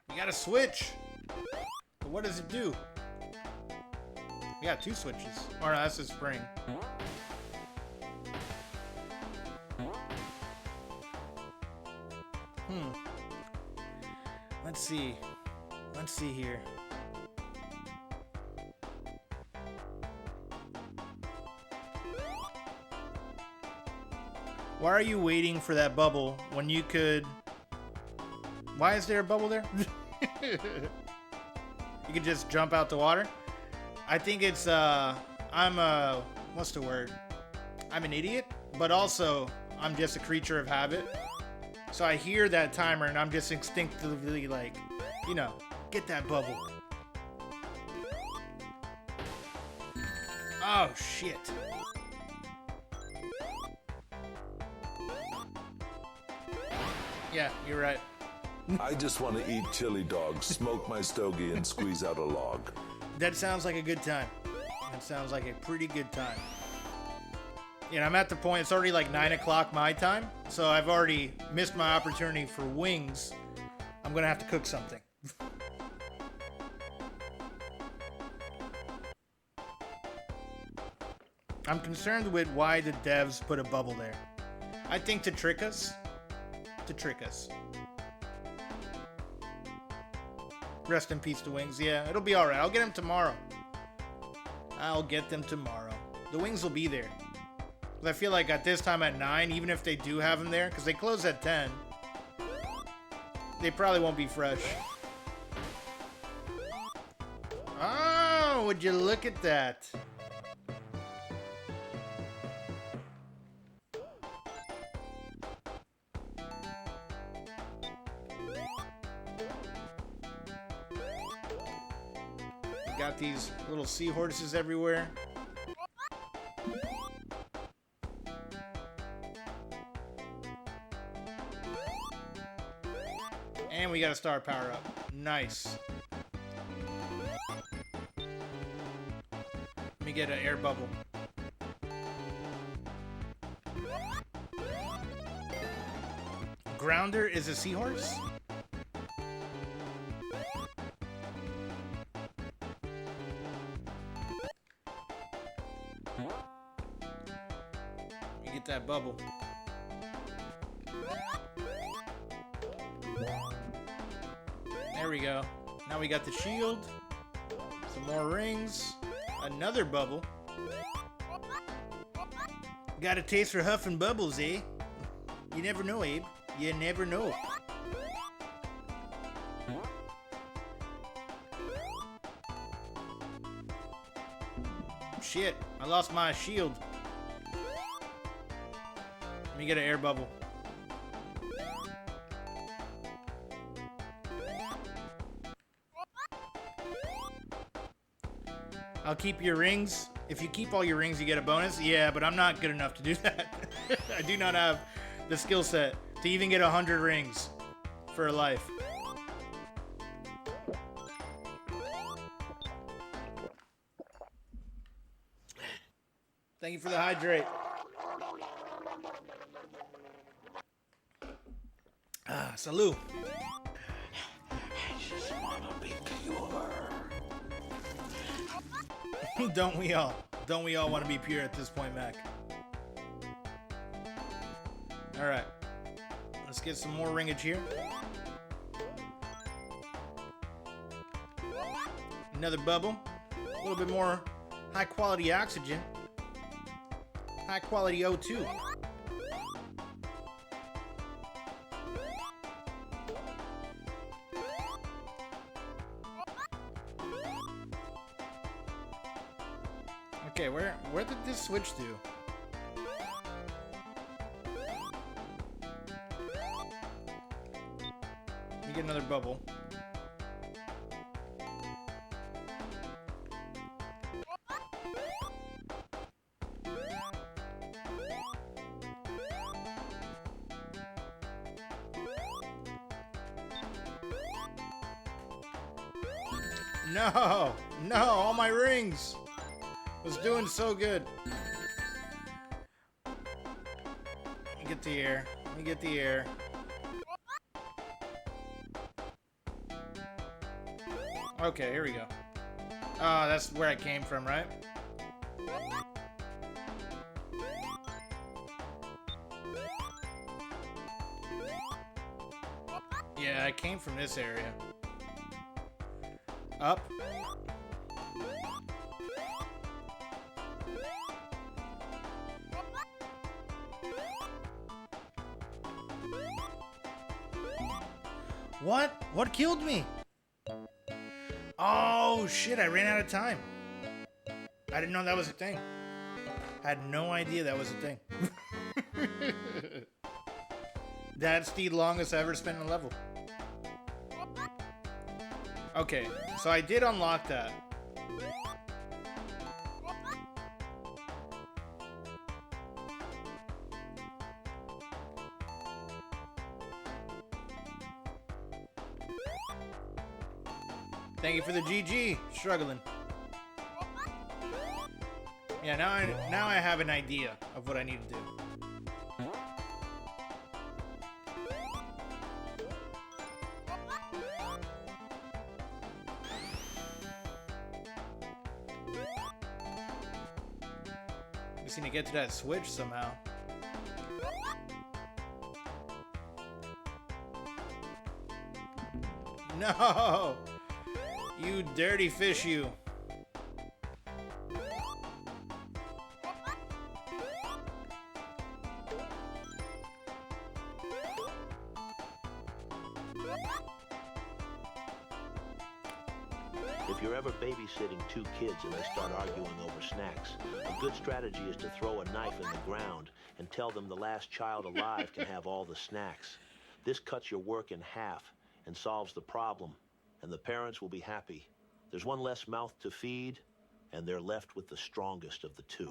We got a switch. But what does it do? We got two switches. Or no, that's a spring. Let's see. Let's see here. Why are you waiting for that bubble when you could... Why is there a bubble there? You could just jump out the water. I think it's, what's the word? I'm an idiot, but also I'm just a creature of habit. So I hear that timer and I'm just instinctively like, you know, get that bubble. Oh, shit. Yeah, you're right. I just want to eat chili dogs, smoke my stogie, and squeeze out a log. That sounds like a good time. That sounds like a pretty good time. Yeah, I'm at the point, it's already like 9 o'clock my time, so I've already missed my opportunity for wings. I'm gonna have to cook something. I'm concerned with why the devs put a bubble there. I think to trick us. To trick us. Rest in peace to Wings. Yeah, it'll be alright. I'll get them tomorrow. I'll get them tomorrow. The Wings will be there. I feel like at this time at 9, even if they do have them there, because they close at 10, they probably won't be fresh. Oh, would you look at that? We got these little seahorses everywhere. And we got a star power up. Nice. Let me get an air bubble. Grounder is a seahorse? Let me get that bubble. There we go. Now we got the shield. Some more rings. Another bubble. Got a taste for huffing bubbles, eh? You never know, Abe. You never know. Shit, I lost my shield. Let me get an air bubble. I'll keep your rings. If you keep all your rings, you get a bonus. Yeah, but I'm not good enough to do that. I do not have the skill set to even get 100 rings for a life. Thank you for the hydrate. Ah, salute. I just wanna be pure. Don't we all? Don't we all want to be pure at this point, Mac? Alright. Let's get some more ringage here. Another bubble. A little bit more high quality oxygen. High quality O2. Okay, where did this switch to? Let me get another bubble. No! No! All my rings! Was doing so good. Let me get the air. Let me get the air. Okay, here we go. Oh, that's where I came from, right? Yeah, I came from this area. Up. What? What killed me? Oh, shit, I ran out of time. I didn't know that was a thing. I had no idea that was a thing. That's the longest I ever spent in a level. Okay, so I did unlock that. Thank you for the GG. Struggling. Yeah, now I have an idea of what I need to do. Just need to get to that switch somehow. No! You dirty fish, you. If you're ever babysitting two kids and they start arguing over snacks, a good strategy is to throw a knife in the ground and tell them the last child alive can have all the snacks. This cuts your work in half and solves the problem, and the parents will be happy. There's one less mouth to feed, and they're left with the strongest of the two.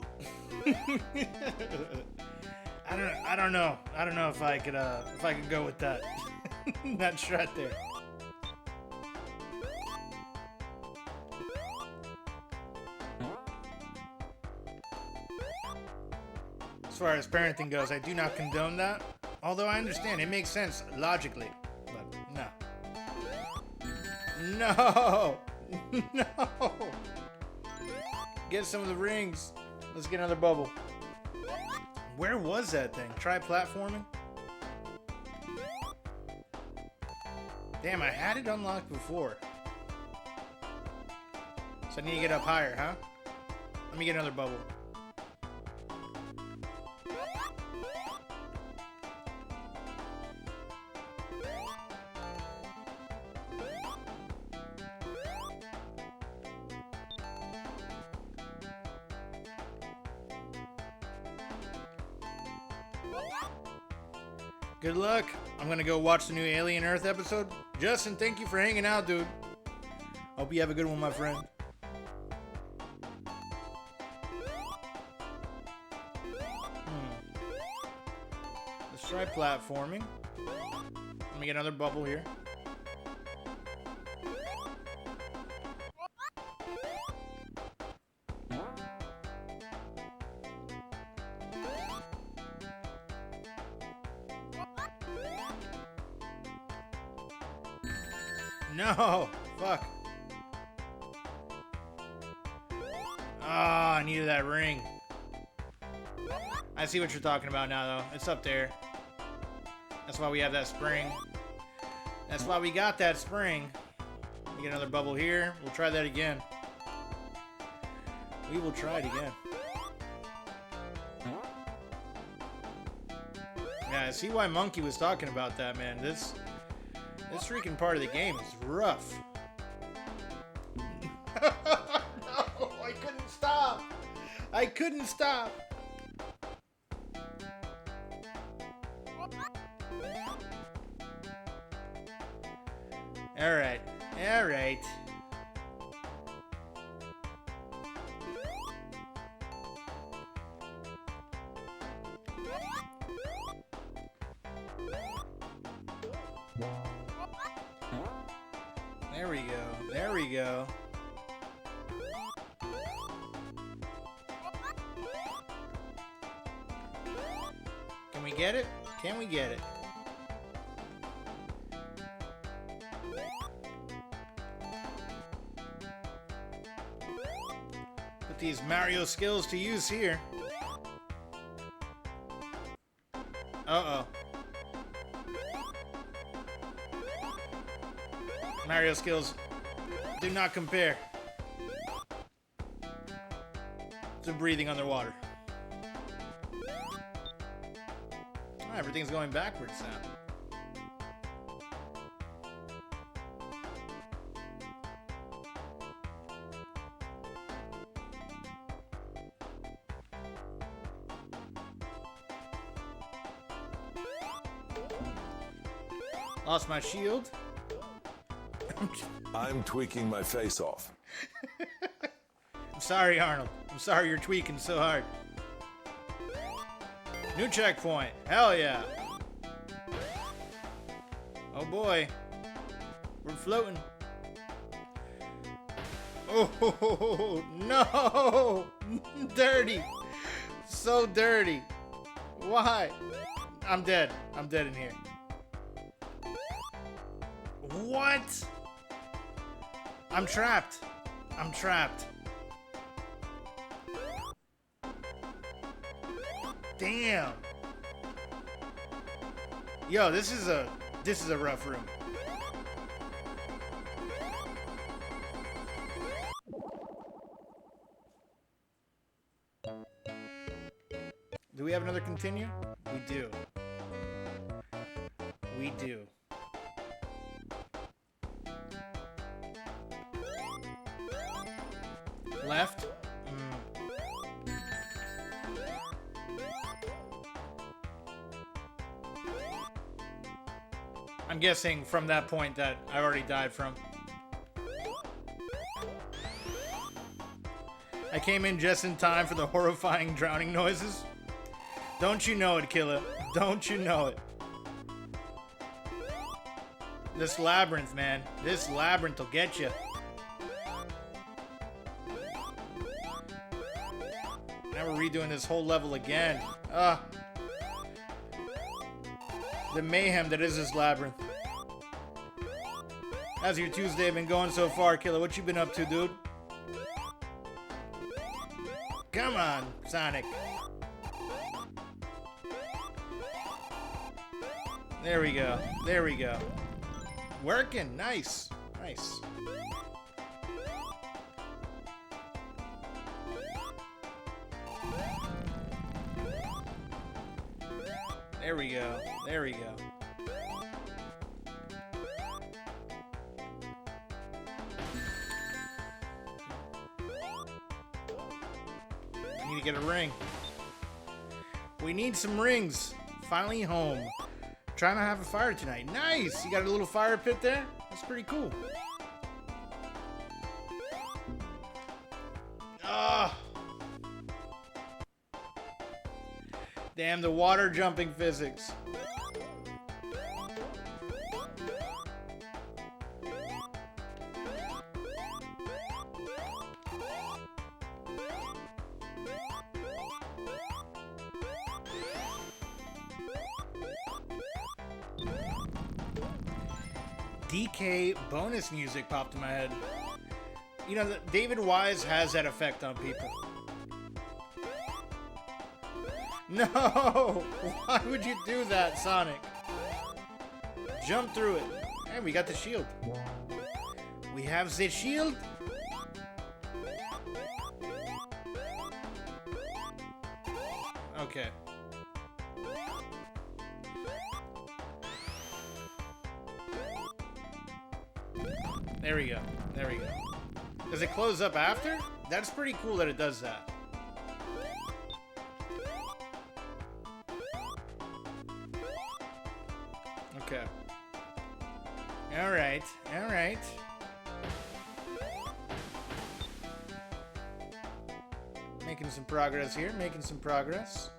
I don't know if I could go with that. That strat there. As far as parenting goes, I do not condone that. Although I understand, it makes sense logically. But no. No! No! Get some of the rings. Let's get another bubble. Where was that thing? Try platforming? Damn, I had it unlocked before. So I need to get up higher, huh? Let me get another bubble. Good luck. I'm gonna go watch the new Alien Earth episode. Justin, thank you for hanging out, dude. Hope you have a good one, my friend. Let's try platforming. Let me get another bubble here. No! Fuck. Ah, I needed that ring. I see what you're talking about now, though. It's up there. That's why we have that spring. That's why we got that spring. We get another bubble here. We'll try that again. We will try it again. Yeah, I see why Monkey was talking about that, man. This freaking part of the game is rough. No, I couldn't stop. I couldn't stop. All right. All right. There we go. There we go. Can we get it? Can we get it? Put these Mario skills to use here. Uh-oh. Mario skills do not compare to breathing underwater. Oh, everything's going backwards now. Lost my shield. I'm tweaking my face off. I'm sorry, Arnold. I'm sorry you're tweaking so hard. New checkpoint. Hell yeah. Oh boy. We're floating. Oh, no. Dirty. So dirty. Why? I'm dead. I'm dead in here. What? I'm trapped. I'm trapped. Damn. Yo, this is a rough room. Do we have another continue? We do. We do. Left? I'm guessing from that point that I already died from. I came in just in time for the horrifying drowning noises. Don't you know it, killer? Don't you know it? This labyrinth, man. This labyrinth will get you. Now we're redoing this whole level again. The mayhem that is this labyrinth. How's your Tuesday been going so far, killer? What you been up to, dude? Come on, Sonic. There we go. There we go. Working. Nice. Nice. There we go. There we go. I need to get a ring. We need some rings. Finally home. Trying to have a fire tonight. Nice! You got a little fire pit there? That's pretty cool. Ah! Damn, the water jumping physics. DK bonus music popped in my head. You know, David Wise has that effect on people. No! Why would you do that, Sonic? Jump through it. Hey, we got the shield. We have the shield. Okay. There we go. There we go. Does it close up after? That's pretty cool that it does that. Okay. Alright. Alright. Making some progress here. Making some progress.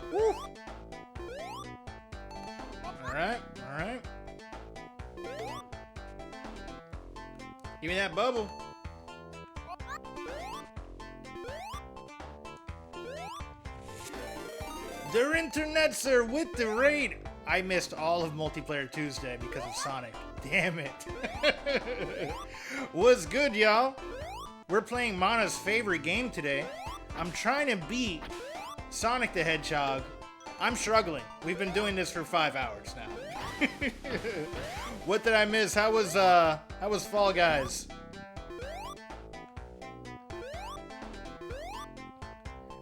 Woo! Alright, alright. Give me that bubble. The internets are with the raid. I missed all of Multiplayer Tuesday because of Sonic. Damn it. What's good, y'all? We're playing Mana's favorite game today. I'm trying to beat Sonic the Hedgehog. I'm struggling. We've been doing this for 5 hours now. What did I miss? How was Fall Guys?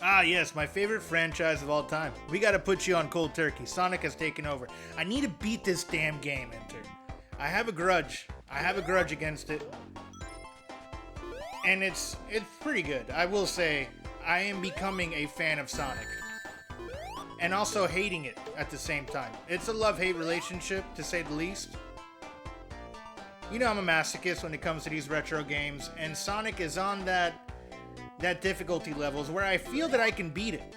Ah, yes, my favorite franchise of all time. We gotta put you on cold turkey. Sonic has taken over. I need to beat this damn game, Enter. I have a grudge. I have a grudge against it. And it's pretty good. I will say, I am becoming a fan of Sonic. And also hating it at the same time. It's a love-hate relationship, to say the least. You know I'm a masochist when it comes to these retro games, and Sonic is on that difficulty levels where I feel that I can beat it.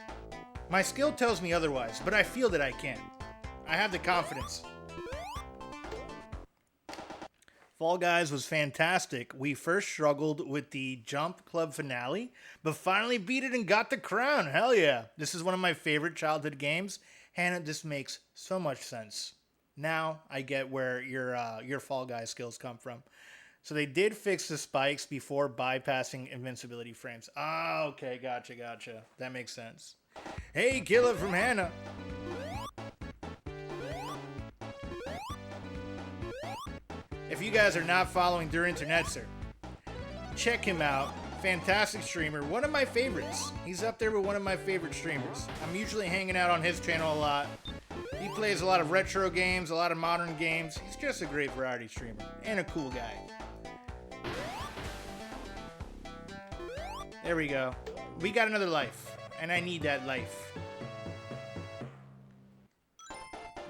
My skill tells me otherwise, but I feel that I can. I have the confidence. Fall Guys was fantastic. We first struggled with the Jump Club finale, but finally beat it and got the crown. Hell yeah. This is one of my favorite childhood games. Hannah, this makes so much sense. Now I get where your Fall Guys skills come from. So they did fix the spikes before bypassing invincibility frames. Ah, okay, gotcha. That makes sense. Hey, Killer from Hannah. If you guys are not following their internet, sir, check him out. Fantastic streamer. One of my favorites. He's up there with one of my favorite streamers. I'm usually hanging out on his channel a lot. He plays a lot of retro games, a lot of modern games. He's just a great variety streamer and a cool guy. There we go. We got another life, and I need that life.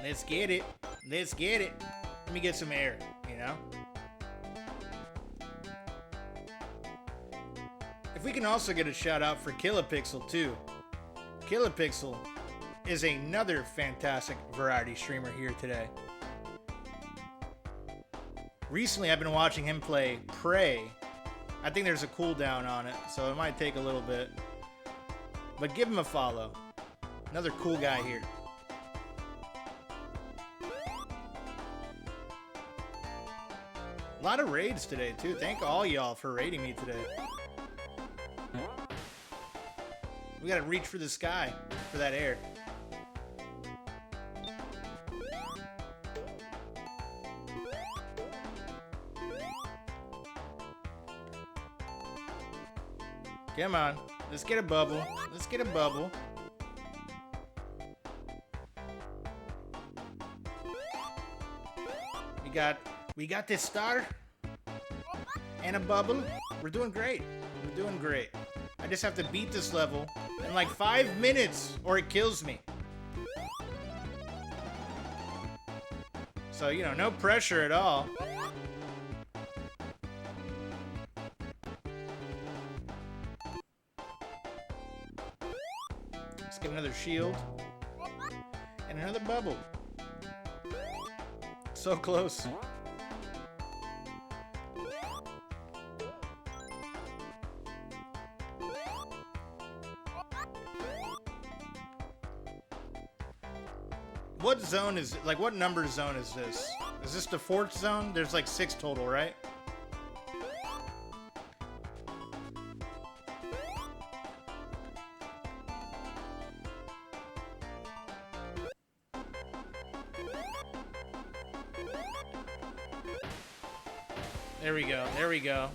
Let's get it. Let's get it. Let me get some air, you know? If we can also get a shout out for Kilopixel too. Kilopixel is another fantastic variety streamer here today. Recently I've been watching him play Prey. I think there's a cooldown on it, so it might take a little bit. But give him a follow. Another cool guy here. A lot of raids today too. Thank all y'all for raiding me today. We gotta reach for the sky for that air. Come on, let's get a bubble. Let's get a bubble. We got this star and a bubble. We're doing great. We're doing great. I just have to beat this level in like 5 minutes or it kills me. So, you know, no pressure at all. Let's get another shield and another bubble. So close. What zone is it? Like, what number zone is this? Is this the 4th zone? There's like 6 total, right? There we go. There we go.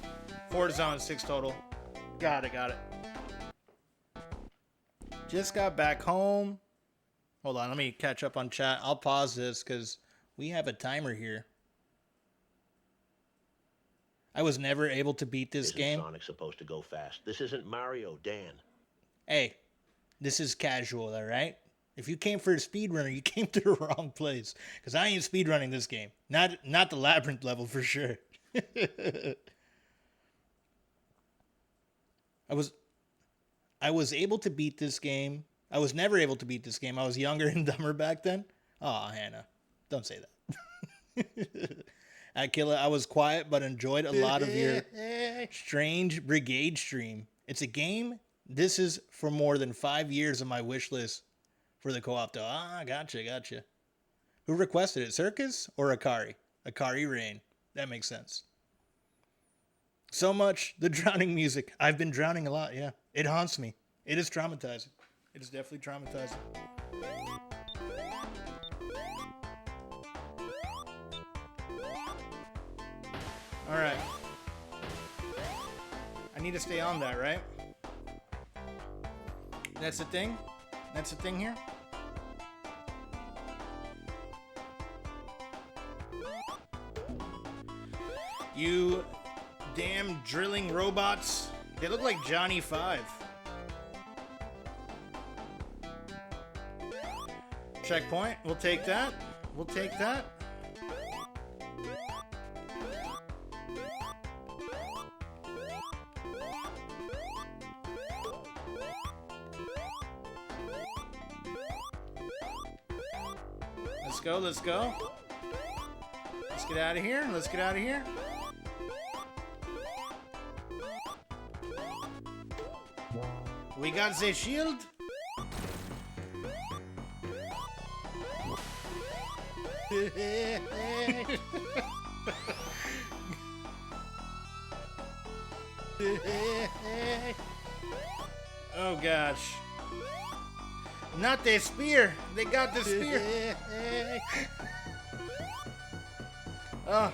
4 zone, 6 total. Got it. Just got back home. Hold on, let me catch up on chat. I'll pause this because we have a timer here. I was never able to beat this game. Sonic's supposed to go fast. This isn't Mario, Dan. Hey, this is casual, all right? If you came for a speedrunner, you came to the wrong place. Because I ain't speedrunning this game. Not the Labyrinth level for sure. I was able to beat this game. I was never able to beat this game. I was younger and dumber back then. Oh, Hannah, don't say that. Akila, I was quiet but enjoyed a lot of your Strange Brigade stream. It's a game. This is for more than 5 years on my wish list for the co-op though. Ah, gotcha. Who requested it? Circus or Akari? Akari Rain. That makes sense. So much. The drowning music. I've been drowning a lot, yeah. It haunts me. It is traumatizing. It is definitely traumatizing. All right. I need to stay on that, right? That's the thing? That's the thing here? You damn drilling robots. They look like Johnny 5. Checkpoint. We'll take that. We'll take that. Let's go, let's go. Let's get out of here, let's get out of here. We got the shield. Oh gosh. Not the spear. They got the spear. Oh.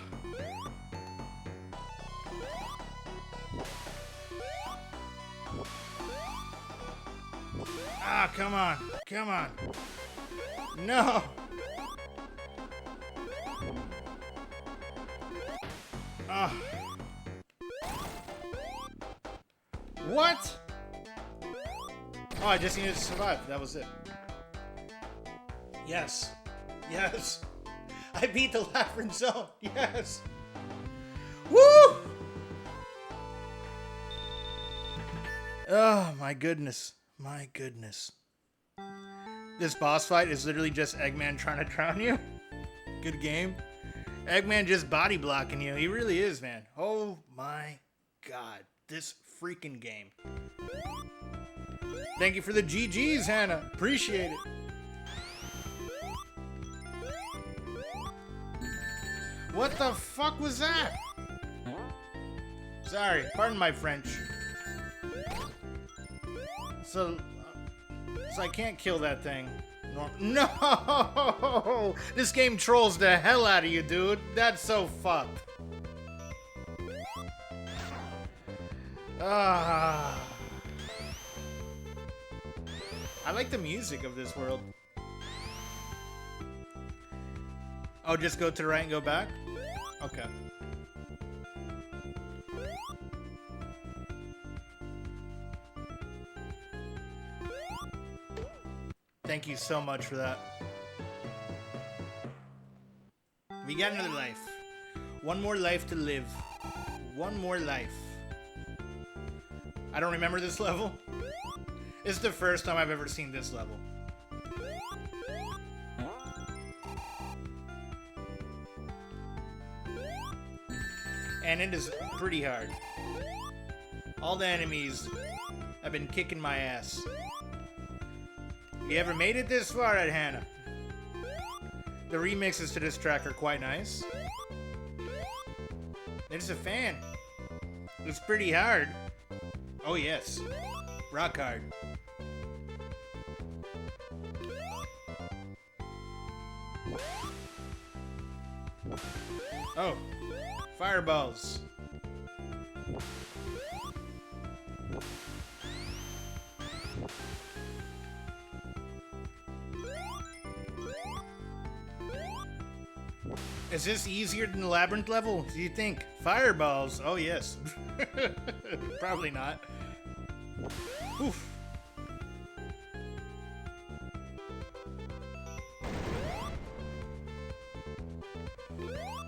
Ah, come on. Come on. No. Ah. What? Oh, I just needed to survive. That was it. Yes. Yes. I beat the Labyrinth Zone. Yes. Woo! Oh, my goodness. My goodness. This boss fight is literally just Eggman trying to drown you. Good game. Eggman just body blocking you. He really is, man. Oh my god. This freaking game. Thank you for the GGs, Hannah. Appreciate it. What the fuck was that? Sorry, pardon my French. So I can't kill that thing. No! This game trolls the hell out of you, dude. That's so fucked. Ah. I like the music of this world. Oh, just go to the right and go back? Okay. Thank you so much for that. We got another life. One more life to live. One more life. I don't remember this level. It's the first time I've ever seen this level. And it is pretty hard. All the enemies have been kicking my ass. You ever made it this far at Hannah? The remixes to this track are quite nice. There's a fan. It's pretty hard. Oh yes. Rock hard. Oh. Fireballs. Is this easier than the Labyrinth level? Do you think? Fireballs? Oh yes. Probably not. Oof.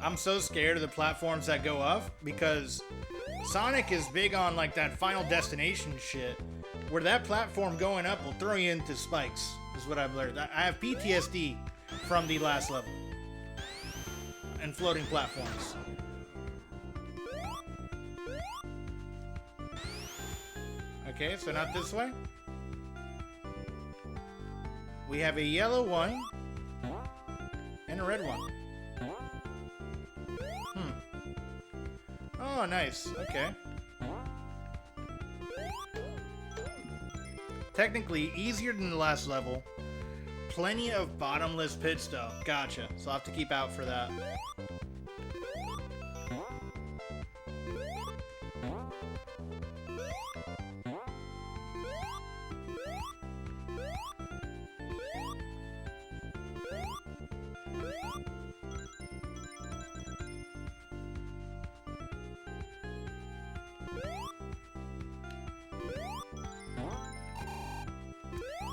I'm so scared of the platforms that go up because Sonic is big on like that Final Destination shit where that platform going up will throw you into spikes is what I've learned. I have PTSD from the last level and floating platforms. Okay, so not this way. We have a yellow one and a red one. Oh, nice. Okay. Technically, easier than the last level. Plenty of bottomless pits, though. Gotcha. So I'll have to keep out for that.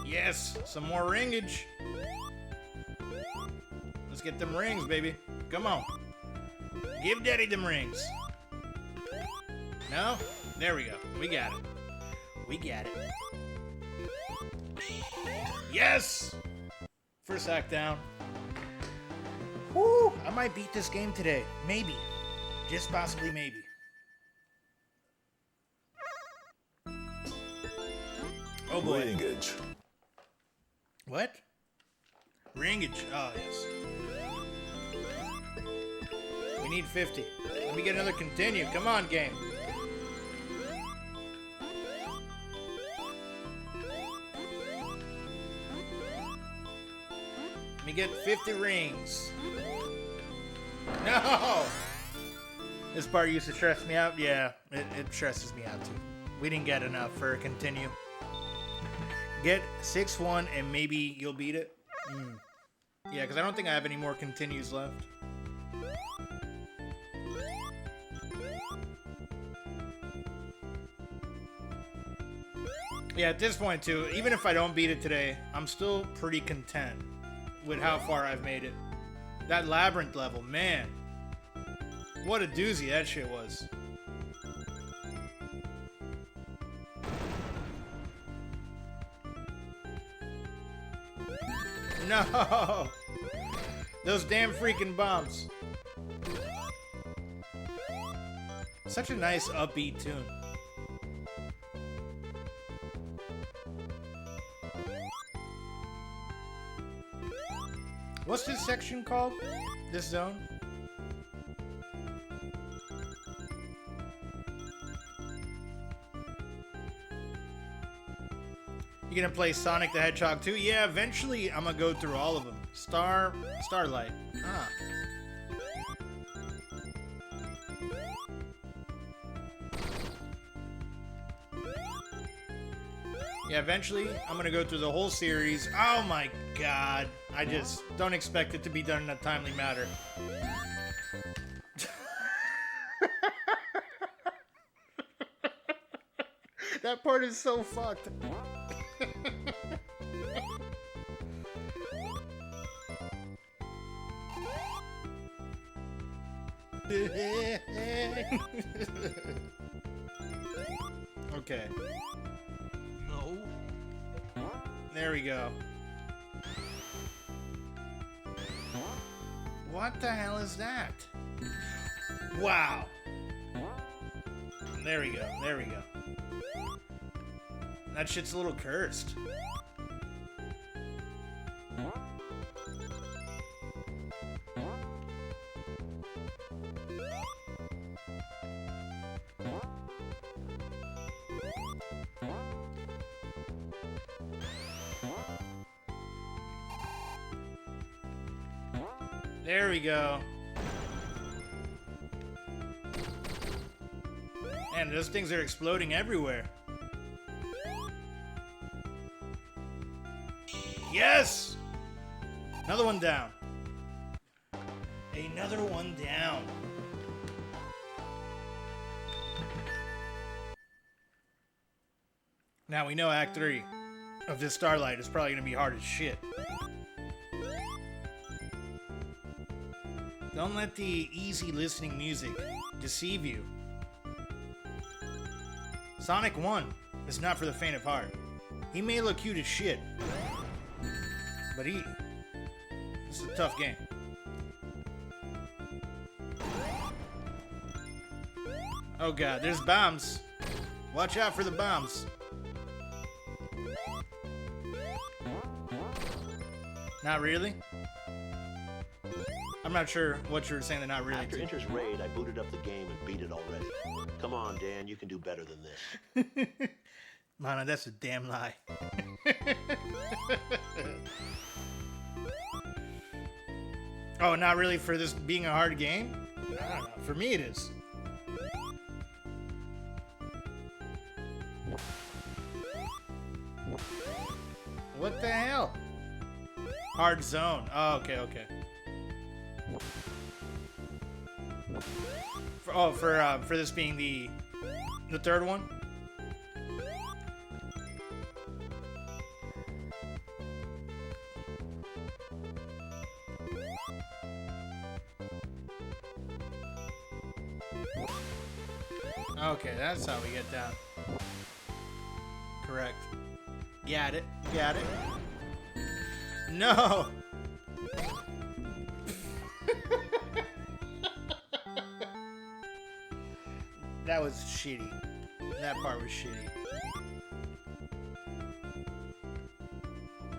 Yes, some more ringage. Let's get them rings, baby. Come on. Give Daddy them rings. No? There we go. We got it. We got it. Yes! First act down. Woo! I might beat this game today. Maybe. Just possibly maybe. Oh boy. Re-engage. What? Re-engage. Oh, yes. We need 50. Let me get another continue. Come on, game. Let me get 50 rings. No! This part used to stress me out. Yeah, it stresses me out too. We didn't get enough for a continue. Get 6-1 and maybe you'll beat it. Yeah, because I don't think I have any more continues left. Yeah, at this point too, even if I don't beat it today, I'm still pretty content with how far I've made it. That labyrinth level, man. What a doozy that shit was. No! Those damn freaking bombs. Such a nice upbeat tune. What's this section called? This zone? You gonna play Sonic the Hedgehog 2? Yeah, eventually I'm gonna go through all of them. Starlight. Ah. Yeah, eventually I'm gonna go through the whole series. Oh my god. I just don't expect it to be done in a timely manner. That part is so fucked. Okay. No. There we go. What the hell is that? Wow. There we go. There we go. That shit's a little cursed. There we go. Man, those things are exploding everywhere. Yes! Another one down. Another one down. Now we know Act 3 of this Starlight is probably going to be hard as shit. Don't let the easy listening music deceive you. Sonic 1 is not for the faint of heart. He may look cute as shit, but this is a tough game. Oh god, there's bombs. Watch out for the bombs. Not really? I'm not sure what you were saying, they're not really. After Inter's raid, I booted up the game and beat it already. Come on, Dan, you can do better than this. Mana, that's a damn lie. Oh, not really for this being a hard game? I don't know. For me, it is. What the hell? Hard zone. Oh, okay, okay. For this being the third one. Okay, that's how we get down. Correct. Got it. Got it. No! That was shitty. That part was shitty.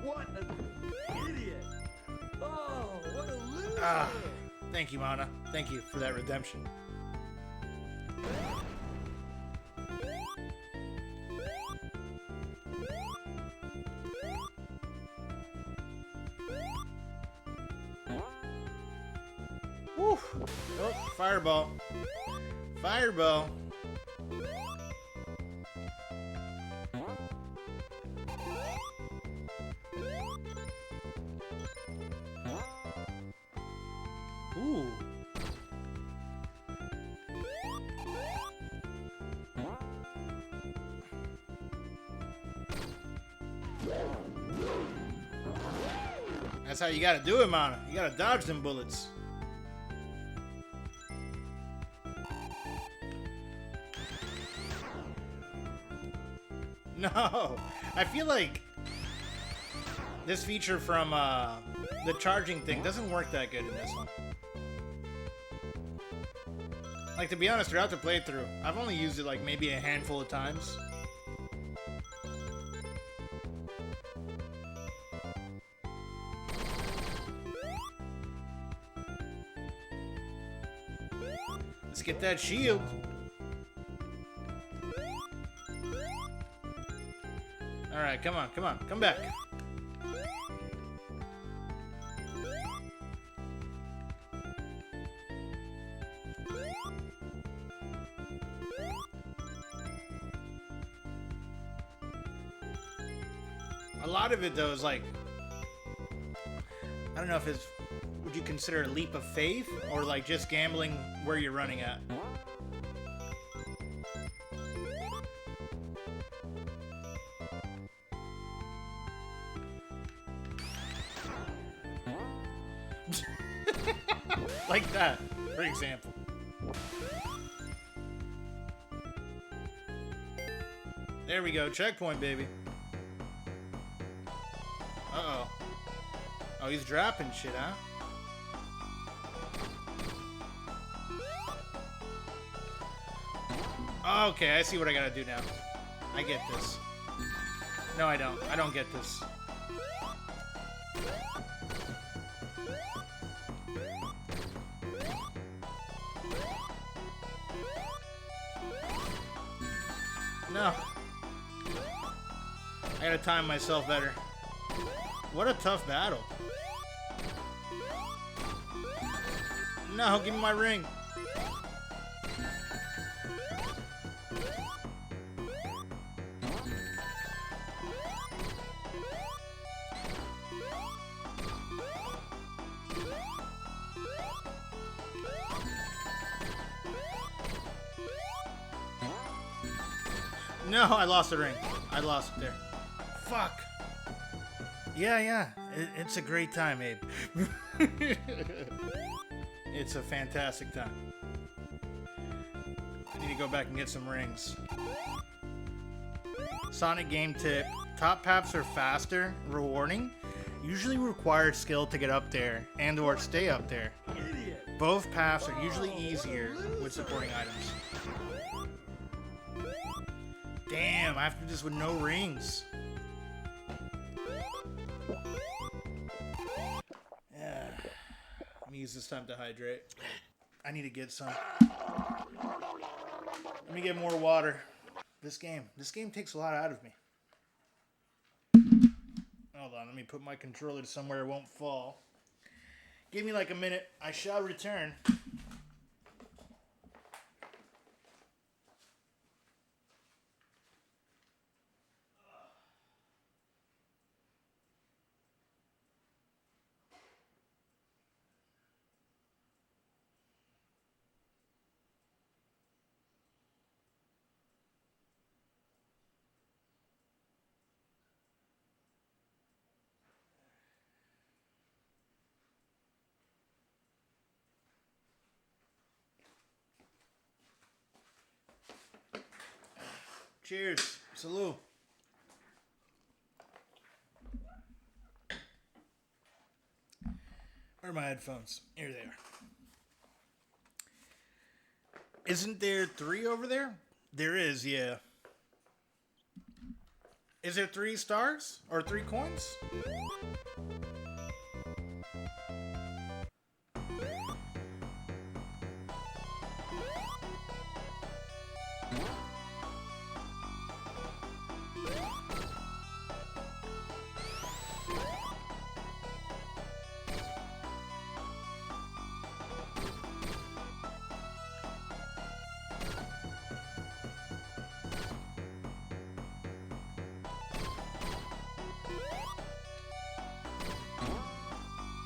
What an idiot! Oh, what a loser! Ah, thank you, Mana. Thank you for that redemption. Woo! Oh, fireball. Fireball. Ooh. That's how you gotta do it, Mana. You gotta dodge them bullets. No, I feel like this feature from the charging thing doesn't work that good in this one. Like, to be honest, throughout the playthrough, I've only used it like maybe a handful of times. Let's get that shield. Alright, come on, come on, come back. A lot of it, though, is like, I don't know if it's, would you consider a leap of faith, or like just gambling where you're running at? Like that, for example. There we go, checkpoint, baby. Uh-oh. Oh, he's dropping shit, huh? Okay, I see what I gotta do now. I get this. No, I don't. I don't get this. No. I gotta time myself better. What a tough battle. No, give me my ring. No, I lost the ring. I lost it there. Fuck. Yeah. It's a great time, Abe. It's a fantastic time. I need to go back and get some rings. Sonic game tip. Top paths are faster, rewarding, usually require skill to get up there and or stay up there. Both paths are usually easier with supporting items. Damn, I have to do this with no rings. Yeah. Let me use this time to hydrate. I need to get some. Let me get more water. This game takes a lot out of me. Hold on, let me put my controller somewhere it won't fall. Give me like a minute. I shall return. Cheers. Salute. Where are my headphones? Here they are. Isn't there 3 over there? There is, yeah. Is there 3 stars? Or 3 coins?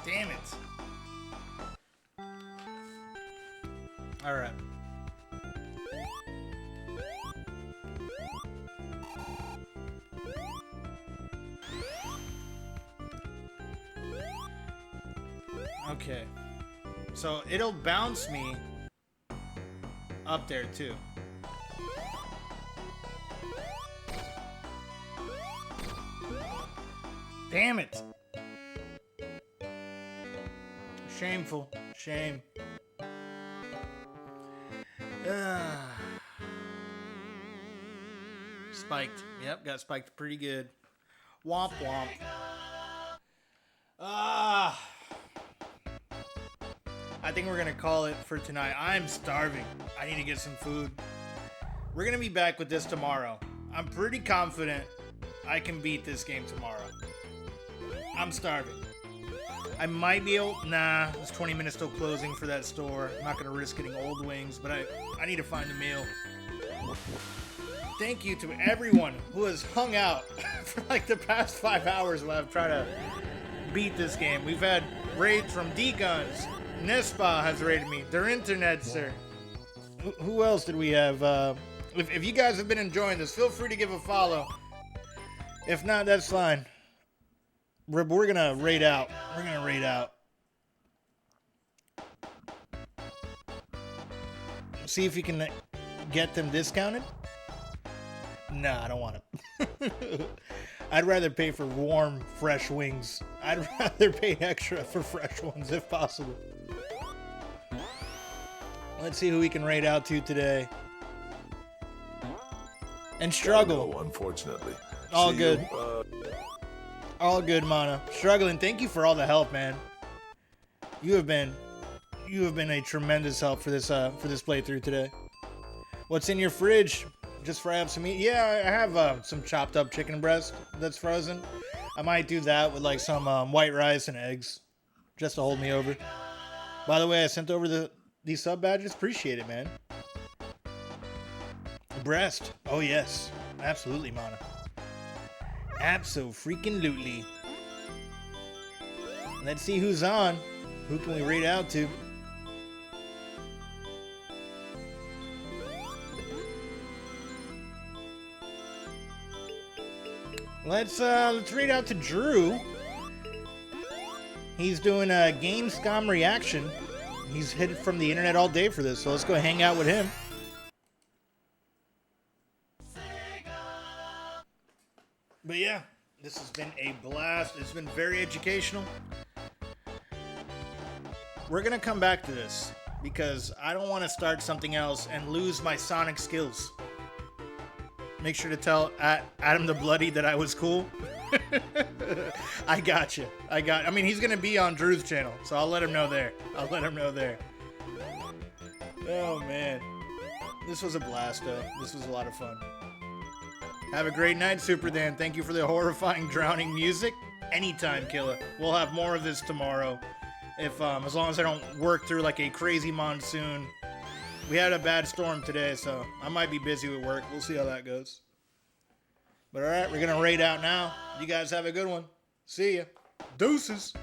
Damn it. All right. Okay. So it'll bounce me up there too. Damn it. Shameful. Shame. Spiked. Yep, got spiked pretty good. Womp womp. I think we're gonna call it for tonight. I'm starving. I need to get some food. We're gonna be back with this tomorrow. I'm pretty confident I can beat this game tomorrow. I'm starving. I might be able... Nah, it's 20 minutes till closing for that store. I'm not gonna risk getting old wings, but I need to find a meal. Thank you to everyone who has hung out for like the past 5 hours while I've tried to beat this game. We've had raids from D-Guns. Nespa has raided me. Their internet, sir. Who else did we have? If you guys have been enjoying this, feel free to give a follow. If not, that's fine. We're gonna raid out. We're gonna raid out. See if you can get them discounted. Nah, I don't want it. I'd rather pay for warm, fresh wings. I'd rather pay extra for fresh ones if possible. Let's see who we can raid out to today. And struggle. Go, unfortunately. All See good. You, all good, Mana. Struggling. Thank you for all the help, man. You have been a tremendous help for this playthrough today. What's in your fridge? Just fry up some meat. Yeah, I have some chopped up chicken breast that's frozen. I might do that with like some white rice and eggs, just to hold me over. By the way, I sent over these sub badges. Appreciate it, man. Breast. Oh yes, absolutely, Mana. Abso-freaking-lutely. Let's see who's on. Who can we raid out to? Let's raid out to Drew. He's doing a Gamescom reaction. He's hid from the internet all day for this, so let's go hang out with him. But yeah, this has been a blast. It's been very educational. We're going to come back to this because I don't want to start something else and lose my Sonic skills. Make sure to tell Adam the Bloody that I was cool. I got you. I mean, he's going to be on Drew's channel, so I'll let him know there. Oh, man. This was a blast, though. This was a lot of fun. Have a great night, Super Dan. Thank you for the horrifying drowning music. Anytime, Killa. We'll have more of this tomorrow. If as long as I don't work through like a crazy monsoon. We had a bad storm today, so I might be busy with work. We'll see how that goes. But alright, we're gonna raid out now. You guys have a good one. See ya. Deuces.